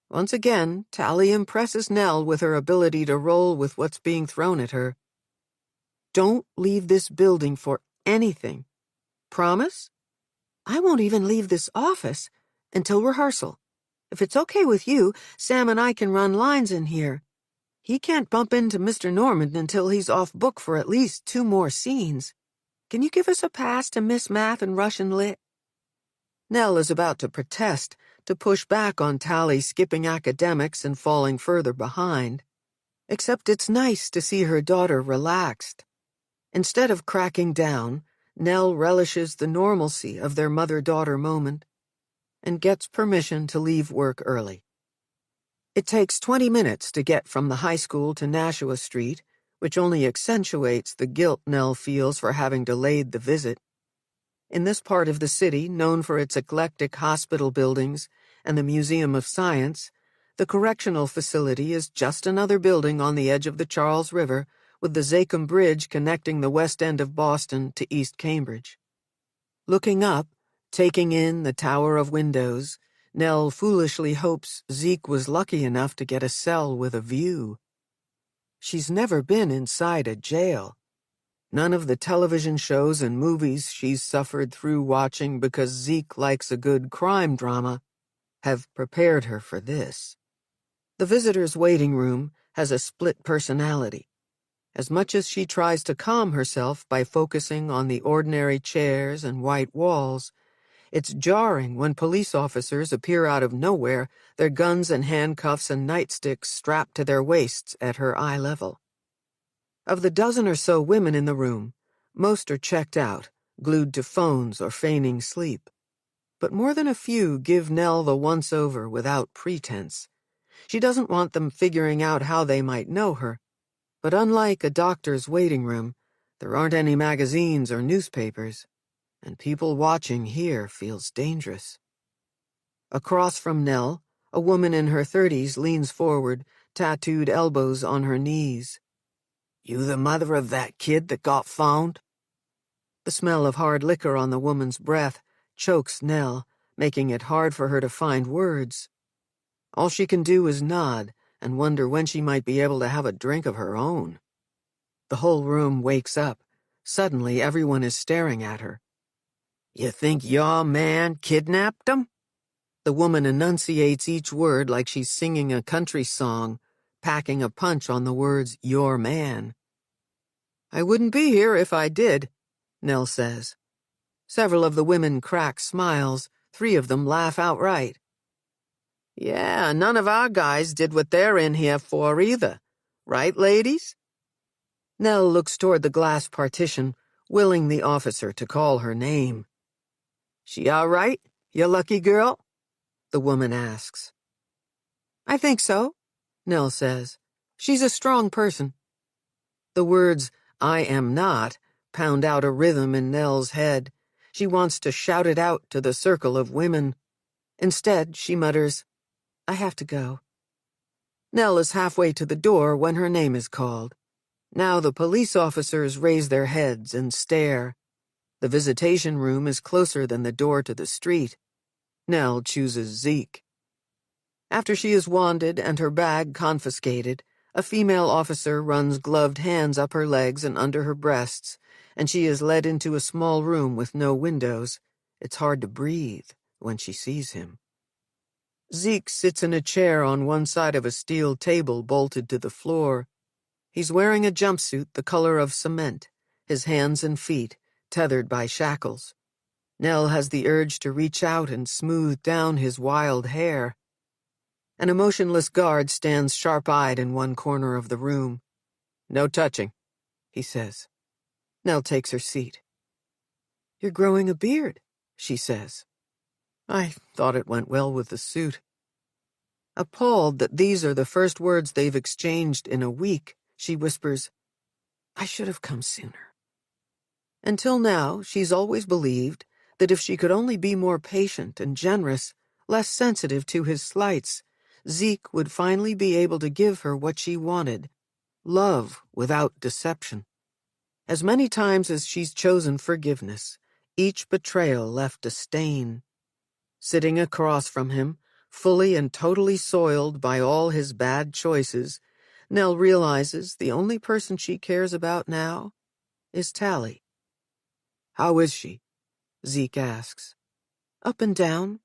Once again, Tally impresses Nell with her ability to roll with what's being thrown at her. "Don't leave this building for anything. Promise?" "I won't even leave this office until rehearsal. If it's okay with you, Sam and I can run lines in here. He can't bump into Mr. Norman until he's off book for at least 2 more scenes. Can you give us a pass to Miss Math and Russian Lit?" Nell is about to protest, to push back on Tally skipping academics and falling further behind. Except it's nice to see her daughter relaxed. Instead of cracking down, Nell relishes the normalcy of their mother-daughter moment and gets permission to leave work early. It takes 20 minutes to get from the high school to Nashua Street, which only accentuates the guilt Nell feels for having delayed the visit. In this part of the city, known for its eclectic hospital buildings and the Museum of Science, the correctional facility is just another building on the edge of the Charles River, with the Zachem Bridge connecting the west end of Boston to East Cambridge. Looking up, taking in the tower of windows, Nell foolishly hopes Zeke was lucky enough to get a cell with a view. She's never been inside a jail. None of the television shows and movies she's suffered through watching because Zeke likes a good crime drama have prepared her for this. The visitor's waiting room has a split personality. As much as she tries to calm herself by focusing on the ordinary chairs and white walls, it's jarring when police officers appear out of nowhere, their guns and handcuffs and nightsticks strapped to their waists at her eye level. Of the dozen or so women in the room, most are checked out, glued to phones or feigning sleep. But more than a few give Nell the once-over without pretense. She doesn't want them figuring out how they might know her. But unlike a doctor's waiting room, there aren't any magazines or newspapers, and people watching here feels dangerous. Across from Nell, a woman in her 30s leans forward, tattooed elbows on her knees. "You the mother of that kid that got found?" The smell of hard liquor on the woman's breath chokes Nell, making it hard for her to find words. All she can do is nod and wonder when she might be able to have a drink of her own. The whole room wakes up. Suddenly, everyone is staring at her. "You think your man kidnapped him?" The woman enunciates each word like she's singing a country song, packing a punch on the words, "your man." "I wouldn't be here if I did," Nell says. Several of the women crack smiles, 3 of them laugh outright. "Yeah, none of our guys did what they're in here for either. Right, ladies?" Nell looks toward the glass partition, willing the officer to call her name. "She all right, you lucky girl?" the woman asks. "I think so," Nell says. "She's a strong person." The words, "I am not," pound out a rhythm in Nell's head. She wants to shout it out to the circle of women. Instead, she mutters, "I have to go. Nell is halfway to the door when her name is called. Now the police officers raise their heads and stare. The visitation room is closer than the door to the street. Nell chooses Zeke. After she is wanded and her bag confiscated, a female officer runs gloved hands up her legs and under her breasts, and she is led into a small room with no windows. It's hard to breathe when she sees him. Zeke sits in a chair on one side of a steel table bolted to the floor. He's wearing a jumpsuit the color of cement, his hands and feet tethered by shackles. Nell has the urge to reach out and smooth down his wild hair. An emotionless guard stands sharp-eyed in one corner of the room. "No touching," he says. Nell takes her seat. "You're growing a beard," she says. "I thought it went well with the suit." Appalled that these are the first words they've exchanged in a week, she whispers, "I should have come sooner." Until now, she's always believed that if she could only be more patient and generous, less sensitive to his slights, Zeke would finally be able to give her what she wanted, love without deception. As many times as she's chosen forgiveness, each betrayal left a stain. Sitting across from him, fully and totally soiled by all his bad choices, Nell realizes the only person she cares about now is Tally. "How is she?" Zeke asks. "Up and down,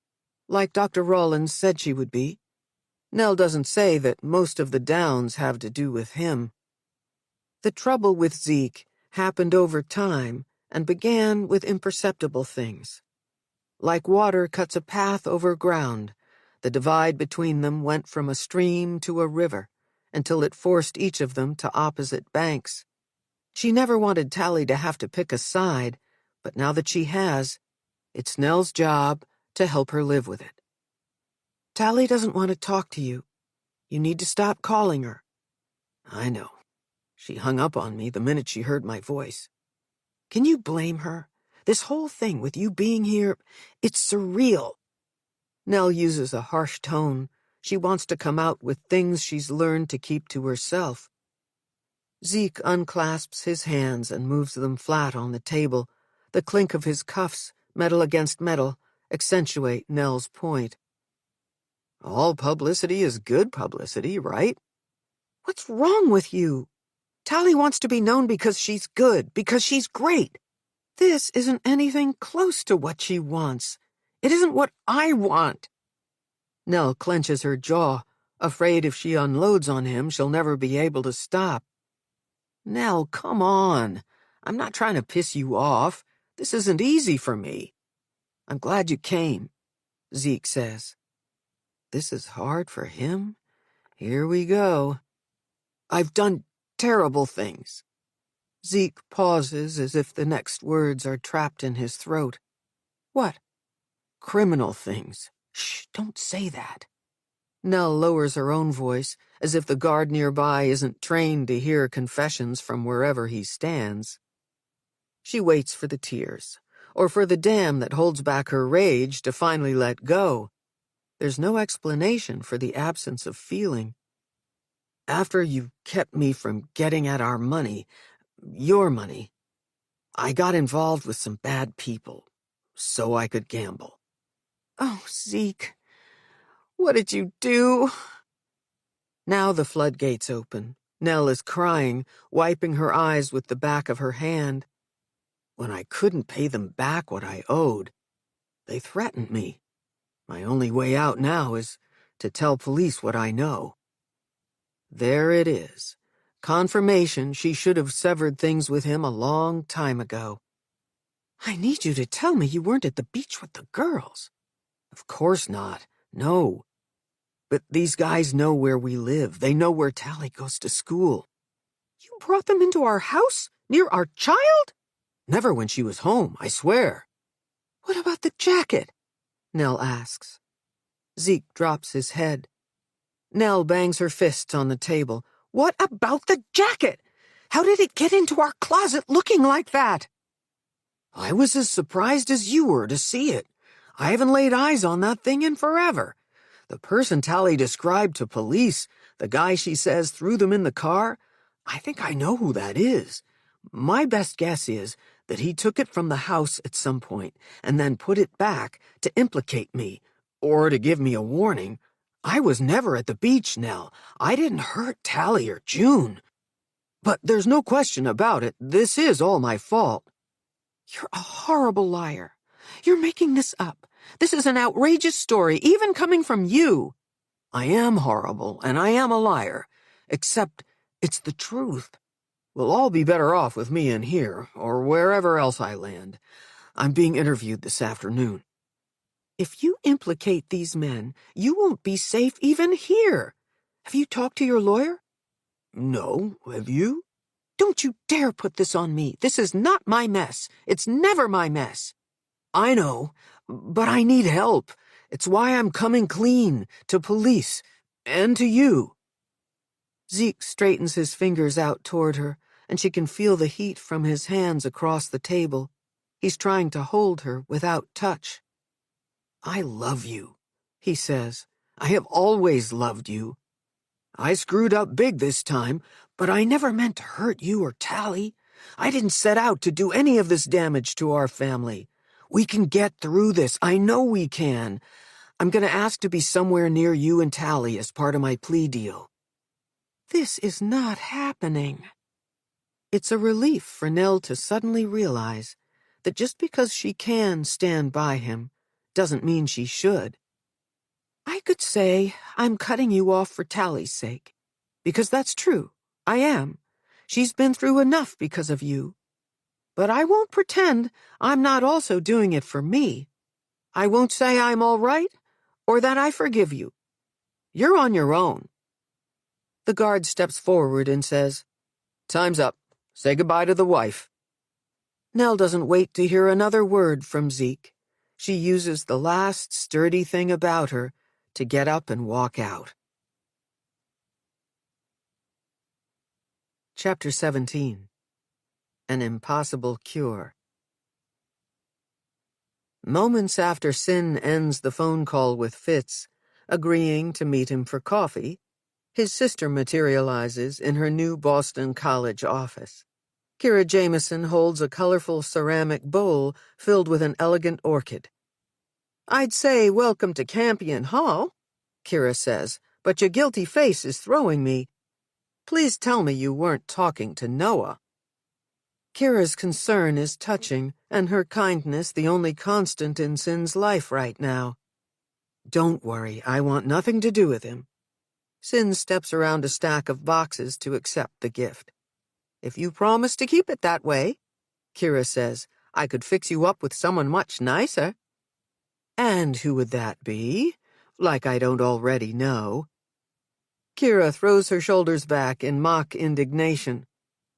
like Dr. Rawlins said she would be." Nell doesn't say that most of the downs have to do with him. The trouble with Zeke happened over time and began with imperceptible things. Like water cuts a path over ground, the divide between them went from a stream to a river, until it forced each of them to opposite banks. She never wanted Tally to have to pick a side, but now that she has, it's Nell's job to help her live with it. "Tally doesn't want to talk to you. You need to stop calling her." "I know. She hung up on me the minute she heard my voice." "Can you blame her? This whole thing with you being here, it's surreal." Nell uses a harsh tone. She wants to come out with things she's learned to keep to herself. Zeke unclasps his hands and moves them flat on the table. The clink of his cuffs, metal against metal, accentuate Nell's point. "All publicity is good publicity, right?" "What's wrong with you? Tally wants to be known because she's good, because she's great. This isn't anything close to what she wants. It isn't what I want." Nell clenches her jaw, afraid if she unloads on him, she'll never be able to stop. "Nell, come on. I'm not trying to piss you off. This isn't easy for me." "I'm glad you came," Zeke says. This is hard for him? Here we go. "I've done terrible things." Zeke pauses as if the next words are trapped in his throat. "What?" "Criminal things." "Shh, don't say that." Nell lowers her own voice, as if the guard nearby isn't trained to hear confessions from wherever he stands. She waits for the tears, or for the dam that holds back her rage to finally let go. There's no explanation for the absence of feeling. "After you kept me from getting at our money, your money, I got involved with some bad people, so I could gamble." "Oh, Zeke, what did you do?" Now the floodgates open. Nell is crying, wiping her eyes with the back of her hand. "When I couldn't pay them back what I owed, they threatened me. My only way out now is to tell police what I know." There it is. Confirmation she should have severed things with him a long time ago. "I need you to tell me you weren't at the beach with the girls." "Of course not. No. But these guys know where we live. They know where Tally goes to school." "You brought them into our house? Near our child?" "Never when she was home, I swear." "What about the jacket?" Nell asks. Zeke drops his head. Nell bangs her fists on the table. "What about the jacket? How did it get into our closet looking like that?" "I was as surprised as you were to see it. I haven't laid eyes on that thing in forever. The person Tally described to police, the guy she says threw them in the car, I think I know who that is. My best guess is that he took it from the house at some point and then put it back to implicate me, or to give me a warning. I was never at the beach, Nell. I didn't hurt Tally or June. But there's no question about it. This is all my fault. You're a horrible liar. You're making this up. This is an outrageous story, even coming from you. I am horrible, and I am a liar. Except it's the truth. We'll all be better off with me in here, or wherever else I land. I'm being interviewed this afternoon. If you implicate these men, you won't be safe even here. Have you talked to your lawyer? No, have you? Don't you dare put this on me. This is not my mess. It's never my mess. I know, but I need help. It's why I'm coming clean, to police, and to you. Zeke straightens his fingers out toward her, and she can feel the heat from his hands across the table. He's trying to hold her without touch. I love you, he says. I have always loved you. I screwed up big this time, but I never meant to hurt you or Tally. I didn't set out to do any of this damage to our family. We can get through this. I know we can. I'm going to ask to be somewhere near you and Tally as part of my plea deal. This is not happening. It's a relief for Nell to suddenly realize that just because she can stand by him doesn't mean she should. I could say I'm cutting you off for Tally's sake, because that's true. I am. She's been through enough because of you. But I won't pretend I'm not also doing it for me. I won't say I'm all right, or that I forgive you. You're on your own. The guard steps forward and says, Time's up. Say goodbye to the wife. Nell doesn't wait to hear another word from Zeke. She uses the last sturdy thing about her to get up and walk out. Chapter 17. An Impossible Cure. Moments after Sin ends the phone call with Fitz, agreeing to meet him for coffee, his sister materializes in her new Boston College office. Kira Jameson holds a colorful ceramic bowl filled with an elegant orchid. I'd say welcome to Campion Hall, Kira says, but your guilty face is throwing me. Please tell me you weren't talking to Noah. Kira's concern is touching, and her kindness the only constant in Sin's life right now. Don't worry, I want nothing to do with him. Sin steps around a stack of boxes to accept the gift. If you promise to keep it that way, Kira says, I could fix you up with someone much nicer. And who would that be? Like I don't already know. Kira throws her shoulders back in mock indignation.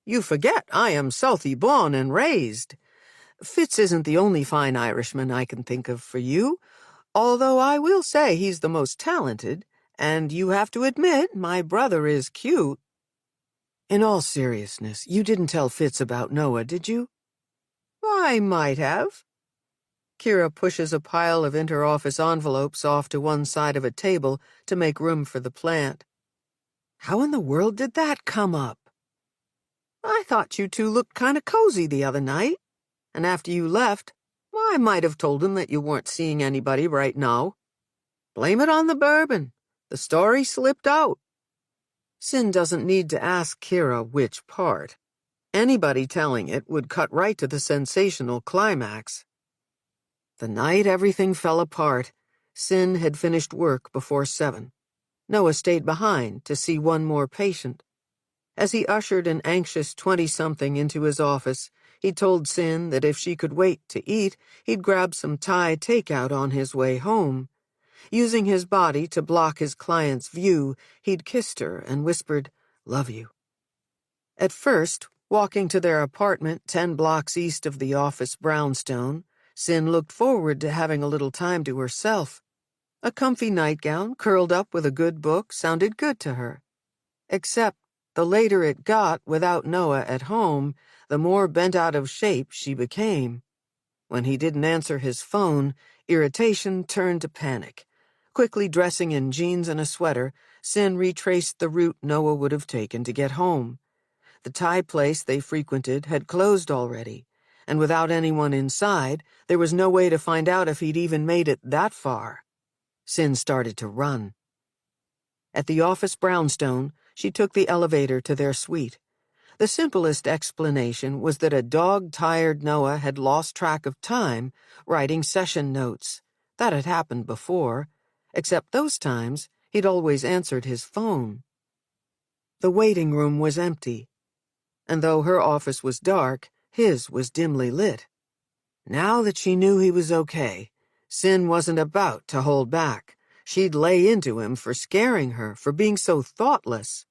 You forget I am Southie born and raised. Fitz isn't the only fine Irishman I can think of for you, although I will say he's the most talented, and you have to admit my brother is cute. In all seriousness, you didn't tell Fitz about Noah, did you? I might have. Kira pushes a pile of inter-office envelopes off to one side of a table to make room for the plant. How in the world did that come up? I thought you two looked kind of cozy the other night, and after you left, I might have told him that you weren't seeing anybody right now. Blame it on the bourbon. The story slipped out. Sin doesn't need to ask Kira which part. Anybody telling it would cut right to the sensational climax. The night everything fell apart, Sin had finished work before 7. Noah stayed behind to see one more patient. As he ushered an anxious 20-something into his office, he told Sin that if she could wait to eat, he'd grab some Thai takeout on his way home. Using his body to block his client's view, he'd kissed her and whispered, "Love you." At first, walking to their apartment 10 blocks east of the office brownstone, Sin looked forward to having a little time to herself. A comfy nightgown, curled up with a good book, sounded good to her. Except, the later it got without Noah at home, the more bent out of shape she became. When he didn't answer his phone, irritation turned to panic. Quickly dressing in jeans and a sweater, Sin retraced the route Noah would have taken to get home. The Thai place they frequented had closed already, and without anyone inside, there was no way to find out if he'd even made it that far. Sin started to run. At the office brownstone, she took the elevator to their suite. The simplest explanation was that a dog-tired Noah had lost track of time writing session notes. That had happened before, except those times he'd always answered his phone. The waiting room was empty, and though her office was dark, his was dimly lit. Now that she knew he was okay, Sin wasn't about to hold back. She'd lay into him for scaring her, for being so thoughtless.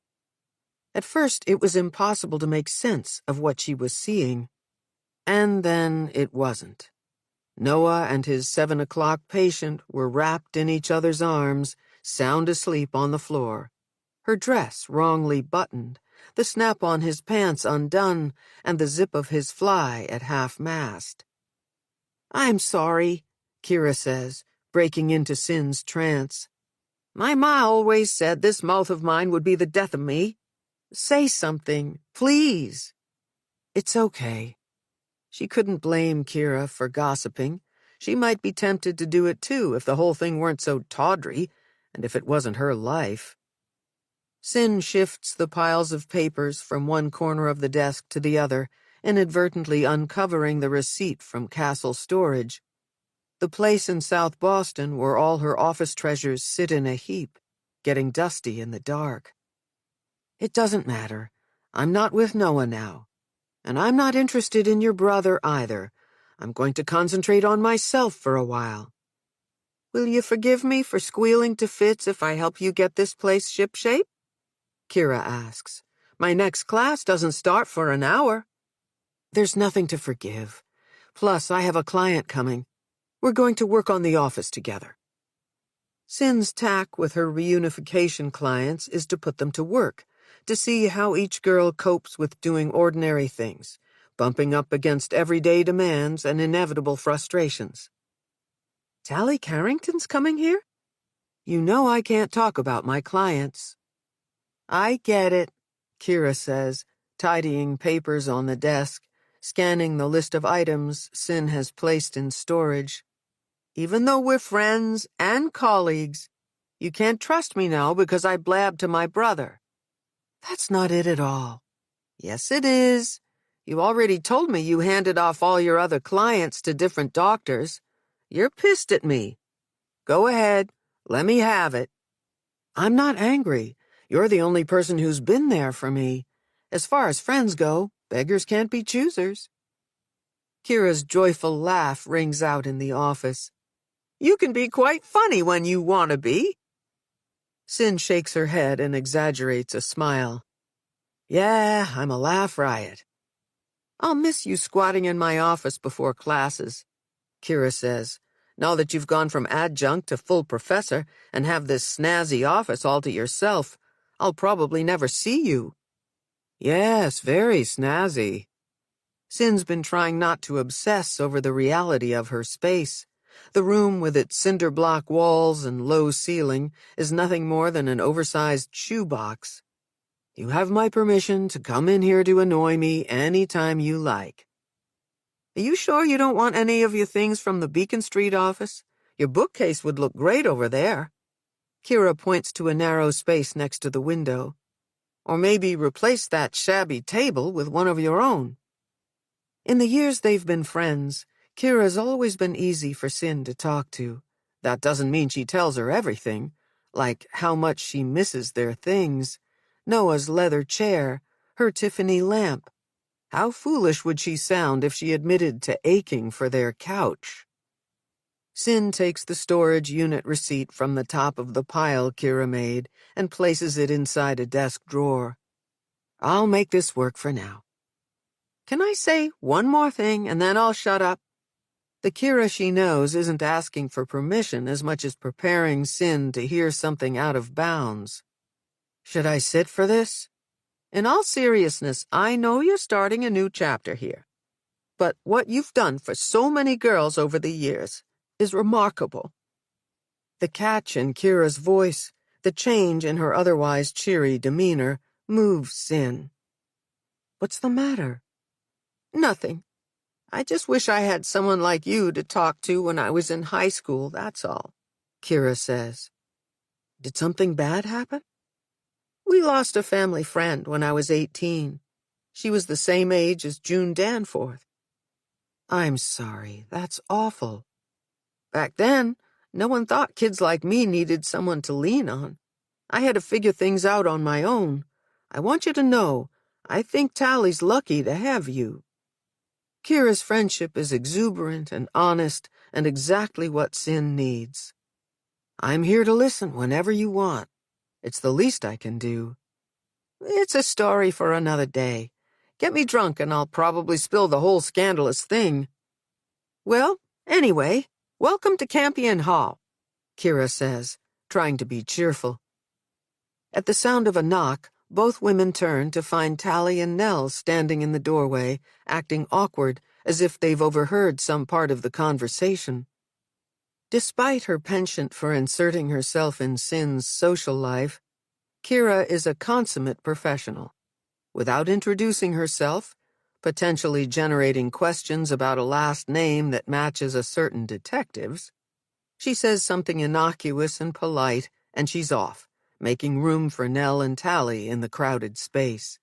At first, it was impossible to make sense of what she was seeing. And then it wasn't. Noah and his 7 o'clock patient were wrapped in each other's arms, sound asleep on the floor. Her dress wrongly buttoned, the snap on his pants undone, and the zip of his fly at half-mast. "I'm sorry," Kira says, breaking into Sin's trance. "My ma always said this mouth of mine would be the death of me. Say something, please." "It's okay." She couldn't blame Kira for gossiping. She might be tempted to do it too if the whole thing weren't so tawdry, and if it wasn't her life. Sin shifts the piles of papers from one corner of the desk to the other, inadvertently uncovering the receipt from Castle Storage. The place in South Boston where all her office treasures sit in a heap, getting dusty in the dark. "It doesn't matter. I'm not with Noah now. And I'm not interested in your brother either. I'm going to concentrate on myself for a while." "Will you forgive me for squealing to fits if I help you get this place shipshape?" Kira asks. "My next class doesn't start for an hour." "There's nothing to forgive. Plus, I have a client coming. We're going to work on the office together." Sin's tack with her reunification clients is to put them to work, to see how each girl copes with doing ordinary things, bumping up against everyday demands and inevitable frustrations. "Tally Carrington's coming here? You know I can't talk about my clients." "I get it," Kira says, tidying papers on the desk, scanning the list of items Sin has placed in storage. "Even though we're friends and colleagues, you can't trust me now because I blabbed to my brother." "That's not it at all." "Yes, it is. You already told me you handed off all your other clients to different doctors. You're pissed at me. Go ahead. Let me have it." "I'm not angry. You're the only person who's been there for me. As far as friends go, beggars can't be choosers." Kira's joyful laugh rings out in the office. "You can be quite funny when you want to be." Sin shakes her head and exaggerates a smile. "Yeah, I'm a laugh riot." "I'll miss you squatting in my office before classes," Kira says. "Now that you've gone from adjunct to full professor and have this snazzy office all to yourself, I'll probably never see you." "Yes, very snazzy." Sin's been trying not to obsess over the reality of her space. The room with its cinder block walls and low ceiling is nothing more than an oversized shoebox. "You have my permission to come in here to annoy me any time you like." "Are you sure you don't want any of your things from the Beacon Street office? Your bookcase would look great over there." Kira points to a narrow space next to the window. "Or maybe replace that shabby table with one of your own." In the years they've been friends, Kira's always been easy for Sin to talk to. That doesn't mean she tells her everything, like how much she misses their things. Noah's leather chair, her Tiffany lamp. How foolish would she sound if she admitted to aching for their couch? Sin takes the storage unit receipt from the top of the pile Kira made and places it inside a desk drawer. "I'll make this work for now." "Can I say one more thing and then I'll shut up?" The Kira she knows isn't asking for permission as much as preparing Sin to hear something out of bounds. "Should I sit for this?" "In all seriousness, I know you're starting a new chapter here. But what you've done for so many girls over the years is remarkable." The catch in Kira's voice, the change in her otherwise cheery demeanor, moves Sin. "What's the matter?" "Nothing. I just wish I had someone like you to talk to when I was in high school, that's all," Kira says. "Did something bad happen?" "We lost a family friend when I was 18. She was the same age as June Danforth." "I'm sorry. That's awful." "Back then, no one thought kids like me needed someone to lean on. I had to figure things out on my own. I want you to know, I think Tally's lucky to have you." Kira's friendship is exuberant and honest and exactly what Sin needs. "I'm here to listen whenever you want. It's the least I can do." "It's a story for another day. Get me drunk and I'll probably spill the whole scandalous thing." "Well, anyway, welcome to Campion Hall," Kira says, trying to be cheerful. At the sound of a knock, both women turn to find Tally and Nell standing in the doorway, acting awkward, as if they've overheard some part of the conversation. Despite her penchant for inserting herself in Sin's social life, Kira is a consummate professional. Without introducing herself, potentially generating questions about a last name that matches a certain detective's, she says something innocuous and polite, and she's off, making room for Nell and Tally in the crowded space.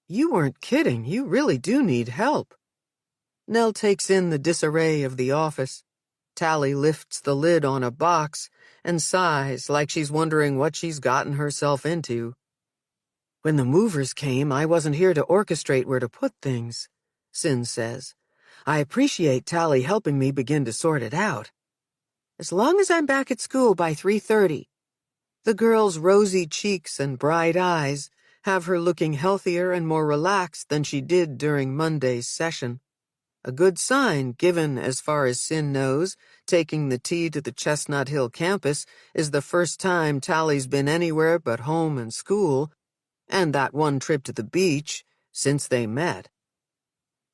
"You weren't kidding. You really do need help." Nell takes in the disarray of the office. Tally lifts the lid on a box and sighs like she's wondering what she's gotten herself into. "When the movers came, I wasn't here to orchestrate where to put things," Sin says. "I appreciate Tally helping me begin to sort it out. As long as I'm back at school by 3:30. The girl's rosy cheeks and bright eyes have her looking healthier and more relaxed than she did during Monday's session. A good sign, given, as far as Sin knows, taking the T to the Chestnut Hill campus is the first time Tally's been anywhere but home and school, and that one trip to the beach, since they met.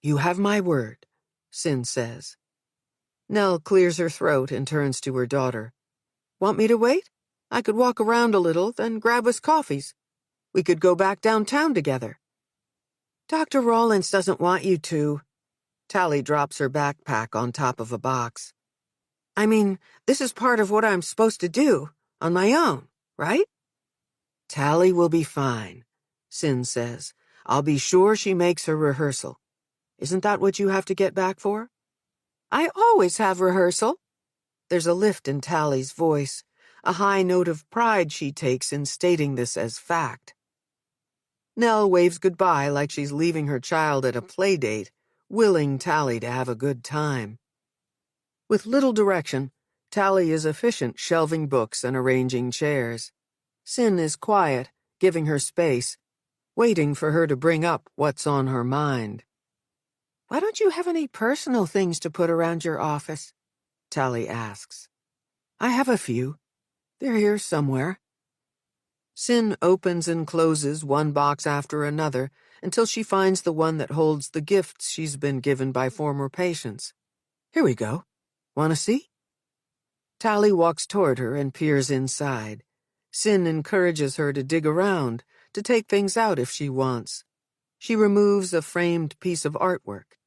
"You have my word," Sin says. Nell clears her throat and turns to her daughter. "Want me to wait? I could walk around a little, then grab us coffees. We could go back downtown together." "Dr. Rawlins doesn't want you to." Tally drops her backpack on top of a box. "I mean, this is part of what I'm supposed to do, on my own, right?" "Tally will be fine," Sin says. "I'll be sure she makes her rehearsal. Isn't that what you have to get back for?" "I always have rehearsal." There's a lift in Tally's voice, a high note of pride she takes in stating this as fact. Nell waves goodbye like she's leaving her child at a play date, willing Tally to have a good time. With little direction, Tally is efficient shelving books and arranging chairs. Sin is quiet, giving her space, waiting for her to bring up what's on her mind. "Why don't you have any personal things to put around your office?" Tally asks. "I have a few. They're here somewhere." Sin opens and closes one box after another until she finds the one that holds the gifts she's been given by former patients. "Here we go. Want to see?" Tally walks toward her and peers inside. Sin encourages her to dig around, to take things out if she wants. She removes a framed piece of artwork.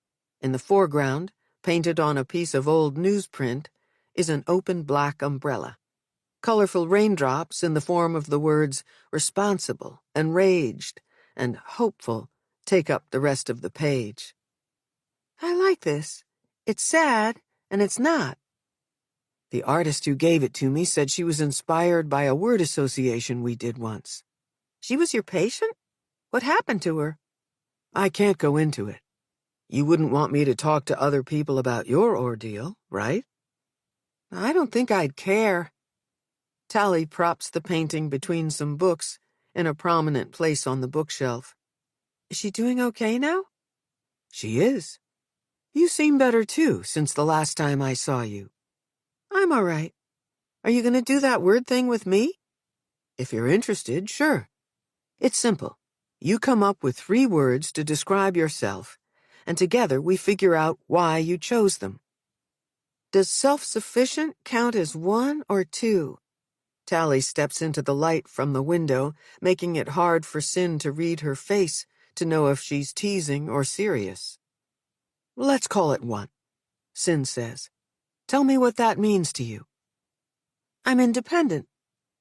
In the foreground, painted on a piece of old newsprint, is an open black umbrella. Colorful raindrops in the form of the words responsible, enraged, and hopeful take up the rest of the page. "I like this. It's sad, and it's not." The artist who gave it to me said she was inspired by a word association we did once. "She was your patient? What happened to her?" "I can't go into it. You wouldn't want me to talk to other people about your ordeal, right?" "I don't think I'd care." Tally props the painting between some books in a prominent place on the bookshelf. "Is she doing okay now?" "She is. You seem better, too, since the last time I saw you." "I'm all right. Are you going to do that word thing with me?" "If you're interested, sure. It's simple. You come up with 3 words to describe yourself, and together we figure out why you chose them." Does self-sufficient count as 1 or 2? Tally steps into the light from the window, making it hard for Sin to read her face, to know if she's teasing or serious. Let's call it 1, Sin says. Tell me what that means to you. I'm independent.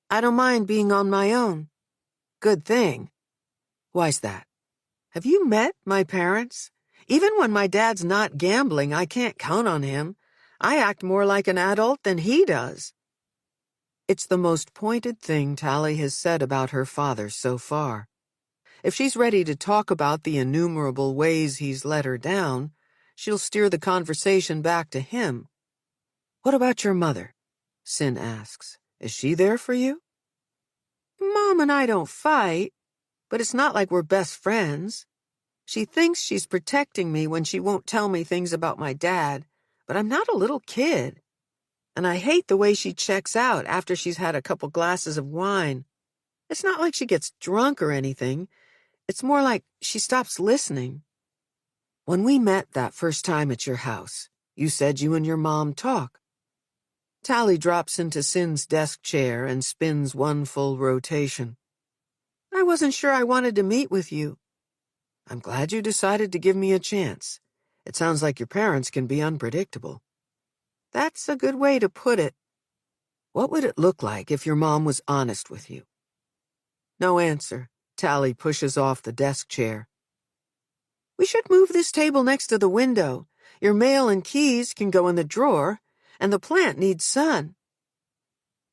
I don't mind being on my own. Good thing. Why's that? Have you met my parents? Even when my dad's not gambling, I can't count on him. I act more like an adult than he does. It's the most pointed thing Tally has said about her father so far. If she's ready to talk about the innumerable ways he's let her down, she'll steer the conversation back to him. What about your mother? Sin asks. Is she there for you? Mom and I don't fight, but it's not like we're best friends. She thinks she's protecting me when she won't tell me things about my dad, but I'm not a little kid. And I hate the way she checks out after she's had a couple glasses of wine. It's not like she gets drunk or anything. It's more like she stops listening. When we met that first time at your house, you said you and your mom talk. Tally drops into Sin's desk chair and spins one full rotation. I wasn't sure I wanted to meet with you. I'm glad you decided to give me a chance. It sounds like your parents can be unpredictable. That's a good way to put it. What would it look like if your mom was honest with you? No answer. Tally pushes off the desk chair. We should move this table next to the window. Your mail and keys can go in the drawer, and the plant needs sun.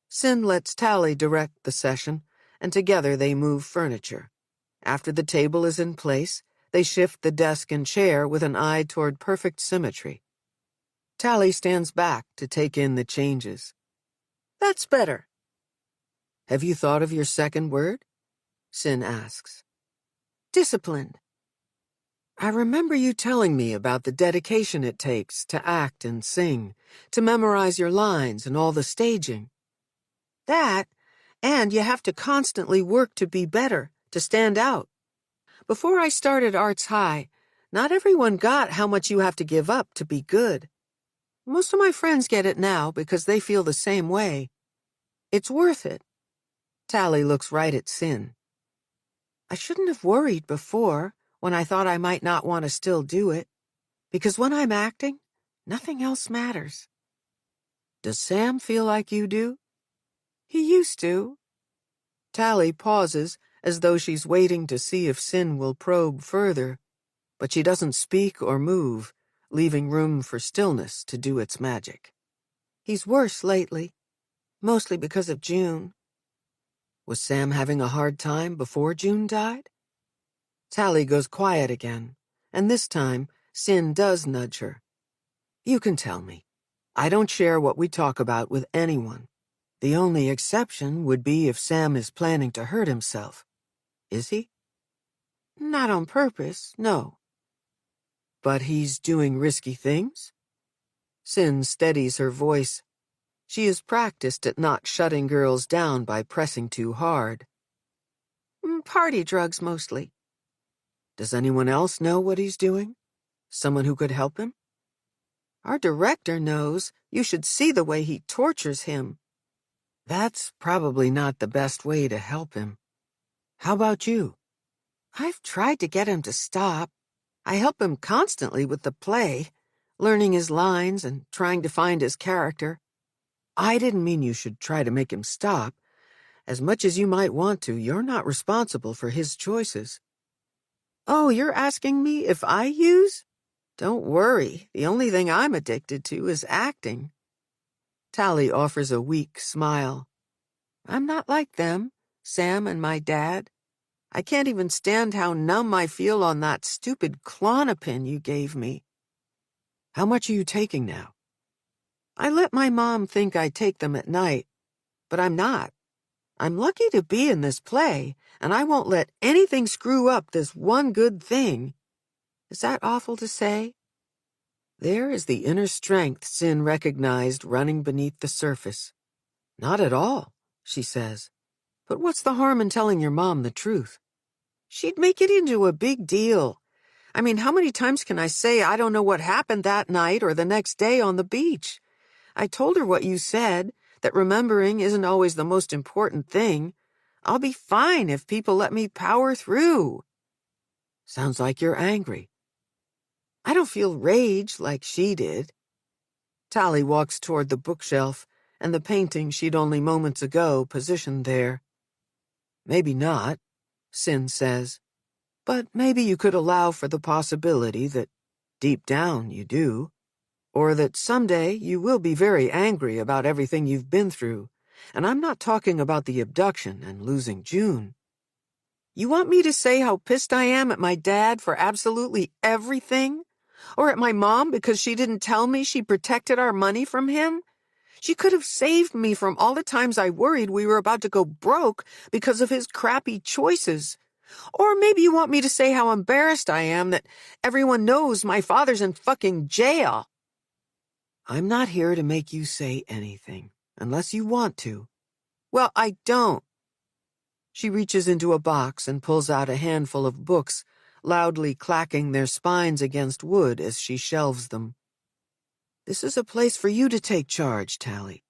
Sin lets Tally direct the session, and together they move furniture. After the table is in place, they shift the desk and chair with an eye toward perfect symmetry. Tally stands back to take in the changes. That's better. Have you thought of your second word? Sin asks. Disciplined. I remember you telling me about the dedication it takes to act and sing, to memorize your lines and all the staging. That, and you have to constantly work to be better, to stand out. Before I started Arts High, not everyone got how much you have to give up to be good. Most of my friends get it now because they feel the same way. It's worth it. Tally looks right at Sin. I shouldn't have worried before, when I thought I might not want to still do it, because when I'm acting, nothing else matters. Does Sam feel like you do? He used to. Tally pauses, as though she's waiting to see if Sin will probe further, but she doesn't speak or move, leaving room for stillness to do its magic. He's worse lately, mostly because of June. Was Sam having a hard time before June died? Tally goes quiet again, and this time, Sin does nudge her. You can tell me. I don't share what we talk about with anyone. The only exception would be if Sam is planning to hurt himself. Is he? Not on purpose, no. But he's doing risky things? Sin steadies her voice. She is practiced at not shutting girls down by pressing too hard. Party drugs, mostly. Does anyone else know what he's doing? Someone who could help him? Our director knows. You should see the way he tortures him. That's probably not the best way to help him. How about you? I've tried to get him to stop. I help him constantly with the play, learning his lines and trying to find his character. I didn't mean you should try to make him stop. As much as you might want to, you're not responsible for his choices. Oh, you're asking me if I use? Don't worry, the only thing I'm addicted to is acting. Tally offers a weak smile. I'm not like them, Sam and my dad. I can't even stand how numb I feel on that stupid Klonopin you gave me. How much are you taking now? I let my mom think I take them at night, but I'm not. I'm lucky to be in this play, and I won't let anything screw up this one good thing. Is that awful to say? There is the inner strength Sin recognized running beneath the surface. Not at all, she says. But what's the harm in telling your mom the truth? She'd make it into a big deal. I mean, how many times can I say I don't know what happened that night or the next day on the beach? I told her what you said, that remembering isn't always the most important thing. I'll be fine if people let me power through. Sounds like you're angry. I don't feel rage like she did. Tally walks toward the bookshelf and the painting she'd only moments ago positioned there. Maybe not, Sin says, but maybe you could allow for the possibility that deep down you do, or that someday you will be very angry about everything you've been through, and I'm not talking about the abduction and losing June. You want me to say how pissed I am at my dad for absolutely everything? Or at my mom because she didn't tell me she protected our money from him? She could have saved me from all the times I worried we were about to go broke because of his crappy choices. Or maybe you want me to say how embarrassed I am that everyone knows my father's in fucking jail. I'm not here to make you say anything, unless you want to. Well, I don't. She reaches into a box and pulls out a handful of books, loudly clacking their spines against wood as she shelves them. This is a place for you to take charge, Tally.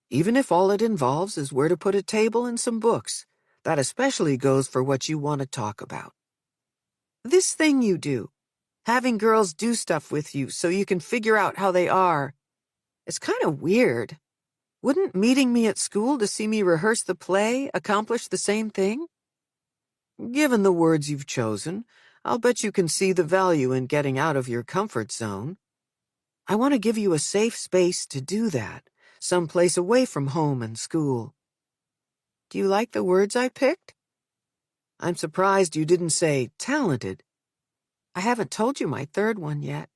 Even if all it involves is where to put a table and some books. That especially goes for what you want to talk about. This thing you do, having girls do stuff with you so you can figure out how they are, it's kind of weird. Wouldn't meeting me at school to see me rehearse the play accomplish the same thing? Given the words you've chosen, I'll bet you can see the value in getting out of your comfort zone. I want to give you a safe space to do that, someplace away from home and school. Do you like the words I picked? I'm surprised you didn't say talented. I haven't told you my third one yet.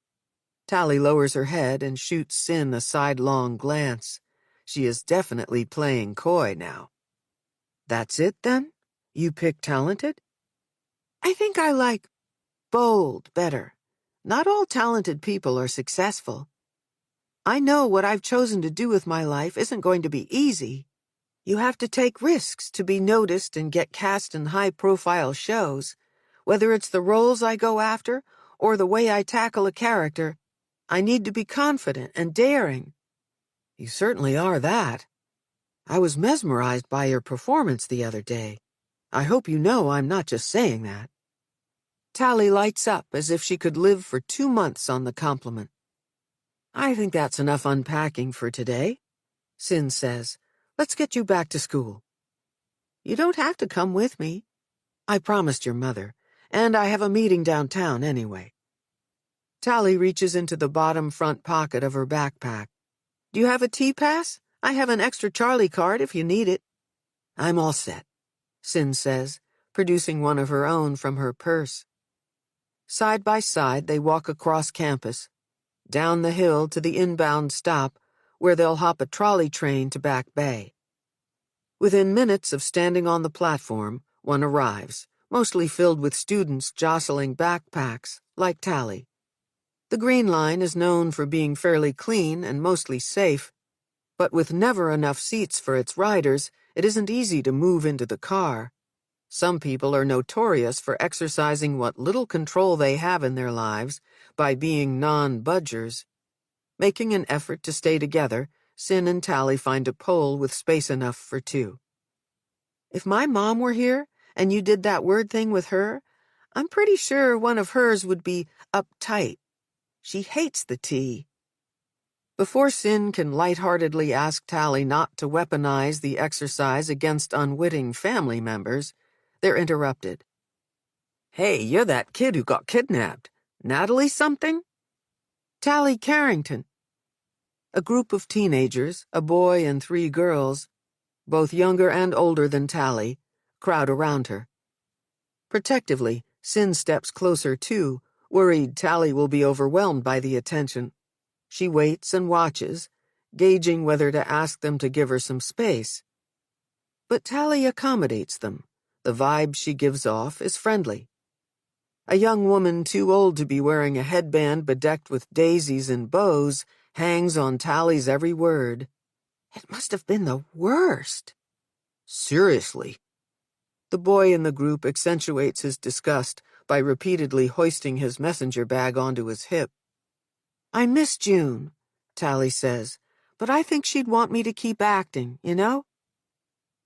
Tally lowers her head and shoots Sin a sidelong glance. She is definitely playing coy now. That's it, then? You pick talented? I think I like bold better. Not all talented people are successful. I know what I've chosen to do with my life isn't going to be easy. You have to take risks to be noticed and get cast in high-profile shows. Whether it's the roles I go after or the way I tackle a character, I need to be confident and daring. You certainly are that. I was mesmerized by your performance the other day. I hope you know I'm not just saying that. Tally lights up as if she could live for 2 months on the compliment. I think that's enough unpacking for today, Sin says. Let's get you back to school. You don't have to come with me. I promised your mother, and I have a meeting downtown anyway. Tally reaches into the bottom front pocket of her backpack. Do you have a T-Pass? I have an extra Charlie card if you need it. I'm all set, Sin says, producing one of her own from her purse. Side by side, they walk across campus, down the hill to the inbound stop, where they'll hop a trolley train to Back Bay. Within minutes of standing on the platform, one arrives, mostly filled with students jostling backpacks, like Tally. The Green Line is known for being fairly clean and mostly safe, but with never enough seats for its riders, it isn't easy to move into the car. Some people are notorious for exercising what little control they have in their lives by being non-budgers. Making an effort to stay together, Sin and Tally find a pole with space enough for 2. If my mom were here, and you did that word thing with her, I'm pretty sure one of hers would be uptight. She hates the T. Before Sin can lightheartedly ask Tally not to weaponize the exercise against unwitting family members, they're interrupted. Hey, you're that kid who got kidnapped. Natalie something? Tally Carrington. A group of teenagers, a boy and 3 girls, both younger and older than Tally, crowd around her. Protectively, Sin steps closer too, worried Tally will be overwhelmed by the attention. She waits and watches, gauging whether to ask them to give her some space. But Tally accommodates them. The vibe she gives off is friendly. A young woman too old to be wearing a headband bedecked with daisies and bows hangs on Tally's every word. It must have been the worst. Seriously. The boy in the group accentuates his disgust by repeatedly hoisting his messenger bag onto his hip. I miss June, Tally says, but I think she'd want me to keep acting, you know?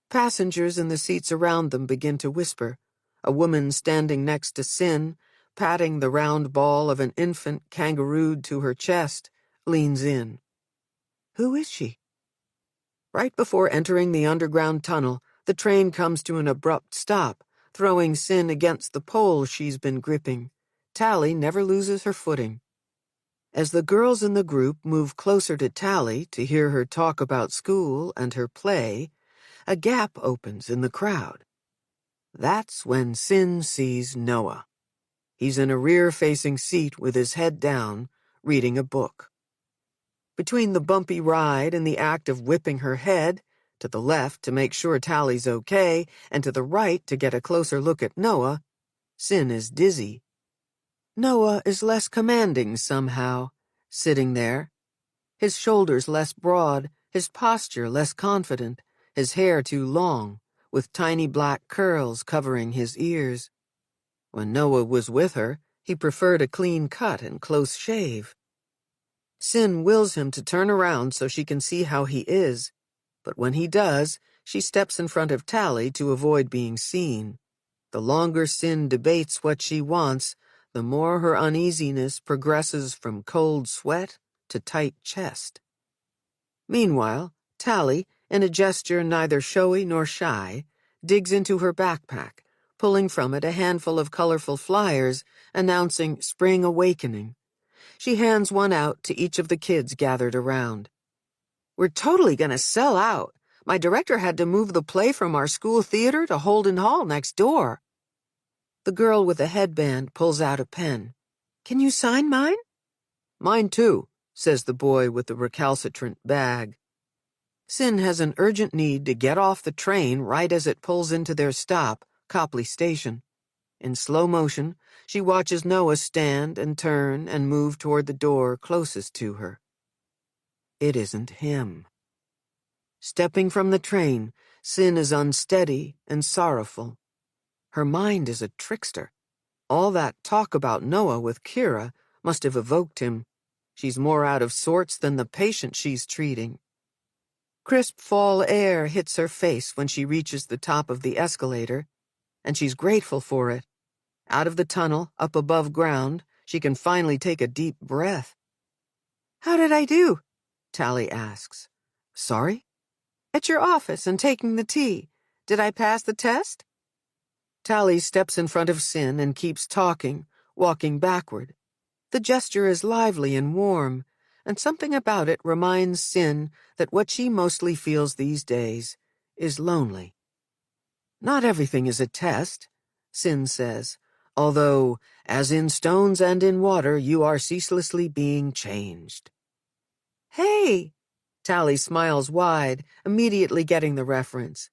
Passengers in the seats around them begin to whisper. A woman standing next to Sin, patting the round ball of an infant kangarooed to her chest, leans in. Who is she? Right before entering the underground tunnel, the train comes to an abrupt stop, throwing Sin against the pole she's been gripping. Tally never loses her footing. As the girls in the group move closer to Tally to hear her talk about school and her play, a gap opens in the crowd. That's when Sin sees Noah. He's in a rear-facing seat with his head down, reading a book. Between the bumpy ride and the act of whipping her head, to the left to make sure Tally's okay, and to the right to get a closer look at Noah, Sin is dizzy. Noah is less commanding somehow, sitting there. His shoulders less broad, his posture less confident, his hair too long, with tiny black curls covering his ears. When Noah was with her, he preferred a clean cut and close shave. Sin wills him to turn around so she can see how he is, but when he does, she steps in front of Tally to avoid being seen. The longer Sin debates what she wants, the more her uneasiness progresses from cold sweat to tight chest. Meanwhile, Tally, in a gesture neither showy nor shy, digs into her backpack, pulling from it a handful of colorful flyers announcing Spring Awakening. She hands one out to each of the kids gathered around. We're totally gonna sell out. My director had to move the play from our school theater to Holden Hall next door. The girl with the headband pulls out a pen. Can you sign mine? Mine too, says the boy with the recalcitrant bag. Sin has an urgent need to get off the train right as it pulls into their stop, Copley Station. In slow motion, she watches Noah stand and turn and move toward the door closest to her. It isn't him. Stepping from the train, Sin is unsteady and sorrowful. Her mind is a trickster. All that talk about Noah with Kira must have evoked him. She's more out of sorts than the patient she's treating. Crisp fall air hits her face when she reaches the top of the escalator, and she's grateful for it. Out of the tunnel, up above ground, she can finally take a deep breath. How did I do? Tally asks. Sorry? At your office and taking the tea. Did I pass the test? Tally steps in front of Sin and keeps talking, walking backward. The gesture is lively and warm, and something about it reminds Sin that what she mostly feels these days is lonely. Not everything is a test, Sin says, although, as in stones and in water, you are ceaselessly being changed. Hey! Tally smiles wide, immediately getting the reference.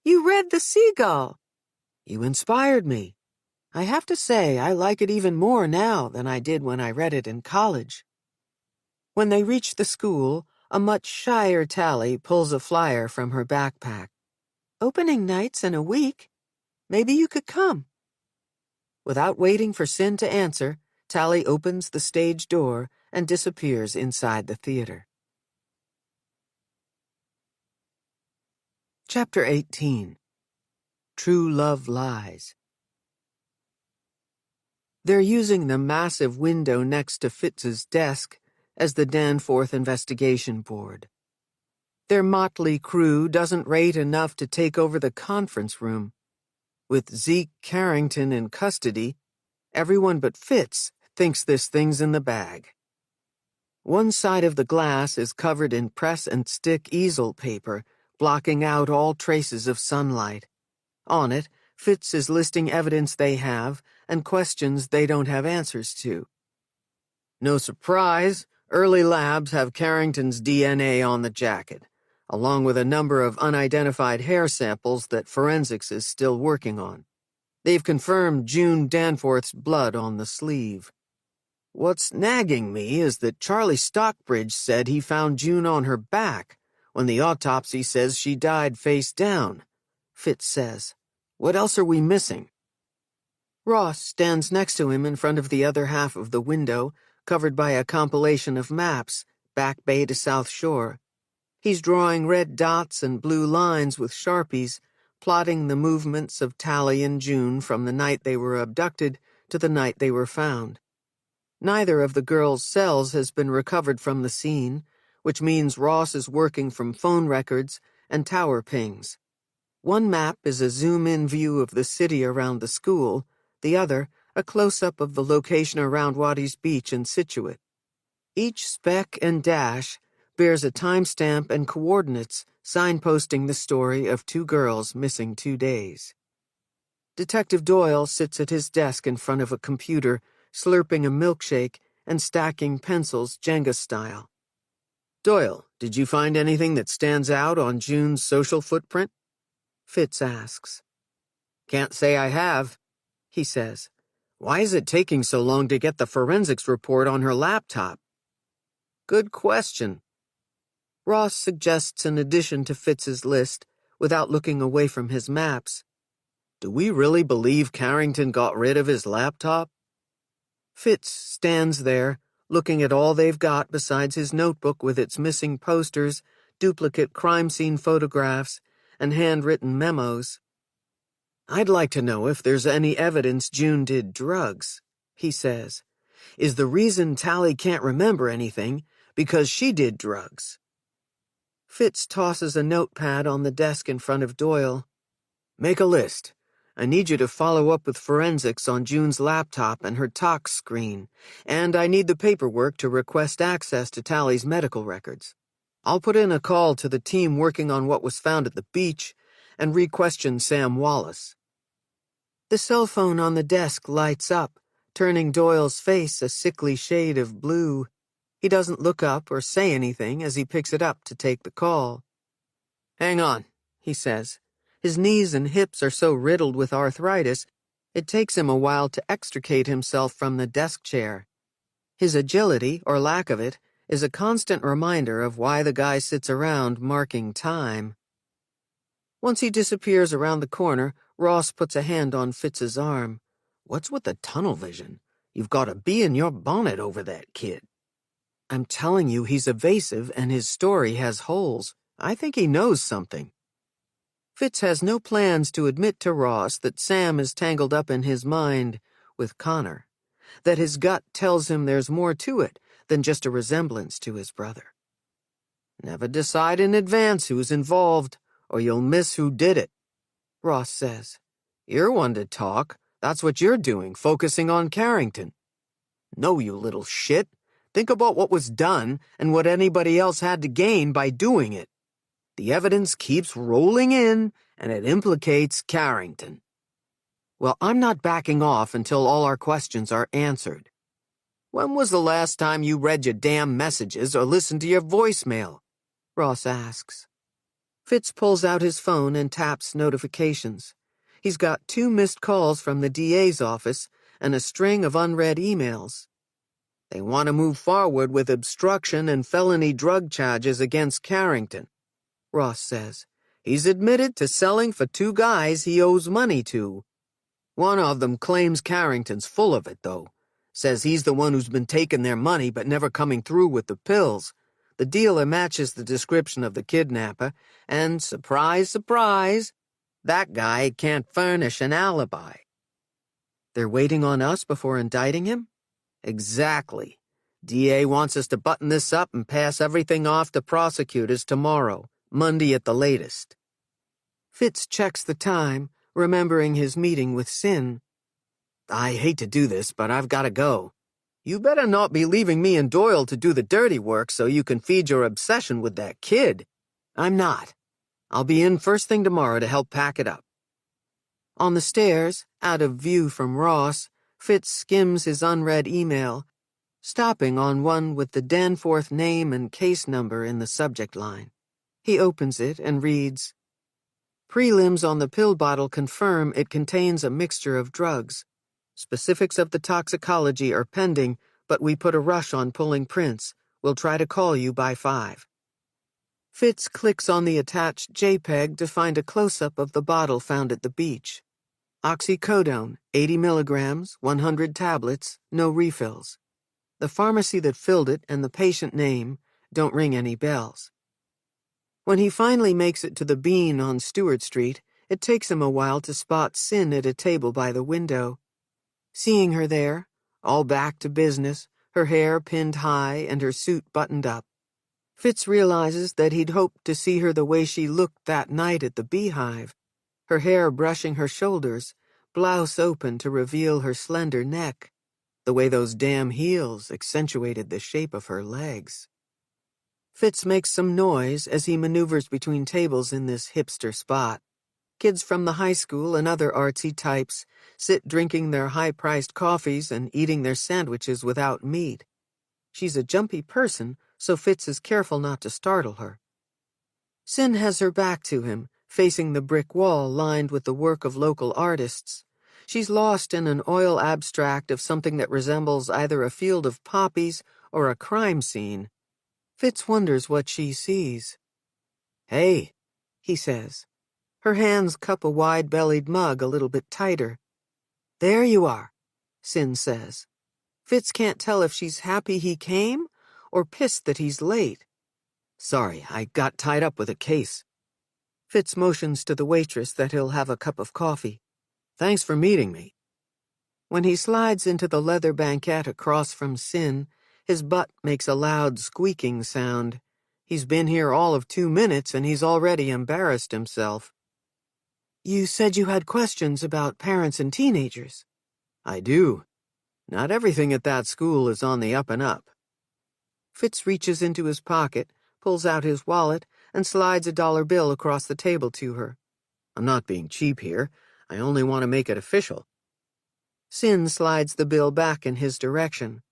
You read The Seagull. You inspired me. I have to say, I like it even more now than I did when I read it in college. When they reach the school, a much shyer Tally pulls a flyer from her backpack. Opening nights in a week. Maybe you could come. Without waiting for Sin to answer, Tally opens the stage door and disappears inside the theater. Chapter 18. True Love Lies. They're using the massive window next to Fitz's desk as the Danforth investigation board. Their motley crew doesn't rate enough to take over the conference room. With Zeke Carrington in custody, everyone but Fitz thinks this thing's in the bag. One side of the glass is covered in press and stick easel paper, blocking out all traces of sunlight. On it, Fitz is listing evidence they have and questions they don't have answers to. No surprise, early labs have Carrington's DNA on the jacket, along with a number of unidentified hair samples that forensics is still working on. They've confirmed June Danforth's blood on the sleeve. What's nagging me is that Charlie Stockbridge said he found June on her back, when the autopsy says she died face down. Fitz says, "What else are we missing?" Ross stands next to him in front of the other half of the window, covered by a compilation of maps, Back Bay to South Shore. He's drawing red dots and blue lines with Sharpies, plotting the movements of Tally and June from the night they were abducted to the night they were found. Neither of the girls' cells has been recovered from the scene, which means Ross is working from phone records and tower pings. One map is a zoom-in view of the city around the school, the other, a close-up of the location around Waddy's Beach in Scituate. Each speck and dash bears a timestamp and coordinates signposting the story of two girls missing 2 days. Detective Doyle sits at his desk in front of a computer, slurping a milkshake and stacking pencils Jenga style. "Doyle, did you find anything that stands out on June's social footprint?" Fitz asks. "Can't say I have," he says. "Why is it taking so long to get the forensics report on her laptop?" "Good question." Ross suggests an addition to Fitz's list without looking away from his maps. "Do we really believe Carrington got rid of his laptop?" Fitz stands there, looking at all they've got besides his notebook with its missing posters, duplicate crime scene photographs, and handwritten memos. "I'd like to know if there's any evidence June did drugs," he says. "Is the reason Tally can't remember anything because she did drugs?" Fitz tosses a notepad on the desk in front of Doyle. "Make a list. I need you to follow up with forensics on June's laptop and her tox screen, and I need the paperwork to request access to Tally's medical records. I'll put in a call to the team working on what was found at the beach and re-question Sam Wallace." The cell phone on the desk lights up, turning Doyle's face a sickly shade of blue. He doesn't look up or say anything as he picks it up to take the call. "Hang on," he says. His knees and hips are so riddled with arthritis, it takes him a while to extricate himself from the desk chair. His agility, or lack of it, is a constant reminder of why the guy sits around marking time. Once he disappears around the corner, Ross puts a hand on Fitz's arm. "What's with the tunnel vision? You've got a bee in your bonnet over that kid." "I'm telling you, he's evasive and his story has holes. I think he knows something." Fitz has no plans to admit to Ross that Sam is tangled up in his mind with Connor, that his gut tells him there's more to it than just a resemblance to his brother. "Never decide in advance who's involved, or you'll miss who did it," Ross says. "You're one to talk. That's what you're doing, focusing on Carrington." "No, you little shit. Think about what was done and what anybody else had to gain by doing it. The evidence keeps rolling in, and it implicates Carrington." "Well, I'm not backing off until all our questions are answered." "When was the last time you read your damn messages or listened to your voicemail?" Ross asks. Fitz pulls out his phone and taps notifications. He's got 2 missed calls from the DA's office and a string of unread emails. "They want to move forward with obstruction and felony drug charges against Carrington," Ross says. "He's admitted to selling for 2 guys he owes money to. One of them claims Carrington's full of it, though. Says he's the one who's been taking their money but never coming through with the pills. The dealer matches the description of the kidnapper, and surprise, surprise, that guy can't furnish an alibi." "They're waiting on us before indicting him?" "Exactly. DA wants us to button this up and pass everything off to prosecutors tomorrow, Monday at the latest." Fitz checks the time, remembering his meeting with Sin. "I hate to do this, but I've got to go." "You better not be leaving me and Doyle to do the dirty work so you can feed your obsession with that kid." "I'm not. I'll be in first thing tomorrow to help pack it up." On the stairs, out of view from Ross, Fitz skims his unread email, stopping on one with the Danforth name and case number in the subject line. He opens it and reads, "Prelims on the pill bottle confirm it contains a mixture of drugs. Specifics of the toxicology are pending, but we put a rush on pulling prints. We'll try to call you by 5. Fitz clicks on the attached JPEG to find a close-up of the bottle found at the beach. Oxycodone, 80 milligrams, 100 tablets, no refills. The pharmacy that filled it and the patient name don't ring any bells. When he finally makes it to the Bean on Stewart Street, it takes him a while to spot Sin at a table by the window. Seeing her there, all back to business, her hair pinned high and her suit buttoned up, Fitz realizes that he'd hoped to see her the way she looked that night at the Beehive, her hair brushing her shoulders, blouse open to reveal her slender neck, the way those damn heels accentuated the shape of her legs. Fitz makes some noise as he maneuvers between tables in this hipster spot. Kids from the high school and other artsy types sit drinking their high-priced coffees and eating their sandwiches without meat. She's a jumpy person, so Fitz is careful not to startle her. Sin has her back to him, facing the brick wall lined with the work of local artists. She's lost in an oil abstract of something that resembles either a field of poppies or a crime scene. Fitz wonders what she sees. "Hey," he says. Her hands cup a wide-bellied mug a little bit tighter. "There you are," Sin says. Fitz can't tell if she's happy he came or pissed that he's late. "Sorry, I got tied up with a case." Fitz motions to the waitress that he'll have a cup of coffee. "Thanks for meeting me." When he slides into the leather banquette across from Sin, his butt makes a loud squeaking sound. He's been here all of 2 minutes and he's already embarrassed himself. "You said you had questions about parents and teenagers." "I do. Not everything at that school is on the up and up." Fitz reaches into his pocket, pulls out his wallet, and slides a dollar bill across the table to her. "I'm not being cheap here. I only want to make it official." Sin slides the bill back in his direction.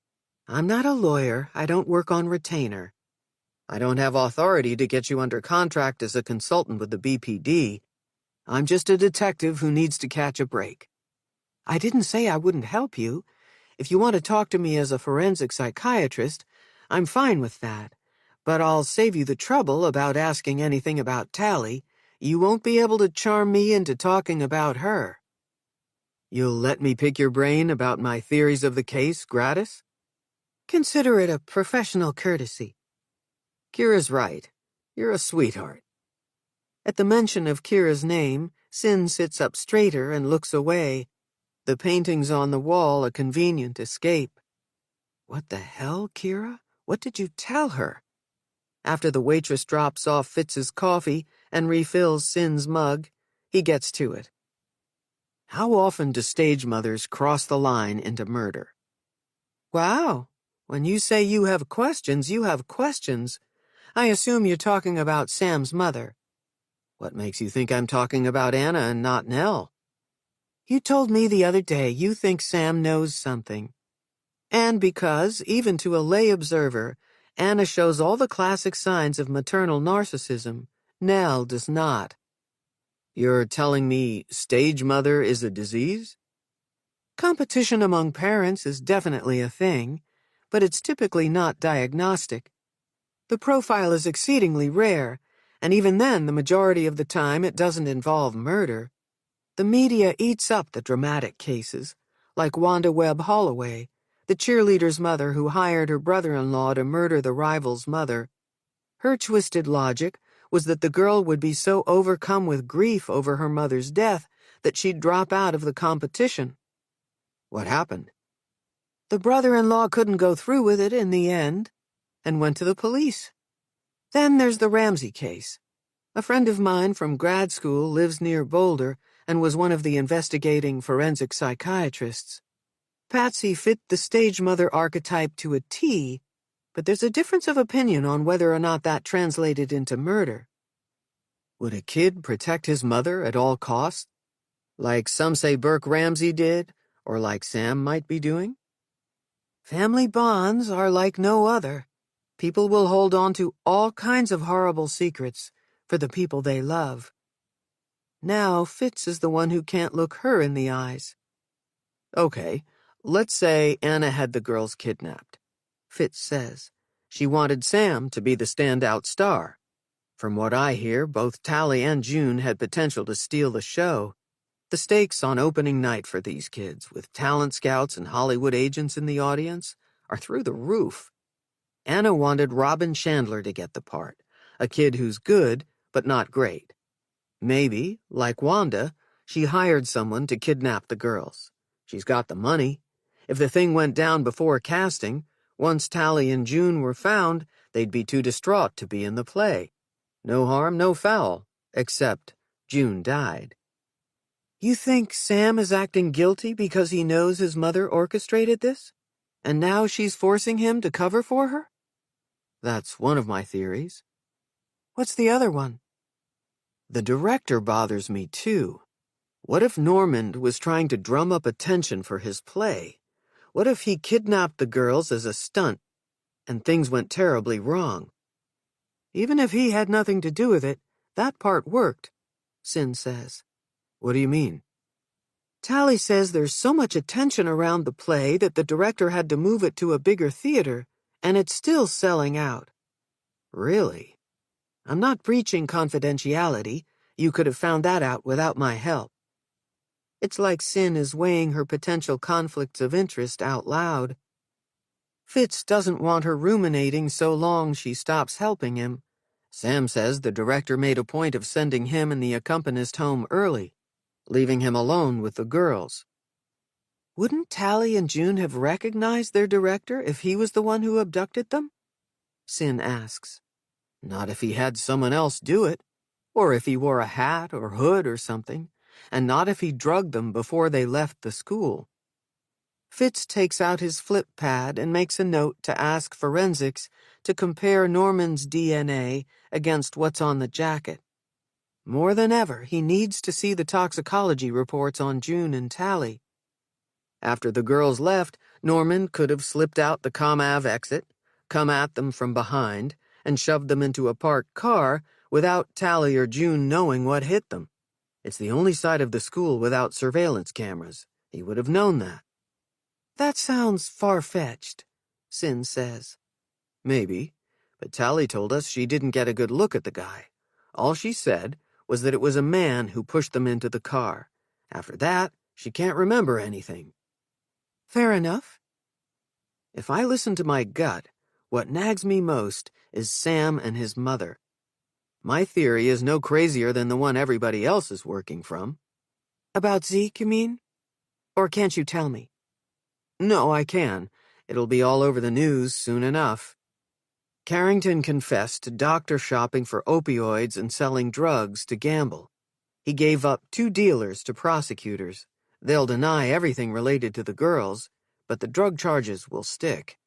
"I'm not a lawyer. I don't work on retainer." "I don't have authority to get you under contract as a consultant with the BPD. I'm just a detective who needs to catch a break." "I didn't say I wouldn't help you. If you want to talk to me as a forensic psychiatrist, I'm fine with that. But I'll save you the trouble about asking anything about Tally. You won't be able to charm me into talking about her." "You'll let me pick your brain about my theories of the case, gratis?" "Consider it a professional courtesy." "Kira's right. You're a sweetheart." At the mention of Kira's name, Sin sits up straighter and looks away, the paintings on the wall a convenient escape. What the hell, Kira? What did you tell her? After the waitress drops off Fitz's coffee and refills Sin's mug, he gets to it. "How often do stage mothers cross the line into murder?" "Wow. When you say you have questions, you have questions. I assume you're talking about Sam's mother." "What makes you think I'm talking about Anna and not Nell?" "You told me the other day you think Sam knows something. And because, even to a lay observer, Anna shows all the classic signs of maternal narcissism, Nell does not." "You're telling me stage mother is a disease?" "Competition among parents is definitely a thing, but it's typically not diagnostic. The profile is exceedingly rare, and even then the majority of the time it doesn't involve murder. The media eats up the dramatic cases, like Wanda Webb Holloway, the cheerleader's mother who hired her brother-in-law to murder the rival's mother. Her twisted logic was that the girl would be so overcome with grief over her mother's death that she'd drop out of the competition. What happened? The brother-in-law couldn't go through with it in the end, and went to the police. Then there's the Ramsey case. A friend of mine from grad school lives near Boulder and was one of the investigating forensic psychiatrists. Patsy fit the stage mother archetype to a T, but there's a difference of opinion on whether or not that translated into murder. Would a kid protect his mother at all costs? Like some say Burke Ramsey did, or like Sam might be doing? Family bonds are like no other. People will hold on to all kinds of horrible secrets for the people they love. Now Fitz is the one who can't look her in the eyes. Okay, let's say Anna had the girls kidnapped. Fitz says. She wanted Sam to be the standout star. From what I hear, both Tally and June had potential to steal the show. The stakes on opening night for these kids, with talent scouts and Hollywood agents in the audience, are through the roof. Anna wanted Robin Chandler to get the part, a kid who's good, but not great. Maybe, like Wanda, she hired someone to kidnap the girls. She's got the money. If the thing went down before casting, once Tally and June were found, they'd be too distraught to be in the play. No harm, no foul, except June died. You think Sam is acting guilty because he knows his mother orchestrated this? And now she's forcing him to cover for her? That's one of my theories. What's the other one? The director bothers me too. What if Normand was trying to drum up attention for his play? What if he kidnapped the girls as a stunt and things went terribly wrong? Even if he had nothing to do with it, that part worked, Sin says. What do you mean? Tally says there's so much attention around the play that the director had to move it to a bigger theater, and it's still selling out. Really? I'm not breaching confidentiality. You could have found that out without my help. It's like Sin is weighing her potential conflicts of interest out loud. Fitz doesn't want her ruminating so long she stops helping him. Sam says the director made a point of sending him and the accompanist home early, leaving him alone with the girls. Wouldn't Tally and June have recognized their director if he was the one who abducted them? Sin asks. Not if he had someone else do it, or if he wore a hat or hood or something, and not if he drugged them before they left the school. Fitz takes out his flip pad and makes a note to ask forensics to compare Normand's DNA against what's on the jacket. More than ever, he needs to see the toxicology reports on June and Tally. After the girls left, Normand could have slipped out the ComAv exit, come at them from behind, and shoved them into a parked car without Tally or June knowing what hit them. It's the only side of the school without surveillance cameras. He would have known that. That sounds far-fetched, Sin says. Maybe, but Tally told us she didn't get a good look at the guy. All she said was that it was a man who pushed them into the car. After that, she can't remember anything. Fair enough. If I listen to my gut, what nags me most is Sam and his mother. My theory is no crazier than the one everybody else is working from. About Zeke, you mean? Or can't you tell me? No, I can. It'll be all over the news soon enough. Carrington confessed to doctor shopping for opioids and selling drugs to gamble. He gave up 2 dealers to prosecutors. They'll deny everything related to the girls, but the drug charges will stick.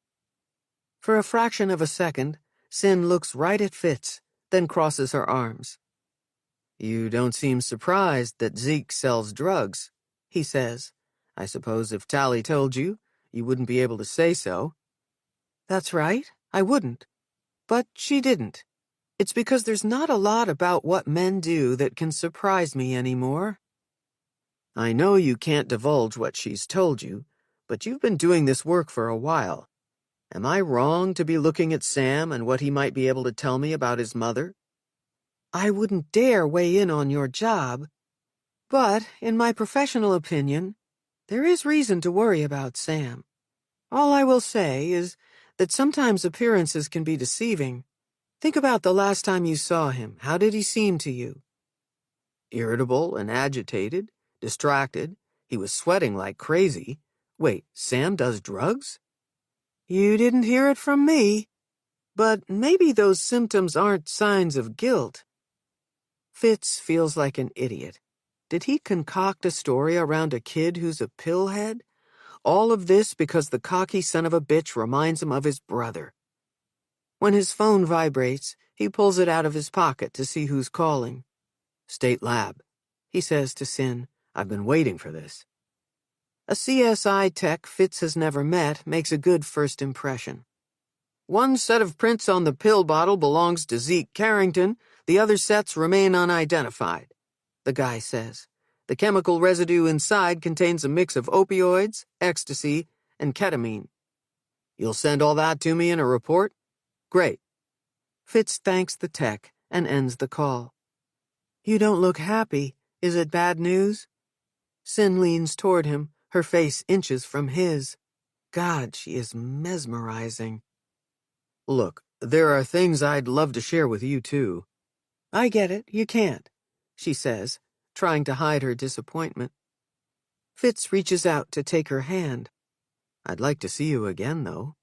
For a fraction of a second, Sin looks right at Fitz, then crosses her arms. You don't seem surprised that Zeke sells drugs, he says. I suppose if Tally told you, you wouldn't be able to say so. That's right, I wouldn't. But she didn't. It's because there's not a lot about what men do that can surprise me anymore. I know you can't divulge what she's told you, but you've been doing this work for a while. Am I wrong to be looking at Sam and what he might be able to tell me about his mother? I wouldn't dare weigh in on your job, but, in my professional opinion, there is reason to worry about Sam. All I will say is that sometimes appearances can be deceiving. Think about the last time you saw him. How did he seem to you? Irritable and agitated, distracted. He was sweating like crazy. Wait, Sam does drugs? You didn't hear it from me. But maybe those symptoms aren't signs of guilt. Fitz feels like an idiot. Did he concoct a story around a kid who's a pillhead? All of this because the cocky son of a bitch reminds him of his brother. When his phone vibrates, he pulls it out of his pocket to see who's calling. State Lab, he says to Sin. I've been waiting for this. A CSI tech Fitz has never met makes a good first impression. One set of prints on the pill bottle belongs to Zeke Carrington. The other sets remain unidentified, the guy says. The chemical residue inside contains a mix of opioids, ecstasy, and ketamine. You'll send all that to me in a report? Great. Fitz thanks the tech and ends the call. You don't look happy. Is it bad news? Sin leans toward him, her face inches from his. God, she is mesmerizing. Look, There are things I'd love to share with you, too. I get it, you can't, she says, trying to hide her disappointment. Fitz reaches out to take her hand. I'd like to see you again, though.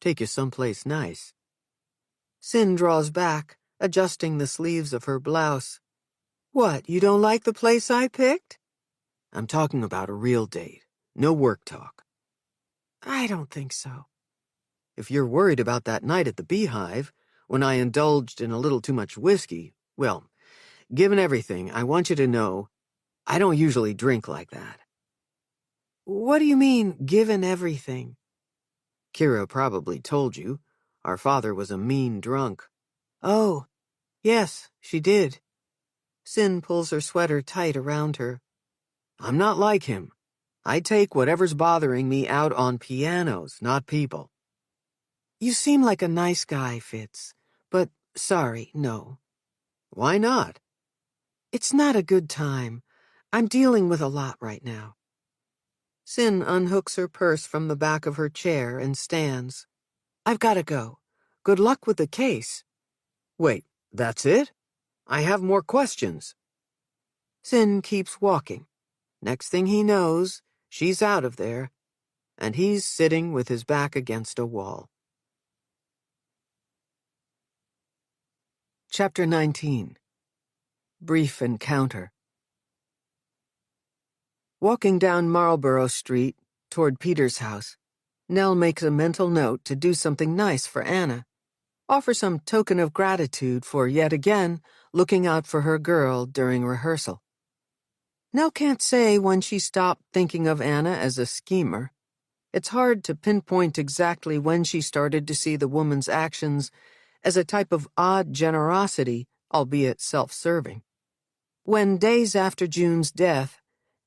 Take you someplace nice. Sin draws back, adjusting the sleeves of her blouse. What, you don't like the place I picked? I'm talking about a real date. No work talk. I don't think so. If you're worried about that night at the Beehive, when I indulged in a little too much whiskey, well, given everything, I want you to know I don't usually drink like that. What do you mean, given everything? Kira probably told you. Our father was a mean drunk. Oh, yes, she did. Sin pulls her sweater tight around her. I'm not like him. I take whatever's bothering me out on pianos, not people. You seem like a nice guy, Fitz, but sorry, no. Why not? It's not a good time. I'm dealing with a lot right now. Sin unhooks her purse from the back of her chair and stands. I've got to go. Good luck with the case. Wait, that's it? I have more questions. Sin keeps walking. Next thing he knows, she's out of there, and he's sitting with his back against a wall. Chapter 19. Brief Encounter. Walking down Marlborough Street, toward Peter's house, Nell makes a mental note to do something nice for Anna. Offer some token of gratitude for, yet again, looking out for her girl during rehearsal. Nell can't say when she stopped thinking of Anna as a schemer. It's hard to pinpoint exactly when she started to see the woman's actions as a type of odd generosity, albeit self-serving. When, days after June's death,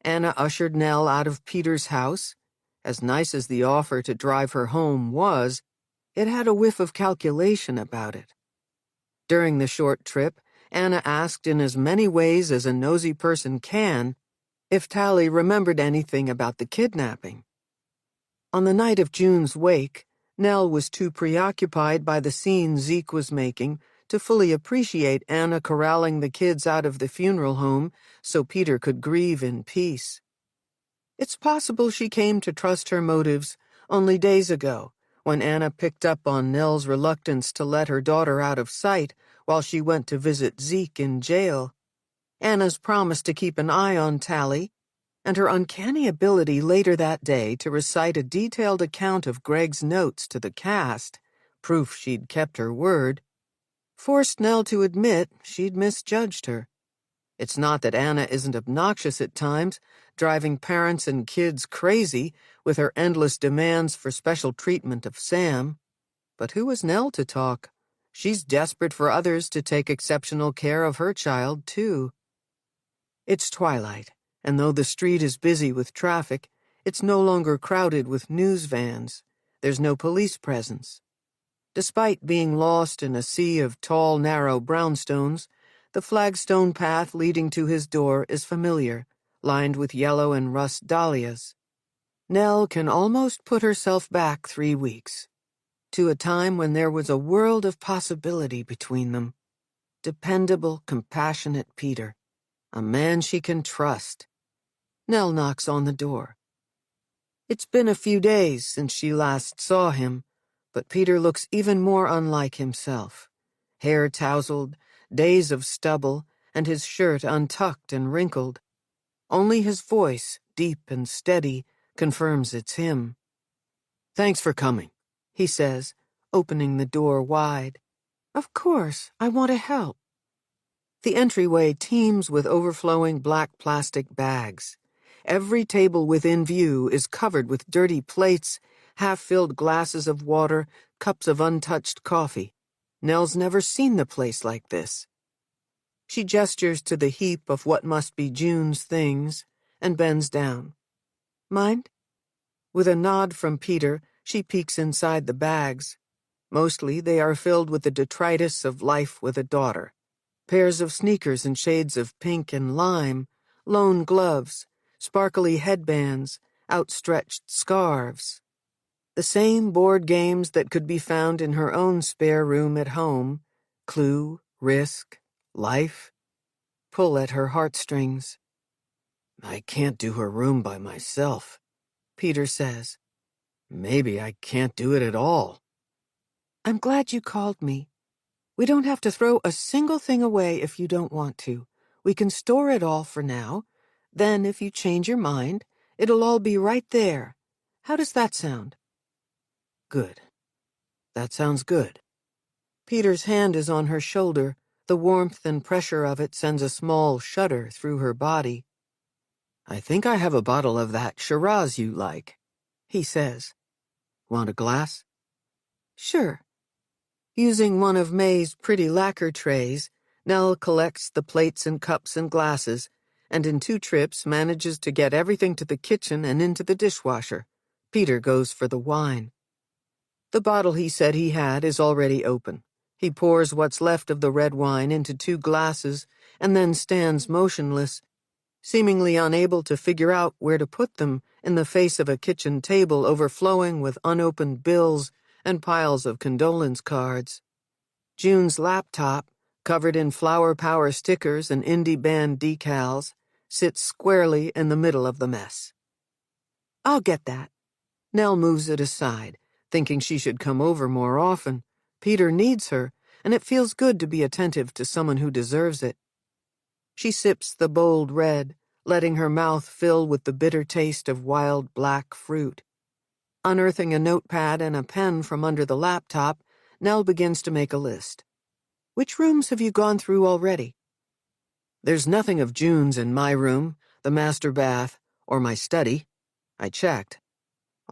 Anna ushered Nell out of Peter's house, as nice as the offer to drive her home was, it had a whiff of calculation about it. During the short trip, Anna asked in as many ways as a nosy person can if Tally remembered anything about the kidnapping. On the night of June's wake, Nell was too preoccupied by the scene Zeke was making to fully appreciate Anna corralling the kids out of the funeral home so Peter could grieve in peace. It's possible she came to trust her motives only days ago, when Anna picked up on Nell's reluctance to let her daughter out of sight while she went to visit Zeke in jail, Anna's promise to keep an eye on Tally, and her uncanny ability later that day to recite a detailed account of Greg's notes to the cast, proof she'd kept her word, forced Nell to admit she'd misjudged her. It's not that Anna isn't obnoxious at times, driving parents and kids crazy with her endless demands for special treatment of Sam. But who is Nell to talk? She's desperate for others to take exceptional care of her child, too. It's twilight, and though the street is busy with traffic, it's no longer crowded with news vans. There's no police presence. Despite being lost in a sea of tall, narrow brownstones, the flagstone path leading to his door is familiar, lined with yellow and rust dahlias. Nell can almost put herself back 3 weeks, to a time when there was a world of possibility between them. Dependable, compassionate Peter, a man she can trust. Nell knocks on the door. It's been a few days since she last saw him, but Peter looks even more unlike himself. Hair tousled, days of stubble, and his shirt untucked and wrinkled. Only his voice, deep and steady, confirms it's him. Thanks for coming, he says, opening the door wide. Of course, I want to help. The entryway teems with overflowing black plastic bags. Every table within view is covered with dirty plates, half-filled glasses of water, cups of untouched coffee. Nell's never seen the place like this. She gestures to the heap of what must be June's things and bends down. Mind? With a nod from Peter, she peeks inside the bags. Mostly they are filled with the detritus of life with a daughter. Pairs of sneakers in shades of pink and lime, lone gloves, sparkly headbands, outstretched scarves. The same board games that could be found in her own spare room at home, Clue, Risk, Life, pull at her heartstrings. I can't do her room by myself, Peter says. Maybe I can't do it at all. I'm glad you called me. We don't have to throw a single thing away if you don't want to. We can store it all for now. Then, if you change your mind, it'll all be right there. How does that sound? Good. That sounds good. Peter's hand is on her shoulder. The warmth and pressure of it sends a small shudder through her body. I think I have a bottle of that Shiraz you like, he says. Want a glass? Sure. Using one of May's pretty lacquer trays, Nell collects the plates and cups and glasses, and in 2 trips manages to get everything to the kitchen and into the dishwasher. Peter goes for the wine. The bottle he said he had is already open. He pours what's left of the red wine into 2 glasses and then stands motionless, seemingly unable to figure out where to put them in the face of a kitchen table overflowing with unopened bills and piles of condolence cards. June's laptop, covered in Flower Power stickers and indie band decals, sits squarely in the middle of the mess. I'll get that. Nell moves it aside, thinking she should come over more often. Peter needs her, and it feels good to be attentive to someone who deserves it. She sips the bold red, letting her mouth fill with the bitter taste of wild black fruit. Unearthing a notepad and a pen from under the laptop, Nell begins to make a list. Which rooms have you gone through already? There's nothing of June's in my room, the master bath, or my study. I checked.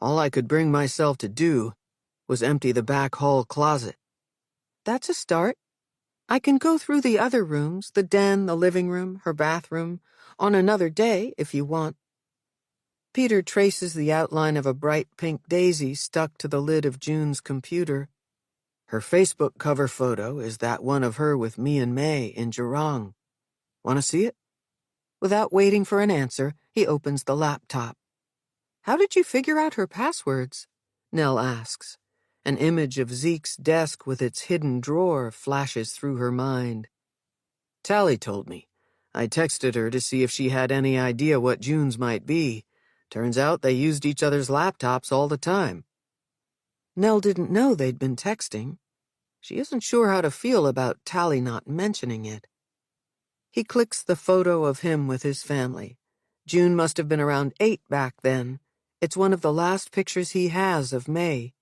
All I could bring myself to do was empty the back hall closet. That's a start. I can go through the other rooms, the den, the living room, her bathroom, on another day if you want. Peter traces the outline of a bright pink daisy stuck to the lid of June's computer. Her Facebook cover photo is that one of her with me and May in Jurong. Want to see it? Without waiting for an answer, he opens the laptop. How did you figure out her passwords? Nell asks. An image of Zeke's desk with its hidden drawer flashes through her mind. Tally told me. I texted her to see if she had any idea what June's might be. Turns out they used each other's laptops all the time. Nell didn't know they'd been texting. She isn't sure how to feel about Tally not mentioning it. He clicks the photo of him with his family. June must have been around 8 back then. It's one of the last pictures he has of May.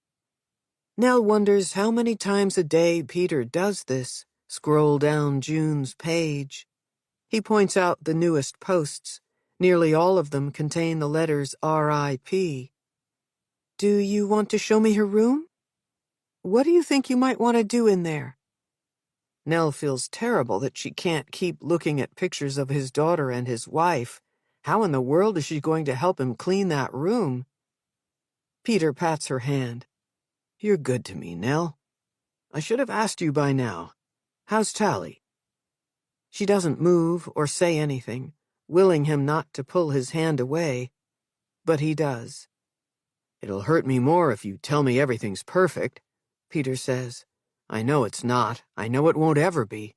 Nell wonders how many times a day Peter does this, scroll down June's page. He points out the newest posts. Nearly all of them contain the letters R.I.P. Do you want to show me her room? What do you think you might want to do in there? Nell feels terrible that she can't keep looking at pictures of his daughter and his wife. How in the world is she going to help him clean that room? Peter pats her hand. You're good to me, Nell. I should have asked you by now. How's Tally? She doesn't move or say anything, willing him not to pull his hand away. But he does. It'll hurt me more if you tell me everything's perfect, Peter says. I know it's not. I know it won't ever be.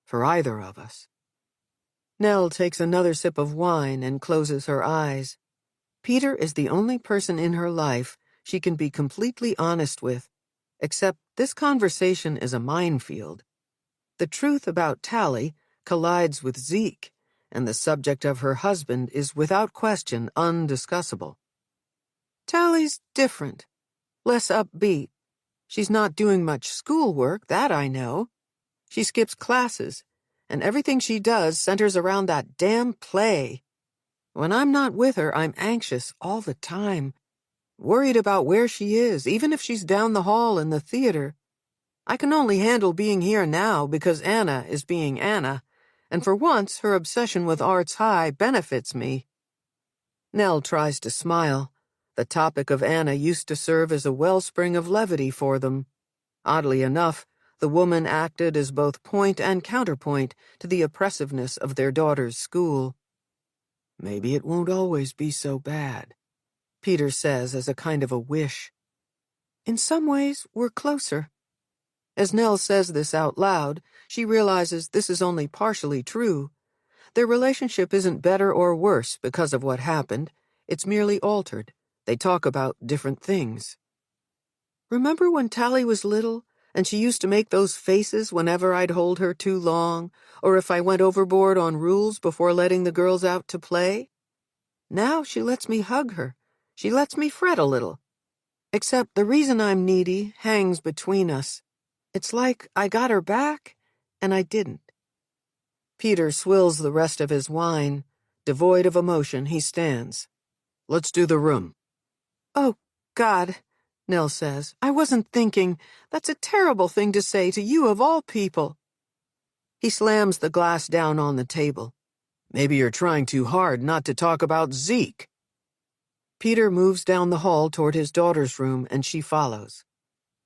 For either of us. Nell takes another sip of wine and closes her eyes. Peter is the only person in her life she can be completely honest with, except this conversation is a minefield. The truth about Tally collides with Zeke, and the subject of her husband is without question undiscussable. Tally's different, less upbeat. She's not doing much schoolwork, that I know. She skips classes, and everything she does centers around that damn play. When I'm not with her, I'm anxious all the time, worried about where she is, even if she's down the hall in the theater. I can only handle being here now because Anna is being Anna, and for once her obsession with Arts High benefits me. Nell tries to smile. The topic of Anna used to serve as a wellspring of levity for them. Oddly enough, the woman acted as both point and counterpoint to the oppressiveness of their daughter's school. Maybe it won't always be so bad, Peter says as a kind of a wish. In some ways, we're closer. As Nell says this out loud, she realizes this is only partially true. Their relationship isn't better or worse because of what happened. It's merely altered. They talk about different things. Remember when Tally was little, and she used to make those faces whenever I'd hold her too long, or if I went overboard on rules before letting the girls out to play? Now she lets me hug her. She lets me fret a little. Except the reason I'm needy hangs between us. It's like I got her back, and I didn't. Peter swills the rest of his wine. Devoid of emotion, he stands. Let's do the room. Oh, God, Nell says. I wasn't thinking. That's a terrible thing to say to you of all people. He slams the glass down on the table. Maybe you're trying too hard not to talk about Zeke. Peter moves down the hall toward his daughter's room, and she follows.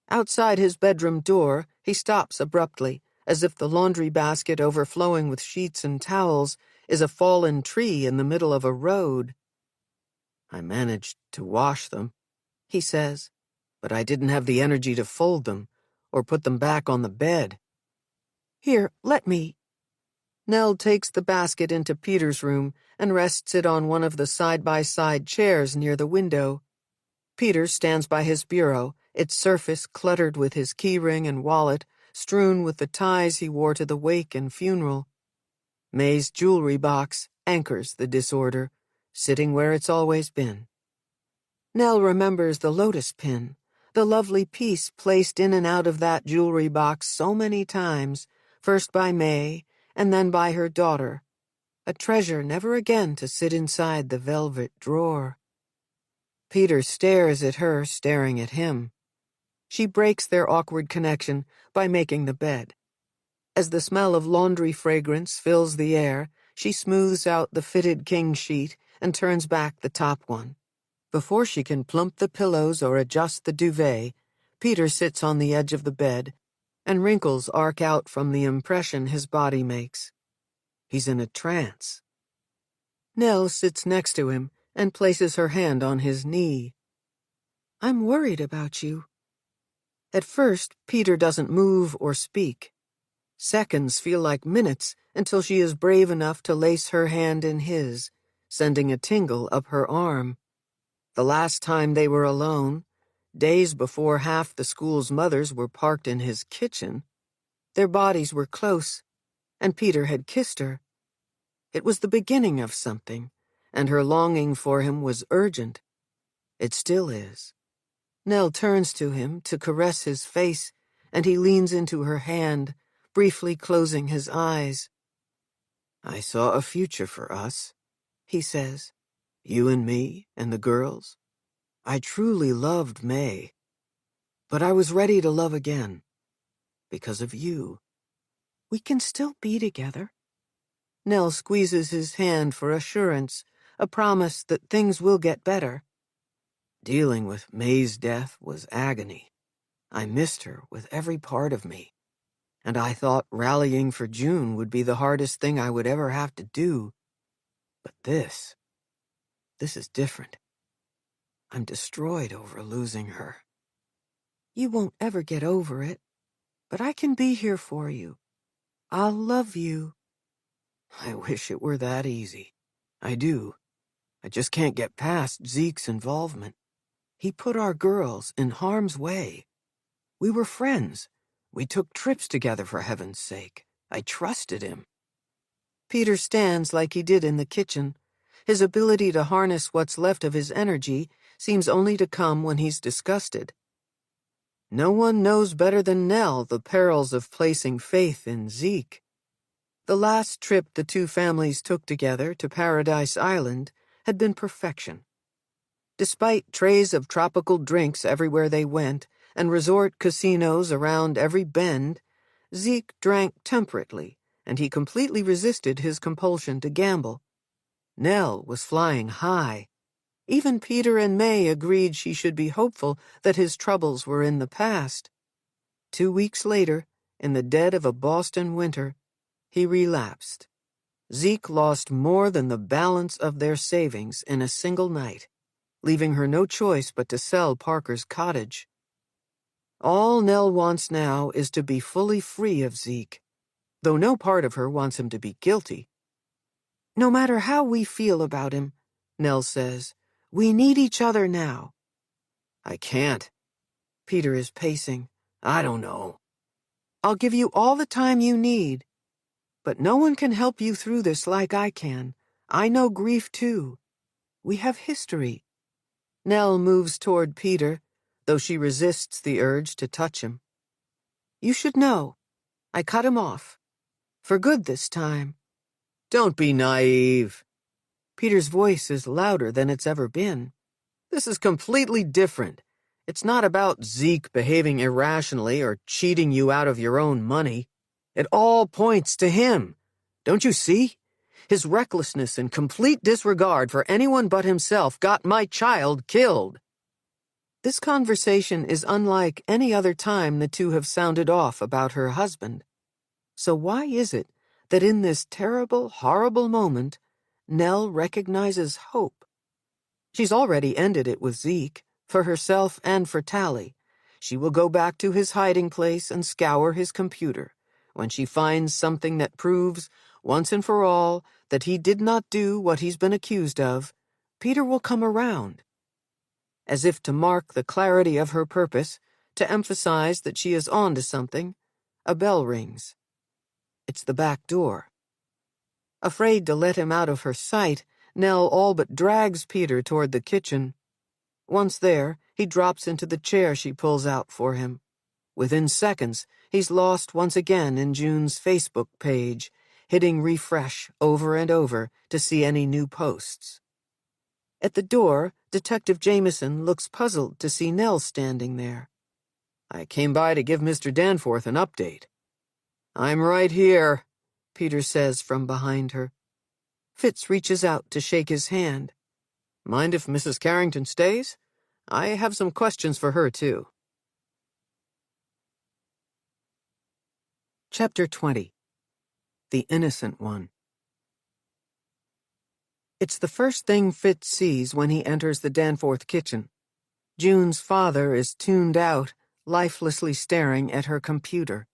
Outside his bedroom door, he stops abruptly, as if the laundry basket overflowing with sheets and towels is a fallen tree in the middle of a road. I managed to wash them, he says, but I didn't have the energy to fold them or put them back on the bed. Here, let me. Nell takes the basket into Peter's room and rests it on one of the side-by-side chairs near the window. Peter stands by his bureau, its surface cluttered with his keyring and wallet, strewn with the ties he wore to the wake and funeral. May's jewelry box anchors the disorder, sitting where it's always been. Nell remembers the lotus pin, the lovely piece placed in and out of that jewelry box so many times, first by May and then by her daughter, a treasure never again to sit inside the velvet drawer. Peter stares at her staring at him. She breaks their awkward connection by making the bed. As the smell of laundry fragrance fills the air, she smooths out the fitted king sheet and turns back the top one. Before she can plump the pillows or adjust the duvet, Peter sits on the edge of the bed, and wrinkles arc out from the impression his body makes. He's in a trance. Nell sits next to him and places her hand on his knee. I'm worried about you. At first, Peter doesn't move or speak. Seconds feel like minutes until she is brave enough to lace her hand in his, sending a tingle up her arm. The last time they were alone, days before half the school's mothers were parked in his kitchen, their bodies were close, and Peter had kissed her. It was the beginning of something, and her longing for him was urgent. It still is. Nell turns to him to caress his face, and he leans into her hand, briefly closing his eyes. I saw a future for us, he says. You and me and the girls. I truly loved May. But I was ready to love again. Because of you. We can still be together. Nell squeezes his hand for assurance, a promise that things will get better. Dealing with May's death was agony. I missed her with every part of me. And I thought rallying for June would be the hardest thing I would ever have to do. But this is different. I'm destroyed over losing her. You won't ever get over it, but I can be here for you. I'll love you. I wish it were that easy. I do. I just can't get past Zeke's involvement. He put our girls in harm's way. We were friends. We took trips together, for heaven's sake. I trusted him. Peter stands like he did in the kitchen. His ability to harness what's left of his energy seems only to come when he's disgusted. No one knows better than Nell the perils of placing faith in Zeke. The last trip the two families took together to Paradise Island had been perfection. Despite trays of tropical drinks everywhere they went and resort casinos around every bend, Zeke drank temperately, and he completely resisted his compulsion to gamble. Nell was flying high. Even Peter and May agreed she should be hopeful that his troubles were in the past. 2 weeks later, in the dead of a Boston winter, he relapsed. Zeke lost more than the balance of their savings in a single night, leaving her no choice but to sell Parker's cottage. All Nell wants now is to be fully free of Zeke, though no part of her wants him to be guilty. No matter how we feel about him, Nell says, we need each other now. I can't. Peter is pacing. I don't know. I'll give you all the time you need. But no one can help you through this like I can. I know grief too. We have history. Nell moves toward Peter, though she resists the urge to touch him. You should know. I cut him off. For good this time. Don't be naive. Peter's voice is louder than it's ever been. This is completely different. It's not about Zeke behaving irrationally or cheating you out of your own money. It all points to him. Don't you see? His recklessness and complete disregard for anyone but himself got my child killed. This conversation is unlike any other time the two have sounded off about her husband. So why is it that in this terrible, horrible moment, Nell recognizes hope? She's already ended it with Zeke, for herself and for Tally. She will go back to his hiding place and scour his computer. When she finds something that proves, once and for all, that he did not do what he's been accused of, Peter will come around. As if to mark the clarity of her purpose, to emphasize that she is on to something, a bell rings. It's the back door. Afraid to let him out of her sight, Nell all but drags Peter toward the kitchen. Once there, he drops into the chair she pulls out for him. Within seconds, he's lost once again in June's Facebook page, hitting refresh over and over to see any new posts. At the door, Detective Jameson looks puzzled to see Nell standing there. I came by to give Mr. Danforth an update. I'm right here, Peter says from behind her. Fitz reaches out to shake his hand. Mind if Mrs. Carrington stays? I have some questions for her, too. Chapter 20. The Innocent One. It's the first thing Fitz sees when he enters the Danforth kitchen. June's father is tuned out, lifelessly staring at her computer.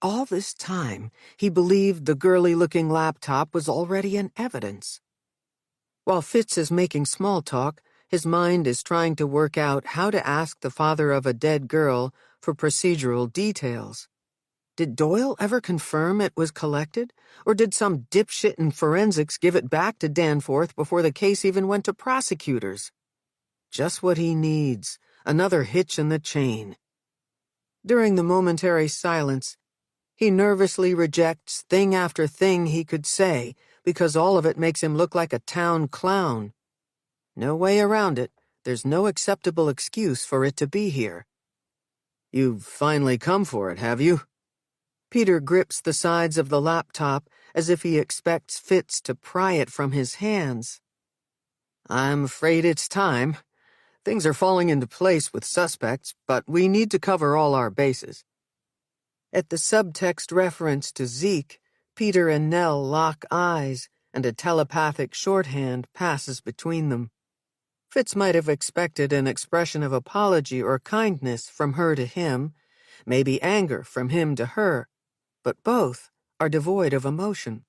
All this time, he believed the girly-looking laptop was already in evidence. While Fitz is making small talk, his mind is trying to work out how to ask the father of a dead girl for procedural details. Did Doyle ever confirm it was collected, or did some dipshit in forensics give it back to Danforth before the case even went to prosecutors? Just what he needs, another hitch in the chain. During the momentary silence, he nervously rejects thing after thing he could say, because all of it makes him look like a town clown. No way around it. There's no acceptable excuse for it to be here. You've finally come for it, have you? Peter grips the sides of the laptop as if he expects Fitz to pry it from his hands. I'm afraid it's time. Things are falling into place with suspects, but we need to cover all our bases. At the subtext reference to Zeke, Peter and Nell lock eyes, and a telepathic shorthand passes between them. Fitz might have expected an expression of apology or kindness from her to him, maybe anger from him to her, but both are devoid of emotion.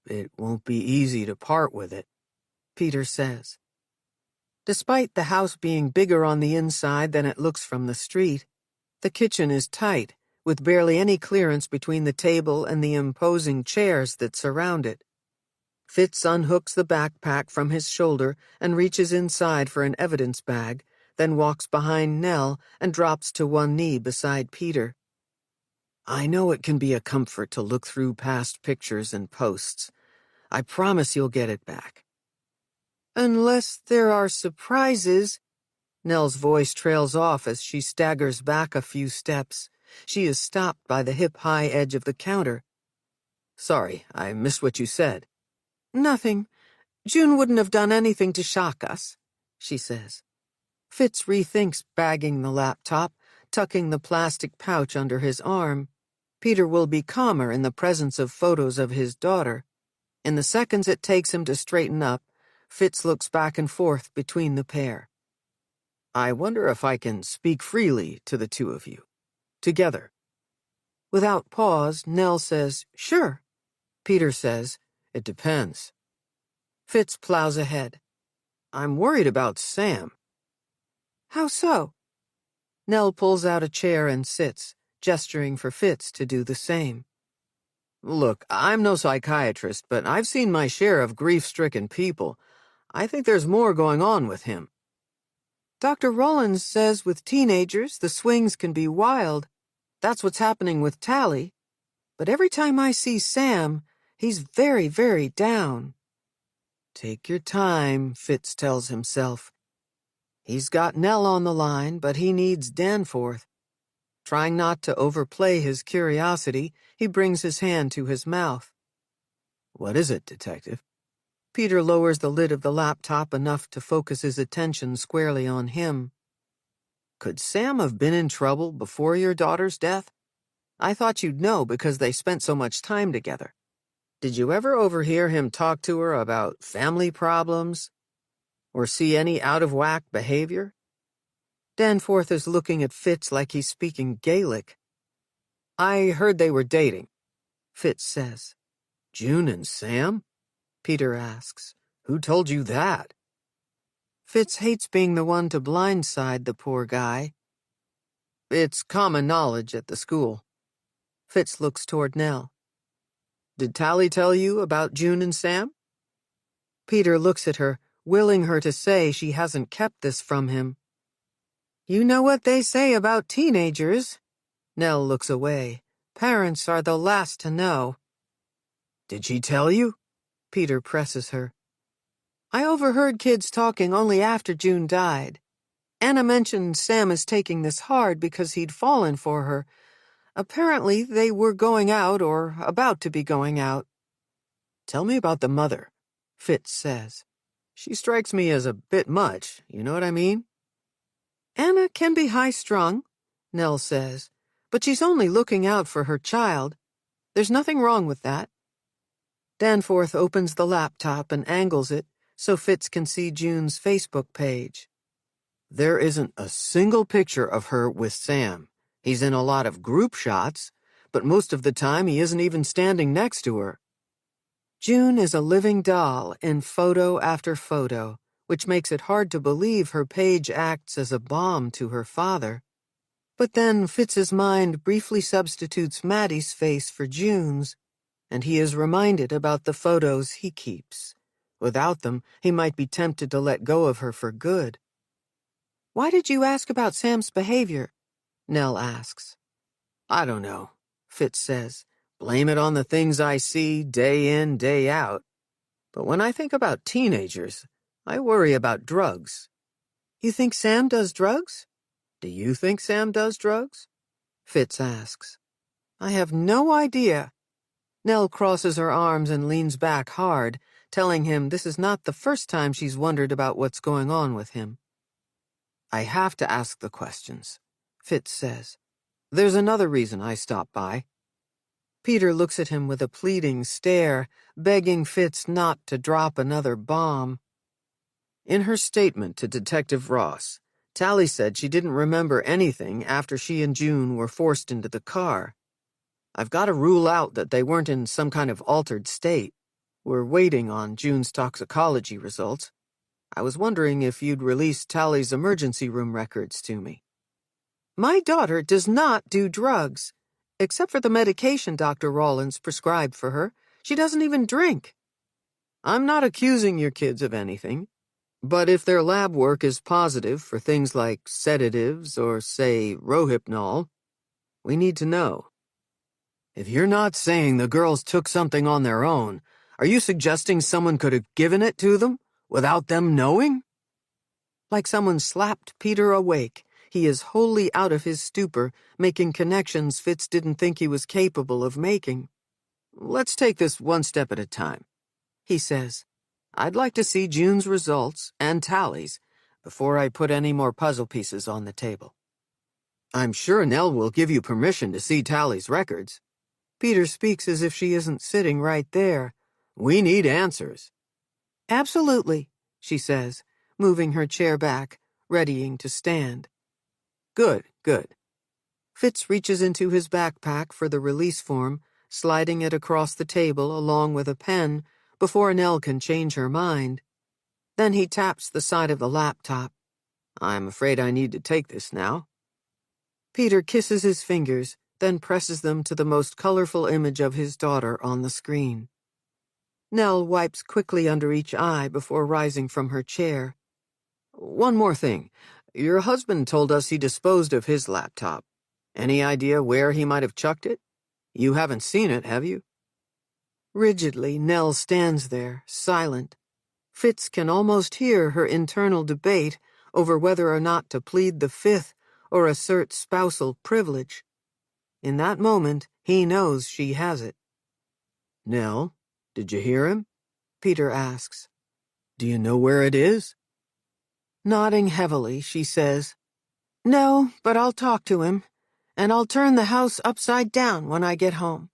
It won't be easy to part with it, Peter says. Despite the house being bigger on the inside than it looks from the street, the kitchen is tight, with barely any clearance between the table and the imposing chairs that surround it. Fitz unhooks the backpack from his shoulder and reaches inside for an evidence bag, then walks behind Nell and drops to one knee beside Peter. I know it can be a comfort to look through past pictures and posts. I promise you'll get it back. Unless there are surprises. Nell's voice trails off as she staggers back a few steps. She is stopped by the hip-high edge of the counter. Sorry, I missed what you said. Nothing. June wouldn't have done anything to shock us, she says. Fitz rethinks bagging the laptop, tucking the plastic pouch under his arm. Peter will be calmer in the presence of photos of his daughter. In the seconds it takes him to straighten up, Fitz looks back and forth between the pair. I wonder if I can speak freely to the two of you. Together. Without pause, Nell says, "Sure." Peter says, "It depends." Fitz plows ahead. "I'm worried about Sam." "How so?" Nell pulls out a chair and sits, gesturing for Fitz to do the same. "Look, I'm no psychiatrist, but I've seen my share of grief-stricken people. I think there's more going on with him." "Dr. Rollins says with teenagers the swings can be wild. That's what's happening with Tally. But every time I see Sam, he's very, very down." "Take your time," Fitz tells himself. He's got Nell on the line, but he needs Danforth. Trying not to overplay his curiosity, he brings his hand to his mouth. "What is it, Detective?" Peter lowers the lid of the laptop enough to focus his attention squarely on him. "Could Sam have been in trouble before your daughter's death? I thought you'd know because they spent so much time together. Did you ever overhear him talk to her about family problems? Or see any out-of-whack behavior?" Danforth is looking at Fitz like he's speaking Gaelic. "I heard they were dating," Fitz says. "June and Sam?" Peter asks. "Who told you that?" Fitz hates being the one to blindside the poor guy. "It's common knowledge at the school." Fitz looks toward Nell. "Did Tally tell you about June and Sam?" Peter looks at her, willing her to say she hasn't kept this from him. "You know what they say about teenagers." Nell looks away. "Parents are the last to know." "Did she tell you?" Peter presses her. "I overheard kids talking only after June died. Anna mentioned Sam is taking this hard because he'd fallen for her. Apparently they were going out or about to be going out." "Tell me about the mother," Fitz says. "She strikes me as a bit much, you know what I mean?" "Anna can be high-strung," Nell says, "but she's only looking out for her child. There's nothing wrong with that." Danforth opens the laptop and angles it so Fitz can see June's Facebook page. "There isn't a single picture of her with Sam. He's in a lot of group shots, but most of the time he isn't even standing next to her." June is a living doll in photo after photo, which makes it hard to believe her page acts as a balm to her father. But then Fitz's mind briefly substitutes Maddie's face for June's, and he is reminded about the photos he keeps. Without them, he might be tempted to let go of her for good. "Why did you ask about Sam's behavior?" Nell asks. "I don't know," Fitz says. "Blame it on the things I see day in, day out. But when I think about teenagers, I worry about drugs." "You think Sam does drugs?" "Do you think Sam does drugs?" Fitz asks. "I have no idea." Nell crosses her arms and leans back hard, telling him this is not the first time she's wondered about what's going on with him. "I have to ask the questions," Fitz says. "There's another reason I stopped by." Peter looks at him with a pleading stare, begging Fitz not to drop another bomb. In her statement to Detective Ross, Tally said she didn't remember anything after she and June were forced into the car. "I've got to rule out that they weren't in some kind of altered state. We're waiting on June's toxicology results. I was wondering if you'd release Tally's emergency room records to me." "My daughter does not do drugs. Except for the medication Dr. Rollins prescribed for her, she doesn't even drink." "I'm not accusing your kids of anything, but if their lab work is positive for things like sedatives or, say, Rohypnol, we need to know." "If you're not saying the girls took something on their own, are you suggesting someone could have given it to them without them knowing?" Like someone slapped Peter awake, he is wholly out of his stupor, making connections Fitz didn't think he was capable of making. "Let's take this one step at a time," he says. "I'd like to see June's results and Tally's before I put any more puzzle pieces on the table." "I'm sure Nell will give you permission to see Tally's records." Peter speaks as if she isn't sitting right there. "We need answers." "Absolutely," she says, moving her chair back, readying to stand. Good, good. Fitz reaches into his backpack for the release form, sliding it across the table along with a pen before Nell can change her mind. Then he taps the side of the laptop. I'm afraid I need to take this now. Peter kisses his fingers, then presses them to the most colorful image of his daughter on the screen. Nell wipes quickly under each eye before rising from her chair. One more thing. Your husband told us he disposed of his laptop. Any idea where he might have chucked it? You haven't seen it, have you? Rigidly, Nell stands there, silent. Fitz can almost hear her internal debate over whether or not to plead the fifth or assert spousal privilege. In that moment, he knows she has it. Nell, did you hear him? Peter asks. Do you know where it is? Nodding heavily, she says, No, but I'll talk to him, and I'll turn the house upside down when I get home.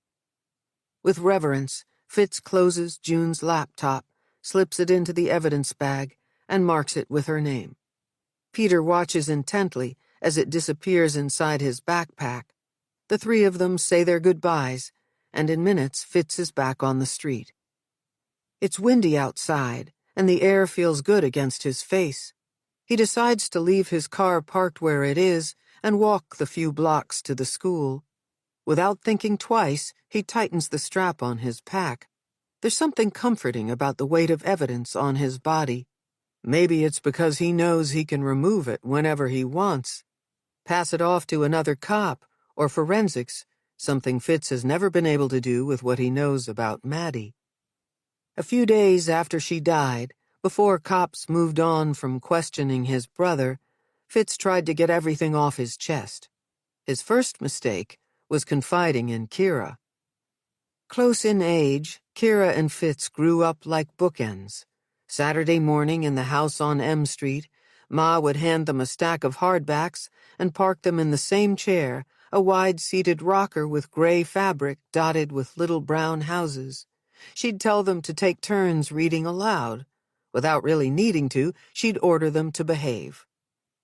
With reverence, Fitz closes June's laptop, slips it into the evidence bag, and marks it with her name. Peter watches intently as it disappears inside his backpack. The three of them say their goodbyes, and in minutes Fitz is back on the street. It's windy outside, and the air feels good against his face. He decides to leave his car parked where it is and walk the few blocks to the school. Without thinking twice, he tightens the strap on his pack. There's something comforting about the weight of evidence on his body. Maybe it's because he knows he can remove it whenever he wants. Pass it off to another cop, or forensics, something Fitz has never been able to do with what he knows about Maddie. A few days after she died, before cops moved on from questioning his brother, Fitz tried to get everything off his chest. His first mistake was confiding in Kira. Close in age, Kira and Fitz grew up like bookends. Saturday morning in the house on M Street, Ma would hand them a stack of hardbacks and park them in the same chair, a wide-seated rocker with gray fabric dotted with little brown houses. She'd tell them to take turns reading aloud. Without really needing to, she'd order them to behave.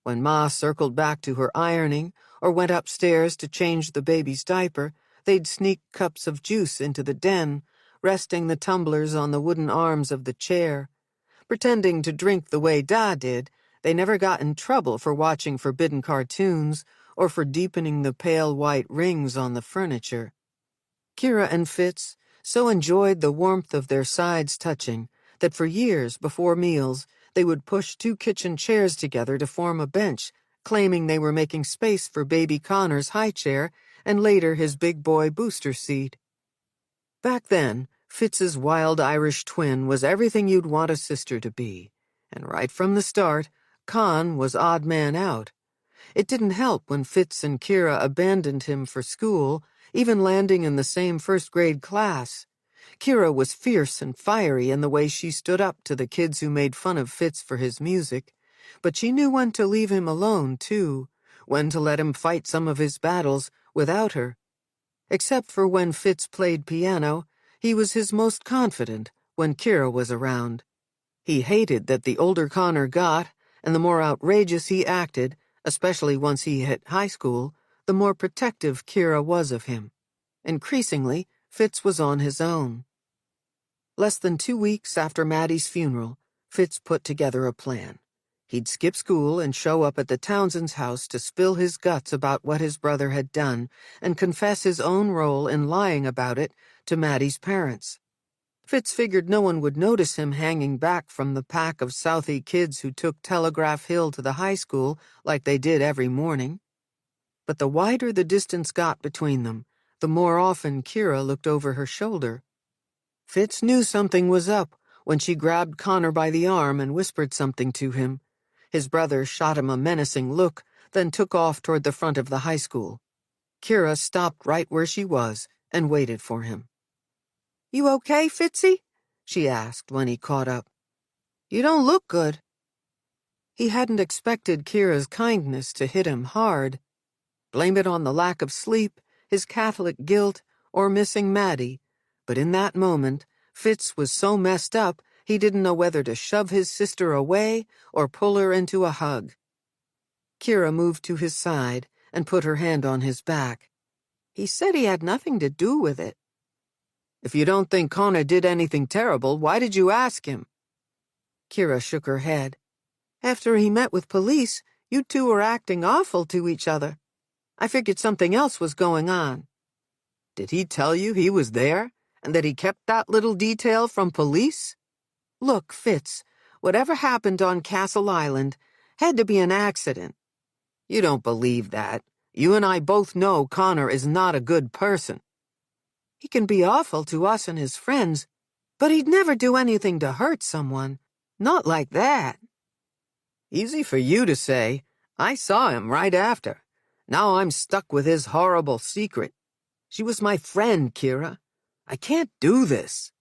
When Ma circled back to her ironing or went upstairs to change the baby's diaper, they'd sneak cups of juice into the den, resting the tumblers on the wooden arms of the chair. Pretending to drink the way Da did, they never got in trouble for watching forbidden cartoons or for deepening the pale white rings on the furniture. Kira and Fitz so enjoyed the warmth of their sides touching that for years before meals they would push two kitchen chairs together to form a bench, claiming they were making space for baby Connor's high chair and later his big boy booster seat. Back then, Fitz's wild Irish twin was everything you'd want a sister to be, and right from the start, Con was odd man out. It didn't help when Fitz and Kira abandoned him for school, even landing in the same first-grade class. Kira was fierce and fiery in the way she stood up to the kids who made fun of Fitz for his music, but she knew when to leave him alone, too, when to let him fight some of his battles without her. Except for when Fitz played piano, he was his most confident when Kira was around. He hated that the older Connor got, and the more outrageous he acted, especially once he hit high school, the more protective Kira was of him. Increasingly, Fitz was on his own. Less than 2 weeks after Maddie's funeral, Fitz put together a plan. He'd skip school and show up at the Townsend's house to spill his guts about what his brother had done and confess his own role in lying about it to Maddie's parents. Fitz figured no one would notice him hanging back from the pack of Southie kids who took Telegraph Hill to the high school like they did every morning. But the wider the distance got between them, the more often Kira looked over her shoulder. Fitz knew something was up when she grabbed Connor by the arm and whispered something to him. His brother shot him a menacing look, then took off toward the front of the high school. Kira stopped right where she was and waited for him. "You okay, Fitzy?" she asked when he caught up. "You don't look good." He hadn't expected Kira's kindness to hit him hard. Blame it on the lack of sleep, his Catholic guilt, or missing Maddie, but in that moment, Fitz was so messed up he didn't know whether to shove his sister away or pull her into a hug. Kira moved to his side and put her hand on his back. He said he had nothing to do with it. If you don't think Connor did anything terrible, why did you ask him? Kira shook her head. After he met with police, you two were acting awful to each other. I figured something else was going on. Did he tell you he was there, and that he kept that little detail from police? Look, Fitz, whatever happened on Castle Island had to be an accident. You don't believe that. You and I both know Connor is not a good person. He can be awful to us and his friends, but he'd never do anything to hurt someone. Not like that. Easy for you to say. I saw him right after. Now I'm stuck with his horrible secret. She was my friend, Kira. I can't do this.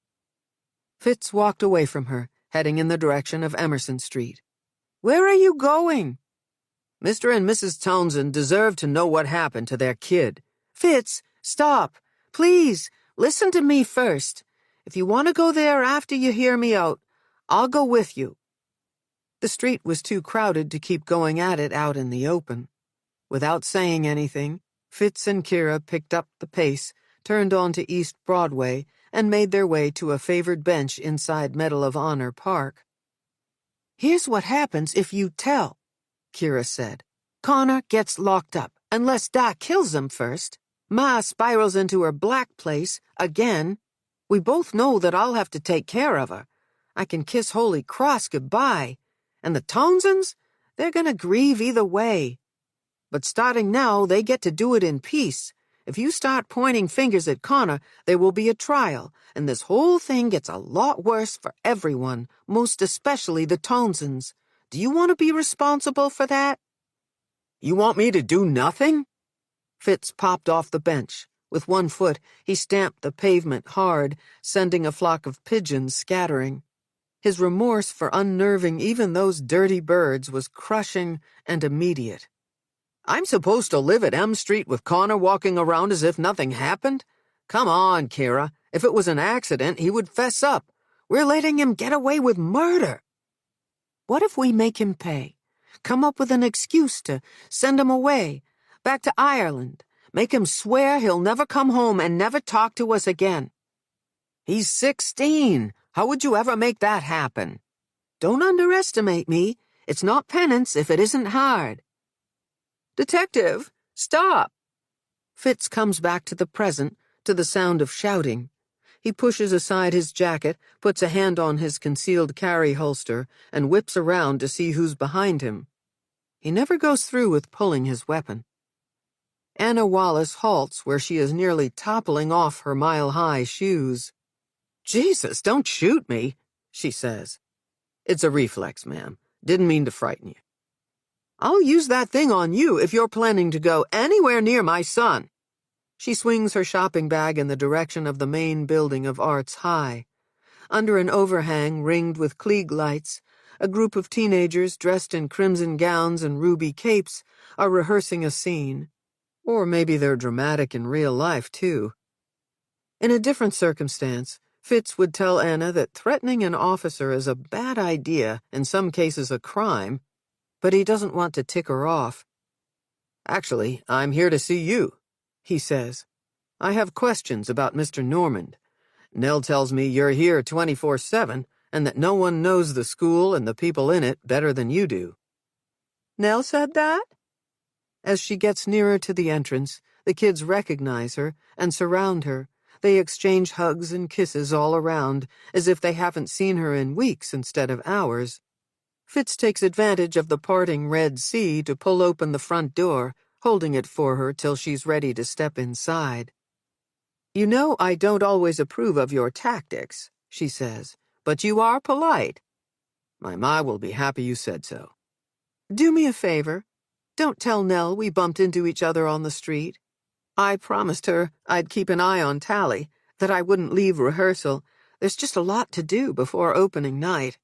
Fitz walked away from her, heading in the direction of Emerson Street. Where are you going? Mr. and Mrs. Townsend deserve to know what happened to their kid. Fitz, stop. Please, listen to me first. If you want to go there after you hear me out, I'll go with you. The street was too crowded to keep going at it out in the open. Without saying anything, Fitz and Kira picked up the pace, turned onto East Broadway, and made their way to a favored bench inside Medal of Honor Park. Here's what happens if you tell, Kira said. Connor gets locked up, unless Doc kills him first. Ma spirals into her black place, again. We both know that I'll have to take care of her. I can kiss Holy Cross goodbye. And the Townsends? They're gonna grieve either way. But starting now, they get to do it in peace. If you start pointing fingers at Connor, there will be a trial, and this whole thing gets a lot worse for everyone, most especially the Townsends. Do you want to be responsible for that? You want me to do nothing? Fitz popped off the bench. With one foot, he stamped the pavement hard, sending a flock of pigeons scattering. His remorse for unnerving even those dirty birds was crushing and immediate. I'm supposed to live at M Street with Connor walking around as if nothing happened? Come on, Kira. If it was an accident, he would fess up. We're letting him get away with murder. What if we make him pay? Come up with an excuse to send him away, back to Ireland. Make him swear he'll never come home and never talk to us again. He's 16. How would you ever make that happen? Don't underestimate me. It's not penance if it isn't hard. Detective, stop! Fitz comes back to the present, to the sound of shouting. He pushes aside his jacket, puts a hand on his concealed carry holster, and whips around to see who's behind him. He never goes through with pulling his weapon. Anna Wallace halts where she is nearly toppling off her mile-high shoes. Jesus, don't shoot me, she says. It's a reflex, ma'am. Didn't mean to frighten you. I'll use that thing on you if you're planning to go anywhere near my son. She swings her shopping bag in the direction of the main building of Arts High. Under an overhang ringed with Klieg lights, a group of teenagers dressed in crimson gowns and ruby capes are rehearsing a scene. Or maybe they're dramatic in real life, too. In a different circumstance, Fitz would tell Anna that threatening an officer is a bad idea, in some cases a crime, but he doesn't want to tick her off. Actually, I'm here to see you, he says. I have questions about Mr. Normand. Nell tells me you're here 24/7 and that no one knows the school and the people in it better than you do. Nell said that? As she gets nearer to the entrance, the kids recognize her and surround her. They exchange hugs and kisses all around, as if they haven't seen her in weeks instead of hours. Fitz takes advantage of the parting Red Sea to pull open the front door, holding it for her till she's ready to step inside. You know I don't always approve of your tactics, she says, but you are polite. My ma will be happy you said so. Do me a favor. Don't tell Nell we bumped into each other on the street. I promised her I'd keep an eye on Tally, that I wouldn't leave rehearsal. There's just a lot to do before opening night.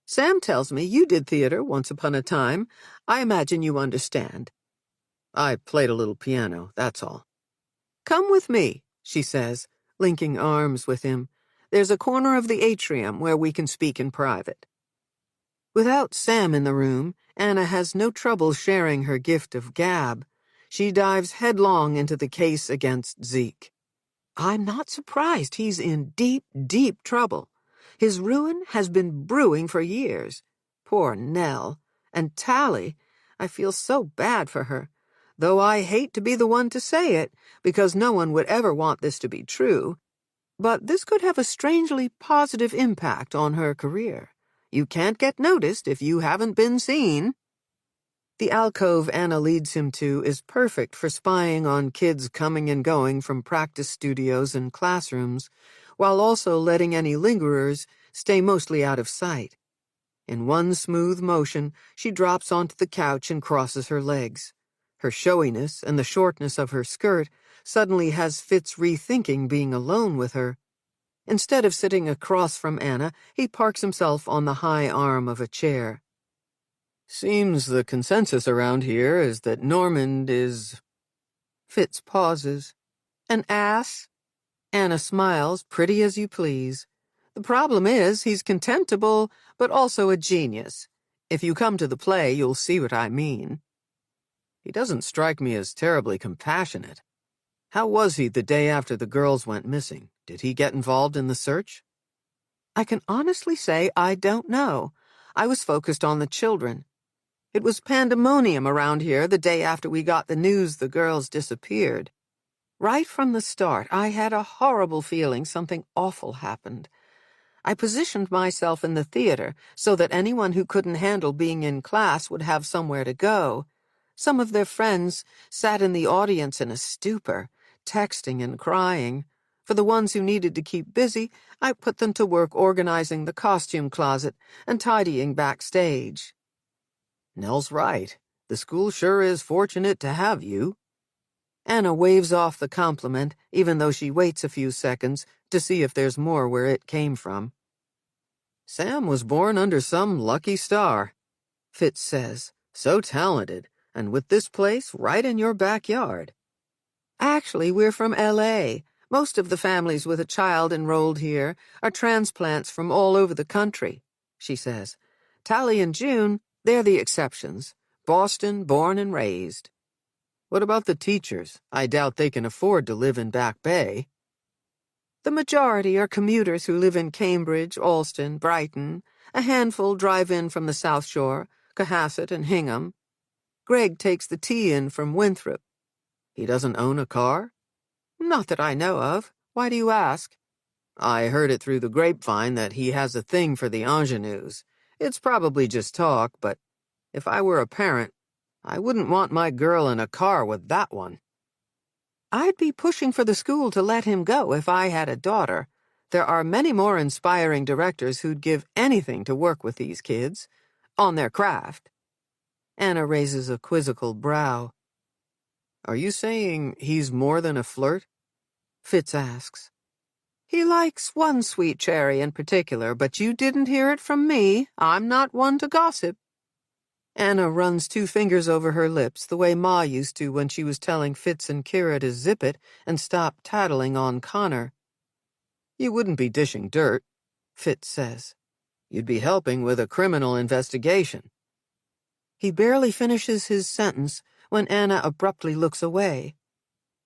Sam tells me you did theater once upon a time. I imagine you understand. I played a little piano, that's all. Come with me, she says, linking arms with him. There's a corner of the atrium where we can speak in private. Without Sam in the room, Anna has no trouble sharing her gift of gab. She dives headlong into the case against Zeke. I'm not surprised he's in deep, deep trouble. His ruin has been brewing for years. Poor Nell. And Tally, I feel so bad for her, though I hate to be the one to say it, because no one would ever want this to be true. But this could have a strangely positive impact on her career. You can't get noticed if you haven't been seen. The alcove Anna leads him to is perfect for spying on kids coming and going from practice studios and classrooms, while also letting any lingerers stay mostly out of sight. In one smooth motion, she drops onto the couch and crosses her legs. Her showiness and the shortness of her skirt suddenly has Fitz rethinking being alone with her. Instead of sitting across from Anna, he parks himself on the high arm of a chair. Seems the consensus around here is that Normand is... Fitz pauses. An ass? Anna smiles, pretty as you please. The problem is he's contemptible, but also a genius. If you come to the play, you'll see what I mean. He doesn't strike me as terribly compassionate. How was he the day after the girls went missing? Did he get involved in the search? I can honestly say I don't know. I was focused on the children. It was pandemonium around here the day after we got the news the girls disappeared. Right from the start, I had a horrible feeling something awful happened. I positioned myself in the theater so that anyone who couldn't handle being in class would have somewhere to go. Some of their friends sat in the audience in a stupor, texting and crying. For the ones who needed to keep busy, I put them to work organizing the costume closet and tidying backstage. Nell's right. The school sure is fortunate to have you. Anna waves off the compliment, even though she waits a few seconds to see if there's more where it came from. Sam was born under some lucky star, Fitz says. So talented, and with this place right in your backyard. Actually, we're from L.A. Most of the families with a child enrolled here are transplants from all over the country, she says. Tally and June, they're the exceptions. Boston, born and raised. What about the teachers? I doubt they can afford to live in Back Bay. The majority are commuters who live in Cambridge, Alston, Brighton. A handful drive in from the South Shore, Cohasset and Hingham. Greg takes the tea in from Winthrop. He doesn't own a car? Not that I know of. Why do you ask? I heard it through the grapevine that he has a thing for the ingenues. It's probably just talk, but if I were a parent, I wouldn't want my girl in a car with that one. I'd be pushing for the school to let him go if I had a daughter. There are many more inspiring directors who'd give anything to work with these kids, on their craft. Anna raises a quizzical brow. Are you saying he's more than a flirt? Fitz asks. He likes one sweet cherry in particular, but you didn't hear it from me. I'm not one to gossip. Anna runs 2 fingers over her lips the way Ma used to when she was telling Fitz and Kira to zip it and stop tattling on Connor. You wouldn't be dishing dirt, Fitz says. You'd be helping with a criminal investigation. He barely finishes his sentence when Anna abruptly looks away.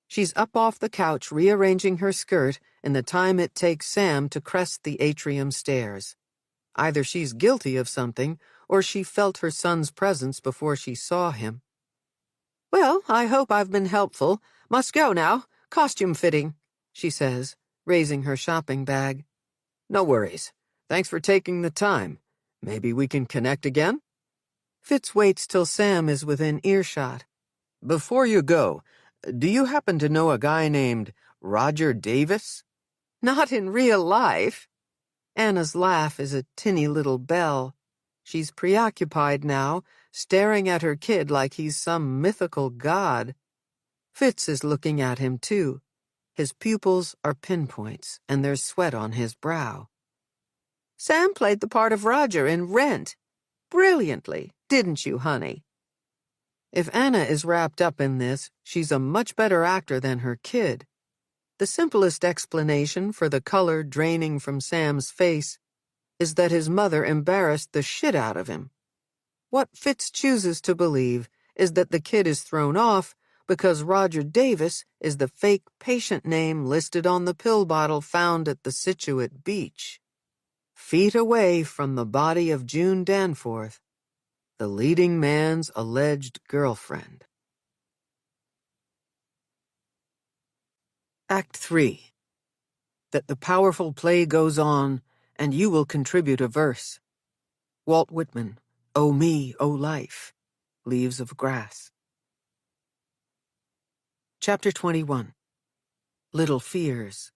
She's up off the couch rearranging her skirt in the time it takes Sam to crest the atrium stairs. Either she's guilty of something, or she felt her son's presence before she saw him. Well, I hope I've been helpful. Must go now. Costume fitting, she says, raising her shopping bag. No worries. Thanks for taking the time. Maybe we can connect again? Fitz waits till Sam is within earshot. Before you go, do you happen to know a guy named Roger Davis? Not in real life. Anna's laugh is a tinny little bell. She's preoccupied now, staring at her kid like he's some mythical god. Fitz is looking at him, too. His pupils are pinpoints, and there's sweat on his brow. Sam played the part of Roger in Rent. Brilliantly, didn't you, honey? If Anna is wrapped up in this, she's a much better actor than her kid. The simplest explanation for the color draining from Sam's face is that his mother embarrassed the shit out of him. What Fitz chooses to believe is that the kid is thrown off because Roger Davis is the fake patient name listed on the pill bottle found at the Scituate beach. Feet away from the body of June Danforth, the leading man's alleged girlfriend. Act 3. That the powerful play goes on, and you will contribute a verse. Walt Whitman, O Me, O Life, Leaves of Grass. Chapter 21. Little Fears.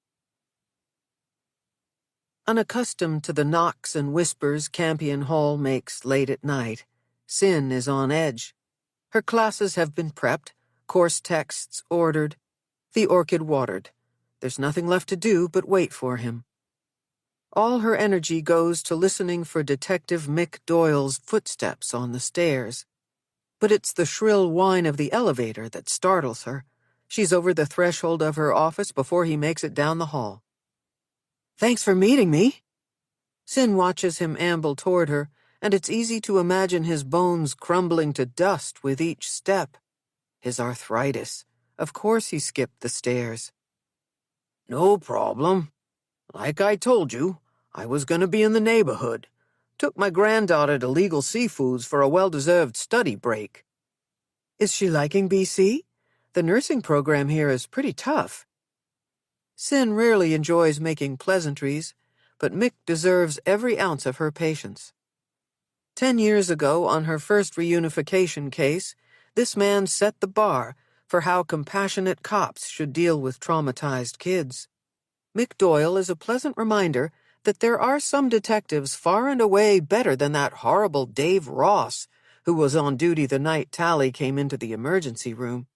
Unaccustomed to the knocks and whispers Campion Hall makes late at night, Sin is on edge. Her classes have been prepped, course texts ordered, the orchid watered. There's nothing left to do but wait for him. All her energy goes to listening for Detective Mick Doyle's footsteps on the stairs. But it's the shrill whine of the elevator that startles her. She's over the threshold of her office before he makes it down the hall. "Thanks for meeting me." Sin watches him amble toward her, and it's easy to imagine his bones crumbling to dust with each step. His arthritis. Of course he skipped the stairs. "No problem. Like I told you, I was going to be in the neighborhood. Took my granddaughter to Legal Seafoods for a well-deserved study break." "Is she liking BC? The nursing program here is pretty tough." Sin rarely enjoys making pleasantries, but Mick deserves every ounce of her patience. 10 years ago, on her first reunification case, this man set the bar for how compassionate cops should deal with traumatized kids. Mick Doyle is a pleasant reminder that there are some detectives far and away better than that horrible Dave Ross, who was on duty the night Tally came into the emergency room.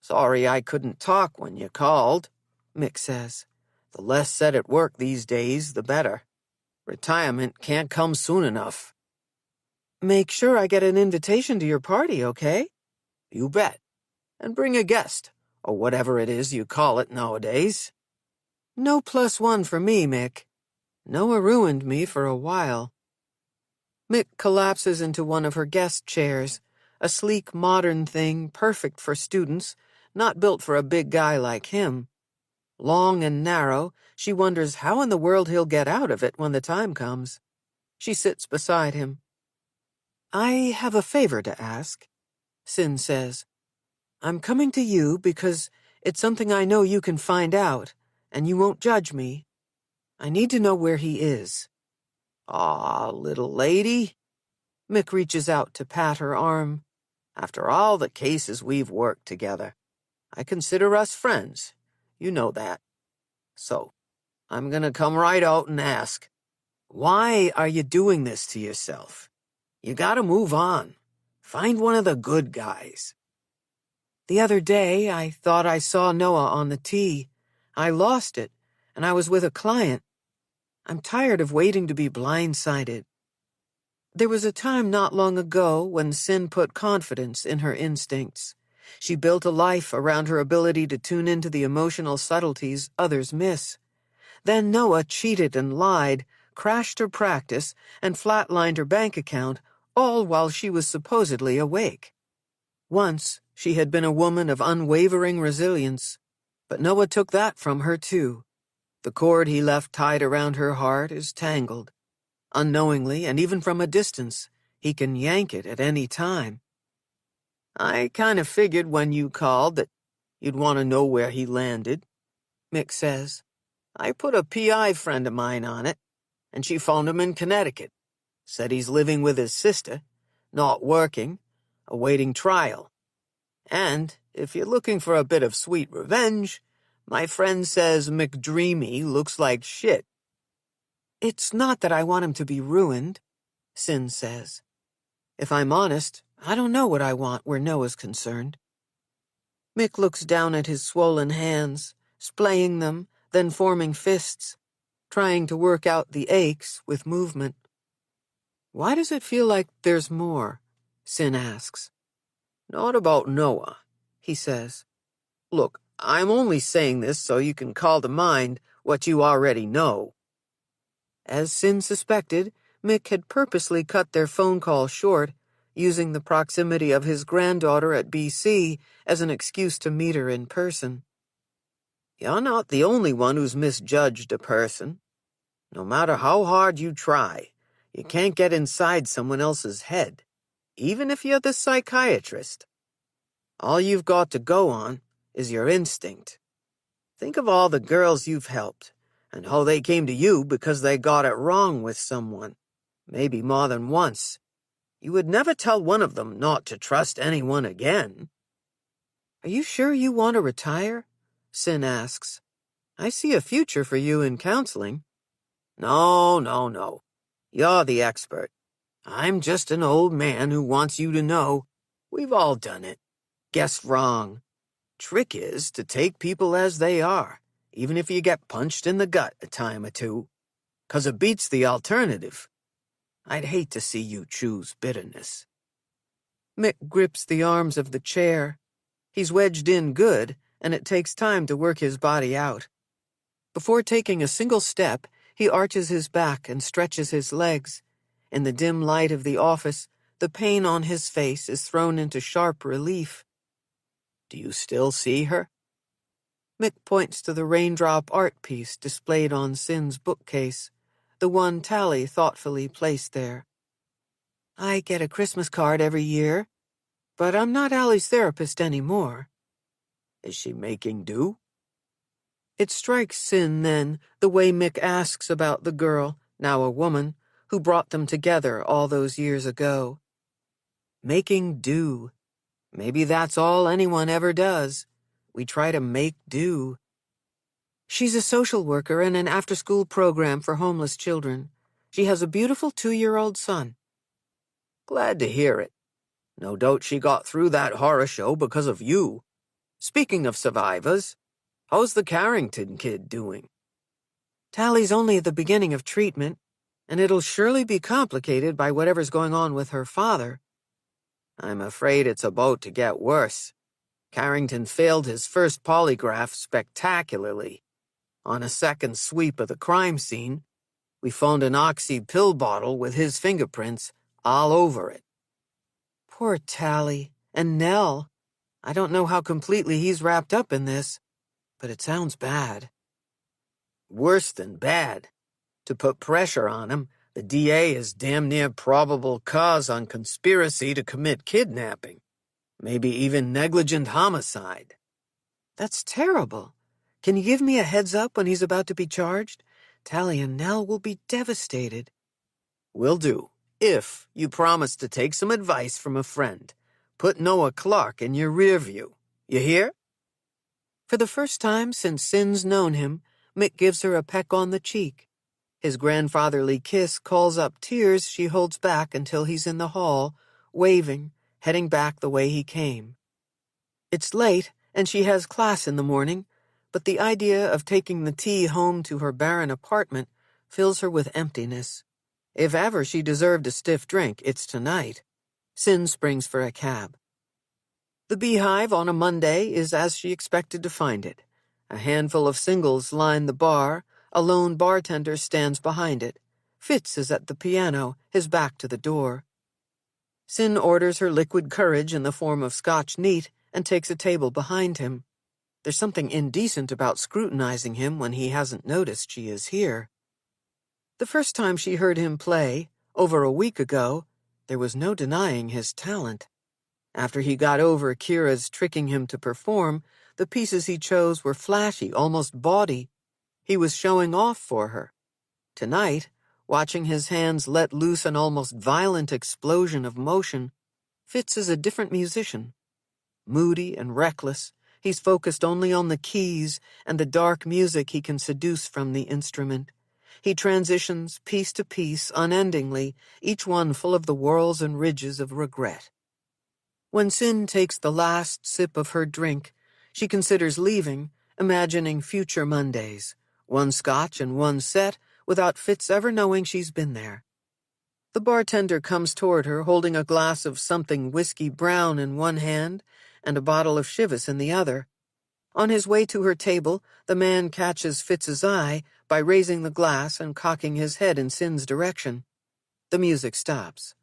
"Sorry I couldn't talk when you called," Mick says. "The less said at work these days, the better. Retirement can't come soon enough." "Make sure I get an invitation to your party, okay?" "You bet. And bring a guest, or whatever it is you call it nowadays." "No +1 for me, Mick. Noah ruined me for a while." Mick collapses into one of her guest chairs, a sleek modern thing perfect for students, not built for a big guy like him. Long and narrow, she wonders how in the world he'll get out of it when the time comes. She sits beside him. "I have a favor to ask," Sin says. "I'm coming to you because it's something I know you can find out, and you won't judge me. I need to know where he is." "Aw, little lady." Mick reaches out to pat her arm. "After all the cases we've worked together, I consider us friends. You know that. So, I'm gonna come right out and ask, why are you doing this to yourself? You gotta move on. Find one of the good guys." "The other day, I thought I saw Noah on the tee. I lost it, and I was with a client. I'm tired of waiting to be blindsided." There was a time not long ago when Sin put confidence in her instincts. She built a life around her ability to tune into the emotional subtleties others miss. Then Noah cheated and lied, crashed her practice, and flatlined her bank account, all while she was supposedly awake. Once, she had been a woman of unwavering resilience, but Noah took that from her too. The cord he left tied around her heart is tangled. Unknowingly, and even from a distance, he can yank it at any time. "I kind of figured when you called that you'd want to know where he landed," Mick says. "I put a PI friend of mine on it, and she found him in Connecticut. Said he's living with his sister, not working, awaiting trial. And, if you're looking for a bit of sweet revenge, my friend says McDreamy looks like shit." "It's not that I want him to be ruined," Sin says. "If I'm honest, I don't know what I want where Noah's concerned." Mick looks down at his swollen hands, splaying them, then forming fists, trying to work out the aches with movement. "Why does it feel like there's more?" Sin asks. "Not about Noah," he says. "Look, I'm only saying this so you can call to mind what you already know." As Sin suspected, Mick had purposely cut their phone call short, using the proximity of his granddaughter at BC as an excuse to meet her in person. You're not the only one who's misjudged a person. No matter how hard you try, you can't get inside someone else's head, even if you're the psychiatrist. All you've got to go on is your instinct. Think of all the girls you've helped, and how they came to you because they got it wrong with someone, maybe more than once. You would never tell one of them not to trust anyone again. Are you sure you want to retire? Sin asks. I see a future for you in counseling. No. You're the expert. I'm just an old man who wants you to know we've all done it. Guessed wrong. Trick is to take people as they are, even if you get punched in the gut a time or two, 'cause it beats the alternative. I'd hate to see you choose bitterness. Mick grips the arms of the chair. He's wedged in good, and it takes time to work his body out. Before taking a single step, he arches his back and stretches his legs. In the dim light of the office, the pain on his face is thrown into sharp relief. Do you still see her? Mick points to the raindrop art piece displayed on Sin's bookcase, the one Tally thoughtfully placed there. I get a Christmas card every year, but I'm not Allie's therapist anymore. Is she making do? It strikes Sin then, the way Mick asks about the girl, now a woman, who brought them together all those years ago. Making do. Maybe that's all anyone ever does. We try to make do. She's a social worker in an after-school program for homeless children. She has a beautiful 2-year-old son. Glad to hear it. No doubt she got through that horror show because of you. Speaking of survivors, how's the Carrington kid doing? Tally's only at the beginning of treatment, and it'll surely be complicated by whatever's going on with her father. I'm afraid it's about to get worse. Carrington failed his first polygraph spectacularly. On a second sweep of the crime scene, we found an oxy pill bottle with his fingerprints all over it. Poor Tally. And Nell. I don't know how completely he's wrapped up in this, but it sounds bad. Worse than bad. To put pressure on him, the DA is damn near probable cause on conspiracy to commit kidnapping. Maybe even negligent homicide. That's terrible. Can you give me a heads up when he's about to be charged? Tally and Nell will be devastated. Will do, if you promise to take some advice from a friend. Put Noah Clark in your rear view. You hear? For the first time since Sin's known him, Mick gives her a peck on the cheek. His grandfatherly kiss calls up tears she holds back until he's in the hall, waving, heading back the way he came. It's late, and she has class in the morning, but the idea of taking the tea home to her barren apartment fills her with emptiness. If ever she deserved a stiff drink, it's tonight. Sin springs for a cab. The Beehive on a Monday is as she expected to find it. A handful of singles line the bar. A lone bartender stands behind it. Fitz is at the piano, his back to the door. Sin orders her liquid courage in the form of Scotch neat and takes a table behind him. There's something indecent about scrutinizing him when he hasn't noticed she is here. The first time she heard him play, over a week ago, there was no denying his talent. After he got over Kira's tricking him to perform, the pieces he chose were flashy, almost bawdy. He was showing off for her. Tonight, watching his hands let loose an almost violent explosion of motion, Fitz is a different musician. Moody and reckless, he's focused only on the keys and the dark music he can seduce from the instrument. He transitions piece to piece unendingly, each one full of the whorls and ridges of regret. When Sin takes the last sip of her drink, she considers leaving, imagining future Mondays, one scotch and one set, without Fitz ever knowing she's been there. The bartender comes toward her, holding a glass of something whiskey brown in one hand and a bottle of Chivas in the other. On his way to her table, the man catches Fitz's eye by raising the glass and cocking his head in Sin's direction. The music stops.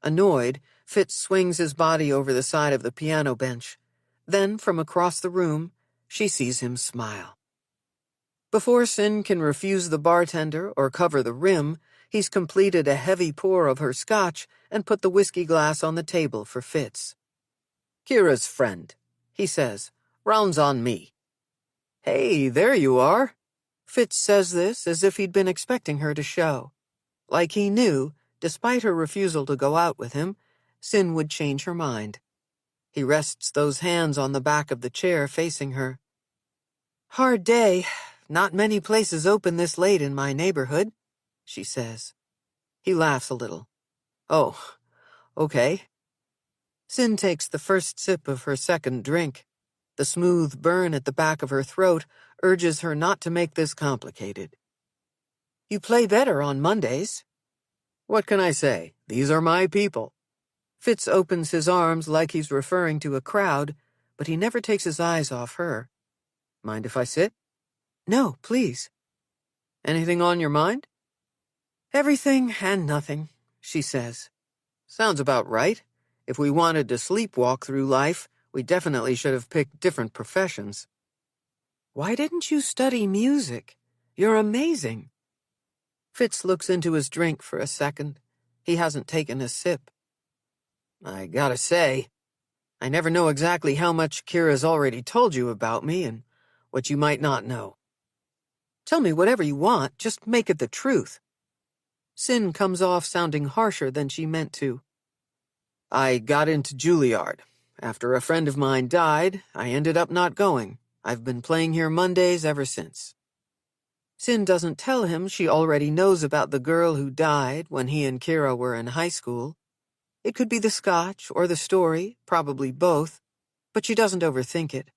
Annoyed, Fitz swings his body over the side of the piano bench. Then, from across the room, she sees him smile. Before Sin can refuse the bartender or cover the rim, he's completed a heavy pour of her scotch and put the whiskey glass on the table for Fitz. "Kira's friend," he says. "Rounds on me." "Hey, there you are." Fitz says this as if he'd been expecting her to show. Like he knew, despite her refusal to go out with him, Sin would change her mind. He rests those hands on the back of the chair facing her. "Hard day. Not many places open this late in my neighborhood," she says. He laughs a little. "Oh, okay." Sin takes the first sip of her second drink. The smooth burn at the back of her throat urges her not to make this complicated. "You play better on Mondays." "What can I say? These are my people." Fitz opens his arms like he's referring to a crowd, but he never takes his eyes off her. "Mind if I sit?" "No, please." "Anything on your mind?" "Everything and nothing," she says. "Sounds about right. If we wanted to sleepwalk through life, we definitely should have picked different professions." "Why didn't you study music? You're amazing." Fitz looks into his drink for a second. He hasn't taken a sip. "I gotta say, I never know exactly how much Kira's already told you about me and what you might not know." "Tell me whatever you want, just make it the truth." Sin comes off sounding harsher than she meant to. "I got into Juilliard. After a friend of mine died, I ended up not going. I've been playing here Mondays ever since." Sin doesn't tell him she already knows about the girl who died when he and Kira were in high school. It could be the scotch or the story, probably both, but she doesn't overthink it.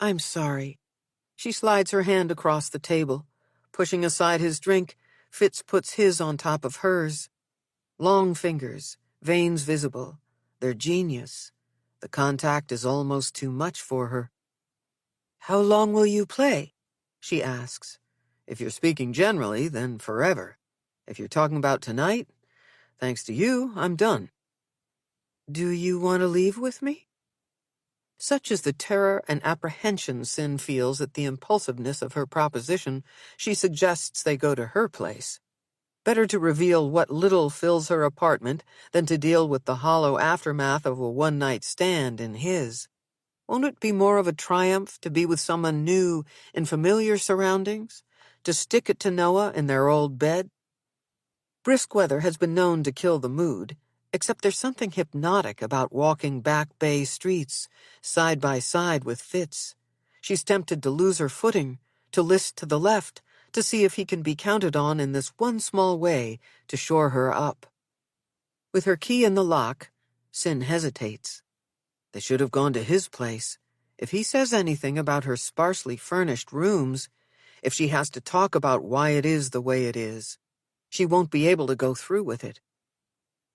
"I'm sorry." She slides her hand across the table. Pushing aside his drink, Fitz puts his on top of hers. Long fingers, veins visible. They're genius. The contact is almost too much for her. "How long will you play?" she asks. "If you're speaking generally, then forever. If you're talking about tonight, thanks to you, I'm done." "Do you want to leave with me?" Such is the terror and apprehension Sin feels at the impulsiveness of her proposition, she suggests they go to her place. Better to reveal what little fills her apartment than to deal with the hollow aftermath of a one-night stand in his. Won't it be more of a triumph to be with someone new in familiar surroundings? To stick it to Noah in their old bed? Brisk weather has been known to kill the mood, except there's something hypnotic about walking back bay streets, side by side with Fitz. She's tempted to lose her footing, to list to the left, to see if he can be counted on in this one small way to shore her up. With her key in the lock, Sin hesitates. They should have gone to his place. If he says anything about her sparsely furnished rooms, if she has to talk about why it is the way it is, she won't be able to go through with it.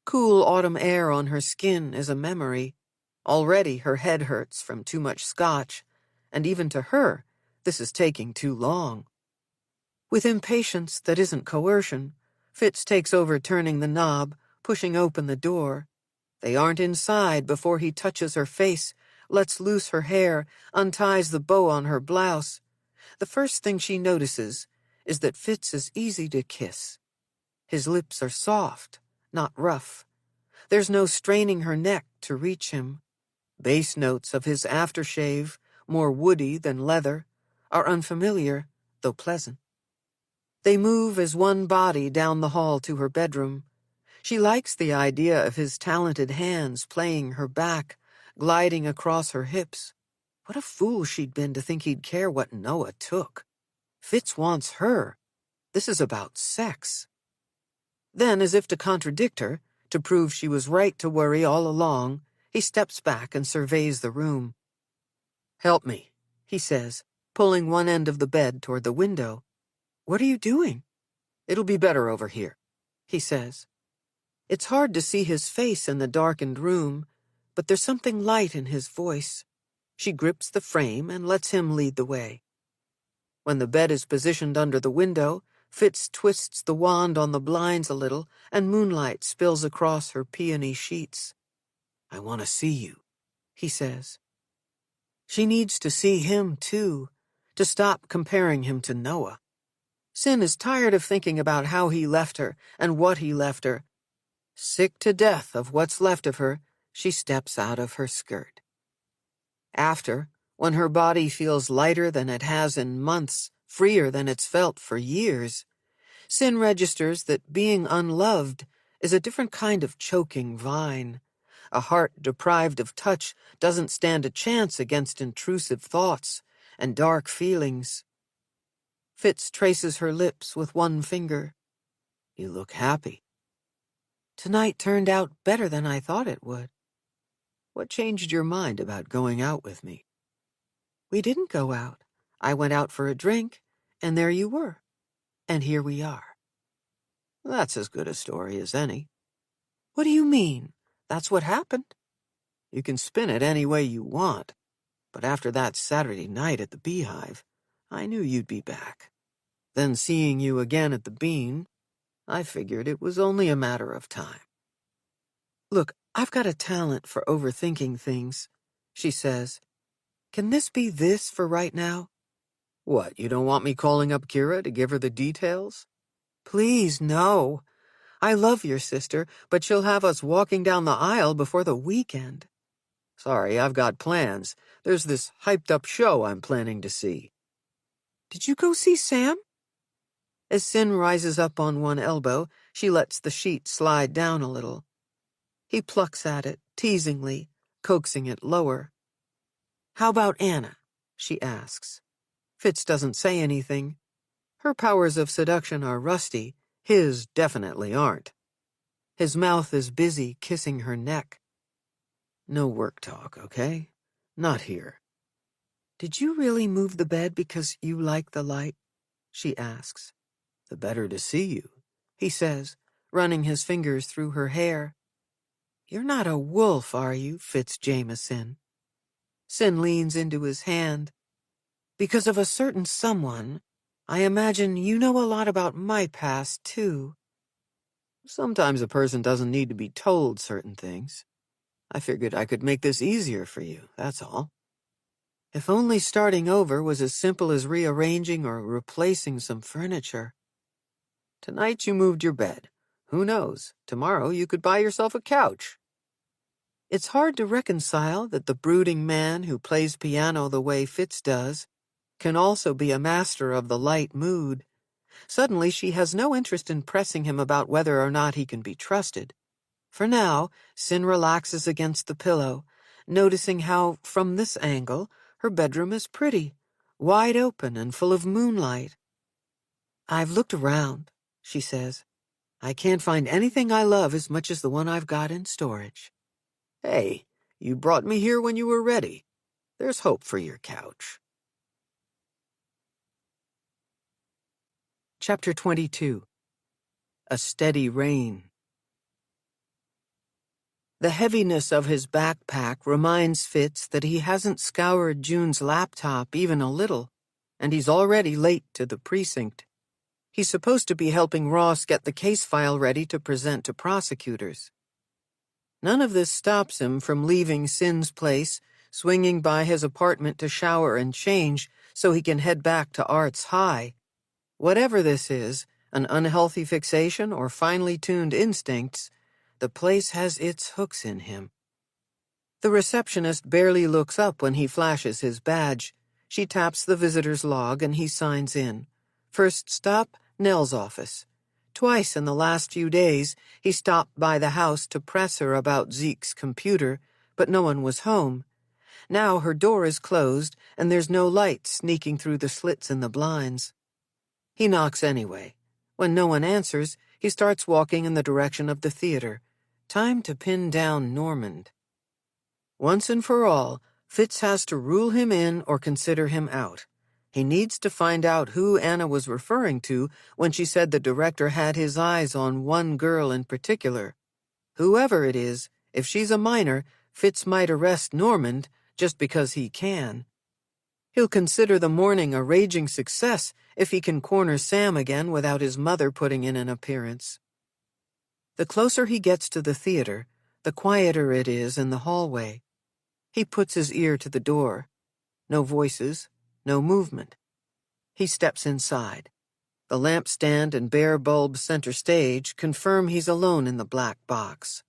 Cool autumn air on her skin is a memory. Already her head hurts from too much scotch, and even to her, this is taking too long. With impatience that isn't coercion, Fitz takes over turning the knob, pushing open the door. They aren't inside before he touches her face, lets loose her hair, unties the bow on her blouse. The first thing she notices is that Fitz is easy to kiss. His lips are soft, not rough. There's no straining her neck to reach him. Bass notes of his aftershave, more woody than leather, are unfamiliar, though pleasant. They move as one body down the hall to her bedroom. She likes the idea of his talented hands playing her back, gliding across her hips. What a fool she'd been to think he'd care what Noah took. Fitz wants her. This is about sex. Then, as if to contradict her, to prove she was right to worry all along, he steps back and surveys the room. "Help me," he says, pulling one end of the bed toward the window. "What are you doing?" "It'll be better over here," he says. It's hard to see his face in the darkened room, but there's something light in his voice. She grips the frame and lets him lead the way. When the bed is positioned under the window, Fitz twists the wand on the blinds a little, and moonlight spills across her peony sheets. "I want to see you," he says. She needs to see him, too, to stop comparing him to Noah. Sin is tired of thinking about how he left her and what he left her. Sick to death of what's left of her, she steps out of her skirt. After, when her body feels lighter than it has in months, freer than it's felt for years, Sin registers that being unloved is a different kind of choking vine. A heart deprived of touch doesn't stand a chance against intrusive thoughts and dark feelings. Fitz traces her lips with one finger. "You look happy." "Tonight turned out better than I thought it would." "What changed your mind about going out with me?" "We didn't go out. I went out for a drink, and there you were. And here we are." "That's as good a story as any." "What do you mean? That's what happened." "You can spin it any way you want, but after that Saturday night at the Beehive, I knew you'd be back. Then seeing you again at the Bean, I figured it was only a matter of time." "Look, I've got a talent for overthinking things," she says. "Can this be this for right now?" "What, you don't want me calling up Kira to give her the details?" "Please, no. I love your sister, but she'll have us walking down the aisle before the weekend." "Sorry, I've got plans. There's this hyped-up show I'm planning to see." "Did you go see Sam?" As Sin rises up on one elbow, she lets the sheet slide down a little. He plucks at it, teasingly, coaxing it lower. "How about Anna?" she asks. Fitz doesn't say anything. Her powers of seduction are rusty, his definitely aren't. His mouth is busy kissing her neck. "No work talk, okay? Not here." "Did you really move the bed because you like the light?" she asks. "The better to see you," he says, running his fingers through her hair. "You're not a wolf, are you, Fitz Jameson?" Sin leans into his hand. "Because of a certain someone, I imagine you know a lot about my past, too." "Sometimes a person doesn't need to be told certain things. I figured I could make this easier for you, that's all." If only starting over was as simple as rearranging or replacing some furniture. "Tonight you moved your bed. Who knows, tomorrow you could buy yourself a couch." It's hard to reconcile that the brooding man who plays piano the way Fitz does can also be a master of the light mood. Suddenly she has no interest in pressing him about whether or not he can be trusted. For now, Sin relaxes against the pillow, noticing how, from this angle, her bedroom is pretty, wide open and full of moonlight. "I've looked around," she says. "I can't find anything I love as much as the one I've got in storage." "Hey, you brought me here when you were ready. There's hope for your couch." Chapter 22. A Steady Rain. The heaviness of his backpack reminds Fitz that he hasn't scoured June's laptop even a little, and he's already late to the precinct. He's supposed to be helping Ross get the case file ready to present to prosecutors. None of this stops him from leaving Sin's place, swinging by his apartment to shower and change so he can head back to Arts High. Whatever this is, an unhealthy fixation or finely tuned instincts, the place has its hooks in him. The receptionist barely looks up when he flashes his badge. She taps the visitor's log and he signs in. First stop, Nell's office. Twice in the last few days, he stopped by the house to press her about Zeke's computer, but no one was home. Now her door is closed, and there's no light sneaking through the slits in the blinds. He knocks anyway. When no one answers, he starts walking in the direction of the theater. Time to pin down Normand. Once and for all, Fitz has to rule him in or consider him out. He needs to find out who Anna was referring to when she said the director had his eyes on one girl in particular. Whoever it is, if she's a minor, Fitz might arrest Normand, just because he can. He'll consider the morning a raging success if he can corner Sam again without his mother putting in an appearance. The closer he gets to the theater, the quieter it is in the hallway. He puts his ear to the door. No voices, no movement. He steps inside. The lampstand and bare bulb center stage confirm he's alone in the black box.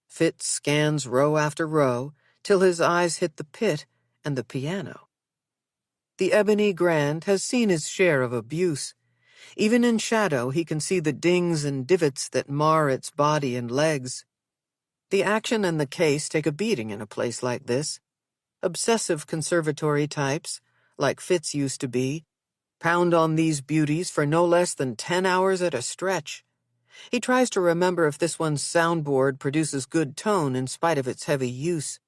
Fitz scans row after row till his eyes hit the pit and the piano. The ebony grand has seen his share of abuse. Even in shadow, he can see the dings and divots that mar its body and legs. The action and the case take a beating in a place like this. Obsessive conservatory types, like Fitz used to be, pound on these beauties for no less than 10 hours at a stretch. He tries to remember if this one's soundboard produces good tone in spite of its heavy use.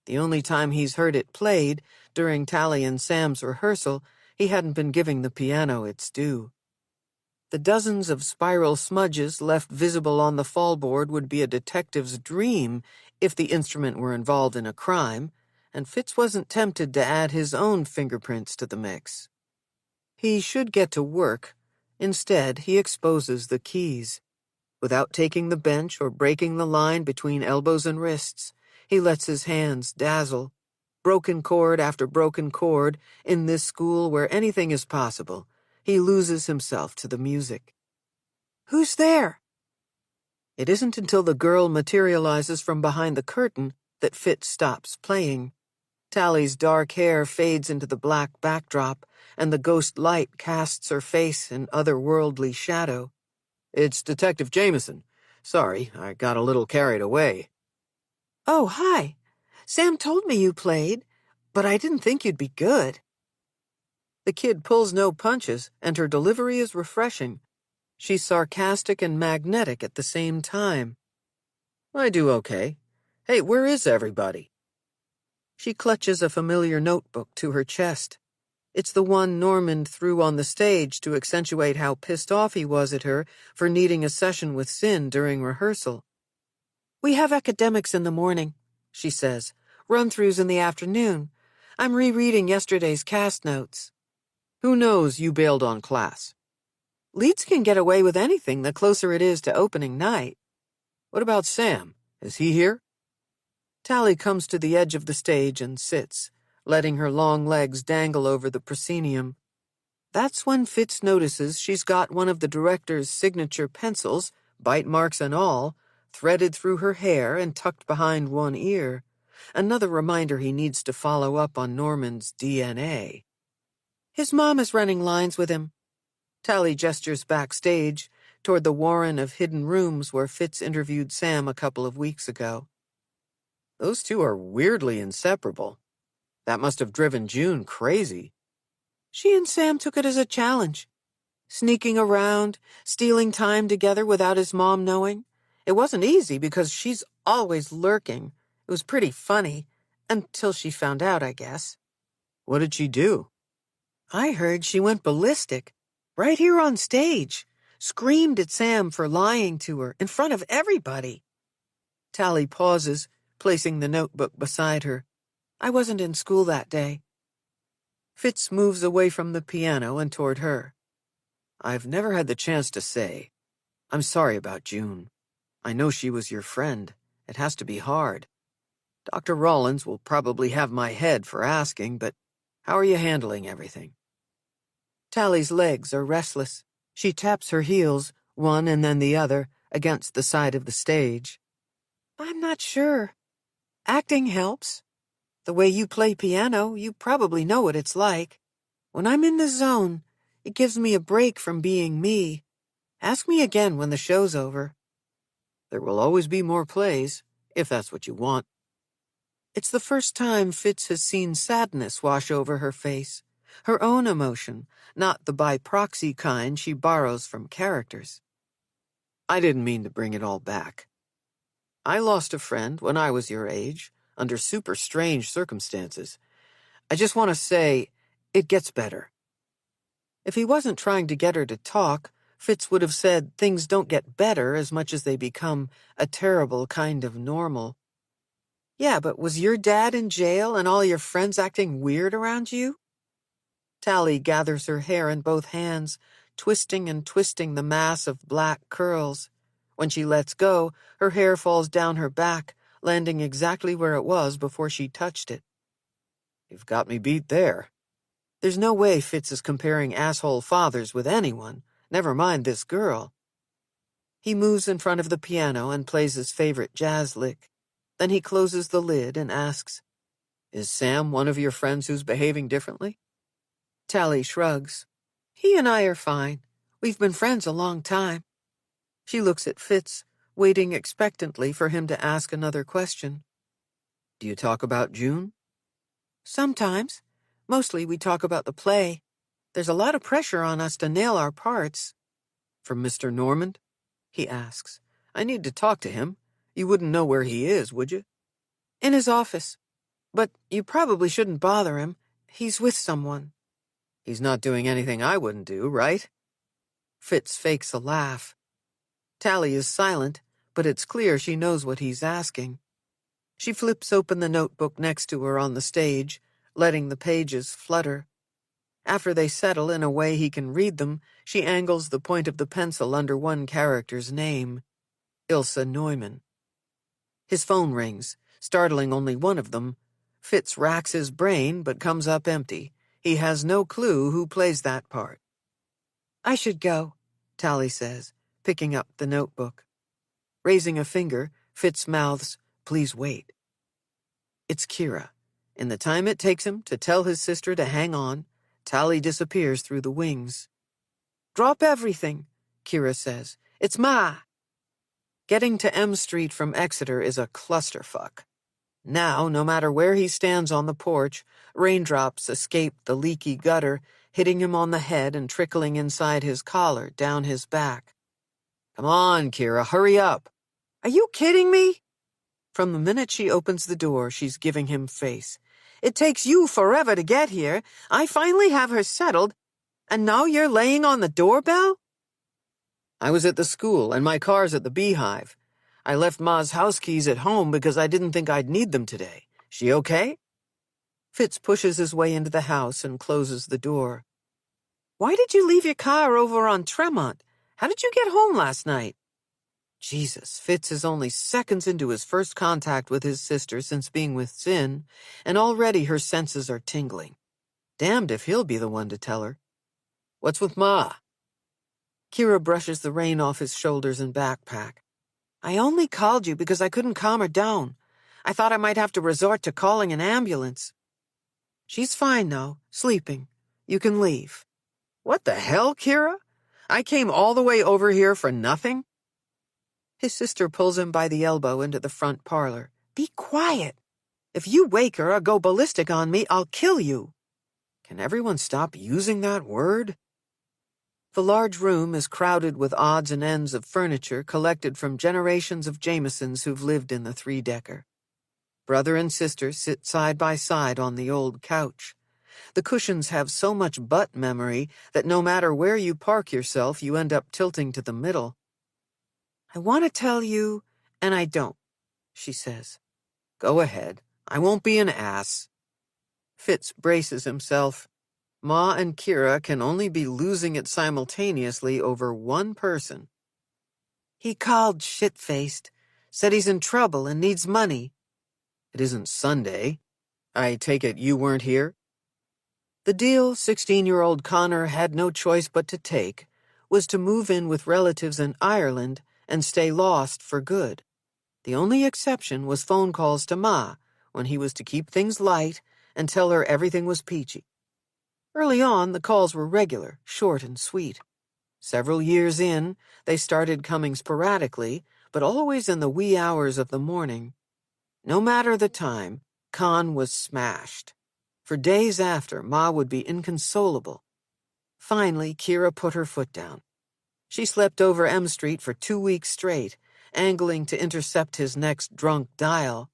The only time he's heard it played, during Tally and Sam's rehearsal, he hadn't been giving the piano its due. The dozens of spiral smudges left visible on the fallboard would be a detective's dream if the instrument were involved in a crime, and Fitz wasn't tempted to add his own fingerprints to the mix. He should get to work. Instead, he exposes the keys. Without taking the bench or breaking the line between elbows and wrists, he lets his hands dazzle. Broken chord after broken chord, in this school where anything is possible, he loses himself to the music. "Who's there?" It isn't until the girl materializes from behind the curtain that Fitz stops playing. Tally's dark hair fades into the black backdrop, and the ghost light casts her face in otherworldly shadow. "It's Detective Jameson. Sorry, I got a little carried away." "Oh, hi. Sam told me you played, but I didn't think you'd be good." The kid pulls no punches, and her delivery is refreshing. She's sarcastic and magnetic at the same time. "I do okay. Hey, where is everybody?" She clutches a familiar notebook to her chest. It's the one Norman threw on the stage to accentuate how pissed off he was at her for needing a session with Sin during rehearsal. "We have academics in the morning," she says. "Run-throughs in the afternoon. I'm rereading yesterday's cast notes." "Who knows you bailed on class?" "Leads can get away with anything the closer it is to opening night." "What about Sam? Is he here?" Tally comes to the edge of the stage and sits, letting her long legs dangle over the proscenium. That's when Fitz notices she's got one of the director's signature pencils, bite marks and all, threaded through her hair and tucked behind one ear. Another reminder he needs to follow up on Norman's DNA. "His mom is running lines with him." Tally gestures backstage, toward the warren of hidden rooms where Fitz interviewed Sam a couple of weeks ago. "Those two are weirdly inseparable. That must have driven June crazy." "She and Sam took it as a challenge. Sneaking around, stealing time together without his mom knowing. It wasn't easy because she's always lurking. It was pretty funny, until she found out, I guess." "What did she do?" "I heard she went ballistic. Right here on stage. Screamed at Sam for lying to her, in front of everybody." Tally pauses, placing the notebook beside her. "I wasn't in school that day." Fitz moves away from the piano and toward her. "I've never had the chance to say. I'm sorry about June. I know she was your friend. It has to be hard. Dr. Rollins will probably have my head for asking, but how are you handling everything?" Tally's legs are restless. She taps her heels, one and then the other, against the side of the stage. "I'm not sure. Acting helps. The way you play piano, you probably know what it's like. When I'm in the zone, it gives me a break from being me. Ask me again when the show's over." "There will always be more plays, if that's what you want." It's the first time Fitz has seen sadness wash over her face. Her own emotion, not the by proxy kind she borrows from characters. "I didn't mean to bring it all back. I lost a friend when I was your age, under super strange circumstances. I just want to say, it gets better." If he wasn't trying to get her to talk, Fitz would have said things don't get better as much as they become a terrible kind of normal. Yeah, but was your dad in jail and all your friends acting weird around you? Tally gathers her hair in both hands, twisting and twisting the mass of black curls. When she lets go, her hair falls down her back, landing exactly where it was before she touched it. You've got me beat there. There's no way Fitz is comparing asshole fathers with anyone, never mind this girl. He moves in front of the piano and plays his favorite jazz lick. Then he closes the lid and asks, Is Sam one of your friends who's behaving differently? Tally shrugs. He and I are fine. We've been friends a long time. She looks at Fitz, waiting expectantly for him to ask another question. Do you talk about June? Sometimes. Mostly we talk about the play. There's a lot of pressure on us to nail our parts. From Mr. Normand? He asks. I need to talk to him. You wouldn't know where he is, would you? In his office. But you probably shouldn't bother him. He's with someone. He's not doing anything I wouldn't do, right? Fitz fakes a laugh. Tally is silent, but it's clear she knows what he's asking. She flips open the notebook next to her on the stage, letting the pages flutter. After they settle in a way he can read them, she angles the point of the pencil under one character's name, Ilse Neumann. His phone rings, startling only one of them. Fitz racks his brain, but comes up empty. He has no clue who plays that part. I should go, Tally says, picking up the notebook. Raising a finger, Fitz mouths, Please wait. It's Kira. In the time it takes him to tell his sister to hang on, Tally disappears through the wings. Drop everything, Kira says. It's Ma. Getting to M Street from Exeter is a clusterfuck. Now, no matter where he stands on the porch, raindrops escape the leaky gutter, hitting him on the head and trickling inside his collar, down his back. Come on, Kira, hurry up. Are you kidding me? From the minute she opens the door, she's giving him face. It takes you forever to get here. I finally have her settled, and now you're laying on the doorbell? I was at the school, and my car's at the Beehive. I left Ma's house keys at home because I didn't think I'd need them today. She okay? Fitz pushes his way into the house and closes the door. Why did you leave your car over on Tremont? How did you get home last night? Jesus, Fitz is only seconds into his first contact with his sister since being with Sin, and already her senses are tingling. Damned if he'll be the one to tell her. What's with Ma? Kira brushes the rain off his shoulders and backpack. I only called you because I couldn't calm her down. I thought I might have to resort to calling an ambulance. She's fine now, sleeping. You can leave. What the hell, Kira? I came all the way over here for nothing? His sister pulls him by the elbow into the front parlor. Be quiet. If you wake her or go ballistic on me, I'll kill you. Can everyone stop using that word? The large room is crowded with odds and ends of furniture collected from generations of Jamesons who've lived in the three-decker. Brother and sister sit side by side on the old couch. The cushions have so much butt memory that no matter where you park yourself, you end up tilting to the middle. I want to tell you, and I don't, she says. Go ahead. I won't be an ass. Fitz braces himself. Ma and Kira can only be losing it simultaneously over one person. He called shit-faced, said he's in trouble and needs money. It isn't Sunday. I take it you weren't here? The deal 16-year-old Connor had no choice but to take was to move in with relatives in Ireland and stay lost for good. The only exception was phone calls to Ma, when he was to keep things light and tell her everything was peachy. Early on, the calls were regular, short and sweet. Several years in, they started coming sporadically, but always in the wee hours of the morning. No matter the time, Con was smashed. For days after, Ma would be inconsolable. Finally, Kira put her foot down. She slept over M Street for 2 weeks straight, angling to intercept his next drunk dial.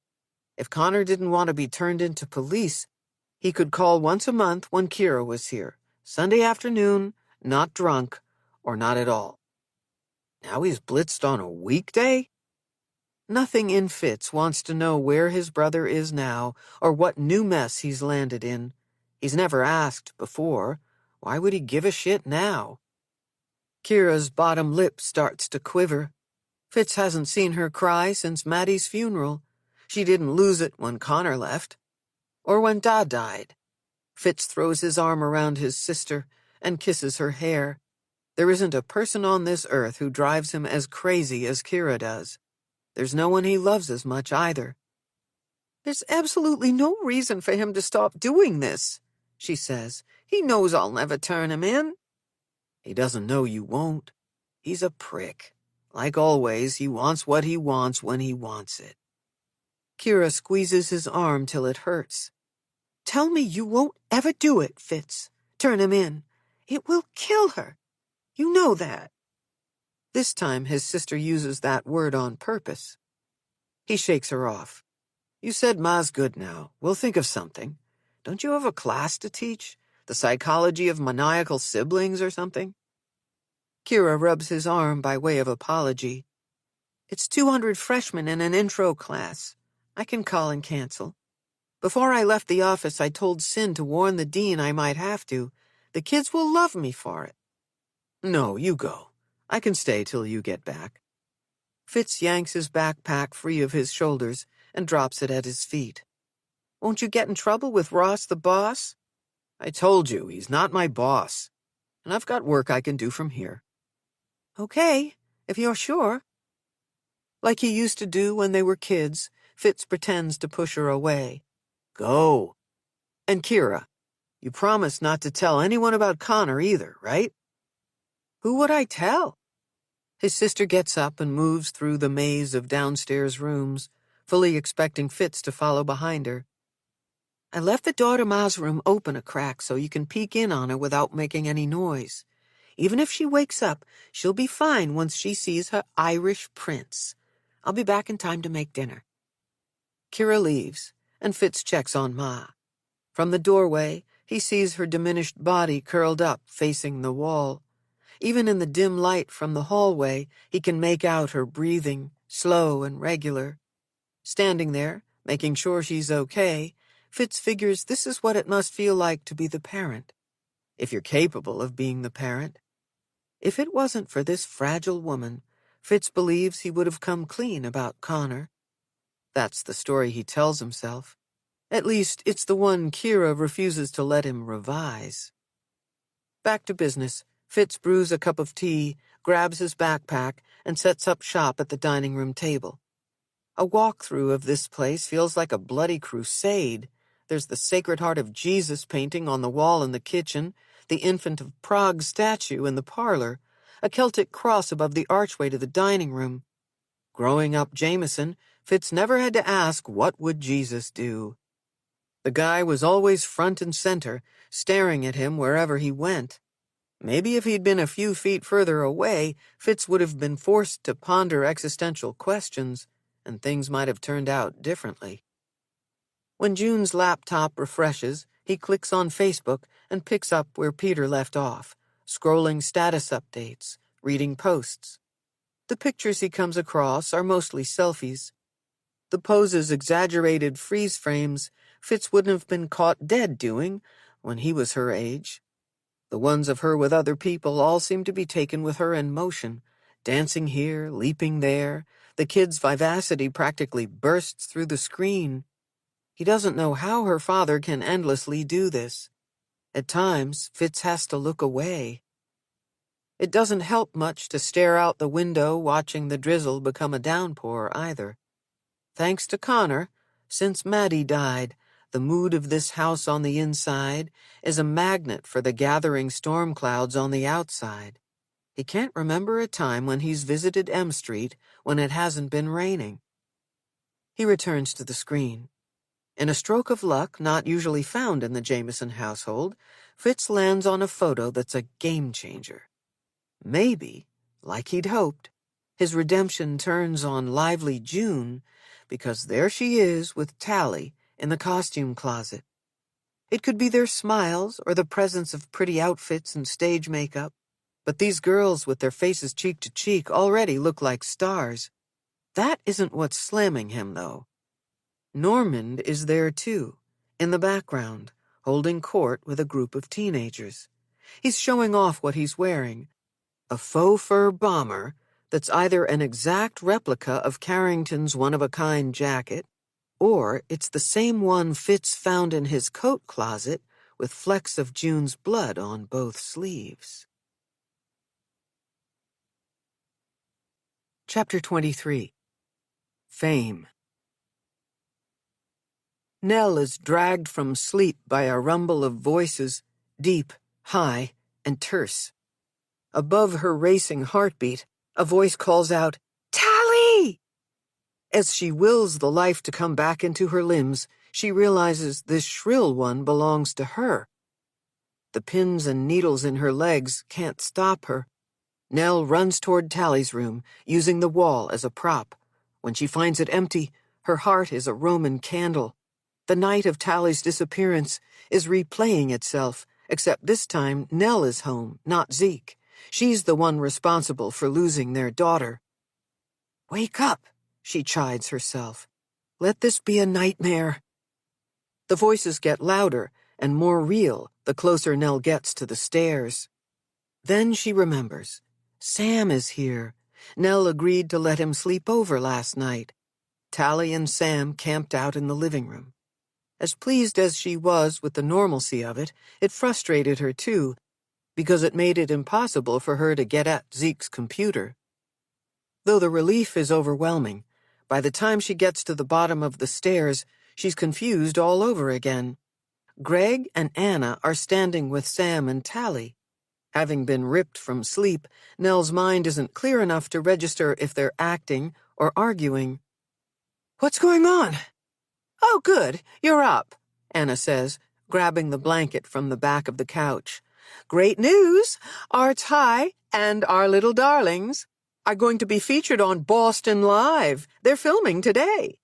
If Connor didn't want to be turned into police, he could call once a month when Kira was here, Sunday afternoon, not drunk, or not at all. Now he's blitzed on a weekday? Nothing in Fitz wants to know where his brother is now or what new mess he's landed in. He's never asked before. Why would he give a shit now? Kira's bottom lip starts to quiver. Fitz hasn't seen her cry since Maddie's funeral. She didn't lose it when Connor left. Or when Dad died. Fitz throws his arm around his sister and kisses her hair. There isn't a person on this earth who drives him as crazy as Kira does. There's no one he loves as much either. "There's absolutely no reason for him to stop doing this," she says. "He knows I'll never turn him in." "He doesn't know you won't. He's a prick. Like always, he wants what he wants when he wants it." Kira squeezes his arm till it hurts. "Tell me you won't ever do it, Fitz. Turn him in. It will kill her. You know that." This time his sister uses that word on purpose. He shakes her off. "You said Ma's good now. We'll think of something. Don't you have a class to teach? The psychology of maniacal siblings or something?" Kira rubs his arm by way of apology. "It's 200 freshmen in an intro class. I can call and cancel. Before I left the office, I told Sin to warn the dean I might have to. The kids will love me for it." "No, you go. I can stay till you get back." Fitz yanks his backpack free of his shoulders and drops it at his feet. "Won't you get in trouble with Ross the boss?" "I told you, he's not my boss. And I've got work I can do from here." "Okay, if you're sure." Like he used to do when they were kids, Fitz pretends to push her away. "Go. And Kira, you promised not to tell anyone about Connor either, right?" "Who would I tell?" His sister gets up and moves through the maze of downstairs rooms, fully expecting Fitz to follow behind her. "I left the door to Ma's room open a crack so you can peek in on her without making any noise. Even if she wakes up, she'll be fine once she sees her Irish prince. I'll be back in time to make dinner." Kira leaves, and Fitz checks on Ma. From the doorway, he sees her diminished body curled up, facing the wall. Even in the dim light from the hallway, he can make out her breathing, slow and regular. Standing there, making sure she's okay, Fitz figures this is what it must feel like to be the parent. If you're capable of being the parent. If it wasn't for this fragile woman, Fitz believes he would have come clean about Connor. That's the story he tells himself. At least, it's the one Kira refuses to let him revise. Back to business, Fitz brews a cup of tea, grabs his backpack, and sets up shop at the dining room table. A walkthrough of this place feels like a bloody crusade. There's the Sacred Heart of Jesus painting on the wall in the kitchen, the Infant of Prague statue in the parlor, a Celtic cross above the archway to the dining room. Growing up Jameson, Fitz never had to ask what would Jesus do. The guy was always front and center, staring at him wherever he went. Maybe if he'd been a few feet further away, Fitz would have been forced to ponder existential questions, and things might have turned out differently. When June's laptop refreshes, he clicks on Facebook and picks up where Peter left off, scrolling status updates, reading posts. The pictures he comes across are mostly selfies. The poses exaggerated freeze frames Fitz wouldn't have been caught dead doing when he was her age. The ones of her with other people all seem to be taken with her in motion, dancing here, leaping there. The kid's vivacity practically bursts through the screen. He doesn't know how her father can endlessly do this. At times, Fitz has to look away. It doesn't help much to stare out the window watching the drizzle become a downpour either. Thanks to Connor, since Maddie died, the mood of this house on the inside is a magnet for the gathering storm clouds on the outside. He can't remember a time when he's visited M Street when it hasn't been raining. He returns to the screen. In a stroke of luck not usually found in the Jameson household, Fitz lands on a photo that's a game changer. Maybe, like he'd hoped, his redemption turns on lively June, because there she is with Tally in the costume closet. It could be their smiles or the presence of pretty outfits and stage makeup, but these girls with their faces cheek to cheek already look like stars. That isn't what's slamming him, though. Normand is there, too, in the background, holding court with a group of teenagers. He's showing off what he's wearing, a faux fur bomber that's either an exact replica of Carrington's one-of-a-kind jacket, or it's the same one Fitz found in his coat closet with flecks of June's blood on both sleeves. Chapter 23. Fame. Nell is dragged from sleep by a rumble of voices, deep, high, and terse. Above her racing heartbeat, a voice calls out, "Tally!" As she wills the life to come back into her limbs, she realizes this shrill one belongs to her. The pins and needles in her legs can't stop her. Nell runs toward Tally's room, using the wall as a prop. When she finds it empty, her heart is a Roman candle. The night of Tally's disappearance is replaying itself, except this time Nell is home, not Zeke. She's the one responsible for losing their daughter. "Wake up," she chides herself. "Let this be a nightmare." The voices get louder and more real the closer Nell gets to the stairs. Then she remembers. Sam is here. Nell agreed to let him sleep over last night. Tally and Sam camped out in the living room. As pleased as she was with the normalcy of it, it frustrated her too, because it made it impossible for her to get at Zeke's computer. Though the relief is overwhelming, by the time she gets to the bottom of the stairs, she's confused all over again. Greg and Anna are standing with Sam and Tally. Having been ripped from sleep, Nell's mind isn't clear enough to register if they're acting or arguing. "What's going on?" "Oh, good, you're up," Anna says, grabbing the blanket from the back of the couch. "Great news! Arts High and our little darlings are going to be featured on Boston Live. They're filming today."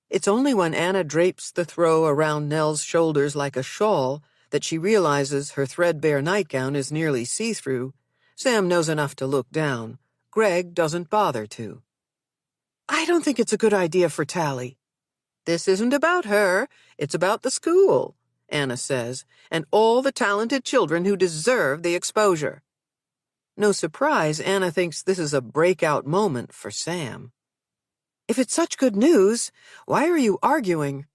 It's only when Anna drapes the throw around Nell's shoulders like a shawl that she realizes her threadbare nightgown is nearly see-through. Sam knows enough to look down. Greg doesn't bother to. "I don't think it's a good idea for Tally." "This isn't about her. It's about the school," Anna says, "and all the talented children who deserve the exposure." No surprise, Anna thinks this is a breakout moment for Sam. "If it's such good news, why are you arguing?"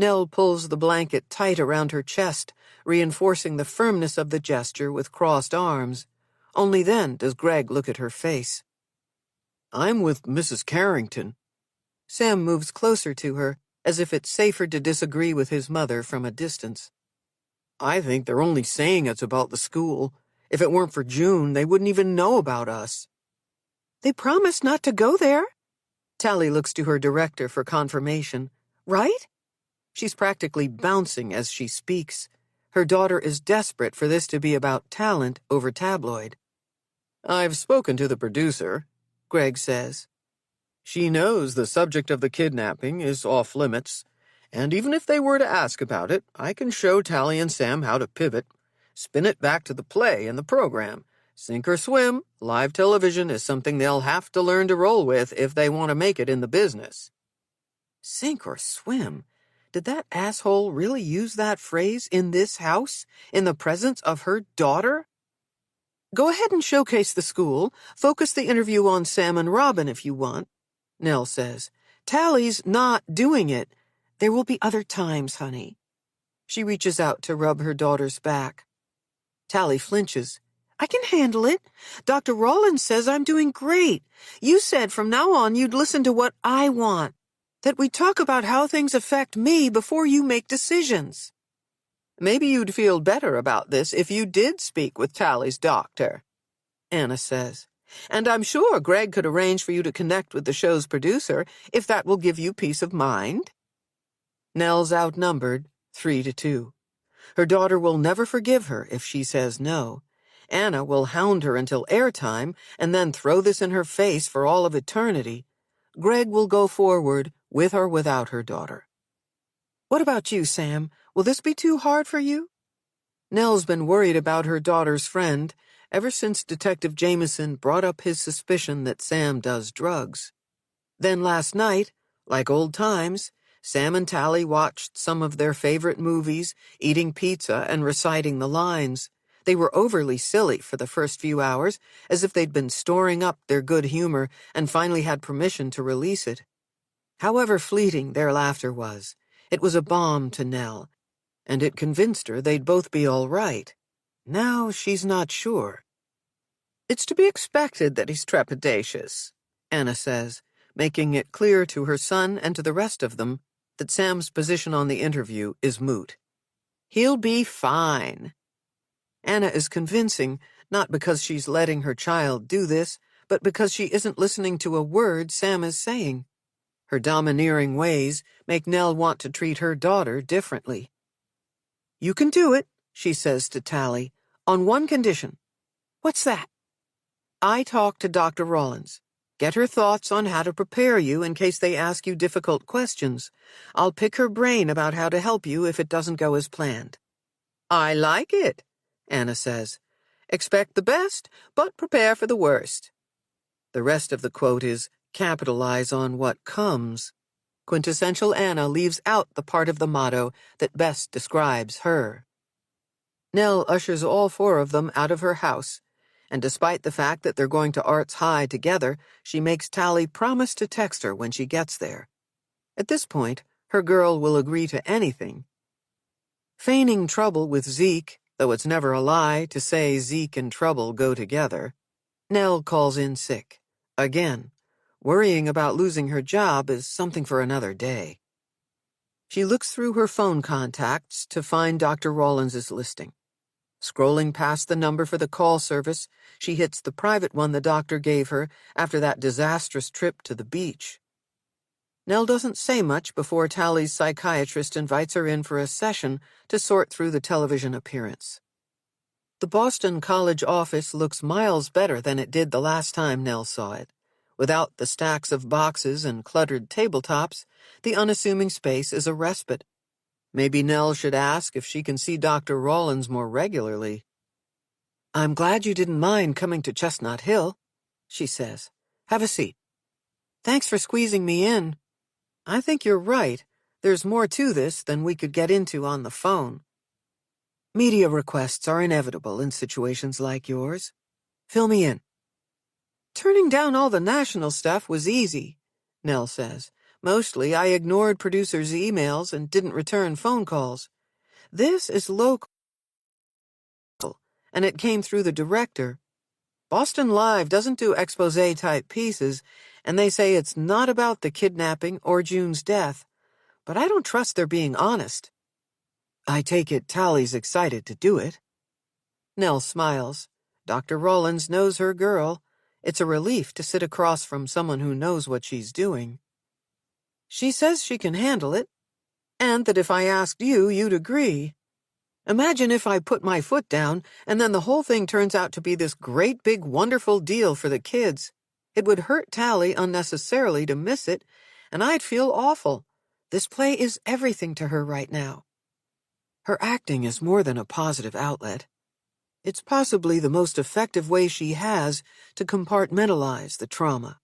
Nell pulls the blanket tight around her chest, reinforcing the firmness of the gesture with crossed arms. Only then does Greg look at her face. "I'm with Mrs. Carrington." Sam moves closer to her, as if it's safer to disagree with his mother from a distance. "I think they're only saying it's about the school. If it weren't for June, they wouldn't even know about us." "They promised not to go there." Tally looks to her director for confirmation. "Right?" She's practically bouncing as she speaks. Her daughter is desperate for this to be about talent over tabloid. "I've spoken to the producer," Greg says. "She knows the subject of the kidnapping is off limits, and even if they were to ask about it, I can show Tally and Sam how to pivot, spin it back to the play and the program. Sink or swim, live television is something they'll have to learn to roll with if they want to make it in the business." Sink or swim? Did that asshole really use that phrase in this house, in the presence of her daughter? "Go ahead and showcase the school. Focus the interview on Sam and Robin if you want," Nell says. "Tally's not doing it. There will be other times, honey." She reaches out to rub her daughter's back. Tally flinches. "I can handle it. Dr. Rollins says I'm doing great. You said from now on you'd listen to what I want, that we talk about how things affect me before you make decisions." "Maybe you'd feel better about this if you did speak with Tally's doctor," Anna says. "And I'm sure Greg could arrange for you to connect with the show's producer if that will give you peace of mind." Nell's outnumbered, 3-2. Her daughter will never forgive her if she says no. Anna will hound her until airtime and then throw this in her face for all of eternity. Greg will go forward, with or without her daughter. "What about you, Sam? Will this be too hard for you?" Nell's been worried about her daughter's friend ever since Detective Jameson brought up his suspicion that Sam does drugs. Then last night, like old times, Sam and Tally watched some of their favorite movies, eating pizza and reciting the lines. They were overly silly for the first few hours, as if they'd been storing up their good humor and finally had permission to release it. However fleeting their laughter was, it was a balm to Nell, and it convinced her they'd both be all right. Now she's not sure. "It's to be expected that he's trepidatious," Anna says, making it clear to her son and to the rest of them that Sam's position on the interview is moot. "He'll be fine." Anna is convincing, not because she's letting her child do this, but because she isn't listening to a word Sam is saying. Her domineering ways make Nell want to treat her daughter differently. "You can do it," she says to Tally, "on one condition." "What's that?" "I talk to Dr. Rollins. Get her thoughts on how to prepare you in case they ask you difficult questions. I'll pick her brain about how to help you if it doesn't go as planned." "I like it," Anna says. "Expect the best, but prepare for the worst." The rest of the quote is, "Capitalize on what comes." Quintessential Anna leaves out the part of the motto that best describes her. Nell ushers all four of them out of her house, and despite the fact that they're going to Arts High together, she makes Tally promise to text her when she gets there. At this point, her girl will agree to anything. Feigning trouble with Zeke, though it's never a lie to say Zeke and trouble go together, Nell calls in sick. Again, worrying about losing her job is something for another day. She looks through her phone contacts to find Dr. Rawlins's listing. Scrolling past the number for the call service, she hits the private one the doctor gave her after that disastrous trip to the beach. Nell doesn't say much before Tally's psychiatrist invites her in for a session to sort through the television appearance. The Boston College office looks miles better than it did the last time Nell saw it. Without the stacks of boxes and cluttered tabletops, the unassuming space is a respite. Maybe Nell should ask if she can see Dr. Rollins more regularly. "I'm glad you didn't mind coming to Chestnut Hill," she says. "Have a seat." "Thanks for squeezing me in. I think you're right. There's more to this than we could get into on the phone. Media requests are inevitable in situations like yours. Fill me in." "Turning down all the national stuff was easy," Nell says. "Mostly I ignored producers' emails and didn't return phone calls. This is local, and it came through the director. Boston Live doesn't do expose-type pieces, and they say it's not about the kidnapping or June's death, but I don't trust they're being honest." "I take it Tally's excited to do it." Nell smiles. Dr. Rollins knows her girl. It's a relief to sit across from someone who knows what she's doing. "She says she can handle it, and that if I asked you, you'd agree. Imagine if I put my foot down, and then the whole thing turns out to be this great big wonderful deal for the kids. It would hurt Tally unnecessarily to miss it, and I'd feel awful. This play is everything to her right now." Her acting is more than a positive outlet. It's possibly the most effective way she has to compartmentalize the trauma.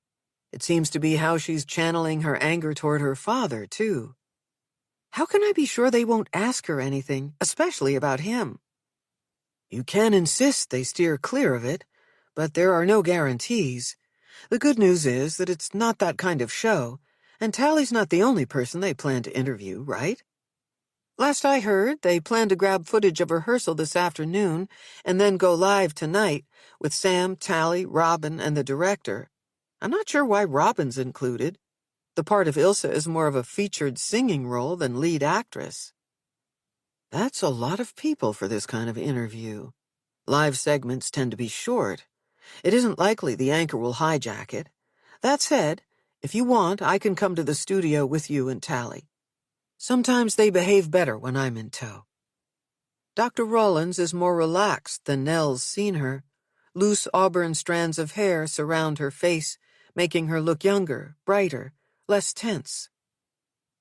It seems to be how she's channeling her anger toward her father, too. How can I be sure they won't ask her anything, especially about him? You can insist they steer clear of it, but there are no guarantees. The good news is that it's not that kind of show, and Tally's not the only person they plan to interview, right? Last I heard, they plan to grab footage of rehearsal this afternoon and then go live tonight with Sam, Tally, Robin, and the director. I'm not sure why Robin's included. The part of Ilsa is more of a featured singing role than lead actress. That's a lot of people for this kind of interview. Live segments tend to be short. It isn't likely the anchor will hijack it. That said, if you want, I can come to the studio with you and Tally. Sometimes they behave better when I'm in tow. Dr. Rollins is more relaxed than Nell's seen her. Loose auburn strands of hair surround her face, making her look younger, brighter, less tense.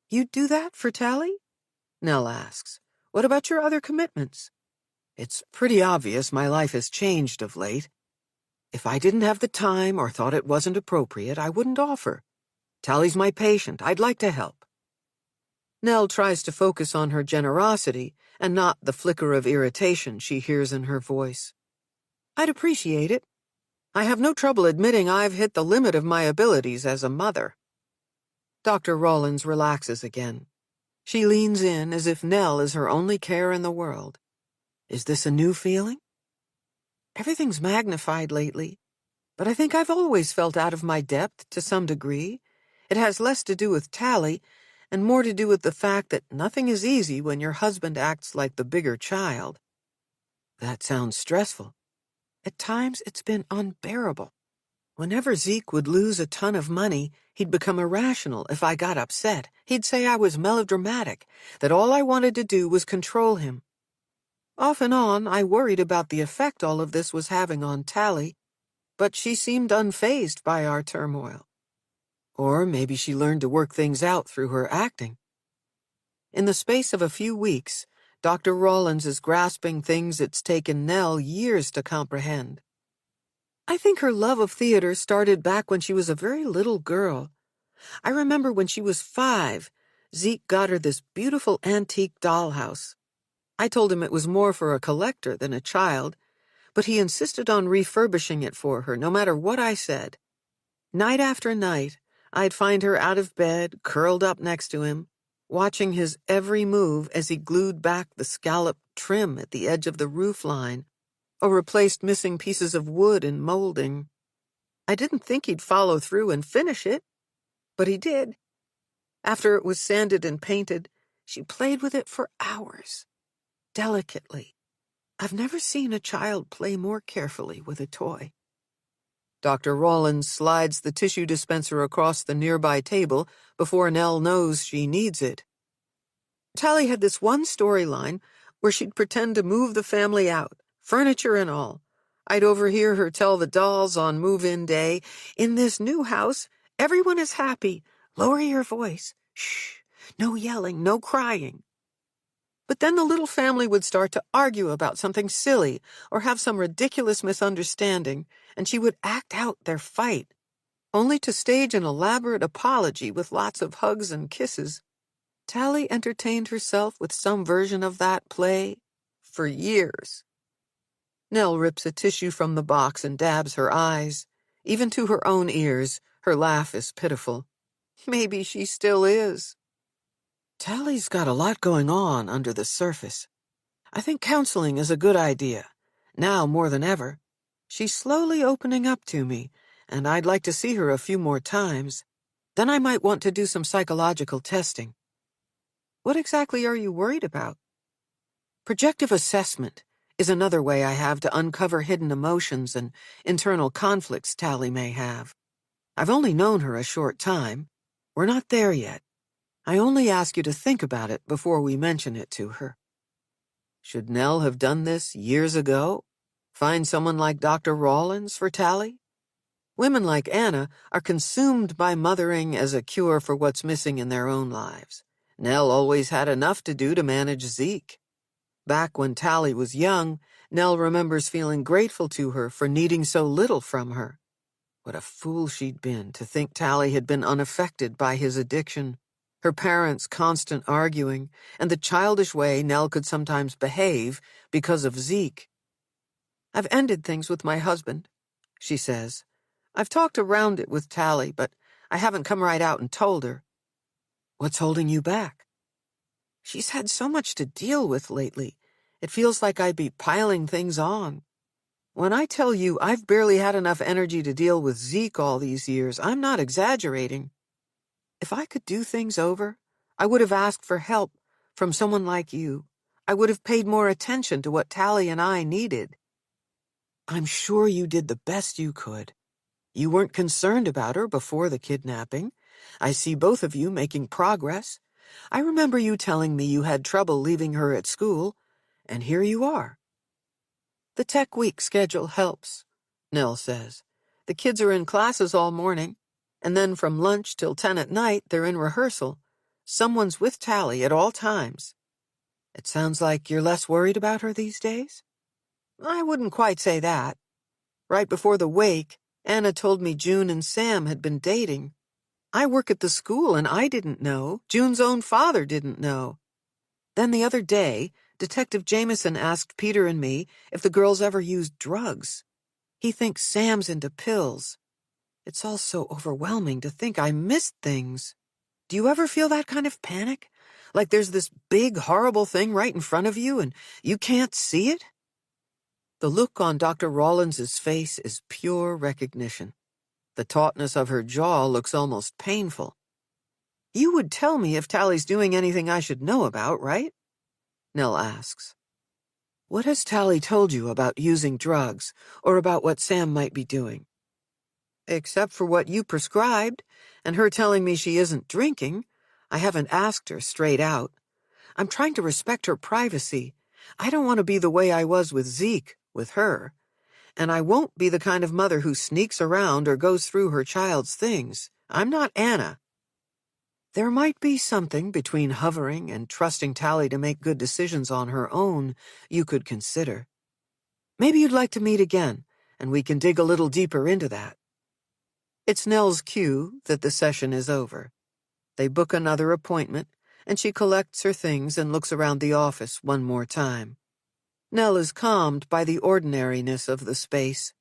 "You'd do that for Tally?" Nell asks. "What about your other commitments?" "It's pretty obvious my life has changed of late. If I didn't have the time or thought it wasn't appropriate, I wouldn't offer. Tally's my patient. I'd like to help. Nell tries to focus on her generosity and not the flicker of irritation she hears in her voice. I'd appreciate it. I have no trouble admitting I've hit the limit of my abilities as a mother. Dr. Rawlins relaxes again. She leans in as if Nell is her only care in the world. Is this a new feeling? Everything's magnified lately, but I think I've always felt out of my depth to some degree. It has less to do with Tally and more to do with the fact that nothing is easy when your husband acts like the bigger child. That sounds stressful. At times, it's been unbearable. Whenever Zeke would lose a ton of money, he'd become irrational if I got upset. He'd say I was melodramatic, that all I wanted to do was control him. Off and on, I worried about the effect all of this was having on Tally, but she seemed unfazed by our turmoil. Or maybe she learned to work things out through her acting. In the space of a few weeks, Dr. Rawlins is grasping things it's taken Nell years to comprehend. I think her love of theater started back when she was a very little girl. I remember when she was 5, Zeke got her this beautiful antique dollhouse. I told him it was more for a collector than a child, but he insisted on refurbishing it for her, no matter what I said. Night after night, I'd find her out of bed, curled up next to him, watching his every move as he glued back the scalloped trim at the edge of the roof line, or replaced missing pieces of wood in molding. I didn't think he'd follow through and finish it, but he did. After it was sanded and painted, she played with it for hours, delicately. I've never seen a child play more carefully with a toy. Dr. Rawlins slides the tissue dispenser across the nearby table before Nell knows she needs it. Tally had this one storyline where she'd pretend to move the family out, furniture and all. I'd overhear her tell the dolls on move-in day, "In this new house, everyone is happy. Lower your voice. Shh. No yelling, no crying." But then the little family would start to argue about something silly or have some ridiculous misunderstanding, and she would act out their fight, only to stage an elaborate apology with lots of hugs and kisses. Tally entertained herself with some version of that play for years. Nell rips a tissue from the box and dabs her eyes. Even to her own ears, her laugh is pitiful. Maybe she still is. Tally's got a lot going on under the surface. I think counseling is a good idea. Now more than ever. She's slowly opening up to me, and I'd like to see her a few more times. Then I might want to do some psychological testing. What exactly are you worried about? Projective assessment is another way I have to uncover hidden emotions and internal conflicts Tally may have. I've only known her a short time. We're not there yet. I only ask you to think about it before we mention it to her. Should Nell have done this years ago? Find someone like Dr. Rawlins for Tally? Women like Anna are consumed by mothering as a cure for what's missing in their own lives. Nell always had enough to do to manage Zeke. Back when Tally was young, Nell remembers feeling grateful to her for needing so little from her. What a fool she'd been to think Tally had been unaffected by his addiction, her parents' constant arguing, and the childish way Nell could sometimes behave because of Zeke. "I've ended things with my husband," she says. "I've talked around it with Tally, but I haven't come right out and told her." "What's holding you back?" "She's had so much to deal with lately. It feels like I'd be piling things on. When I tell you I've barely had enough energy to deal with Zeke all these years, I'm not exaggerating. If I could do things over, I would have asked for help from someone like you. I would have paid more attention to what Tally and I needed." "I'm sure you did the best you could. You weren't concerned about her before the kidnapping. I see both of you making progress. I remember you telling me you had trouble leaving her at school, and here you are." "The tech week schedule helps," Nell says. "The kids are in classes all morning, and then from lunch till 10 at night they're in rehearsal. Someone's with Tally at all times." "It sounds like you're less worried about her these days?" "I wouldn't quite say that. Right before the wake, Anna told me June and Sam had been dating. I work at the school and I didn't know. June's own father didn't know. Then the other day, Detective Jameson asked Peter and me if the girls ever used drugs. He thinks Sam's into pills. It's all so overwhelming to think I missed things. Do you ever feel that kind of panic? Like there's this big, horrible thing right in front of you and you can't see it? The look on Dr. Rawlins's face is pure recognition. The tautness of her jaw looks almost painful. You would tell me if Tally's doing anything I should know about, right? Nell asks. What has Tally told you about using drugs, or about what Sam might be doing? Except for what you prescribed, and her telling me she isn't drinking. I haven't asked her straight out. I'm trying to respect her privacy. I don't want to be the way I was with Zeke, with her. And I won't be the kind of mother who sneaks around or goes through her child's things. I'm not Anna. There might be something between hovering and trusting Tally to make good decisions on her own you could consider. Maybe you'd like to meet again, and we can dig a little deeper into that. It's Nell's cue that the session is over. They book another appointment, and she collects her things and looks around the office one more time. Nell is calmed by the ordinariness of the space.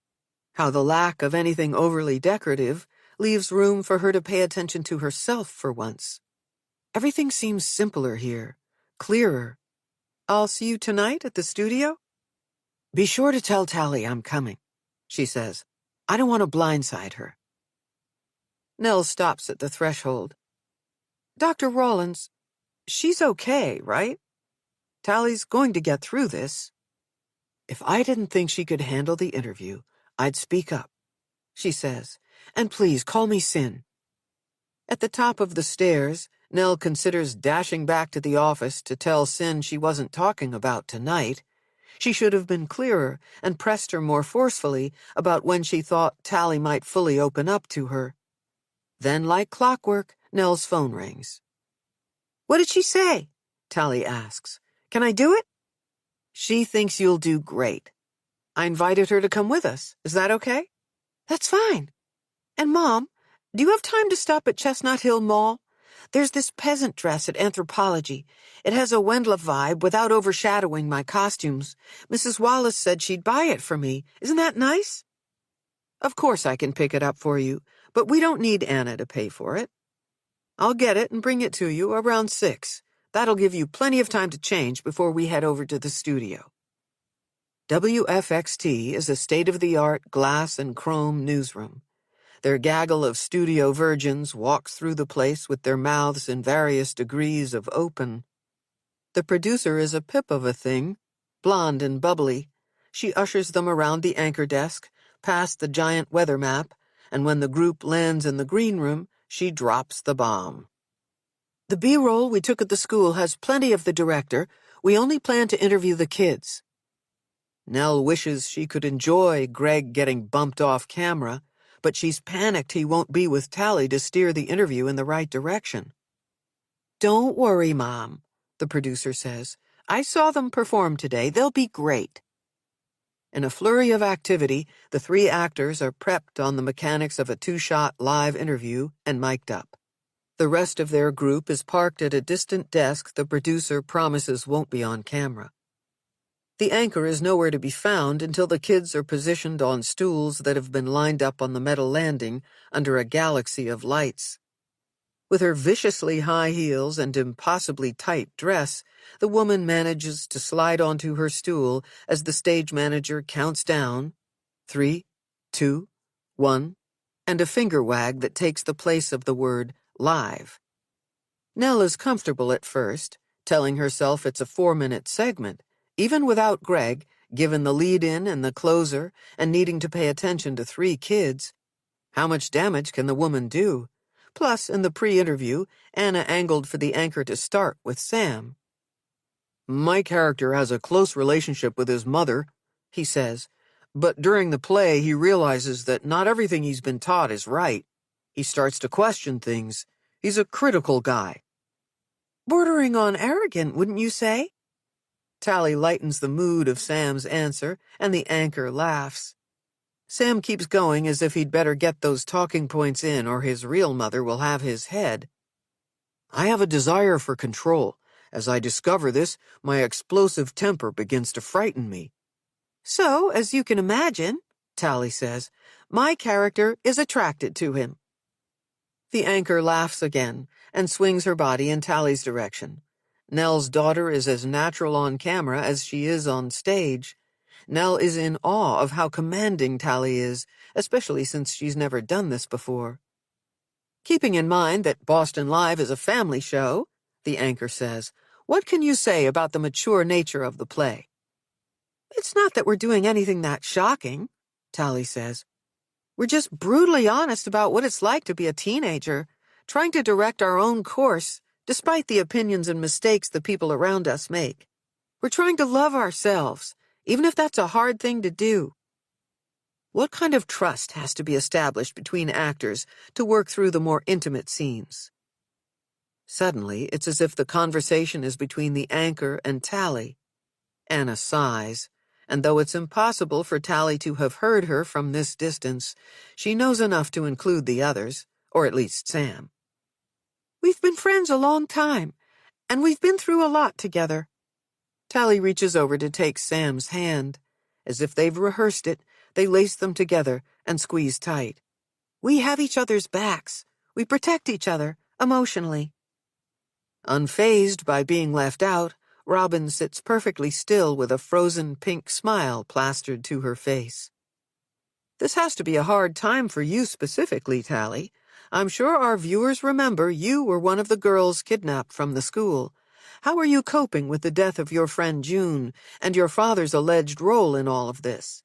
How the lack of anything overly decorative leaves room for her to pay attention to herself for once. Everything seems simpler here, clearer. I'll see you tonight at the studio? Be sure to tell Tally I'm coming, she says. I don't want to blindside her. Nell stops at the threshold. Dr. Rawlins, she's okay, right? Tally's going to get through this. If I didn't think she could handle the interview, I'd speak up, she says, and please call me Sin. At the top of the stairs, Nell considers dashing back to the office to tell Sin she wasn't talking about tonight. She should have been clearer and pressed her more forcefully about when she thought Tally might fully open up to her. Then, like clockwork, Nell's phone rings. What did she say? Tally asks. Can I do it? She thinks you'll do great. I invited her to come with us. Is that okay? That's fine. And Mom, do you have time to stop at Chestnut Hill Mall? There's this peasant dress at Anthropology. It has a Wendla vibe without overshadowing my costumes. Mrs. Wallace said she'd buy it for me. Isn't that nice? Of course I can pick it up for you, but we don't need Anna to pay for it. I'll get it and bring it to you around 6. That'll give you plenty of time to change before we head over to the studio. WFXT is a state-of-the-art glass and chrome newsroom. Their gaggle of studio virgins walks through the place with their mouths in various degrees of open. The producer is a pip of a thing, blonde and bubbly. She ushers them around the anchor desk, past the giant weather map, and when the group lands in the green room, she drops the bomb. The B-roll we took at the school has plenty of the director. We only plan to interview the kids. Nell wishes she could enjoy Greg getting bumped off camera, but she's panicked he won't be with Tally to steer the interview in the right direction. Don't worry, Mom, the producer says. I saw them perform today. They'll be great. In a flurry of activity, the 3 actors are prepped on the mechanics of a 2-shot live interview and mic'd up. The rest of their group is parked at a distant desk the producer promises won't be on camera. The anchor is nowhere to be found until the kids are positioned on stools that have been lined up on the metal landing under a galaxy of lights. With her viciously high heels and impossibly tight dress, the woman manages to slide onto her stool as the stage manager counts down 3, 2, 1, and a finger wag that takes the place of the word live. Nell is comfortable at first, telling herself it's a 4-minute segment, even without Greg, given the lead-in and the closer, and needing to pay attention to 3 kids. How much damage can the woman do? Plus, in the pre-interview, Anna angled for the anchor to start with Sam. My character has a close relationship with his mother, he says, but during the play he realizes that not everything he's been taught is right. He starts to question things. He's a critical guy. Bordering on arrogant, wouldn't you say? Tally lightens the mood of Sam's answer, and the anchor laughs. Sam keeps going as if he'd better get those talking points in or his real mother will have his head. I have a desire for control. As I discover this, my explosive temper begins to frighten me. So, as you can imagine, Tally says, my character is attracted to him. The anchor laughs again and swings her body in Tally's direction. Nell's daughter is as natural on camera as she is on stage. Nell is in awe of how commanding Tally is, especially since she's never done this before. Keeping in mind that Boston Live is a family show, the anchor says, what can you say about the mature nature of the play? It's not that we're doing anything that shocking, Tally says. We're just brutally honest about what it's like to be a teenager, trying to direct our own course, despite the opinions and mistakes the people around us make. We're trying to love ourselves, even if that's a hard thing to do. What kind of trust has to be established between actors to work through the more intimate scenes? Suddenly, it's as if the conversation is between the anchor and Tally. Anna sighs, and though it's impossible for Tally to have heard her from this distance, she knows enough to include the others, or at least Sam. We've been friends a long time, and we've been through a lot together. Tally reaches over to take Sam's hand. As if they've rehearsed it, they lace them together and squeeze tight. We have each other's backs. We protect each other, emotionally. Unfazed by being left out, Robin sits perfectly still with a frozen pink smile plastered to her face. This has to be a hard time for you specifically, Tally. I'm sure our viewers remember you were one of the girls kidnapped from the school. How are you coping with the death of your friend June and your father's alleged role in all of this?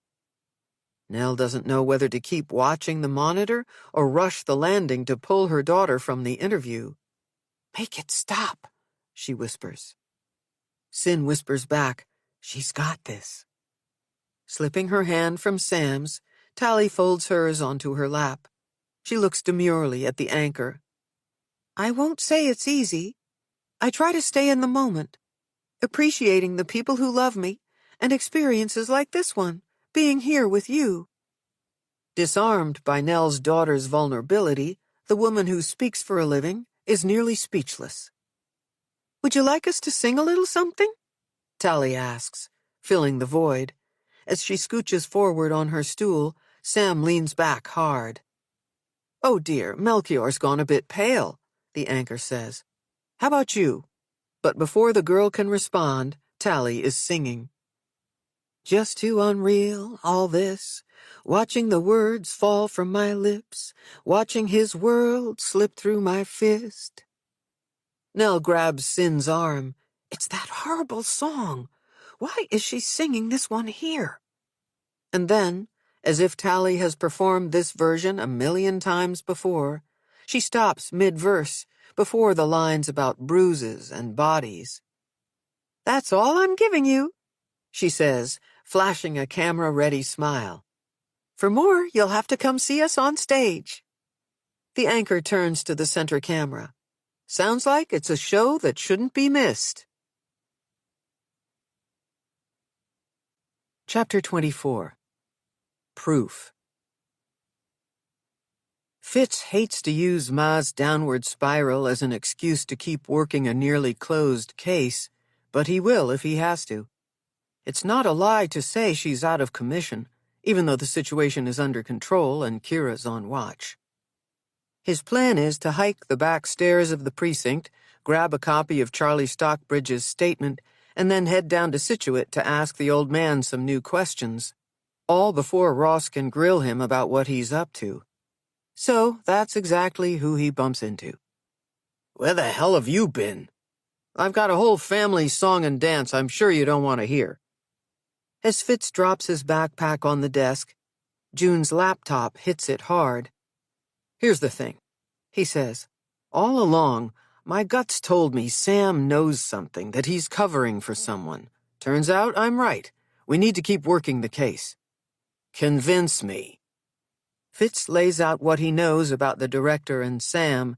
Nell doesn't know whether to keep watching the monitor or rush the landing to pull her daughter from the interview. Make it stop, she whispers. Sin whispers back, she's got this. Slipping her hand from Sam's, Tally folds hers onto her lap. She looks demurely at the anchor. I won't say it's easy. I try to stay in the moment, appreciating the people who love me and experiences like this one, being here with you. Disarmed by Nell's daughter's vulnerability, the woman who speaks for a living is nearly speechless. Would you like us to sing a little something? Tally asks, filling the void. As she scooches forward on her stool, Sam leans back hard. Oh dear, Melchior's gone a bit pale, the anchor says. How about you? But before the girl can respond, Tally is singing. Just too unreal, all this, watching the words fall from my lips, watching his world slip through my fist. Nell grabs Sin's arm. It's that horrible song. Why is she singing this one here? And then, as if Tally has performed this version 1,000,000 times before, she stops mid-verse, before the lines about bruises and bodies. That's all I'm giving you, she says, flashing a camera-ready smile. For more, you'll have to come see us on stage. The anchor turns to the center camera. Sounds like it's a show that shouldn't be missed. Chapter 24. Proof. Fitz hates to use Ma's downward spiral as an excuse to keep working a nearly closed case, but he will if he has to. It's not a lie to say she's out of commission, even though the situation is under control and Kira's on watch. His plan is to hike the back stairs of the precinct, grab a copy of Charlie Stockbridge's statement, and then head down to Situate to ask the old man some new questions, all before Ross can grill him about what he's up to. So that's exactly who he bumps into. Where the hell have you been? I've got a whole family song and dance I'm sure you don't want to hear. As Fitz drops his backpack on the desk, June's laptop hits it hard. Here's the thing, he says. All along, my guts told me Sam knows something that he's covering for someone. Turns out I'm right. We need to keep working the case. Convince me. Fitz lays out what he knows about the director and Sam,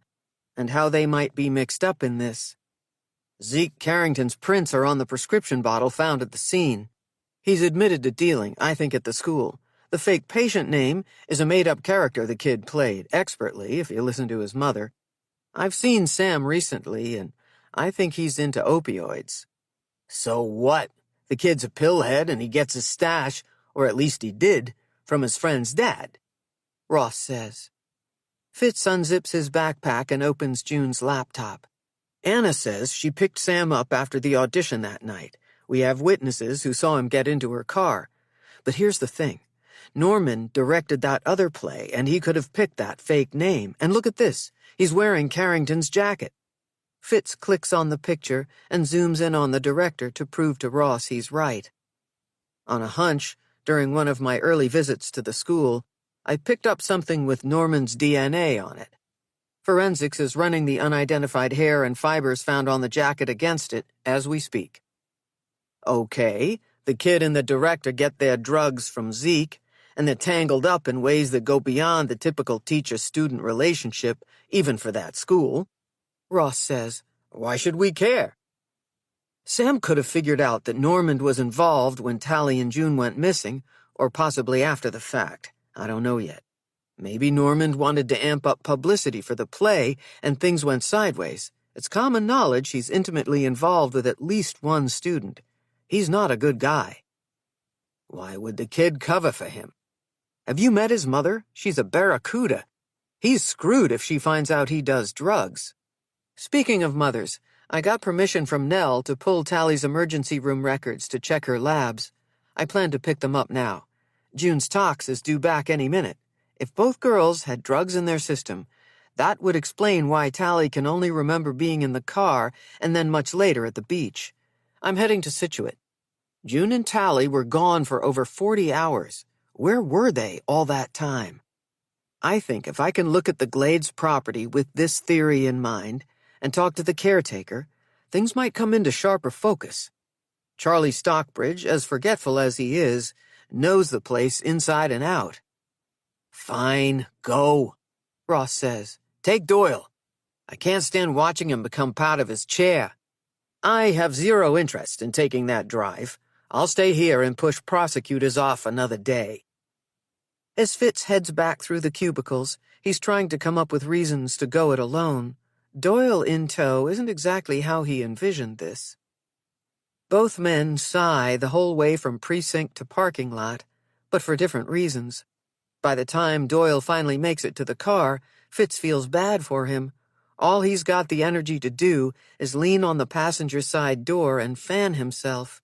and how they might be mixed up in this. Zeke Carrington's prints are on the prescription bottle found at the scene. He's admitted to dealing, I think at the school. The fake patient name is a made-up character the kid played, expertly, if you listen to his mother. I've seen Sam recently, and I think he's into opioids. So what? The kid's a pillhead and he gets his stash, or at least he did, from his friend's dad, Ross says. Fitz unzips his backpack and opens June's laptop. Anna says she picked Sam up after the audition that night. We have witnesses who saw him get into her car. But here's the thing. Norman directed that other play, and he could have picked that fake name. And look at this. He's wearing Carrington's jacket. Fitz clicks on the picture and zooms in on the director to prove to Ross he's right. On a hunch, during one of my early visits to the school, I picked up something with Norman's DNA on it. Forensics is running the unidentified hair and fibers found on the jacket against it as we speak. Okay, the kid and the director get their drugs from Zeke, and they're tangled up in ways that go beyond the typical teacher-student relationship, even for that school. Ross says, "Why should we care?" Sam could have figured out that Normand was involved when Tally and June went missing, or possibly after the fact. I don't know yet. Maybe Normand wanted to amp up publicity for the play, and things went sideways. It's common knowledge he's intimately involved with at least one student. He's not a good guy. Why would the kid cover for him? Have you met his mother? She's a barracuda. He's screwed if she finds out he does drugs. Speaking of mothers, I got permission from Nell to pull Tally's emergency room records to check her labs. I plan to pick them up now. June's tox is due back any minute. If both girls had drugs in their system, that would explain why Tally can only remember being in the car and then much later at the beach. I'm heading to Scituate. June and Tally were gone for over 40 hours. Where were they all that time? I think if I can look at the Glades property with this theory in mind and talk to the caretaker, things might come into sharper focus. Charlie Stockbridge, as forgetful as he is, knows the place inside and out. Fine, go, Ross says. Take Doyle. I can't stand watching him become part of his chair. I have zero interest in taking that drive. I'll stay here and push prosecutors off another day. As Fitz heads back through the cubicles, he's trying to come up with reasons to go it alone. Doyle in tow isn't exactly how he envisioned this. Both men sigh the whole way from precinct to parking lot, but for different reasons. By the time Doyle finally makes it to the car, Fitz feels bad for him. All he's got the energy to do is lean on the passenger side door and fan himself.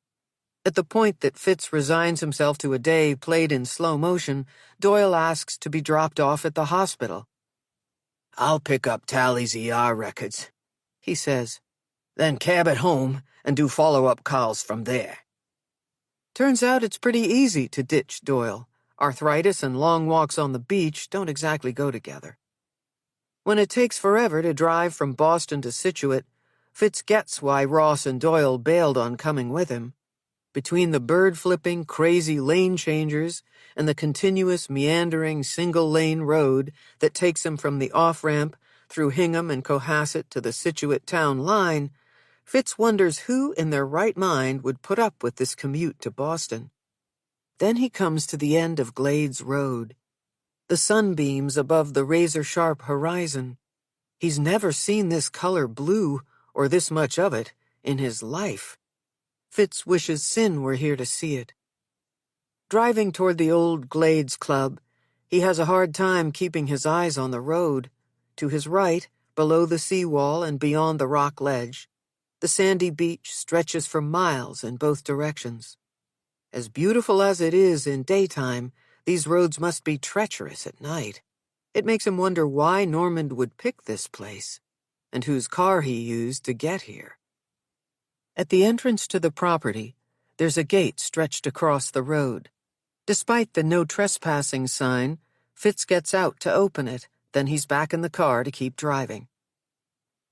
At the point that Fitz resigns himself to a day played in slow motion, Doyle asks to be dropped off at the hospital. I'll pick up Tally's ER records, he says, then cab it home and do follow-up calls from there. Turns out it's pretty easy to ditch Doyle. Arthritis and long walks on the beach don't exactly go together. When it takes forever to drive from Boston to Scituate, Fitz gets why Ross and Doyle bailed on coming with him. Between the bird-flipping, crazy lane changers and the continuous, meandering, single-lane road that takes him from the off-ramp through Hingham and Cohasset to the Scituate town line, Fitz wonders who in their right mind would put up with this commute to Boston. Then he comes to the end of Glades Road. The sunbeams above the razor-sharp horizon. He's never seen this color blue, or this much of it, in his life. Fitz wishes Sin were here to see it. Driving toward the old Glades Club, he has a hard time keeping his eyes on the road. To his right, below the seawall and beyond the rock ledge, the sandy beach stretches for miles in both directions. As beautiful as it is in daytime, these roads must be treacherous at night. It makes him wonder why Normand would pick this place, and whose car he used to get here. At the entrance to the property, there's a gate stretched across the road. Despite the no trespassing sign, Fitz gets out to open it, then he's back in the car to keep driving.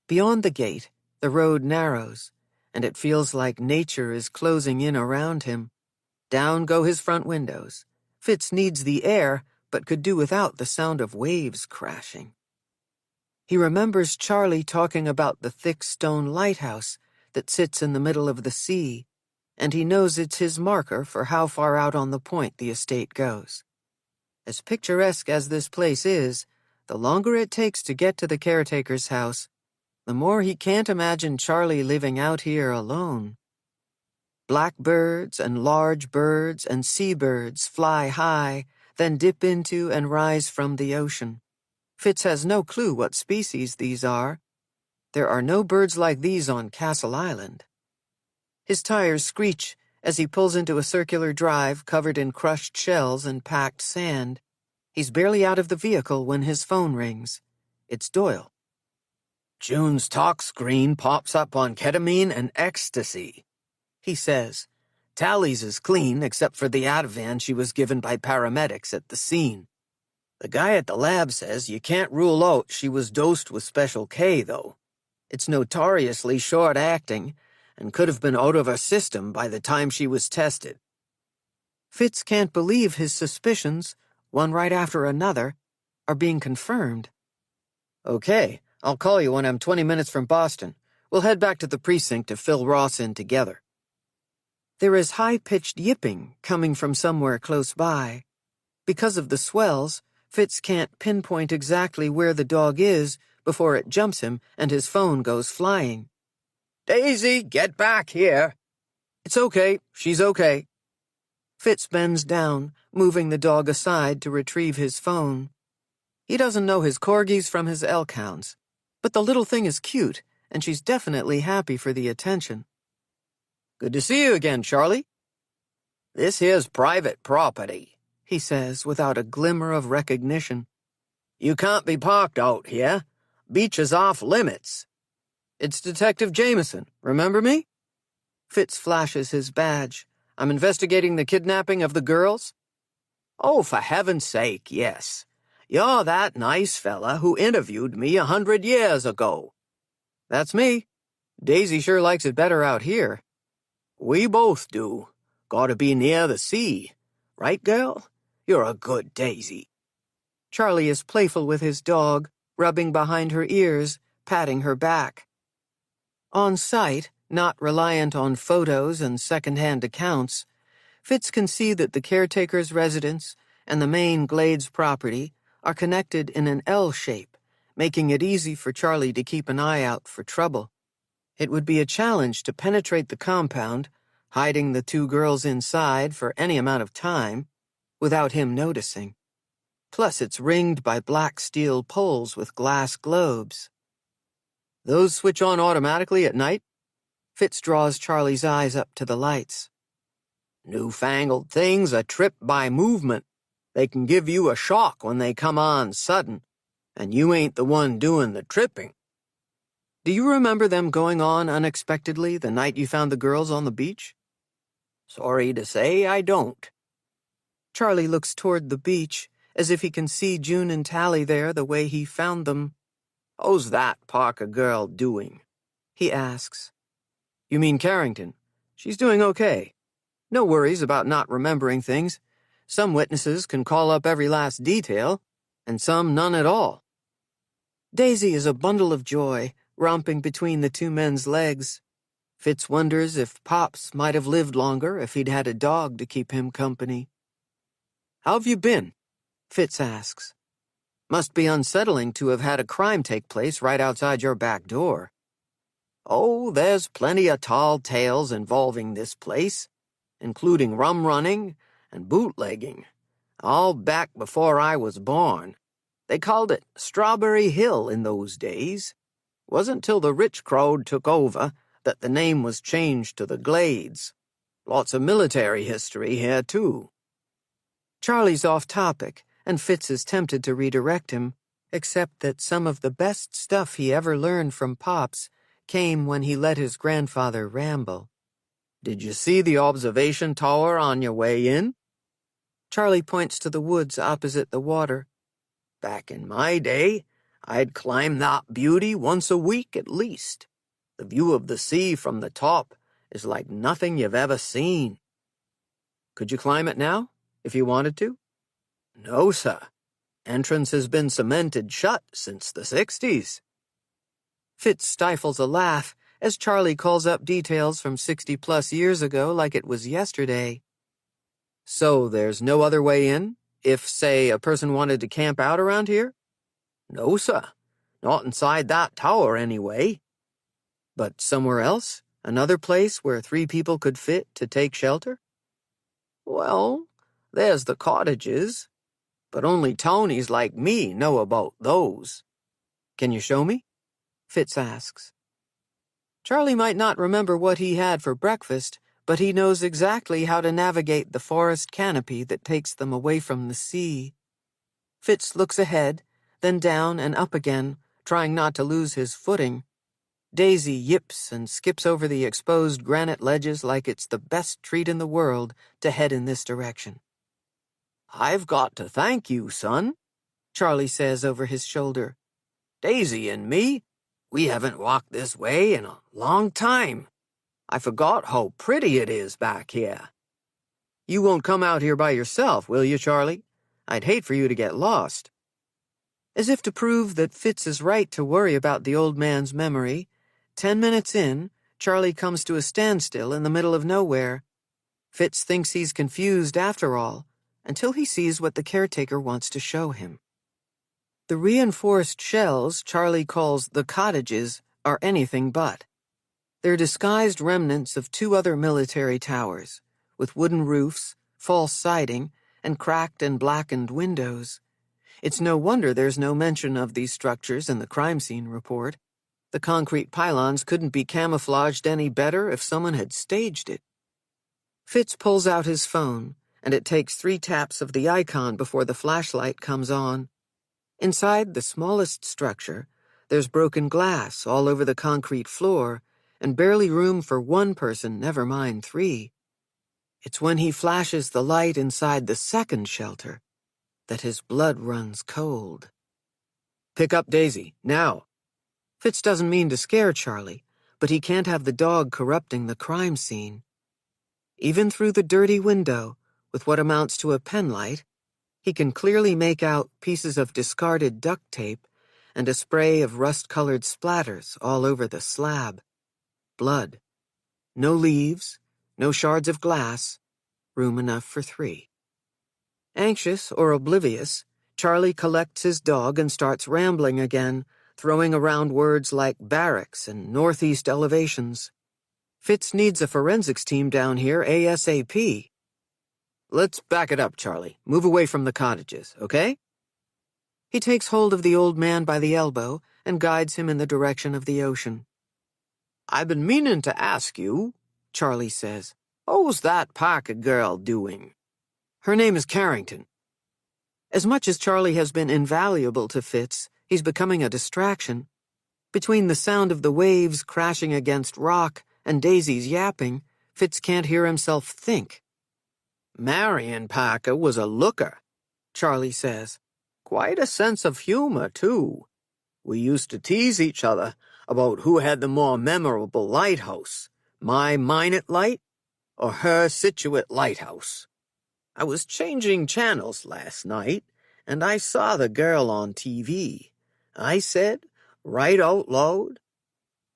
Beyond the gate, the road narrows, and it feels like nature is closing in around him. Down go his front windows. Fitz needs the air, but could do without the sound of waves crashing. He remembers Charlie talking about the thick stone lighthouse that sits in the middle of the sea, and he knows it's his marker for how far out on the point the estate goes. As picturesque as this place is, the longer it takes to get to the caretaker's house, the more he can't imagine Charlie living out here alone. Blackbirds and large birds and seabirds fly high, then dip into and rise from the ocean. Fitz has no clue what species these are. There are no birds like these on Castle Island. His tires screech as he pulls into a circular drive covered in crushed shells and packed sand. He's barely out of the vehicle when his phone rings. It's Doyle. "June's talk screen pops up on ketamine and ecstasy," he says. "Tally's is clean except for the Ativan she was given by paramedics at the scene. The guy at the lab says you can't rule out she was dosed with Special K, though. It's notoriously short-acting and could have been out of her system by the time she was tested." Fitz can't believe his suspicions, one right after another, are being confirmed. "Okay, I'll call you when I'm 20 minutes from Boston. We'll head back to the precinct to fill Ross in together." There is high-pitched yipping coming from somewhere close by. Because of the swells, Fitz can't pinpoint exactly where the dog is before it jumps him and his phone goes flying. "Daisy, get back here!" "It's okay, she's okay." Fitz bends down, moving the dog aside to retrieve his phone. He doesn't know his corgis from his elk hounds, but the little thing is cute, and she's definitely happy for the attention. "Good to see you again, Charlie." "This here's private property," he says without a glimmer of recognition. "You can't be parked out here. Beach is off limits." "It's Detective Jameson. Remember me?" Fitz flashes his badge. "I'm investigating the kidnapping of the girls." "Oh, for heaven's sake, yes. You're that nice fella who interviewed me 100 years ago." "That's me. Daisy sure likes it better out here." "We both do. Gotta be near the sea. Right, girl? You're a good Daisy." Charlie is playful with his dog, rubbing behind her ears, patting her back. On site, not reliant on photos and second-hand accounts, Fitz can see that the caretaker's residence and the main Glades property are connected in an L shape, making it easy for Charlie to keep an eye out for trouble. It would be a challenge to penetrate the compound, hiding the two girls inside for any amount of time, without him noticing. Plus, it's ringed by black steel poles with glass globes. "Those switch on automatically at night?" Fitz draws Charlie's eyes up to the lights. "Newfangled things are tripped by movement. They can give you a shock when they come on sudden, and you ain't the one doing the tripping." "Do you remember them going on unexpectedly the night you found the girls on the beach?" "Sorry to say I don't." Charlie looks toward the beach, as if he can see June and Tally there the way he found them. "How's that Parker girl doing?" he asks. "You mean Carrington? She's doing okay. No worries about not remembering things. Some witnesses can call up every last detail, and some none at all." Daisy is a bundle of joy, romping between the two men's legs. Fitz wonders if Pops might have lived longer if he'd had a dog to keep him company. "How have you been?" Fitz asks. "Must be unsettling to have had a crime take place right outside your back door." "Oh, there's plenty of tall tales involving this place, including rum running and bootlegging, all back before I was born. They called it Strawberry Hill in those days. Wasn't till the rich crowd took over that the name was changed to the Glades. Lots of military history here, too." Charlie's off topic, and Fitz is tempted to redirect him, except that some of the best stuff he ever learned from Pops came when he let his grandfather ramble. "Did you see the observation tower on your way in?" Charlie points to the woods opposite the water. "Back in my day, I'd climb that beauty once a week at least. The view of the sea from the top is like nothing you've ever seen." "Could you climb it now, if you wanted to?" "No, sir. Entrance has been cemented shut since the 60s. Fitz stifles a laugh as Charlie calls up details from 60-plus years ago like it was yesterday. "So there's no other way in, If, say, a person wanted to camp out around here? No, sir. Not inside that tower, anyway. But somewhere else? Another place where 3 people could fit to take shelter? Well, there's the cottages, but only Tonys like me know about those. Can you show me? Fitz asks. Charlie might not remember what he had for breakfast, but he knows exactly how to navigate the forest canopy that takes them away from the sea. Fitz looks ahead, then down and up again, trying not to lose his footing. Daisy yips and skips over the exposed granite ledges like it's the best treat in the world to head in this direction. I've got to thank you, son, Charlie says over his shoulder. Daisy and me, we haven't walked this way in a long time. I forgot how pretty it is back here. You won't come out here by yourself, will you, Charlie? I'd hate for you to get lost. As if to prove that Fitz is right to worry about the old man's memory, 10 minutes in, Charlie comes to a standstill in the middle of nowhere. Fitz thinks he's confused after all, until he sees what the caretaker wants to show him. The reinforced shells Charlie calls the cottages are anything but. They're disguised remnants of 2 other military towers, with wooden roofs, false siding, and cracked and blackened windows. It's no wonder there's no mention of these structures in the crime scene report. The concrete pylons couldn't be camouflaged any better if someone had staged it. Fitz pulls out his phone, and it takes 3 taps of the icon before the flashlight comes on. Inside the smallest structure, there's broken glass all over the concrete floor, and barely room for 1 person, never mind 3. It's when he flashes the light inside the second shelter that his blood runs cold. Pick up Daisy, now. Fitz doesn't mean to scare Charlie, but he can't have the dog corrupting the crime scene. Even through the dirty window, with what amounts to a penlight, he can clearly make out pieces of discarded duct tape and a spray of rust-colored splatters all over the slab. Blood. No leaves, no shards of glass, room enough for 3. Anxious or oblivious, Charlie collects his dog and starts rambling again, throwing around words like barracks and northeast elevations. Fitz needs a forensics team down here ASAP. Let's back it up, Charlie. Move away from the cottages, okay? He takes hold of the old man by the elbow and guides him in the direction of the ocean. I've been meaning to ask you, Charlie says, how's that Parker girl doing? Her name is Carrington. As much as Charlie has been invaluable to Fitz, he's becoming a distraction. Between the sound of the waves crashing against rock and Daisy's yapping, Fitz can't hear himself think. Marion Parker was a looker, Charlie says. Quite a sense of humor, too. We used to tease each other about who had the more memorable lighthouse, my Minot light or her Situate lighthouse. I was changing channels last night, and I saw the girl on TV. I said, right out loud,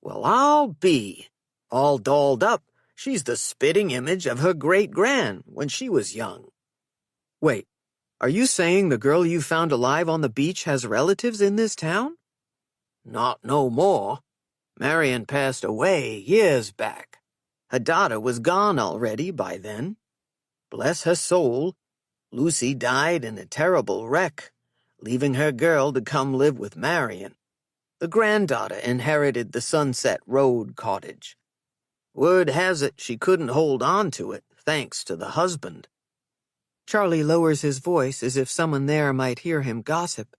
well, I'll be. All dolled up, she's the spitting image of her great-gran when she was young. Wait, are you saying the girl you found alive on the beach has relatives in this town? Not no more. Marion passed away years back. Her daughter was gone already by then. Bless her soul, Lucy died in a terrible wreck, leaving her girl to come live with Marion. The granddaughter inherited the Sunset Road cottage. Word has it she couldn't hold on to it, thanks to the husband. Charlie lowers his voice as if someone there might hear him gossip.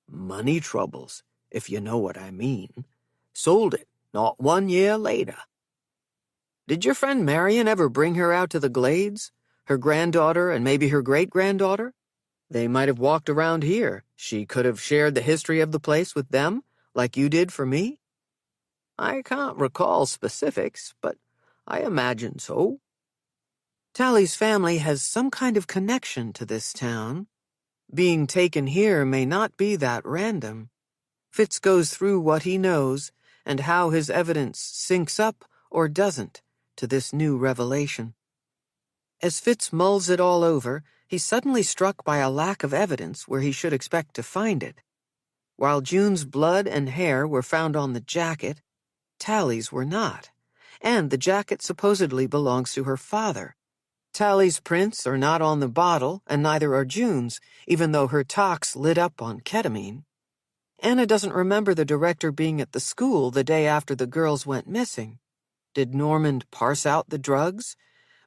Money troubles, if you know what I mean. Sold it not 1 year later. Did your friend Marion ever bring her out to the Glades? Her granddaughter and maybe her great-granddaughter? They might have walked around here. She could have shared the history of the place with them, like you did for me? I can't recall specifics, but I imagine so. Tally's family has some kind of connection to this town. Being taken here may not be that random. Fitz goes through what he knows and how his evidence syncs up or doesn't to this new revelation. As Fitz mulls it all over, He's suddenly struck by a lack of evidence where he should expect to find it. While June's blood and hair were found on the jacket, Tally's were not, and the jacket supposedly belongs to her father. Tally's prints are not on the bottle, and neither are June's, even though her tox lit up on ketamine. Anna doesn't remember the director being at the school the day after the girls went missing. Did Normand parse out the drugs,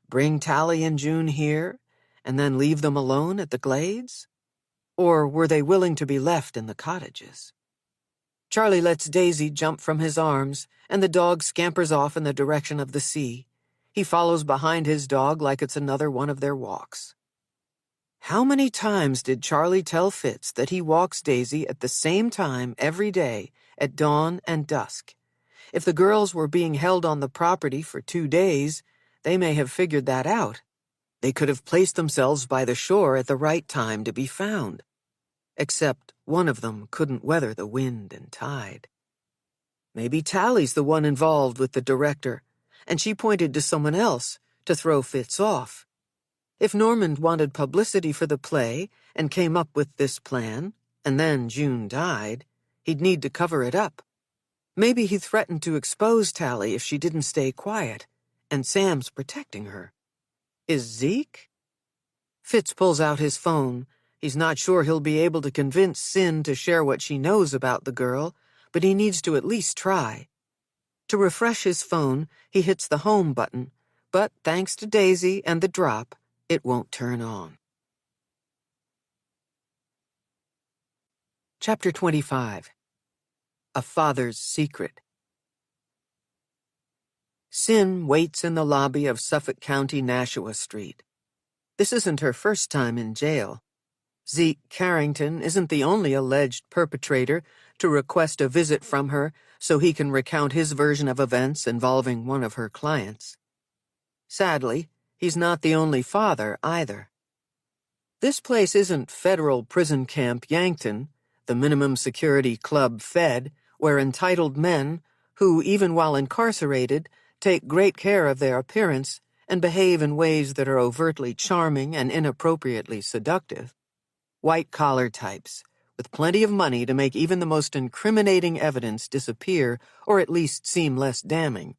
bring Tally and June here, and then leave them alone at the Glades? Or were they willing to be left in the cottages? Charlie lets Daisy jump from his arms, and the dog scampers off in the direction of the sea. He follows behind his dog like it's another one of their walks. How many times did Charlie tell Fitz that he walks Daisy at the same time every day, at dawn and dusk? If the girls were being held on the property for 2 days, they may have figured that out. They could have placed themselves by the shore at the right time to be found. Except one of them couldn't weather the wind and tide. Maybe Tally's the one involved with the director, and she pointed to someone else to throw Fitz off. If Normand wanted publicity for the play and came up with this plan, and then June died, he'd need to cover it up. Maybe he threatened to expose Tally if she didn't stay quiet, and Sam's protecting her. Is Zeke? Fitz pulls out his phone. He's not sure he'll be able to convince Sin to share what she knows about the girl, but he needs to at least try. To refresh his phone, he hits the home button, but thanks to Daisy and the drop, it won't turn on. Chapter 25. A Father's Secret. Sin waits in the lobby of Suffolk County, Nashua Street. This isn't her first time in jail. Zeke Carrington isn't the only alleged perpetrator to request a visit from her so he can recount his version of events involving one of her clients. Sadly, he's not the only father either. This place isn't Federal Prison Camp Yankton, the minimum security club Fed, where entitled men, who, even while incarcerated, take great care of their appearance and behave in ways that are overtly charming and inappropriately seductive. White-collar types, with plenty of money to make even the most incriminating evidence disappear or at least seem less damning.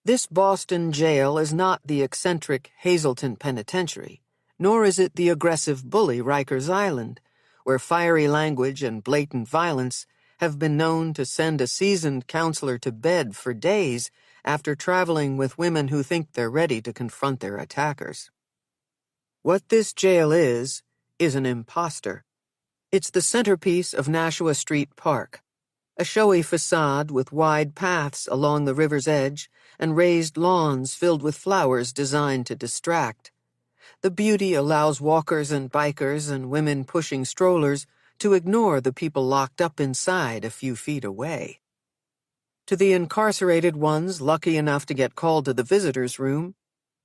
This Boston jail is not the eccentric Hazleton Penitentiary, nor is it the aggressive bully Rikers Island, where fiery language and blatant violence have been known to send a seasoned counselor to bed for days after traveling with women who think they're ready to confront their attackers. What this jail is an imposter. It's the centerpiece of Nashua Street Park, a showy facade with wide paths along the river's edge and raised lawns filled with flowers designed to distract. The beauty allows walkers and bikers and women pushing strollers to ignore the people locked up inside a few feet away. To the incarcerated ones lucky enough to get called to the visitor's room,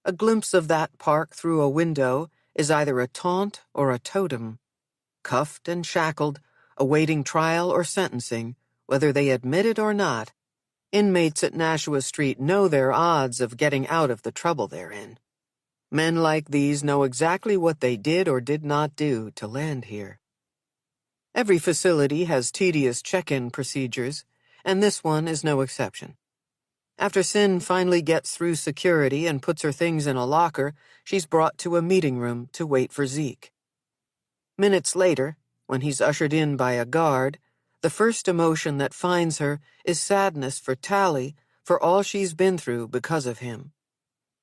a glimpse of that park through a window is either a taunt or a totem. Cuffed and shackled, awaiting trial or sentencing, whether they admit it or not, inmates at Nashua Street know their odds of getting out of the trouble they're in. Men like these know exactly what they did or did not do to land here. Every facility has tedious check-in procedures, and this one is no exception. After Sin finally gets through security and puts her things in a locker, she's brought to a meeting room to wait for Zeke. Minutes later, when he's ushered in by a guard, the first emotion that finds her is sadness for Tally for all she's been through because of him.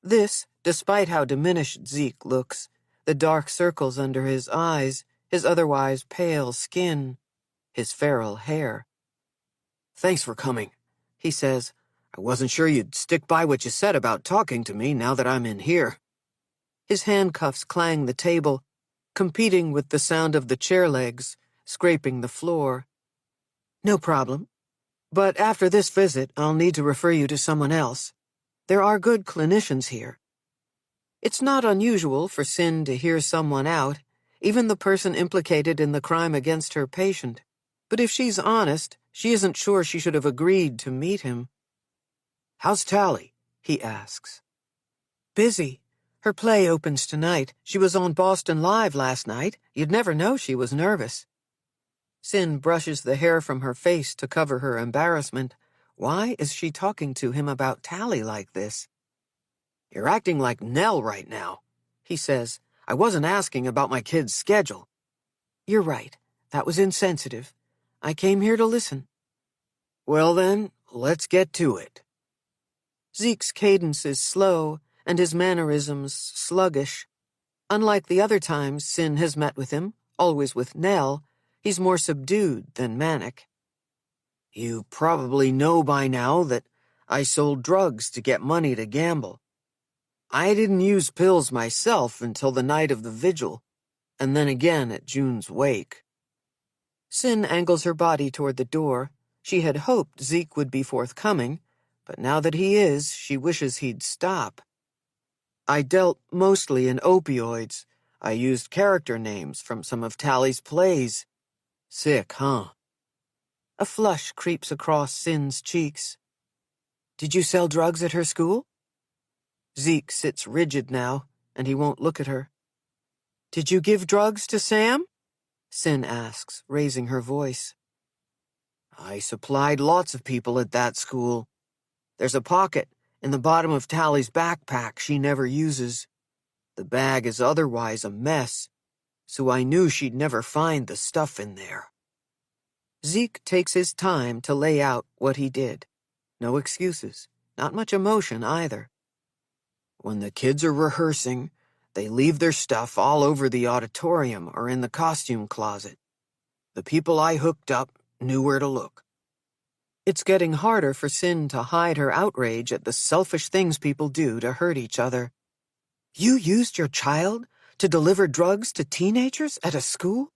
This, despite how diminished Zeke looks, the dark circles under his eyes, his otherwise pale skin, his feral hair. "Thanks for coming," he says. "I wasn't sure you'd stick by what you said about talking to me now that I'm in here." His handcuffs clang the table, competing with the sound of the chair legs, scraping the floor. "No problem. But after this visit, I'll need to refer you to someone else. There are good clinicians here." It's not unusual for Sin to hear someone out, even the person implicated in the crime against her patient. But if she's honest, she isn't sure she should have agreed to meet him. "How's Tally?" he asks. "Busy. Her play opens tonight. She was on Boston Live last night. You'd never know she was nervous. Sin brushes the hair from her face to cover her embarrassment. Why is she talking to him about Tally like this? "You're acting like Nell right now," he says. "I wasn't asking about my kid's schedule." "You're right. That was insensitive. I came here to listen." "Well then, let's get to it." Zeke's cadence is slow, and his mannerisms sluggish. Unlike the other times Sin has met with him, always with Nell, he's more subdued than manic. "You probably know by now that I sold drugs to get money to gamble. I didn't use pills myself until the night of the vigil, and then again at June's wake." Sin angles her body toward the door. She had hoped Zeke would be forthcoming, but now that he is, she wishes he'd stop. "I dealt mostly in opioids. I used character names from some of Tally's plays. Sick, huh?" A flush creeps across Sin's cheeks. "Did you sell drugs at her school?" Zeke sits rigid now, and he won't look at her. "Did you give drugs to Sam?" Sin asks, raising her voice. "I supplied lots of people at that school. There's a pocket in the bottom of Tally's backpack she never uses. The bag is otherwise a mess, so I knew she'd never find the stuff in there." Zeke takes his time to lay out what he did. No excuses, not much emotion either. "When the kids are rehearsing, they leave their stuff all over the auditorium or in the costume closet. The people I hooked up knew where to look." It's getting harder for Sin to hide her outrage at the selfish things people do to hurt each other. "You used your child to deliver drugs to teenagers at a school?"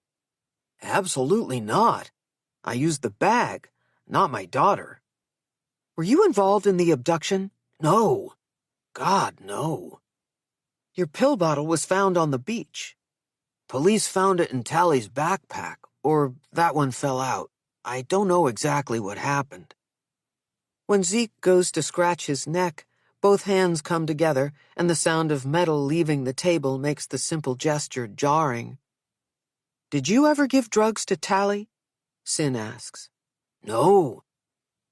"Absolutely not. I used the bag, not my daughter." "Were you involved in the abduction?" "No. God, no." "Your pill bottle was found on the beach." "Police found it in Tally's backpack, or that one fell out. I don't know exactly what happened." When Zeke goes to scratch his neck, both hands come together, and the sound of metal leaving the table makes the simple gesture jarring. "Did you ever give drugs to Tally?" Sin asks. "No.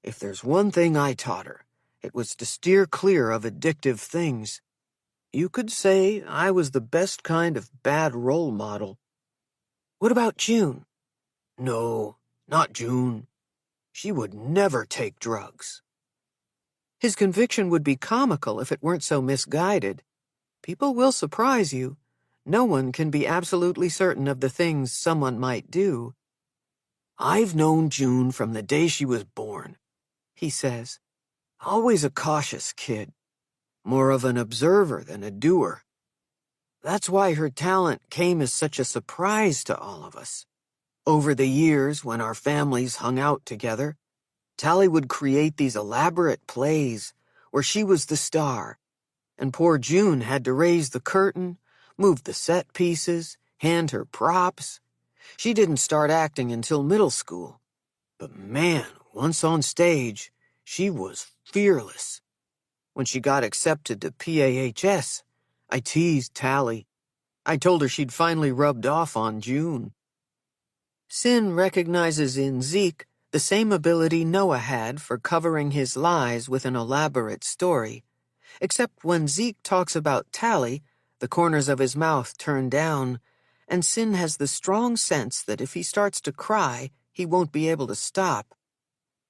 If there's one thing I taught her, it was to steer clear of addictive things. You could say I was the best kind of bad role model." "What about June?" "No, not June. She would never take drugs." His conviction would be comical if it weren't so misguided. People will surprise you. No one can be absolutely certain of the things someone might do. "I've known June from the day she was born," he says. "Always a cautious kid. More of an observer than a doer. That's why her talent came as such a surprise to all of us. Over the years, when our families hung out together, Tally would create these elaborate plays where she was the star, and poor June had to raise the curtain, move the set pieces, hand her props. She didn't start acting until middle school. But man, once on stage, she was fearless. When she got accepted to PAHS, I teased Tally. I told her she'd finally rubbed off on June." Sin recognizes in Zeke the same ability Noah had for covering his lies with an elaborate story, except when Zeke talks about Tally, the corners of his mouth turn down, and Sin has the strong sense that if he starts to cry, he won't be able to stop.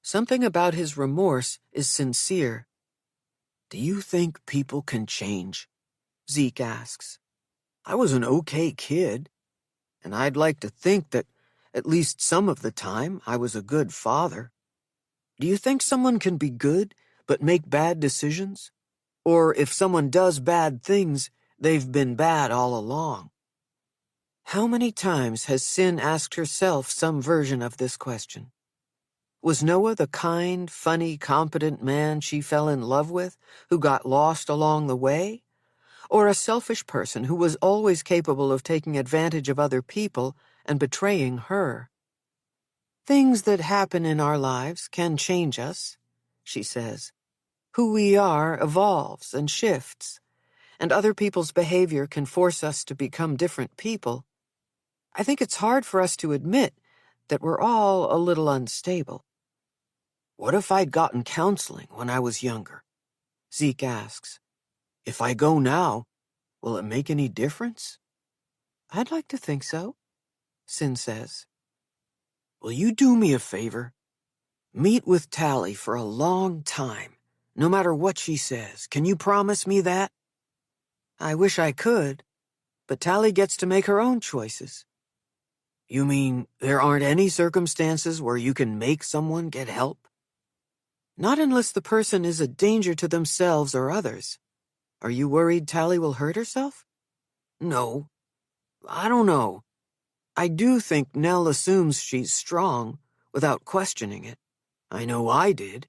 Something about his remorse is sincere. "Do you think people can change?" Zeke asks. "I was an okay kid, and I'd like to think that at least some of the time I was a good father. Do you think someone can be good but make bad decisions? Or if someone does bad things, they've been bad all along?" How many times has Sin asked herself some version of this question? Was Noah the kind, funny, competent man she fell in love with, who got lost along the way? Or a selfish person who was always capable of taking advantage of other people and betraying her? "Things that happen in our lives can change us," she says. "Who we are evolves and shifts, and other people's behavior can force us to become different people, I think it's hard for us to admit that we're all a little unstable. What if I'd gotten counseling when I was younger? Zeke asks. If I go now, will it make any difference? I'd like to think so, Sin says. Will you do me a favor? Meet with Tally for a long time, no matter what she says. Can you promise me that? I wish I could, but Tally gets to make her own choices. You mean there aren't any circumstances where you can make someone get help? Not unless the person is a danger to themselves or others. Are you worried Tally will hurt herself? No. I don't know. I do think Nell assumes she's strong, without questioning it. I know I did.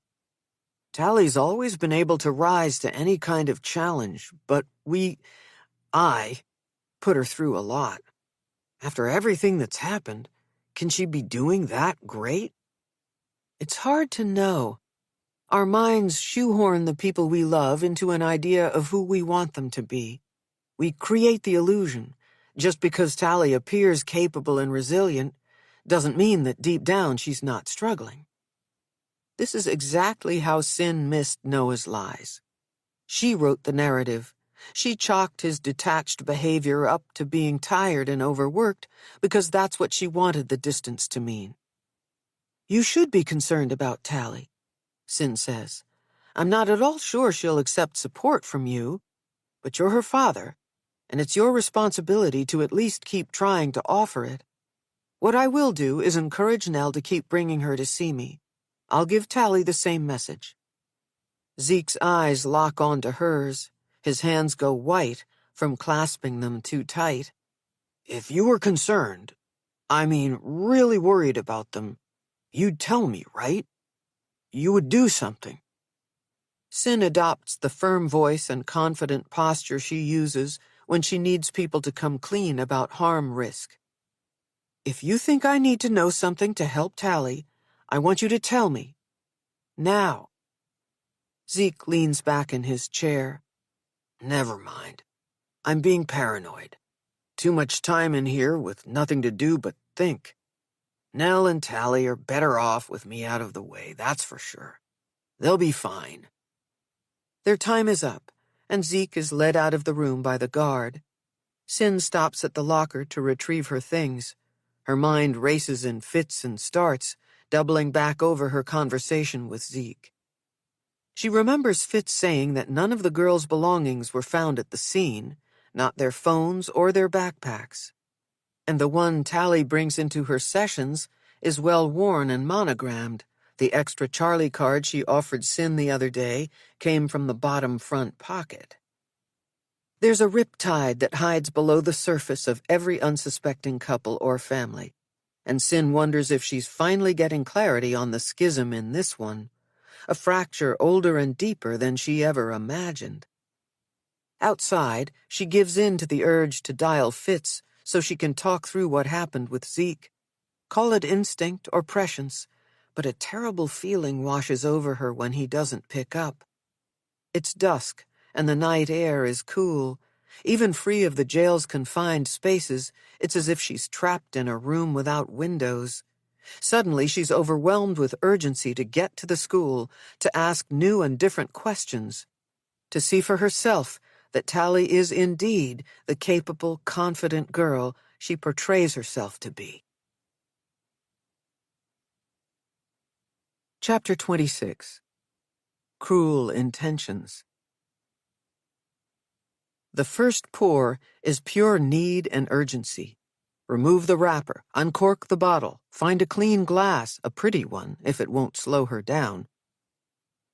Tally's always been able to rise to any kind of challenge, but I, put her through a lot. After everything that's happened, can she be doing that great? It's hard to know. Our minds shoehorn the people we love into an idea of who we want them to be. We create the illusion. Just because Tally appears capable and resilient doesn't mean that deep down she's not struggling. This is exactly how Sin missed Noah's lies. She wrote the narrative. She chalked his detached behavior up to being tired and overworked because that's what she wanted the distance to mean. You should be concerned about Tally, Sin says. I'm not at all sure she'll accept support from you, but you're her father, and it's your responsibility to at least keep trying to offer it. What I will do is encourage Nell to keep bringing her to see me. I'll give Tally the same message. Zeke's eyes lock onto hers. His hands go white from clasping them too tight. If you were concerned, really worried about them, you'd tell me, right? You would do something. Sin adopts the firm voice and confident posture she uses when she needs people to come clean about harm risk. If you think I need to know something to help Tally, I want you to tell me. Now. Zeke leans back in his chair. Never mind. I'm being paranoid. Too much time in here with nothing to do but think. Nell and Tally are better off with me out of the way, that's for sure. They'll be fine. Their time is up, and Zeke is led out of the room by the guard. Sin stops at the locker to retrieve her things. Her mind races in fits and starts, doubling back over her conversation with Zeke. She remembers Fitz saying that none of the girls' belongings were found at the scene, not their phones or their backpacks. And the one Tally brings into her sessions is well worn and monogrammed. The extra Charlie card she offered Sin the other day came from the bottom front pocket. There's a riptide that hides below the surface of every unsuspecting couple or family, and Sin wonders if she's finally getting clarity on the schism in this one, a fracture older and deeper than she ever imagined. Outside, she gives in to the urge to dial Fitz so she can talk through what happened with Zeke. Call it instinct or prescience, but a terrible feeling washes over her when he doesn't pick up. It's dusk, and the night air is cool. Even free of the jail's confined spaces, it's as if she's trapped in a room without windows. Suddenly, she's overwhelmed with urgency to get to the school, to ask new and different questions, to see for herself that Tally is indeed the capable, confident girl she portrays herself to be. Chapter 26. Cruel Intentions. The first pour is pure need and urgency. Remove the wrapper, uncork the bottle, find a clean glass, a pretty one, if it won't slow her down.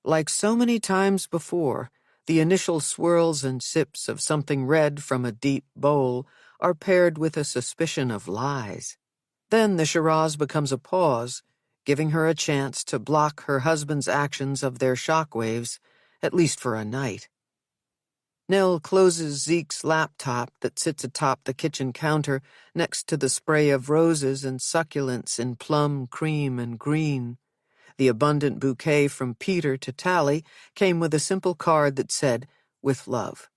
Like so many times before, the initial swirls and sips of something red from a deep bowl are paired with a suspicion of lies. Then the Shiraz becomes a pause, giving her a chance to block her husband's actions of their shockwaves, at least for a night. Nell closes Zeke's laptop that sits atop the kitchen counter next to the spray of roses and succulents in plum, cream, and green. The abundant bouquet from Peter to Tally came with a simple card that said, "With love."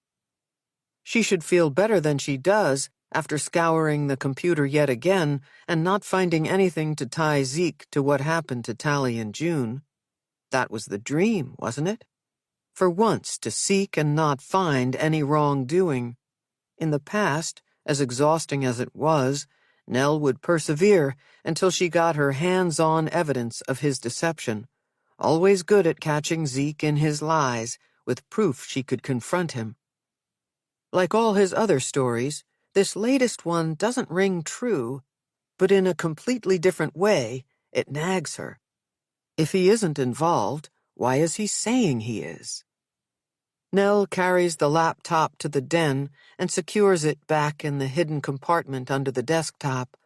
She should feel better than she does after scouring the computer yet again and not finding anything to tie Zeke to what happened to Tally in June. That was the dream, wasn't it? For once to seek and not find any wrongdoing. In the past, as exhausting as it was, Nell would persevere until she got her hands-on evidence of his deception, always good at catching Zeke in his lies, with proof she could confront him. Like all his other stories, this latest one doesn't ring true, but in a completely different way, it nags her. If he isn't involved, why is he saying he is? Nell carries the laptop to the den and secures it back in the hidden compartment under the desktop,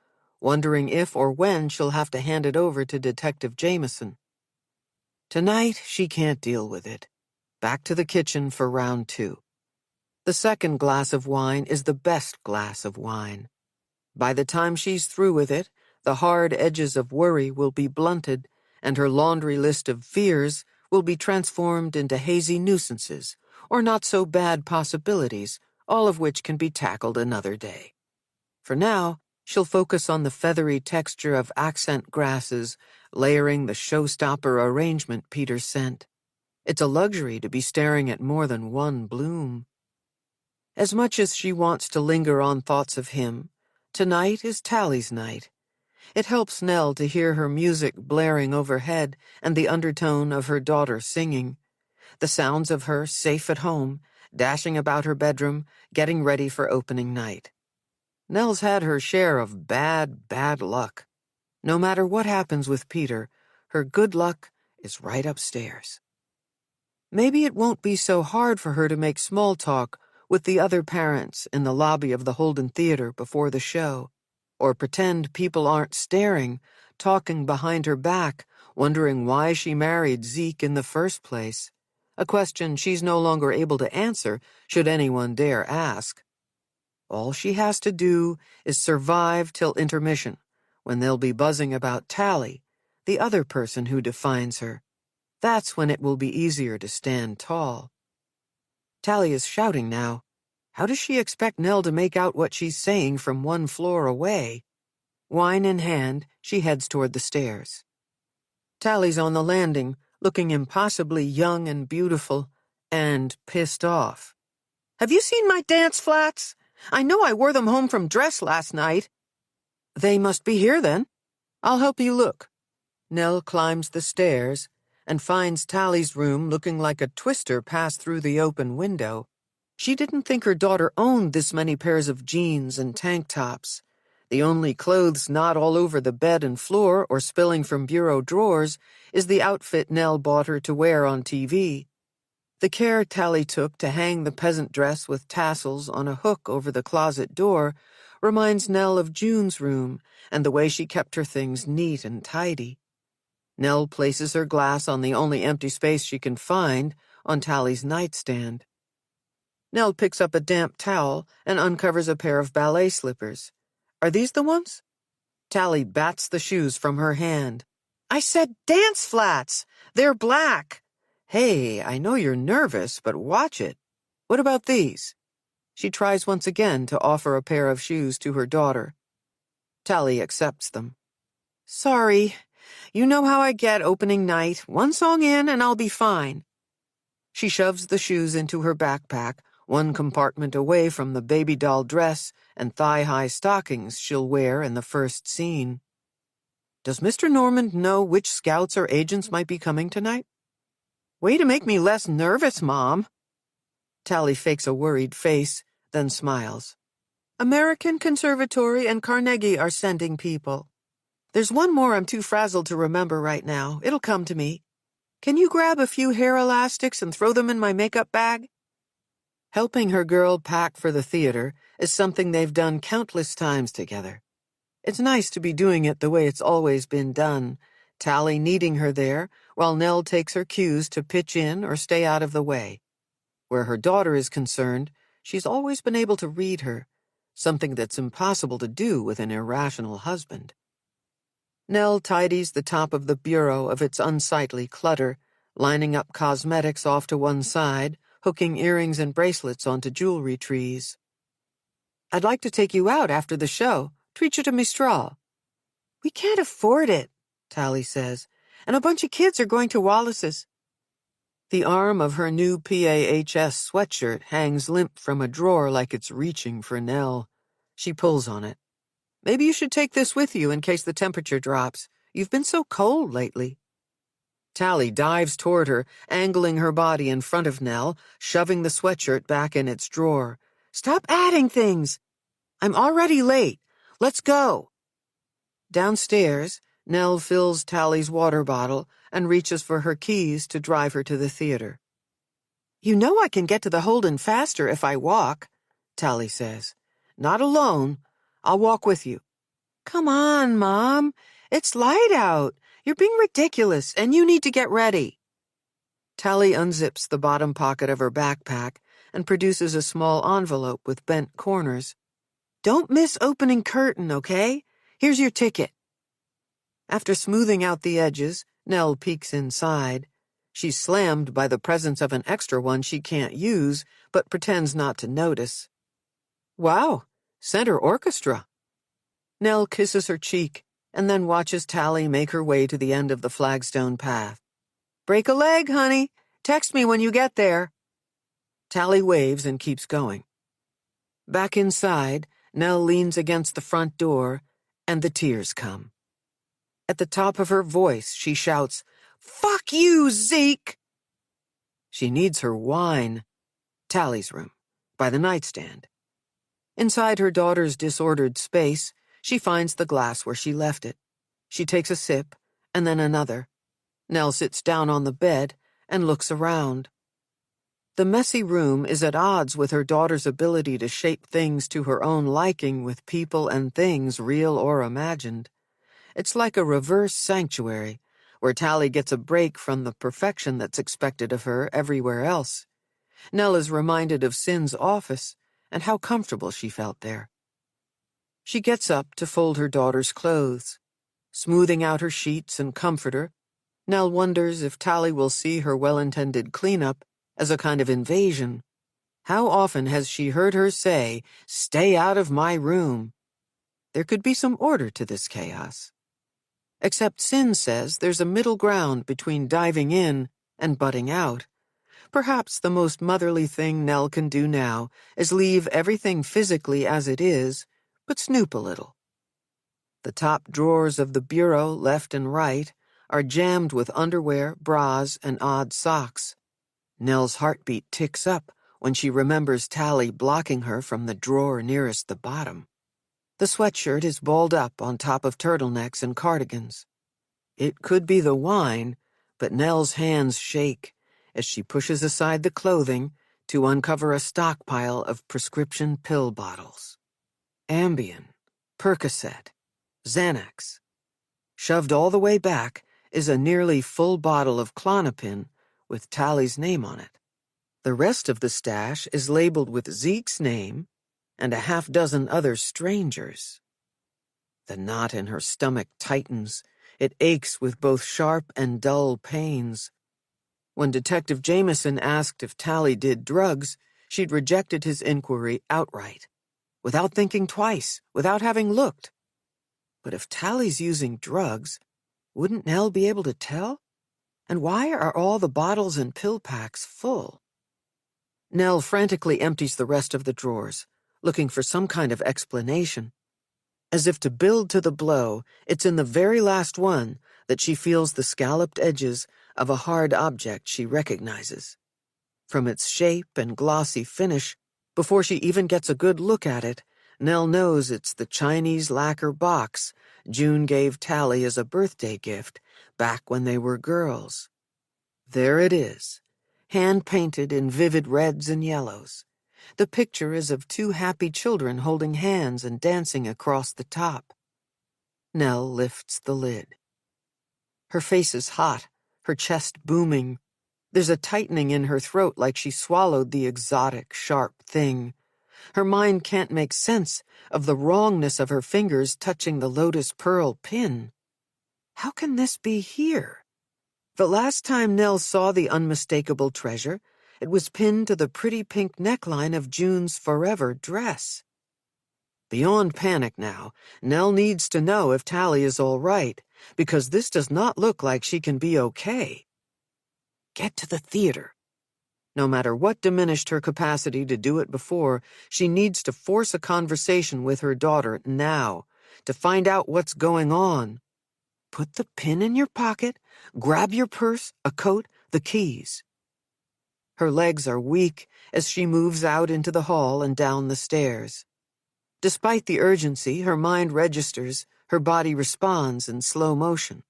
wondering if or when she'll have to hand it over to Detective Jameson. Tonight, she can't deal with it. Back to the kitchen for round 2. The second glass of wine is the best glass of wine. By the time she's through with it, the hard edges of worry will be blunted, and her laundry list of fears will be transformed into hazy nuisances, or not-so-bad possibilities, all of which can be tackled another day. For now, she'll focus on the feathery texture of accent grasses, layering the showstopper arrangement Peter sent. It's a luxury to be staring at more than one bloom. As much as she wants to linger on thoughts of him, tonight is Tally's night. It helps Nell to hear her music blaring overhead and the undertone of her daughter singing. The sounds of her safe at home, dashing about her bedroom, getting ready for opening night. Nell's had her share of bad luck. No matter what happens with Peter, her good luck is right upstairs. Maybe it won't be so hard for her to make small talk with the other parents in the lobby of the Holden Theater before the show, or pretend people aren't staring, talking behind her back, wondering why she married Zeke in the first place, a question she's no longer able to answer should anyone dare ask. All she has to do is survive till intermission, when they'll be buzzing about Tally, the other person who defines her. That's when it will be easier to stand tall. Tally is shouting now. How does she expect Nell to make out what she's saying from one floor away? Wine in hand, she heads toward the stairs. Tally's on the landing, looking impossibly young and beautiful, and pissed off. "Have you seen my dance flats? I know I wore them home from dress last night." "They must be here, then. I'll help you look." Nell climbs the stairs and finds Tally's room looking like a twister passed through the open window. She didn't think her daughter owned this many pairs of jeans and tank tops. The only clothes not all over the bed and floor or spilling from bureau drawers is the outfit Nell bought her to wear on TV. The care Tally took to hang the peasant dress with tassels on a hook over the closet door reminds Nell of June's room and the way she kept her things neat and tidy. Nell places her glass on the only empty space she can find, on Tally's nightstand. Nell picks up a damp towel and uncovers a pair of ballet slippers. "Are these the ones?" Tally bats the shoes from her hand. "I said dance flats! They're black! Hey, I know you're nervous, but watch it. What about these?" She tries once again to offer a pair of shoes to her daughter. Tally accepts them. "Sorry. You know how I get opening night. One song in and I'll be fine." She shoves the shoes into her backpack, one compartment away from the baby doll dress and thigh-high stockings she'll wear in the first scene. "Does Mr. Normand know which scouts or agents might be coming tonight?" "Way to make me less nervous, Mom." Tally fakes a worried face, then smiles. "American Conservatory and Carnegie are sending people. There's one more I'm too frazzled to remember right now. It'll come to me. Can you grab a few hair elastics and throw them in my makeup bag?" Helping her girl pack for the theater is something they've done countless times together. It's nice to be doing it the way it's always been done, Tally needing her there, while Nell takes her cues to pitch in or stay out of the way. Where her daughter is concerned, she's always been able to read her, something that's impossible to do with an irrational husband. Nell tidies the top of the bureau of its unsightly clutter, lining up cosmetics off to one side, hooking earrings and bracelets onto jewelry trees. "I'd like to take you out after the show, treat you to Mistral." "We can't afford it," Tally says, "and a bunch of kids are going to Wallace's." The arm of her new PAHS sweatshirt hangs limp from a drawer like it's reaching for Nell. She pulls on it. "Maybe you should take this with you in case the temperature drops. You've been so cold lately." Tally dives toward her, angling her body in front of Nell, shoving the sweatshirt back in its drawer. "Stop adding things! I'm already late. Let's go." Downstairs, Nell fills Tally's water bottle and reaches for her keys to drive her to the theater. "You know I can get to the Holden faster if I walk," Tally says. "Not alone. I'll walk with you." "Come on, Mom. It's light out. You're being ridiculous, and you need to get ready." Tally unzips the bottom pocket of her backpack and produces a small envelope with bent corners. "Don't miss opening curtain, okay? Here's your ticket." After smoothing out the edges, Nell peeks inside. She's slammed by the presence of an extra one she can't use, but pretends not to notice. "Wow, center orchestra." Nell kisses her cheek and then watches Tally make her way to the end of the flagstone path. "Break a leg, honey. Text me when you get there." Tally waves and keeps going. Back inside, Nell leans against the front door, and the tears come. At the top of her voice, she shouts, "Fuck you, Zeke!" She needs her wine. Tally's room, by the nightstand. Inside her daughter's disordered space, she finds the glass where she left it. She takes a sip, and then another. Nell sits down on the bed and looks around. The messy room is at odds with her daughter's ability to shape things to her own liking with people and things real or imagined. It's like a reverse sanctuary, where Tally gets a break from the perfection that's expected of her everywhere else. Nell is reminded of Sin's office and how comfortable she felt there. She gets up to fold her daughter's clothes. Smoothing out her sheets and comforter, Nell wonders if Tally will see her well-intended cleanup as a kind of invasion. How often has she heard her say, "Stay out of my room"? There could be some order to this chaos. Except Sin says there's a middle ground between diving in and butting out. Perhaps the most motherly thing Nell can do now is leave everything physically as it is, but snoop a little. The top drawers of the bureau, left and right, are jammed with underwear, bras, and odd socks. Nell's heartbeat ticks up when she remembers Tally blocking her from the drawer nearest the bottom. The sweatshirt is balled up on top of turtlenecks and cardigans. It could be the wine, but Nell's hands shake as she pushes aside the clothing to uncover a stockpile of prescription pill bottles. Ambien, Percocet, Xanax. Shoved all the way back is a nearly full bottle of Klonopin with Tally's name on it. The rest of the stash is labeled with Zeke's name and a half-dozen other strangers. The knot in her stomach tightens. It aches with both sharp and dull pains. When Detective Jameson asked if Tally did drugs, she'd rejected his inquiry outright, without thinking twice, without having looked. But if Tally's using drugs, wouldn't Nell be able to tell? And why are all the bottles and pill packs full? Nell frantically empties the rest of the drawers, looking for some kind of explanation. As if to build to the blow, it's in the very last one that she feels the scalloped edges of a hard object she recognizes. From its shape and glossy finish, before she even gets a good look at it, Nell knows it's the Chinese lacquer box June gave Tally as a birthday gift back when they were girls. There it is, hand-painted in vivid reds and yellows. The picture is of two happy children holding hands and dancing across the top. Nell lifts the lid. Her face is hot, her chest booming. There's a tightening in her throat like she swallowed the exotic, sharp thing. Her mind can't make sense of the wrongness of her fingers touching the lotus pearl pin. How can this be here? The last time Nell saw the unmistakable treasure, It was pinned to the pretty pink neckline of June's forever dress. Beyond panic now, Nell needs to know if Tally is all right, because this does not look like she can be okay. Get to the theater. No matter what diminished her capacity to do it before, she needs to force a conversation with her daughter now, to find out what's going on. Put the pin in your pocket, grab your purse, a coat, the keys. Her legs are weak as she moves out into the hall and down the stairs. Despite the urgency, her mind registers, her body responds in slow motion.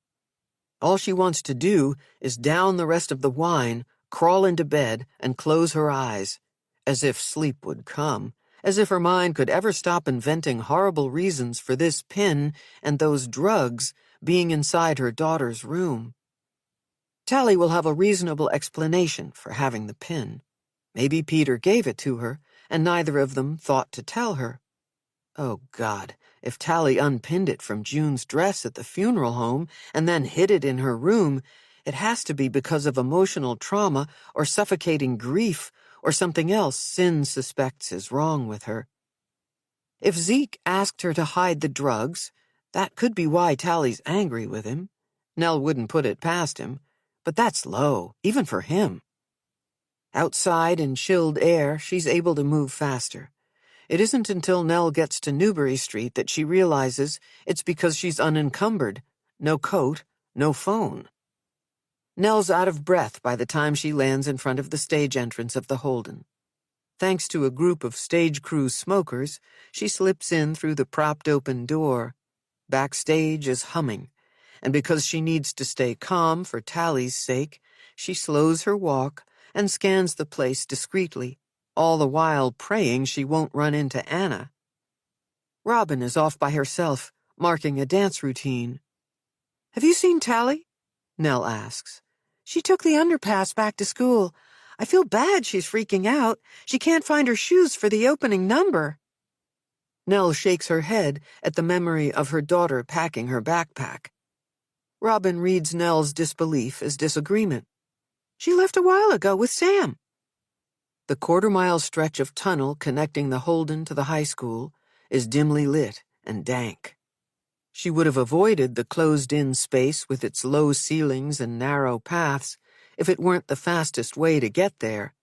All she wants to do is down the rest of the wine, crawl into bed, and close her eyes, as if sleep would come, as if her mind could ever stop inventing horrible reasons for this pin and those drugs being inside her daughter's room. Tally will have a reasonable explanation for having the pin. Maybe Peter gave it to her, and neither of them thought to tell her. Oh, God, if Tally unpinned it from June's dress at the funeral home and then hid it in her room, it has to be because of emotional trauma or suffocating grief or something else Sin suspects is wrong with her. If Zeke asked her to hide the drugs, that could be why Tally's angry with him. Nell wouldn't put it past him, but that's low, even for him. Outside in chilled air, she's able to move faster. It isn't until Nell gets to Newbury Street that she realizes it's because she's unencumbered. No coat, no phone. Nell's out of breath by the time she lands in front of the stage entrance of the Holden. Thanks to a group of stage crew smokers, she slips in through the propped-open door. Backstage is humming, and because she needs to stay calm for Tally's sake, she slows her walk and scans the place discreetly, all the while praying she won't run into Anna. Robin is off by herself, marking a dance routine. "Have you seen Tally?" Nell asks. "She took the underpass back to school. I feel bad she's freaking out. She can't find her shoes for the opening number." Nell shakes her head at the memory of her daughter packing her backpack. Robin reads Nell's disbelief as disagreement. "She left a while ago with Sam." The quarter-mile stretch of tunnel connecting the Holden to the high school is dimly lit and dank. She would have avoided the closed-in space with its low ceilings and narrow paths if it weren't the fastest way to get there.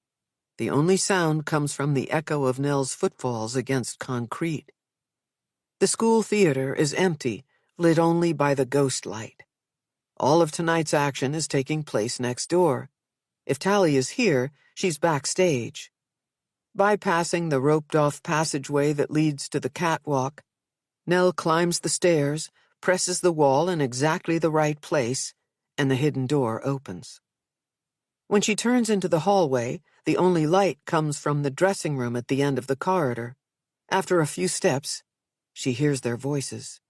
The only sound comes from the echo of Nell's footfalls against concrete. The school theater is empty, lit only by the ghost light. All of tonight's action is taking place next door. If Tally is here, she's backstage. Bypassing the roped-off passageway that leads to the catwalk, Nell climbs the stairs, presses the wall in exactly the right place, and the hidden door opens. When she turns into the hallway, the only light comes from the dressing room at the end of the corridor. After a few steps, she hears their voices.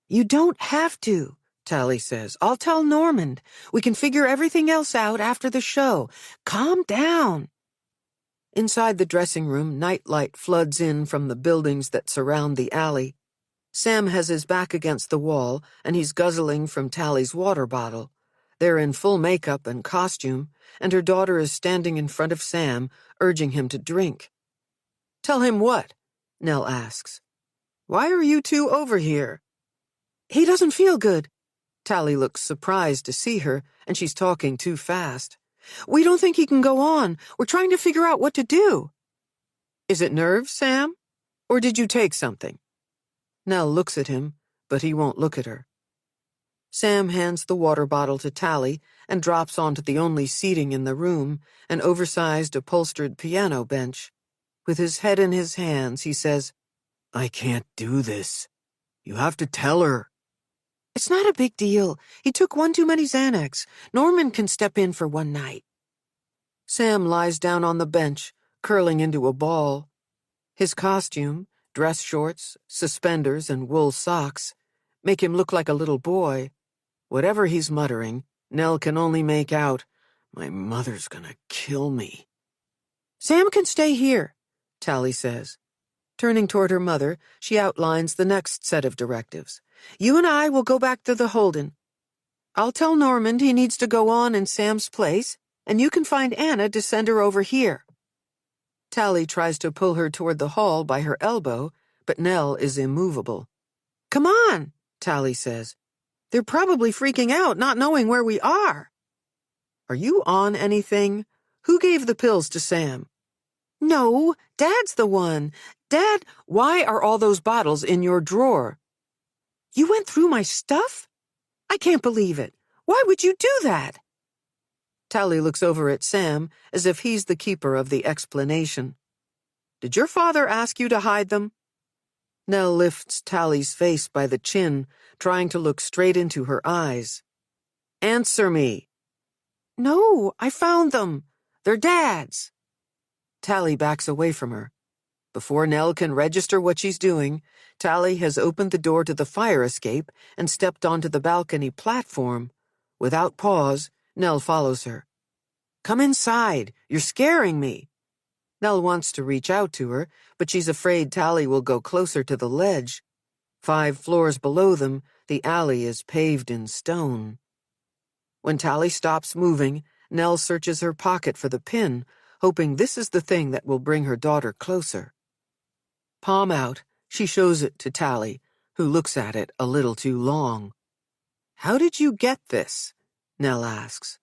"You don't have to," Tally says. "I'll tell Normand. We can figure everything else out after the show. Calm down." Inside the dressing room, nightlight floods in from the buildings that surround the alley. Sam has his back against the wall, and he's guzzling from Tally's water bottle. They're in full makeup and costume, and her daughter is standing in front of Sam, urging him to drink. "Tell him what?" Nell asks. "Why are you two over here?" "He doesn't feel good." Tally looks surprised to see her, and she's talking too fast. "We don't think he can go on. We're trying to figure out what to do." "Is it nerves, Sam? Or did you take something?" Nell looks at him, but he won't look at her. Sam hands the water bottle to Tally and drops onto the only seating in the room, an oversized upholstered piano bench. With his head in his hands, he says, "I can't do this. You have to tell her." "It's not a big deal. He took one too many Xanax. Norman can step in for one night." Sam lies down on the bench, curling into a ball. His costume, dress shorts, suspenders, and wool socks, make him look like a little boy. Whatever he's muttering, Nell can only make out, "My mother's gonna kill me." "Sam can stay here," Tally says. Turning toward her mother, she outlines the next set of directives. "You and I will go back to the Holden. I'll tell Normand he needs to go on in Sam's place. and you can find Anna to send her over here. Tally tries to pull her toward the hall by her elbow, but Nell is immovable. Come on, Tally says. They're probably freaking out, not knowing where we are. Are you on anything? Who gave the pills to Sam? No, Dad's the one. Dad, why are all those bottles in your drawer? You went through my stuff? I can't believe it. Why would you do that? Tally looks over at Sam as if he's the keeper of the explanation. Did your father ask you to hide them? Nell lifts Tally's face by the chin, trying to look straight into her eyes. Answer me. No, I found them. They're Dad's. Tally backs away from her. Before Nell can register what she's doing, Tally has opened the door to the fire escape and stepped onto the balcony platform. Without pause, Nell follows her. Come inside. You're scaring me. Nell wants to reach out to her, but she's afraid Tally will go closer to the ledge. 5 floors below them, the alley is paved in stone. When Tally stops moving, Nell searches her pocket for the pin, hoping this is the thing that will bring her daughter closer. Palm out, she shows it to Tally, who looks at it a little too long. How did you get this? Nell asks.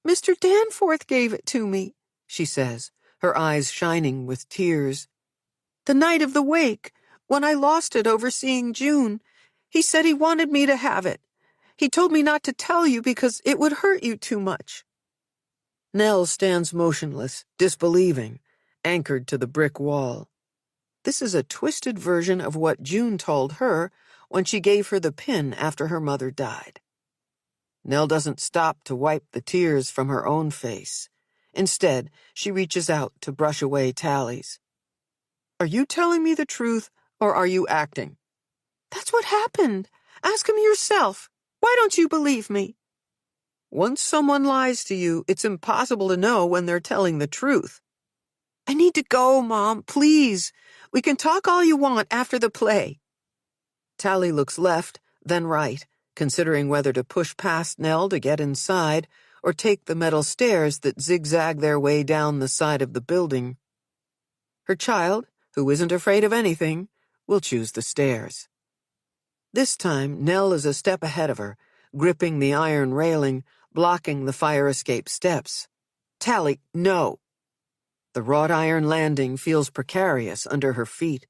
Mr. Danforth gave it to me, she says, her eyes shining with tears. The night of the wake, when I lost it overseeing June, he said he wanted me to have it. He told me not to tell you because it would hurt you too much. Nell stands motionless, disbelieving, anchored to the brick wall. This is a twisted version of what June told her when she gave her the pin after her mother died. Nell doesn't stop to wipe the tears from her own face. Instead, she reaches out to brush away Tally's. Are you telling me the truth, or are you acting? That's what happened. Ask him yourself. Why don't you believe me? Once someone lies to you, it's impossible to know when they're telling the truth. I need to go, Mom, please. We can talk all you want after the play. Tally looks left, then right, considering whether to push past Nell to get inside or take the metal stairs that zigzag their way down the side of the building. Her child, who isn't afraid of anything, will choose the stairs. This time, Nell is a step ahead of her, gripping the iron railing, blocking the fire escape steps. Tally, no! The wrought iron landing feels precarious under her feet.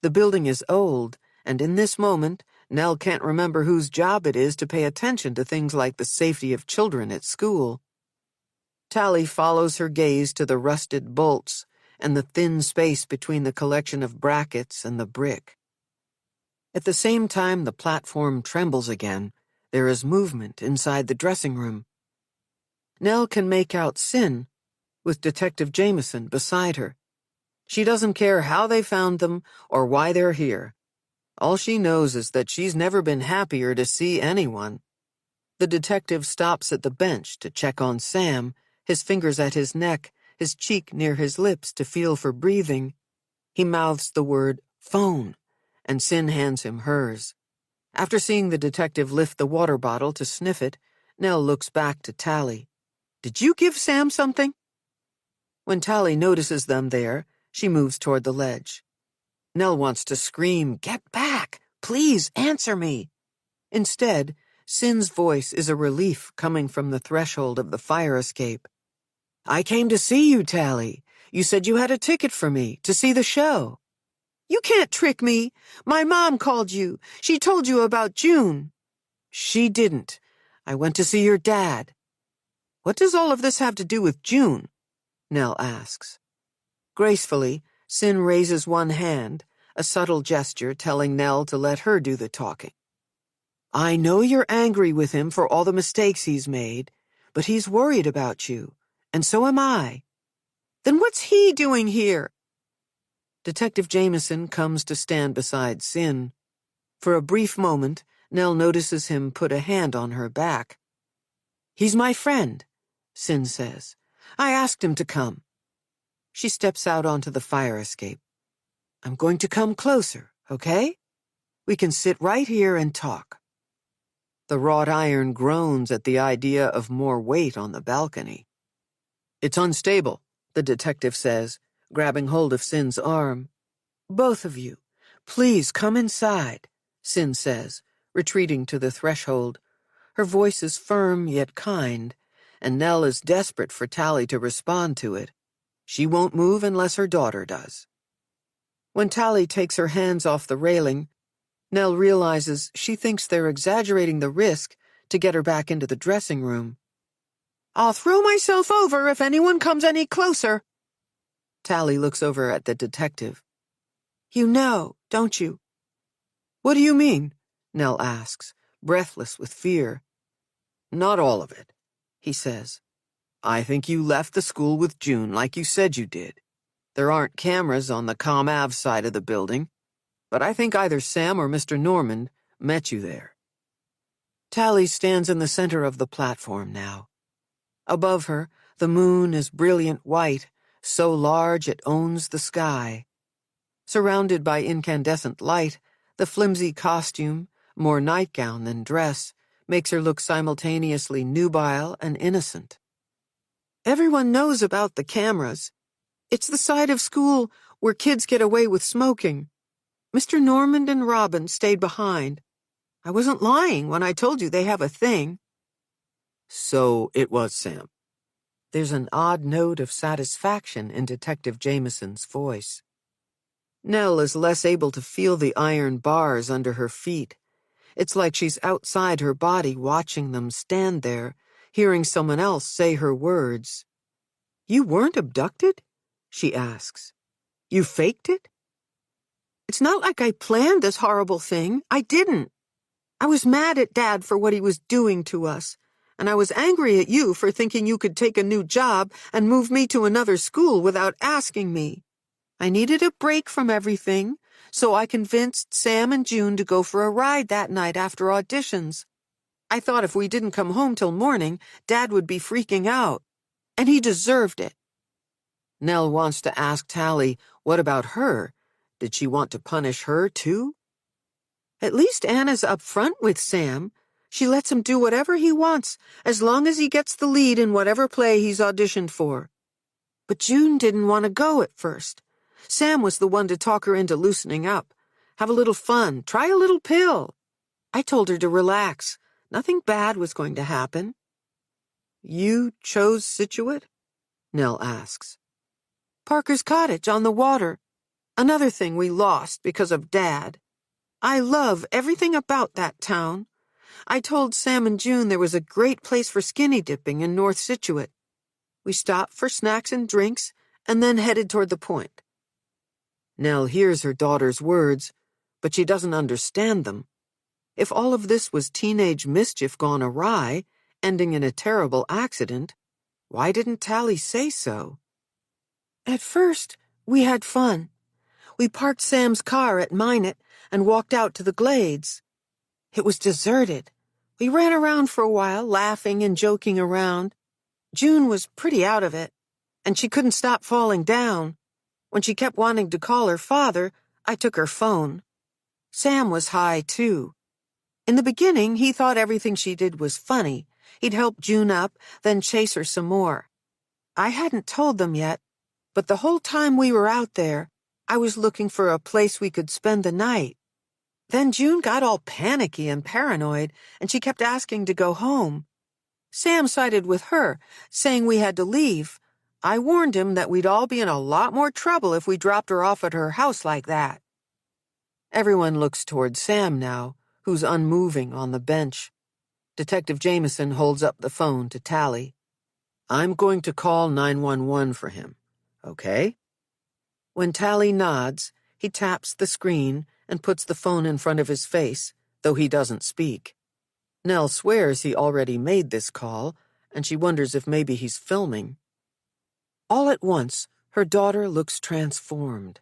The building is old, and in this moment, Nell can't remember whose job it is to pay attention to things like the safety of children at school. Tally follows her gaze to the rusted bolts and the thin space between the collection of brackets and the brick. At the same time the platform trembles again, there is movement inside the dressing room. Nell can make out Sin, with Detective Jameson beside her. She doesn't care how they found them or why they're here. All she knows is that she's never been happier to see anyone. The detective stops at the bench to check on Sam, his fingers at his neck, his cheek near his lips to feel for breathing. He mouths the word phone, and Sin hands him hers. After seeing the detective lift the water bottle to sniff it, Nell looks back to Tally. Did you give Sam something? When Tally notices them there, she moves toward the ledge. Nell wants to scream, "Get back! Please answer me!" Instead, Sin's voice is a relief coming from the threshold of the fire escape. I came to see you, Tally. You said you had a ticket for me to see the show. You can't trick me. My mom called you. She told you about June. She didn't. I went to see your dad. What does all of this have to do with June? Nell asks. Gracefully, Sin raises one hand, a subtle gesture telling Nell to let her do the talking. I know you're angry with him for all the mistakes he's made, but he's worried about you, and so am I. Then what's he doing here? Detective Jameson comes to stand beside Sin. For a brief moment, Nell notices him put a hand on her back. He's my friend, Sin says. I asked him to come. She steps out onto the fire escape. I'm going to come closer, okay? We can sit right here and talk. The wrought iron groans at the idea of more weight on the balcony. It's unstable, the detective says, grabbing hold of Sin's arm. Both of you, please come inside, Sin says, retreating to the threshold. Her voice is firm yet kind, and Nell is desperate for Tally to respond to it. She won't move unless her daughter does. When Tally takes her hands off the railing, Nell realizes she thinks they're exaggerating the risk to get her back into the dressing room. I'll throw myself over if anyone comes any closer. Tally looks over at the detective. You know, don't you? What do you mean? Nell asks, breathless with fear. Not all of it, he says. I think you left the school with June like you said you did. There aren't cameras on the Com Ave side of the building, but I think either Sam or Mr. Normand met you there. Tally stands in the center of the platform now. Above her, the moon is brilliant white, so large it owns the sky. Surrounded by incandescent light, the flimsy costume, more nightgown than dress, makes her look simultaneously nubile and innocent. Everyone knows about the cameras. It's the side of school where kids get away with smoking. Mr. Normand and Robin stayed behind. I wasn't lying when I told you they have a thing. So it was Sam. There's an odd note of satisfaction in Detective Jameson's voice. Nell is less able to feel the iron bars under her feet. It's like she's outside her body watching them stand there, hearing someone else say her words. You weren't abducted? She asks. You faked it? It's not like I planned this horrible thing. I didn't. I was mad at Dad for what he was doing to us, and I was angry at you for thinking you could take a new job and move me to another school without asking me. I needed a break from everything, so I convinced Sam and June to go for a ride that night after auditions. I thought if we didn't come home till morning, Dad would be freaking out. And he deserved it. Nell wants to ask Tally, what about her? Did she want to punish her, too? At least Anna's up front with Sam. She lets him do whatever he wants, as long as he gets the lead in whatever play he's auditioned for. But June didn't want to go at first. Sam was the one to talk her into loosening up. Have a little fun, try a little pill. I told her to relax. Nothing bad was going to happen. You chose Scituate? Nell asks. Parker's cottage on the water. Another thing we lost because of Dad. I love everything about that town. I told Sam and June there was a great place for skinny dipping in North Scituate. We stopped for snacks and drinks and then headed toward the point. Nell hears her daughter's words, but she doesn't understand them. If all of this was teenage mischief gone awry, ending in a terrible accident, why didn't Tally say so? At first, we had fun. We parked Sam's car at Minot and walked out to the glades. It was deserted. We ran around for a while, laughing and joking around. June was pretty out of it, and she couldn't stop falling down. When she kept wanting to call her father, I took her phone. Sam was high, too. In the beginning, he thought everything she did was funny. He'd help June up, then chase her some more. I hadn't told them yet, but the whole time we were out there, I was looking for a place we could spend the night. Then June got all panicky and paranoid, and she kept asking to go home. Sam sided with her, saying we had to leave. I warned him that we'd all be in a lot more trouble if we dropped her off at her house like that. Everyone looks toward Sam now, who's unmoving on the bench. Detective Jameson holds up the phone to Tally. I'm going to call 911 for him, okay? When Tally nods, he taps the screen and puts the phone in front of his face, though he doesn't speak. Nell swears he already made this call, and she wonders if maybe he's filming. All at once, her daughter looks transformed.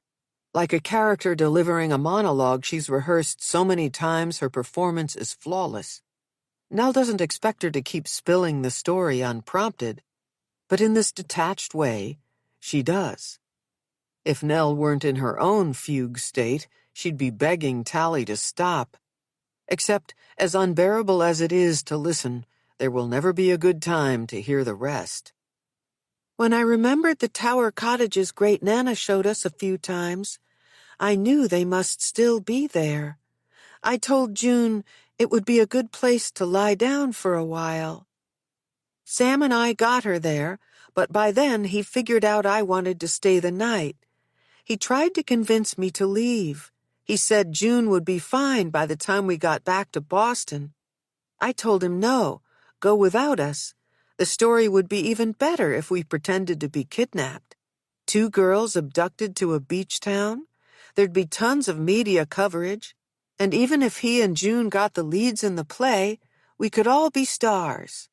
Like a character delivering a monologue she's rehearsed so many times her performance is flawless. Nell doesn't expect her to keep spilling the story unprompted, but in this detached way, she does. If Nell weren't in her own fugue state, she'd be begging Tally to stop. Except, as unbearable as it is to listen, there will never be a good time to hear the rest. When I remembered the tower cottages Great Nana showed us a few times, I knew they must still be there. I told June it would be a good place to lie down for a while. Sam and I got her there, but by then he figured out I wanted to stay the night. He tried to convince me to leave. He said June would be fine by the time we got back to Boston. I told him no, go without us. The story would be even better if we pretended to be kidnapped. 2 girls abducted to a beach town? There'd be tons of media coverage. And even if he and June got the leads in the play, we could all be stars.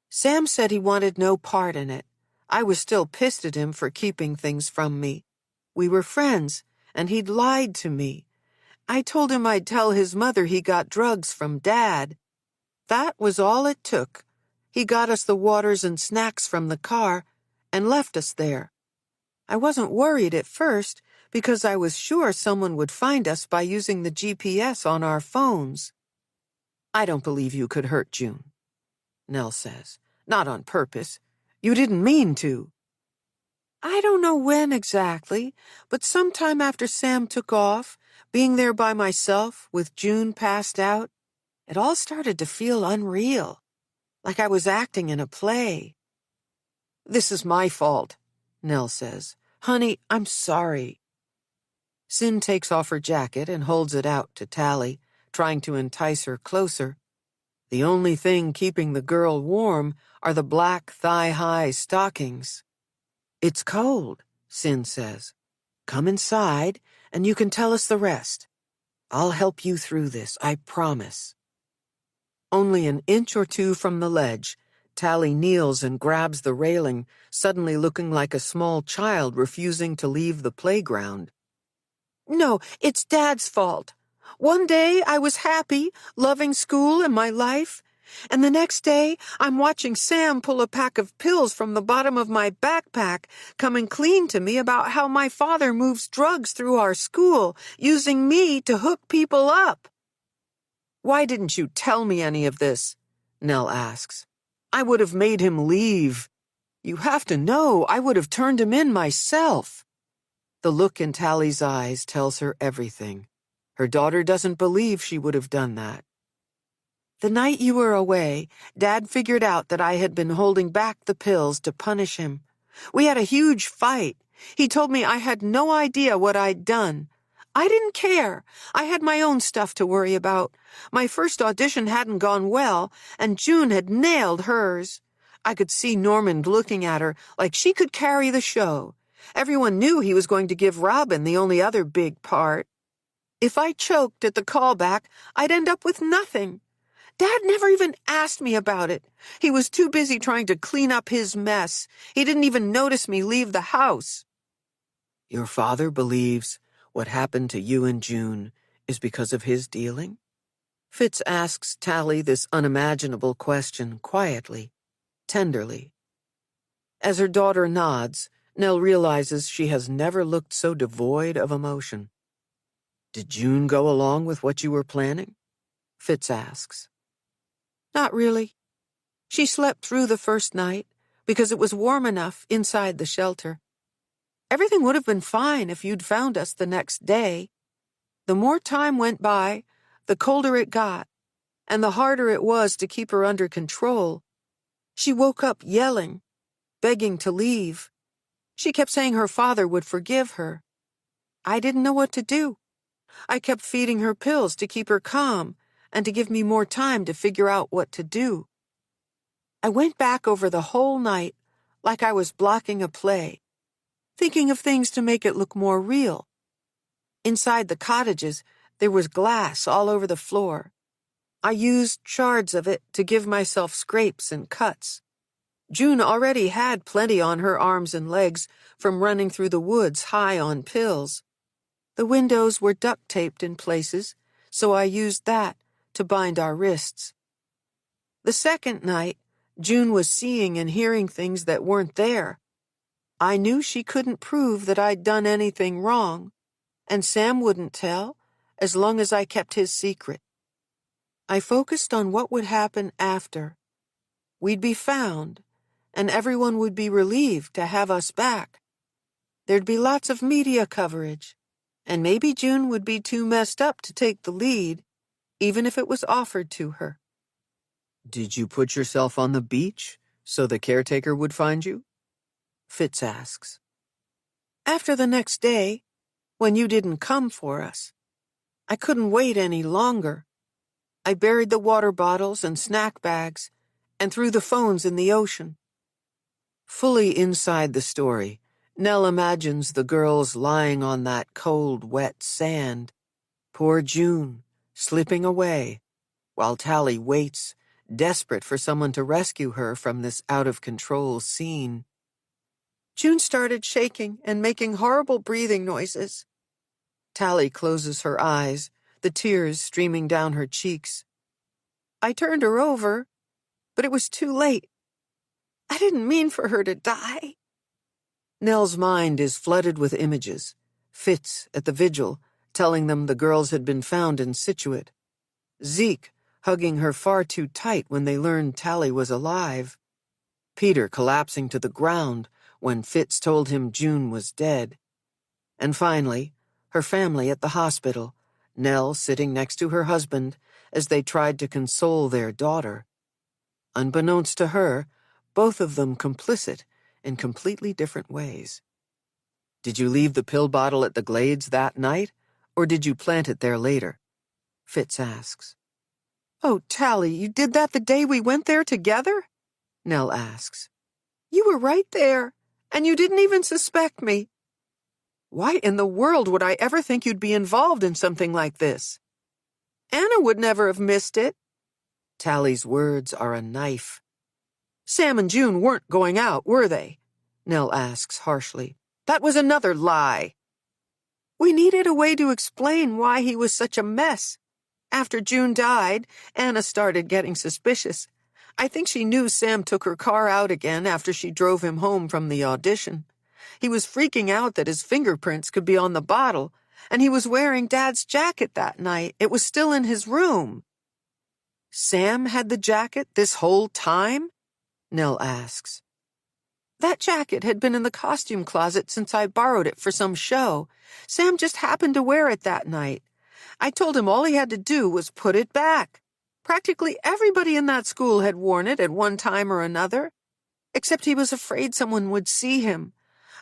Sam said he wanted no part in it. I was still pissed at him for keeping things from me. We were friends, and he'd lied to me. I told him I'd tell his mother he got drugs from Dad. That was all it took. He got us the waters and snacks from the car and left us there. I wasn't worried at first because I was sure someone would find us by using the GPS on our phones. I don't believe you could hurt June, Nell says. Not on purpose. You didn't mean to. I don't know when exactly, but sometime after Sam took off, being there by myself with June passed out, it all started to feel unreal, like I was acting in a play. This is my fault, Nell says. Honey, I'm sorry. Sin takes off her jacket and holds it out to Tally, trying to entice her closer. The only thing keeping the girl warm are the black thigh-high stockings. It's cold, Sin says. Come inside, and you can tell us the rest. I'll help you through this, I promise. Only an inch or two from the ledge, Tally kneels and grabs the railing, suddenly looking like a small child refusing to leave the playground. No, it's Dad's fault. One day I was happy, loving school and my life, and the next day I'm watching Sam pull a pack of pills from the bottom of my backpack, coming clean to me about how my father moves drugs through our school, using me to hook people up. Why didn't you tell me any of this? Nell asks. I would have made him leave. You have to know, I would have turned him in myself. The look in Tally's eyes tells her everything. Her daughter doesn't believe she would have done that. The night you were away, Dad figured out that I had been holding back the pills to punish him. We had a huge fight. He told me I had no idea what I'd done. I didn't care. I had my own stuff to worry about. My first audition hadn't gone well, and June had nailed hers. I could see Normand looking at her like she could carry the show. Everyone knew he was going to give Robin the only other big part. If I choked at the callback, I'd end up with nothing. Dad never even asked me about it. He was too busy trying to clean up his mess. He didn't even notice me leave the house. Your father believes what happened to you and June is because of his dealing? Fitz asks Tally this unimaginable question quietly, tenderly. As her daughter nods, Nell realizes she has never looked so devoid of emotion. Did June go along with what you were planning? Fitz asks. Not really. She slept through the first night because it was warm enough inside the shelter. Everything would have been fine if you'd found us the next day. The more time went by, the colder it got, and the harder it was to keep her under control. She woke up yelling, begging to leave. She kept saying her father would forgive her. I didn't know what to do. I kept feeding her pills to keep her calm and to give me more time to figure out what to do. I went back over the whole night like I was blocking a play, thinking of things to make it look more real. Inside the cottages, there was glass all over the floor. I used shards of it to give myself scrapes and cuts. June already had plenty on her arms and legs from running through the woods high on pills. The windows were duct-taped in places, so I used that to bind our wrists. The second night, June was seeing and hearing things that weren't there. I knew she couldn't prove that I'd done anything wrong, and Sam wouldn't tell as long as I kept his secret. I focused on what would happen after. We'd be found, and everyone would be relieved to have us back. There'd be lots of media coverage, and maybe June would be too messed up to take the lead, even if it was offered to her. Did you put yourself on the beach so the caretaker would find you? Fitz asks. After the next day, when you didn't come for us, I couldn't wait any longer. I buried the water bottles and snack bags and threw the phones in the ocean. Fully inside the story, Nell imagines the girls lying on that cold, wet sand. Poor June, slipping away, while Tally waits, desperate for someone to rescue her from this out-of-control scene. June started shaking and making horrible breathing noises. Tally closes her eyes, the tears streaming down her cheeks. I turned her over, but it was too late. I didn't mean for her to die. Nell's mind is flooded with images. Fitz at the vigil, telling them the girls had been found in Scituate. Zeke hugging her far too tight when they learned Tally was alive. Peter collapsing to the ground when Fitz told him June was dead. And finally, her family at the hospital, Nell sitting next to her husband as they tried to console their daughter. Unbeknownst to her, both of them complicit in completely different ways. Did you leave the pill bottle at the Glades that night, or did you plant it there later? Fitz asks. Oh, Tally, you did that the day we went there together? Nell asks. You were right there, and you didn't even suspect me. Why in the world would I ever think you'd be involved in something like this? Anna would never have missed it. Tally's words are a knife. Sam and June weren't going out, were they? Nell asks harshly. That was another lie. We needed a way to explain why he was such a mess. After June died, Anna started getting suspicious. I think she knew Sam took her car out again after she drove him home from the audition. He was freaking out that his fingerprints could be on the bottle, and he was wearing Dad's jacket that night. It was still in his room. Sam had the jacket this whole time? Nell asks. That jacket had been in the costume closet since I borrowed it for some show. Sam just happened to wear it that night. I told him all he had to do was put it back. Practically everybody in that school had worn it at one time or another, except he was afraid someone would see him.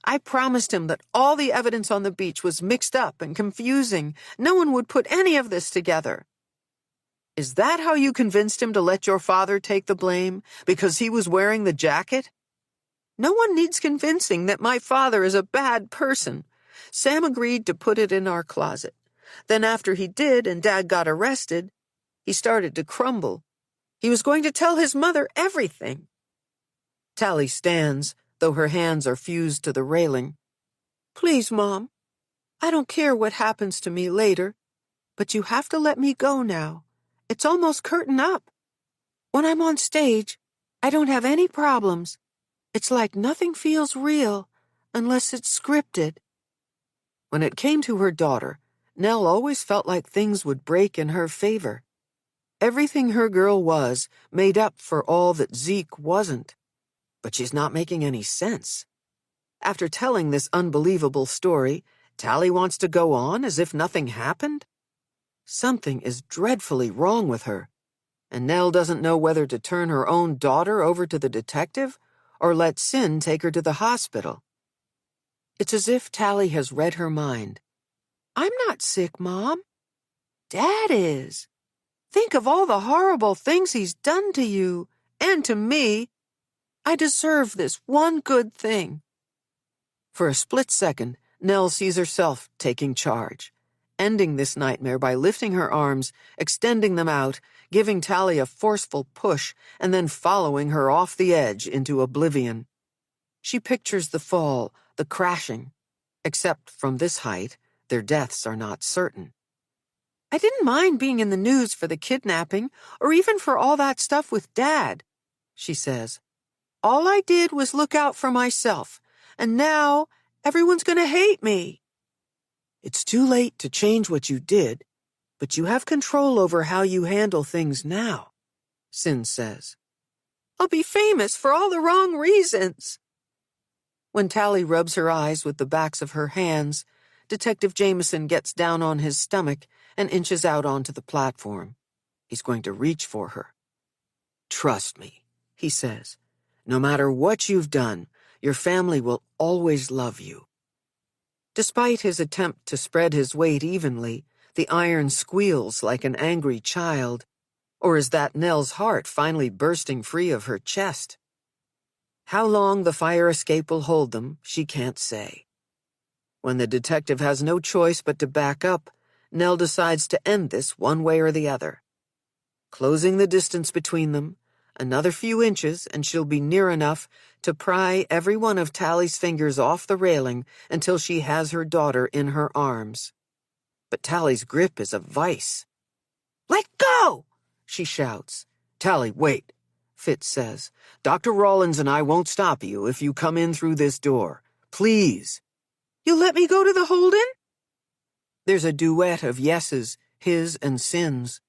I promised him that all the evidence on the beach was mixed up and confusing. No one would put any of this together. Is that how you convinced him to let your father take the blame, because he was wearing the jacket? No one needs convincing that my father is a bad person. Sam agreed to put it in our closet. Then after he did and Dad got arrested, he started to crumble. He was going to tell his mother everything. Tally stands, though her hands are fused to the railing. Please, Mom, I don't care what happens to me later, but you have to let me go now. It's almost curtain up. When I'm on stage, I don't have any problems. It's like nothing feels real unless it's scripted. When it came to her daughter, Nell always felt like things would break in her favor. Everything her girl was made up for all that Zeke wasn't. But she's not making any sense. After telling this unbelievable story, Tally wants to go on as if nothing happened? Something is dreadfully wrong with her, and Nell doesn't know whether to turn her own daughter over to the detective or let Sin take her to the hospital. It's as if Tally has read her mind. I'm not sick, Mom. Dad is. Think of all the horrible things he's done to you, and to me. I deserve this one good thing. For a split second, Nell sees herself taking charge, ending this nightmare by lifting her arms, extending them out, giving Tally a forceful push, and then following her off the edge into oblivion. She pictures the fall, the crashing. Except from this height, their deaths are not certain. I didn't mind being in the news for the kidnapping, or even for all that stuff with Dad, she says. All I did was look out for myself, and now everyone's going to hate me. It's too late to change what you did, but you have control over how you handle things now, Sin says. I'll be famous for all the wrong reasons. When Tally rubs her eyes with the backs of her hands, Detective Jameson gets down on his stomach and inches out onto the platform. He's going to reach for her. Trust me, he says. No matter what you've done, your family will always love you. Despite his attempt to spread his weight evenly, the iron squeals like an angry child. Or is that Nell's heart finally bursting free of her chest? How long the fire escape will hold them, she can't say. When the detective has no choice but to back up, Nell decides to end this one way or the other. Closing the distance between them, another few inches and she'll be near enough to pry every one of Tally's fingers off the railing until she has her daughter in her arms. But Tally's grip is a vice. "Let go!" she shouts. "Tally, wait," Fitz says. "Dr. Rawlins and I won't stop you if you come in through this door. Please." "You'll let me go to the hold-in?" There's a duet of yeses, his and Sin's.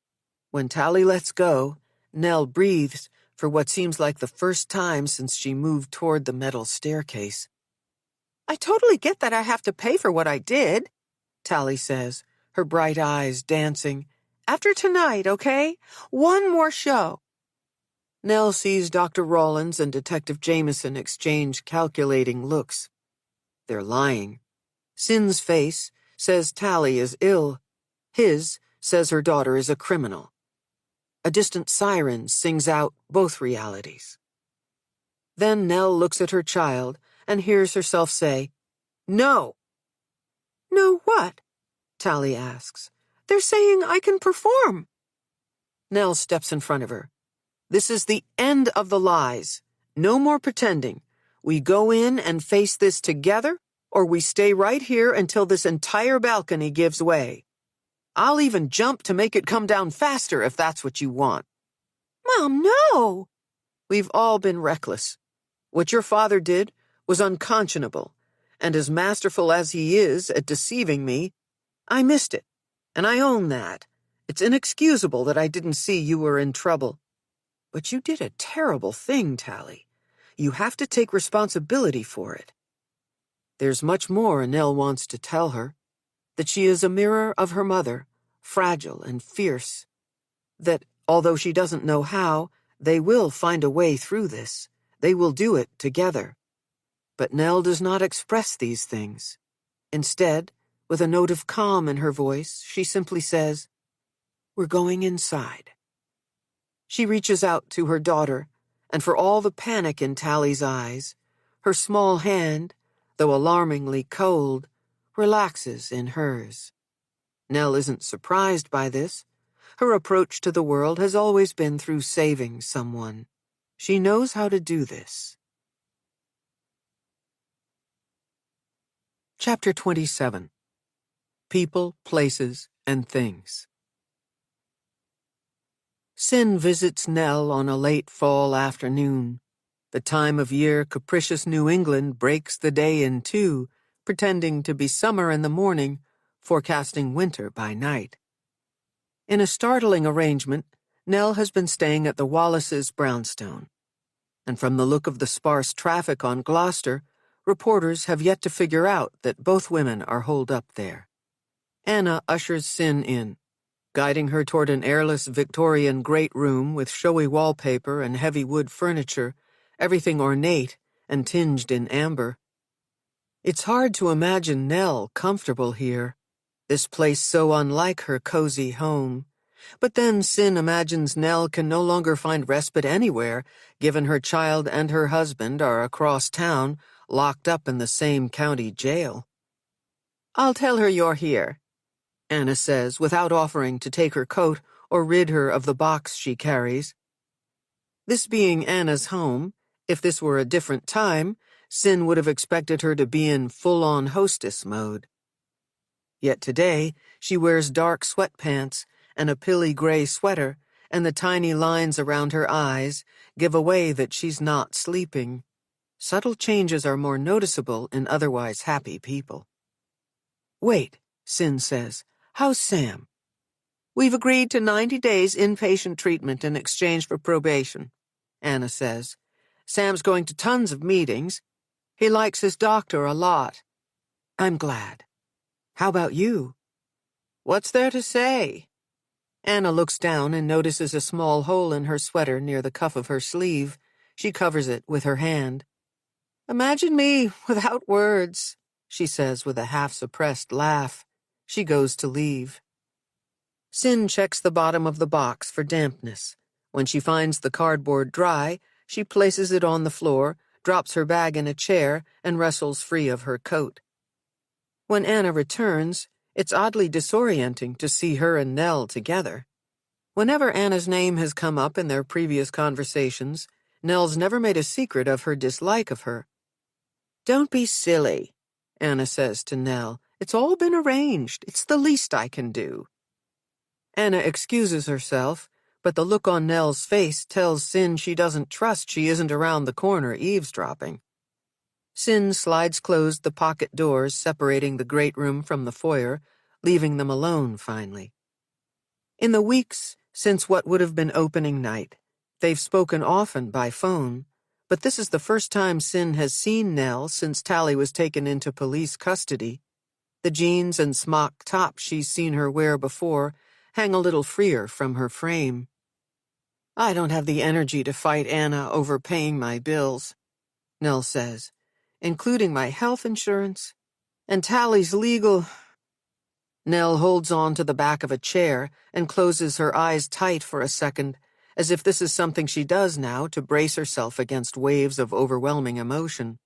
When Tally lets go, Nell breathes for what seems like the first time since she moved toward the metal staircase. "I totally get that I have to pay for what I did," Tally says, her bright eyes dancing. "After tonight, okay? One more show." Nell sees Dr. Rawlins and Detective Jameson exchange calculating looks. They're lying. Sin's face says Tally is ill. His says her daughter is a criminal. A distant siren sings out both realities. Then Nell looks at her child and hears herself say, "No." "No what?" Tally asks. "They're saying I can perform." Nell steps in front of her. "This is the end of the lies. No more pretending. We go in and face this together, or we stay right here until this entire balcony gives way. I'll even jump to make it come down faster if that's what you want." "Mom, no!" "We've all been reckless. What your father did was unconscionable, and as masterful as he is at deceiving me, I missed it, and I own that. It's inexcusable that I didn't see you were in trouble. But you did a terrible thing, Tally. You have to take responsibility for it." There's much more Nell wants to tell her. That she is a mirror of her mother, fragile and fierce. That, although she doesn't know how, they will find a way through this. They will do it together. But Nell does not express these things. Instead, with a note of calm in her voice, she simply says, "We're going inside." She reaches out to her daughter, and for all the panic in Tally's eyes, her small hand, though alarmingly cold, relaxes in hers. Nell isn't surprised by this. Her approach to the world has always been through saving someone. She knows how to do this. Chapter 27. People, Places, and Things. Sin visits Nell on a late fall afternoon, the time of year capricious New England breaks the day in two, pretending to be summer in the morning, forecasting winter by night. In a startling arrangement, Nell has been staying at the Wallaces' brownstone, and from the look of the sparse traffic on Gloucester, reporters have yet to figure out that both women are holed up there. Anna ushers Sin in, guiding her toward an airless Victorian great room with showy wallpaper and heavy wood furniture, everything ornate and tinged in amber. It's hard to imagine Nell comfortable here, this place so unlike her cozy home. But then Sin imagines Nell can no longer find respite anywhere, given her child and her husband are across town, locked up in the same county jail. "I'll tell her you're here," Anna says, without offering to take her coat or rid her of the box she carries. This being Anna's home, if this were a different time, Sin would have expected her to be in full-on hostess mode. Yet today, she wears dark sweatpants and a pilly gray sweater, and the tiny lines around her eyes give away that she's not sleeping. Subtle changes are more noticeable in otherwise happy people. "Wait," Sin says. "How's Sam?" "We've agreed to 90 days inpatient treatment in exchange for probation. Anna says. Sam's going to tons of meetings. He likes his doctor a lot. I'm glad. How about you? What's there to say? Anna looks down and notices a small hole in her sweater near the cuff of her sleeve. She covers it with her hand. Imagine me without words, she says with a half-suppressed laugh. She goes to leave. Sin checks the bottom of the box for dampness. When she finds the cardboard dry, she places it on the floor, drops her bag in a chair, and wrestles free of her coat. When Anna returns, it's oddly disorienting to see her and Nell together. Whenever Anna's name has come up in their previous conversations, Nell's never made a secret of her dislike of her. Don't be silly, Anna says to Nell. It's all been arranged. It's the least I can do. Anna excuses herself, but the look on Nell's face tells Sin she doesn't trust she isn't around the corner eavesdropping. Sin slides closed the pocket doors separating the great room from the foyer, leaving them alone finally. In the weeks since what would have been opening night, they've spoken often by phone, but this is the first time Sin has seen Nell since Tally was taken into police custody. The jeans and smock top she's seen her wear before hang a little freer from her frame. I don't have the energy to fight Anna over paying my bills, Nell says, including my health insurance and Tally's legal... Nell holds on to the back of a chair and closes her eyes tight for a second, as if this is something she does now to brace herself against waves of overwhelming emotion.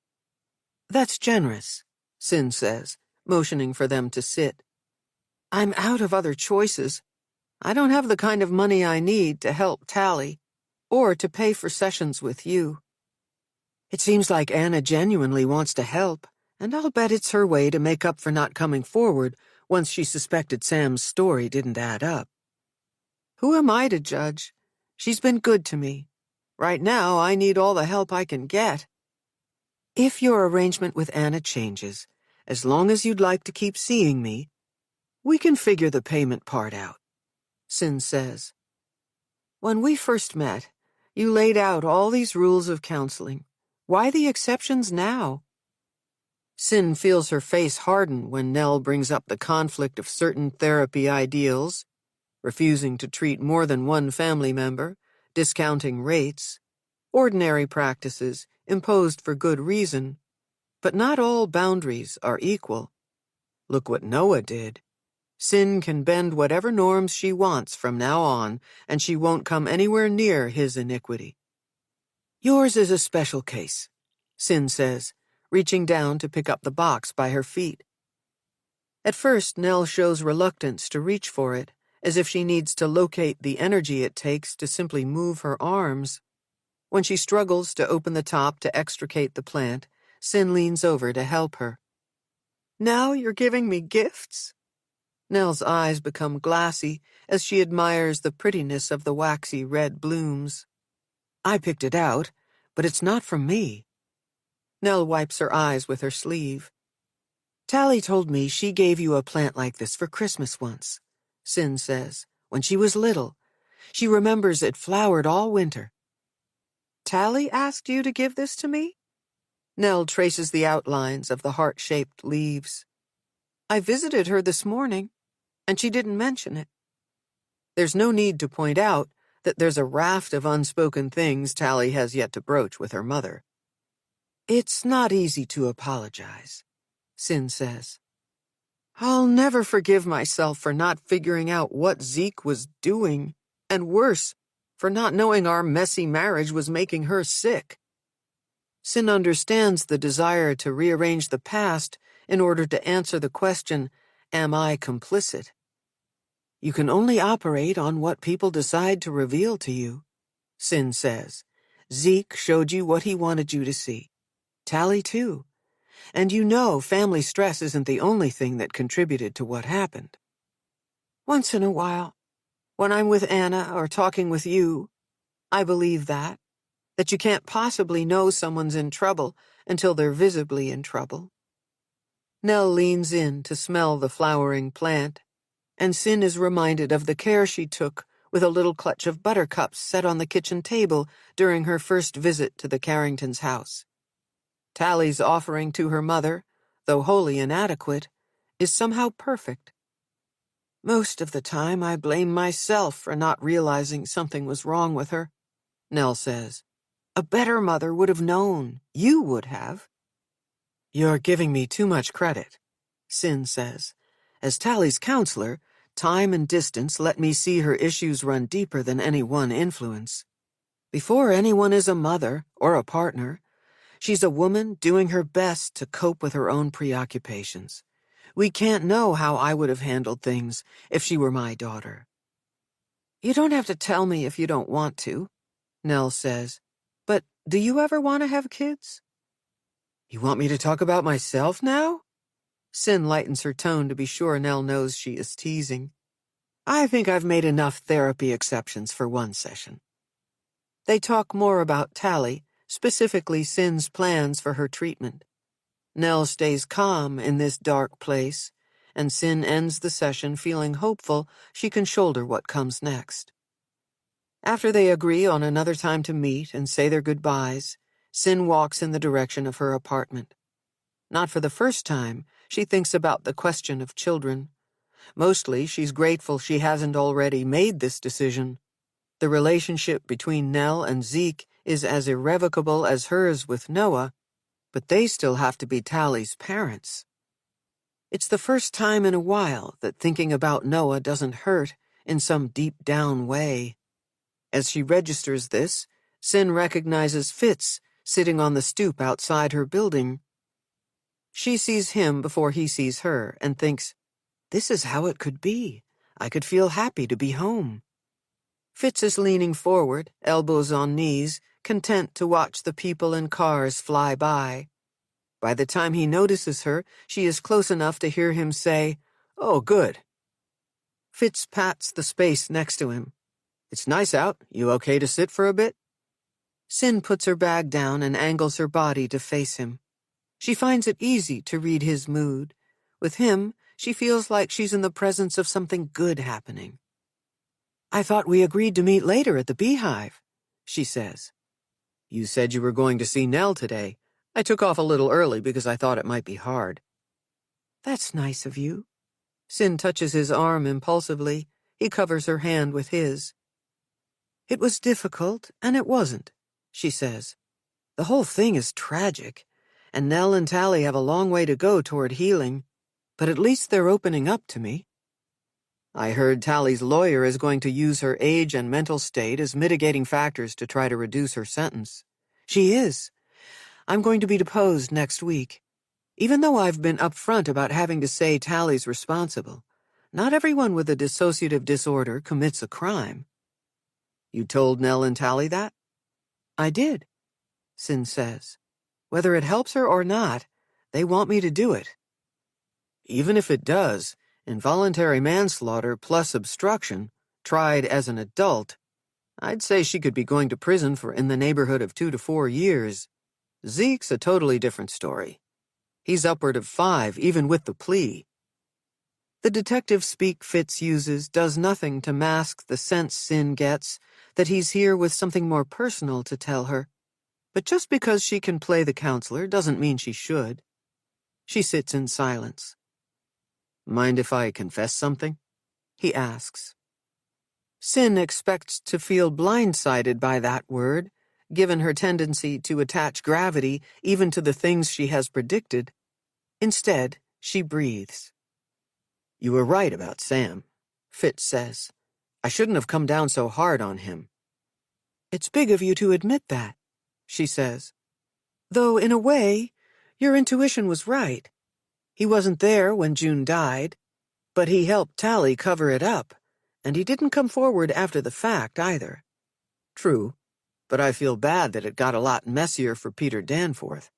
That's generous, Sin says, motioning for them to sit. I'm out of other choices. I don't have the kind of money I need to help Tally, or to pay for sessions with you. It seems like Anna genuinely wants to help, and I'll bet it's her way to make up for not coming forward once she suspected Sam's story didn't add up. Who am I to judge? She's been good to me. Right now, I need all the help I can get. If your arrangement with Anna changes, as long as you'd like to keep seeing me, we can figure the payment part out, Sin says. When we first met, you laid out all these rules of counseling. Why the exceptions now? Sin feels her face harden when Nell brings up the conflict of certain therapy ideals, refusing to treat more than one family member, discounting rates, ordinary practices imposed for good reason. But not all boundaries are equal. Look what Noah did. Sin can bend whatever norms she wants from now on, and she won't come anywhere near his iniquity. Yours is a special case, Sin says, reaching down to pick up the box by her feet. At first, Nell shows reluctance to reach for it, as if she needs to locate the energy it takes to simply move her arms. When she struggles to open the top to extricate the plant, Sin leans over to help her. Now you're giving me gifts? Nell's eyes become glassy as she admires the prettiness of the waxy red blooms. I picked it out, but it's not from me. Nell wipes her eyes with her sleeve. Tally told me she gave you a plant like this for Christmas once, Sin says, when she was little. She remembers it flowered all winter. Tally asked you to give this to me? Nell traces the outlines of the heart-shaped leaves. I visited her this morning, and she didn't mention it. There's no need to point out that there's a raft of unspoken things Tally has yet to broach with her mother. It's not easy to apologize, Sin says. I'll never forgive myself for not figuring out what Zeke was doing, and worse, for not knowing our messy marriage was making her sick. Sin understands the desire to rearrange the past in order to answer the question, am I complicit? You can only operate on what people decide to reveal to you, Sin says. Zeke showed you what he wanted you to see. Tally, too. And you know family stress isn't the only thing that contributed to what happened. Once in a while, when I'm with Anna or talking with you, I believe that you can't possibly know someone's in trouble until they're visibly in trouble. Nell leans in to smell the flowering plant, and Sin is reminded of the care she took with a little clutch of buttercups set on the kitchen table during her first visit to the Carringtons' house. Tally's offering to her mother, though wholly inadequate, is somehow perfect. Most of the time I blame myself for not realizing something was wrong with her, Nell says. A better mother would have known. You would have. You're giving me too much credit, Sin says. As Tally's counselor, time and distance let me see her issues run deeper than any one influence. Before anyone is a mother or a partner, she's a woman doing her best to cope with her own preoccupations. We can't know how I would have handled things if she were my daughter. You don't have to tell me if you don't want to, Nell says. But do you ever want to have kids? You want me to talk about myself now? Sin lightens her tone to be sure Nell knows she is teasing. I think I've made enough therapy exceptions for one session. They talk more about Tally, specifically Sin's plans for her treatment. Nell stays calm in this dark place, and Sin ends the session feeling hopeful she can shoulder what comes next. After they agree on another time to meet and say their goodbyes, Sin walks in the direction of her apartment. Not for the first time, she thinks about the question of children. Mostly, she's grateful she hasn't already made this decision. The relationship between Nell and Zeke is as irrevocable as hers with Noah, but they still have to be Tally's parents. It's the first time in a while that thinking about Noah doesn't hurt in some deep-down way. As she registers this, Sin recognizes Fitz sitting on the stoop outside her building. She sees him before he sees her and thinks, this is how it could be. I could feel happy to be home. Fitz is leaning forward, elbows on knees, content to watch the people and cars fly by. By the time he notices her, she is close enough to hear him say, "Oh, good." Fitz pats the space next to him. "It's nice out. You okay to sit for a bit?" Sin puts her bag down and angles her body to face him. She finds it easy to read his mood. With him, she feels like she's in the presence of something good happening. "I thought we agreed to meet later at the Beehive," she says. "You said you were going to see Nell today. I took off a little early because I thought it might be hard." "That's nice of you." Sin touches his arm impulsively. He covers her hand with his. "It was difficult, and it wasn't," she says. "The whole thing is tragic, and Nell and Tally have a long way to go toward healing, but at least they're opening up to me. I heard Tally's lawyer is going to use her age and mental state as mitigating factors to try to reduce her sentence." "She is. I'm going to be deposed next week. Even though I've been upfront about having to say Tally's responsible, not everyone with a dissociative disorder commits a crime." "You told Nell and Tally that?" "I did," Sin says. "Whether it helps her or not, they want me to do it." "Even if it does, involuntary manslaughter plus obstruction, tried as an adult, I'd say she could be going to prison for in the neighborhood of 2 to 4 years. Zeke's a totally different story. He's upward of 5, even with the plea." The detective speak Fitz uses does nothing to mask the sense Sin gets that he's here with something more personal to tell her. But just because she can play the counselor doesn't mean she should. She sits in silence. "Mind if I confess something?" he asks. Sin expects to feel blindsided by that word, given her tendency to attach gravity even to the things she has predicted. Instead, she breathes. "You were right about Sam," Fitz says. "I shouldn't have come down so hard on him." "It's big of you to admit that," she says. "Though, in a way, your intuition was right. He wasn't there when June died, but he helped Tally cover it up, and he didn't come forward after the fact, either." "True, but I feel bad that it got a lot messier for Peter Danforth.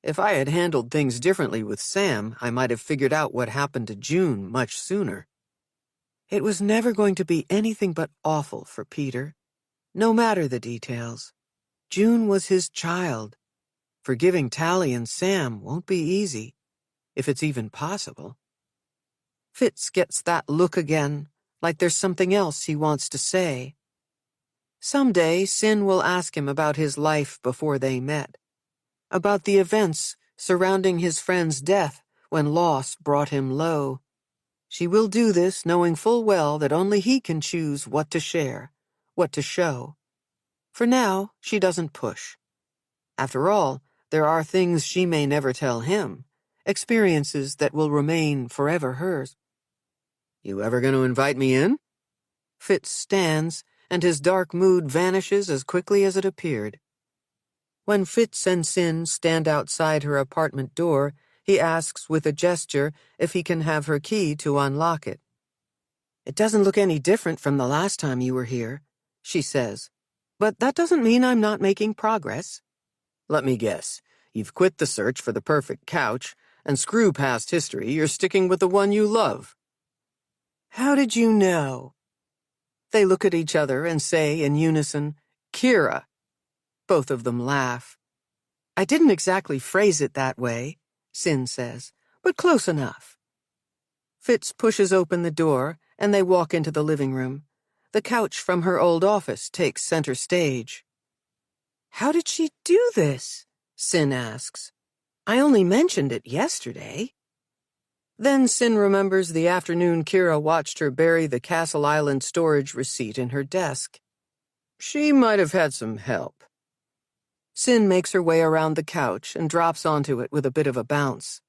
If I had handled things differently with Sam, I might have figured out what happened to June much sooner." "It was never going to be anything but awful for Peter, no matter the details. June was his child. Forgiving Tally and Sam won't be easy, if it's even possible." Fitz gets that look again, like there's something else he wants to say. Someday, Sin will ask him about his life before they met, about the events surrounding his friend's death when loss brought him low. She will do this knowing full well that only he can choose what to share, what to show. For now, she doesn't push. After all, there are things she may never tell him, experiences that will remain forever hers. "You ever going to invite me in?" Fitz stands, and his dark mood vanishes as quickly as it appeared. When Fitz and Sin stand outside her apartment door, he asks with a gesture if he can have her key to unlock it. "It doesn't look any different from the last time you were here," she says. "But that doesn't mean I'm not making progress." "Let me guess. You've quit the search for the perfect couch, and screw past history, you're sticking with the one you love." "How did you know?" They look at each other and say in unison, "Kira." Both of them laugh. "I didn't exactly phrase it that way," Sin says, "but close enough." Fitz pushes open the door, and they walk into the living room. The couch from her old office takes center stage. "How did she do this?" Sin asks. "I only mentioned it yesterday." Then Sin remembers the afternoon Kira watched her bury the Castle Island storage receipt in her desk. She might have had some help. Sin makes her way around the couch and drops onto it with a bit of a bounce.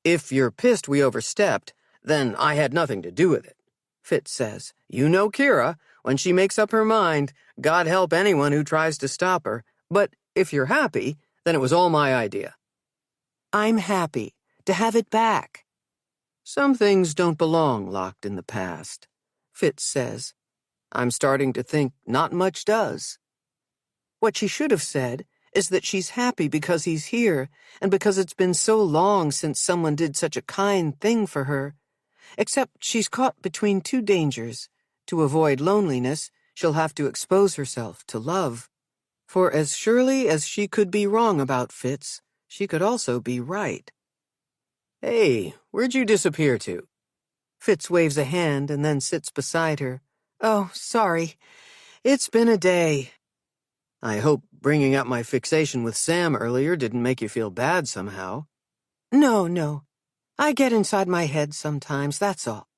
"If you're pissed we overstepped, then I had nothing to do with it," Fitz says. "You know Kira, when she makes up her mind, God help anyone who tries to stop her. But if you're happy, then it was all my idea." "I'm happy to have it back." "Some things don't belong locked in the past," Fitz says. "I'm starting to think not much does." What she should have said is that she's happy because he's here and because it's been so long since someone did such a kind thing for her. Except she's caught between two dangers. To avoid loneliness, she'll have to expose herself to love. For as surely as she could be wrong about Fitz, she could also be right. "Hey, where'd you disappear to?" Fitz waves a hand and then sits beside her. "Oh, sorry. It's been a day." "I hope bringing up my fixation with Sam earlier didn't make you feel bad somehow." No. I get inside my head sometimes, that's all."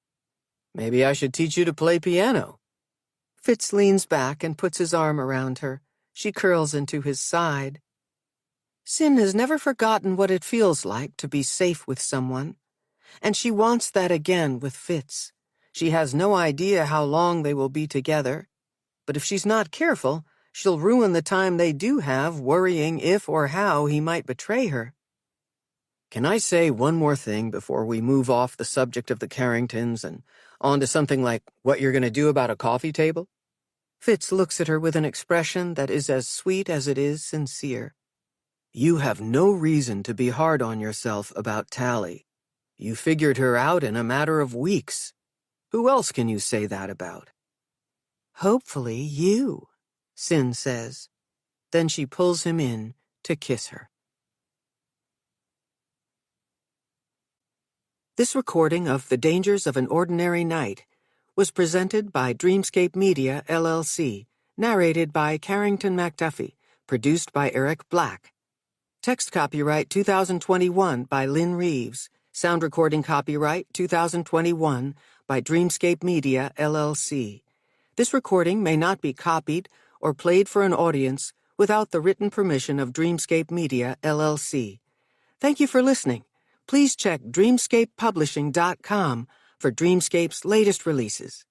"Maybe I should teach you to play piano." Fitz leans back and puts his arm around her. She curls into his side. Sin has never forgotten what it feels like to be safe with someone, and she wants that again with Fitz. She has no idea how long they will be together, but if she's not careful, she'll ruin the time they do have worrying if or how he might betray her. "Can I say one more thing before we move off the subject of the Carringtons and on to something like what you're going to do about a coffee table?" Fitz looks at her with an expression that is as sweet as it is sincere. "You have no reason to be hard on yourself about Tally. You figured her out in a matter of weeks. Who else can you say that about?" "Hopefully you," Sin says. Then she pulls him in to kiss her. This recording of The Dangers of an Ordinary Night was presented by Dreamscape Media, LLC, narrated by Carrington McDuffie, produced by Eric Black. Text copyright 2021 by Lynne Reeves. Sound recording copyright 2021 by Dreamscape Media, LLC. This recording may not be copied or played for an audience without the written permission of Dreamscape Media, LLC. Thank you for listening. Please check dreamscapepublishing.com for Dreamscape's latest releases.